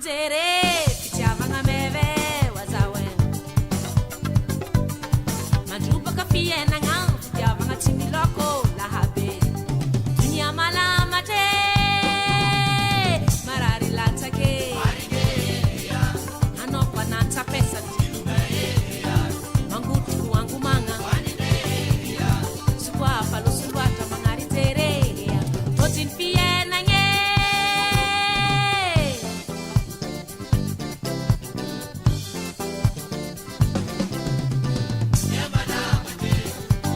tere Pichiavanga meve wazawe Majuba kapie nangang Pichiavanga chimiloko lahabe Dunia malama te Marari latake Anokwa nanta pesa Mangutu wangu manga Sukwa palo sulwata mangari tere Totin pie nange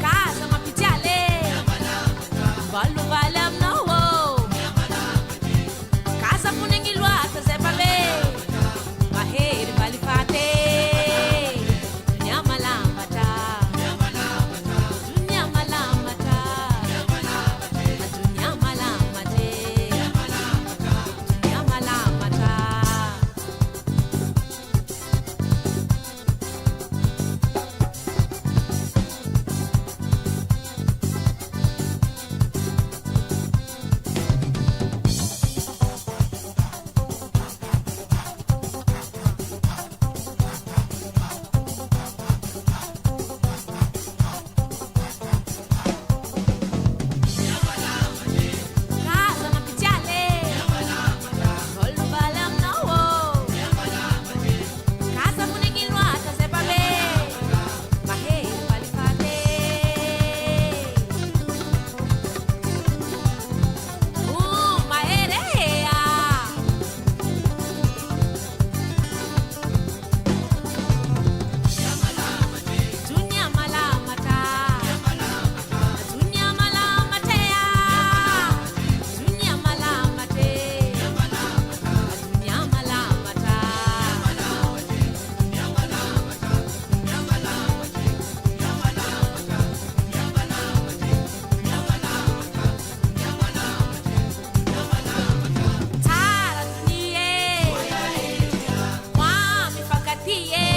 Casa mapitiale Balu balam no Casa punengilwa tazepabe Maheri balifate Dunia malamata Dunia malamata Dunia malamate Dunia malamata Casa mapitiale Balu balam no Casa punengilwa tazepabe Maheri balifate Maherea Dunia malamata Dunia malamatea Dunia malamate Dunia malamata Tara dunie Wami fakatie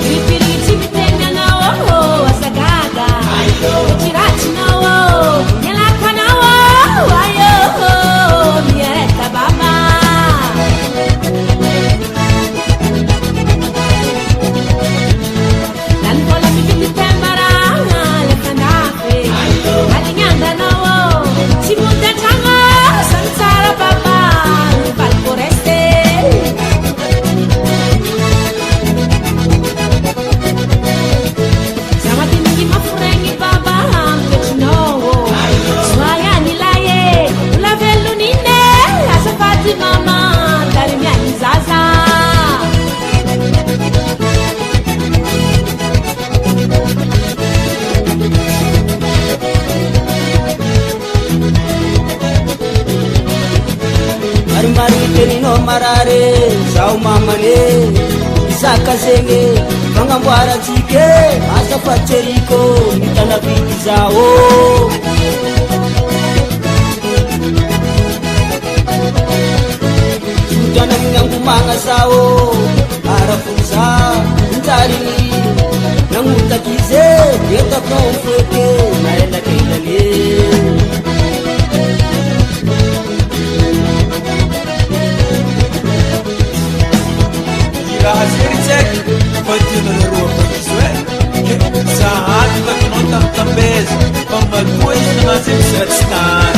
Ripiriti vitenda nawo wasagaga Uchirati nawo Nyelakwa nawo Ayo Miereka baba Dan pola pipiti tembaranga Lekanafe Alinyanda nawo Simuta tanga Sansara baba Valporeste Sama tinggi mafurengi baba Hampechinowo Swaya nilaye Ulavelu nine Asafati mama Dari miani zaza Mari tenino marare Sao mamane Isaka zenge Mangambuara chike Asa pacheriko Nitana viti zao Sudana minyangu manga sao Arafuza Ntarini Nangutakize Yeta konfete Naenda keilale Rahasirisek Continua rua Patisue Saat Bakinontam tambez Pambaguis Namazim Sratstan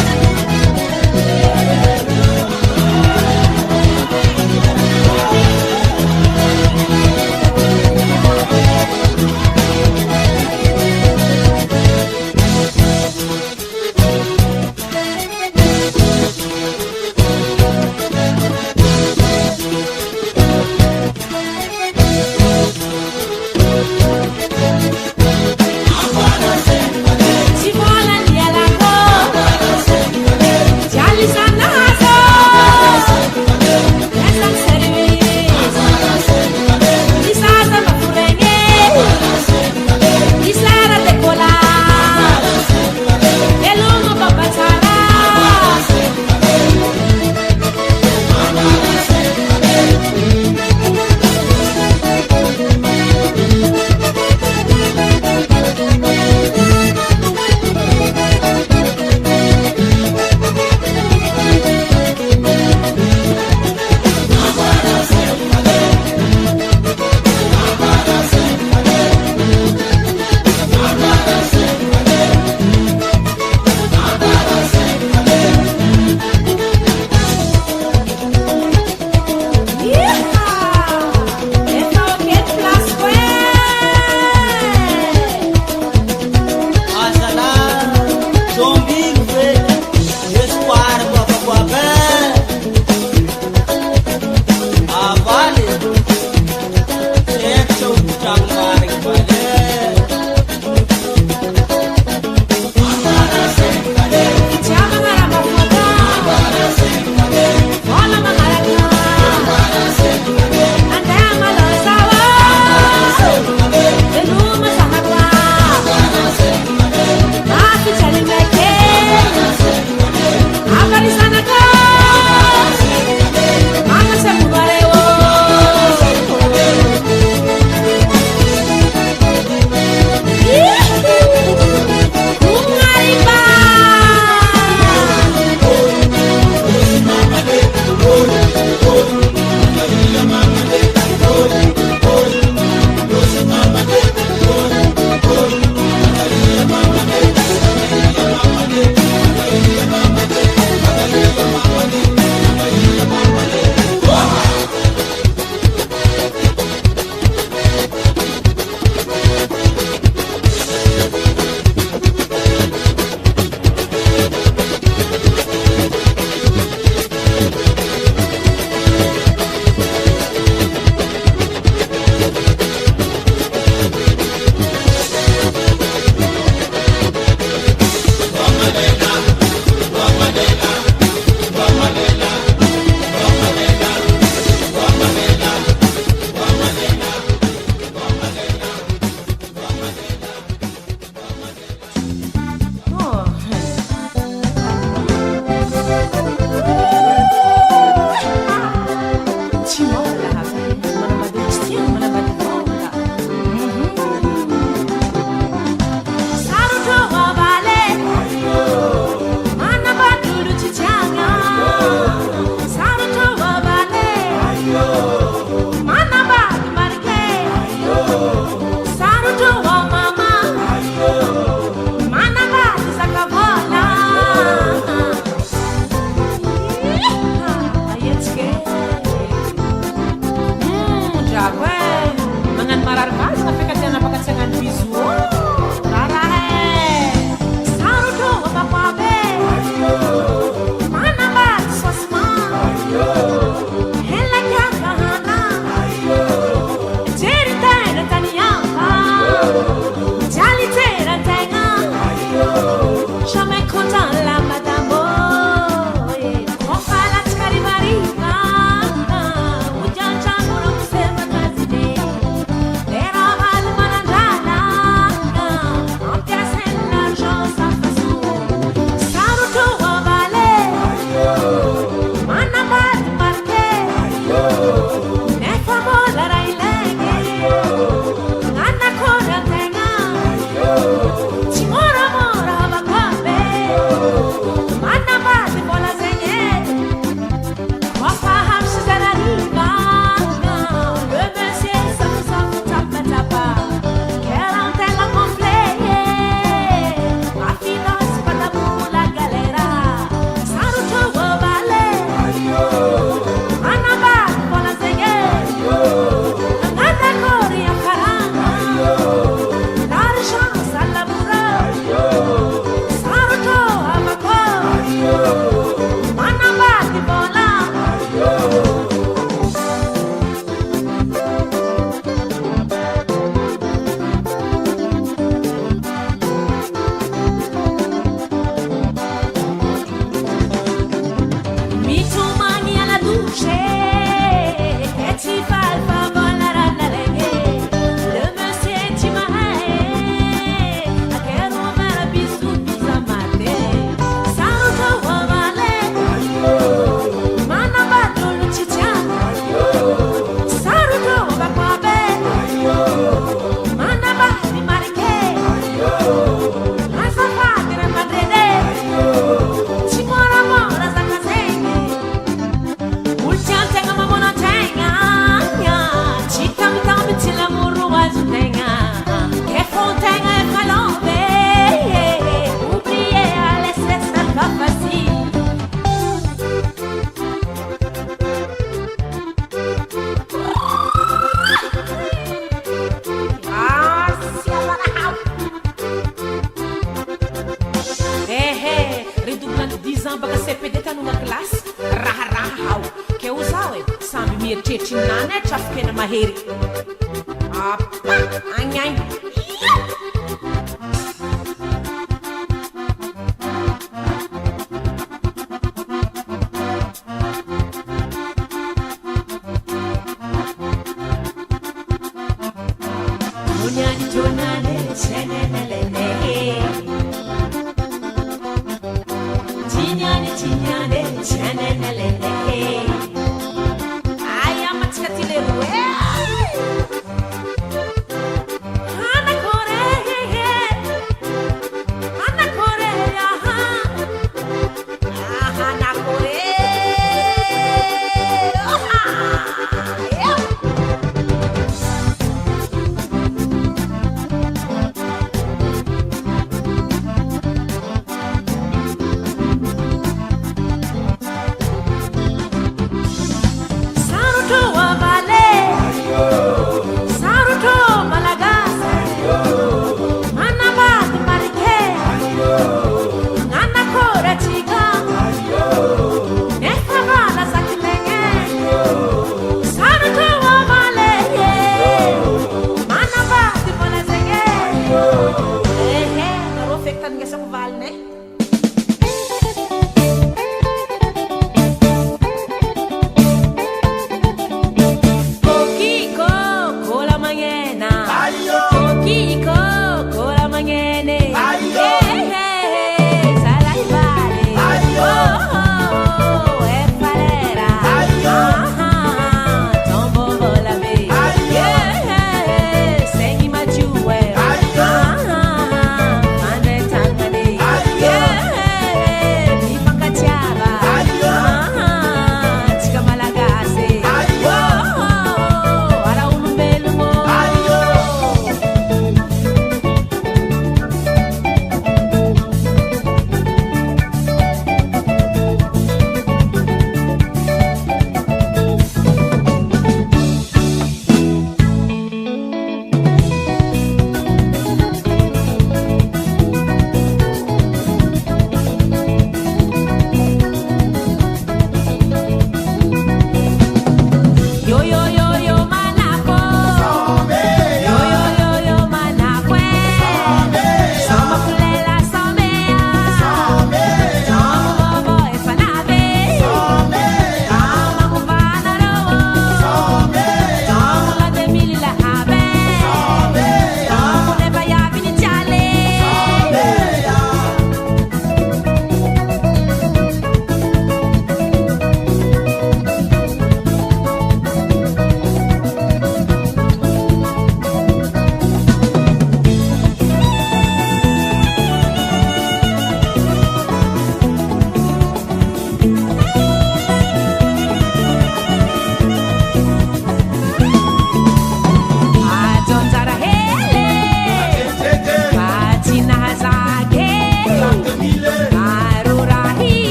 mieritreritra nana trafokena mahery apa agny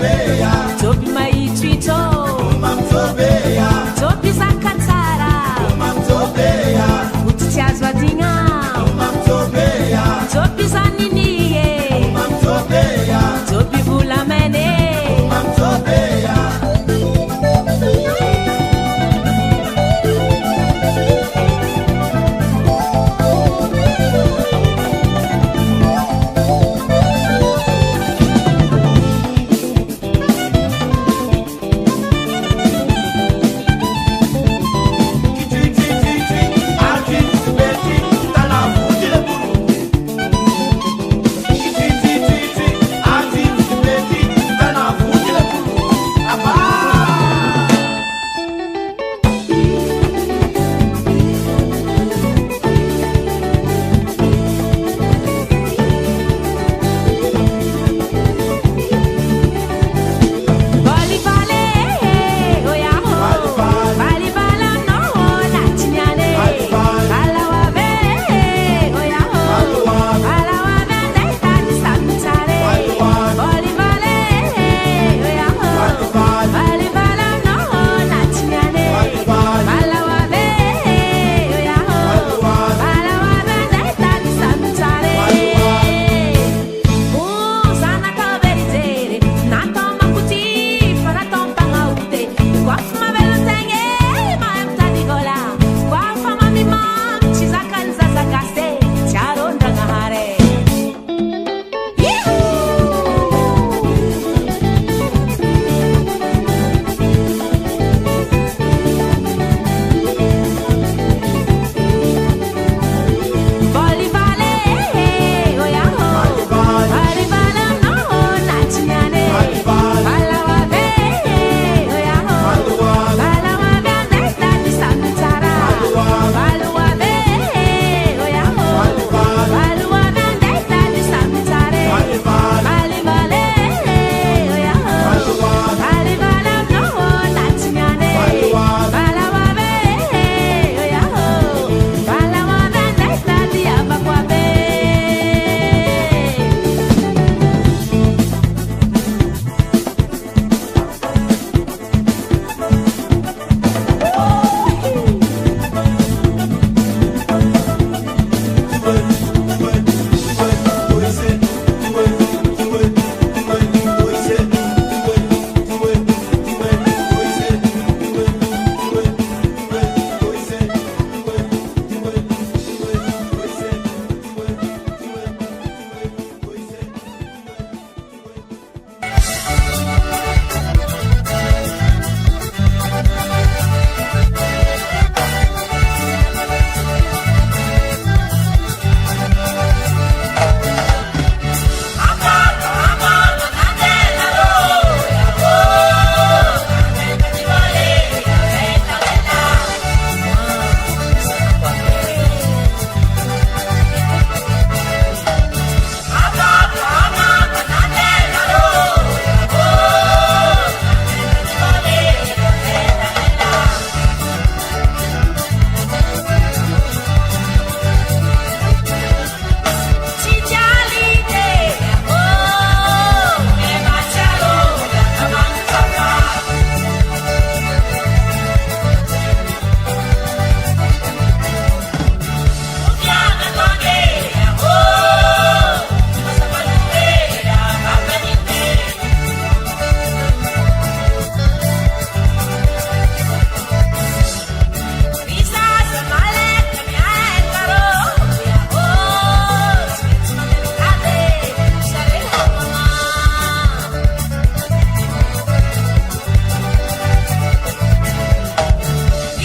beya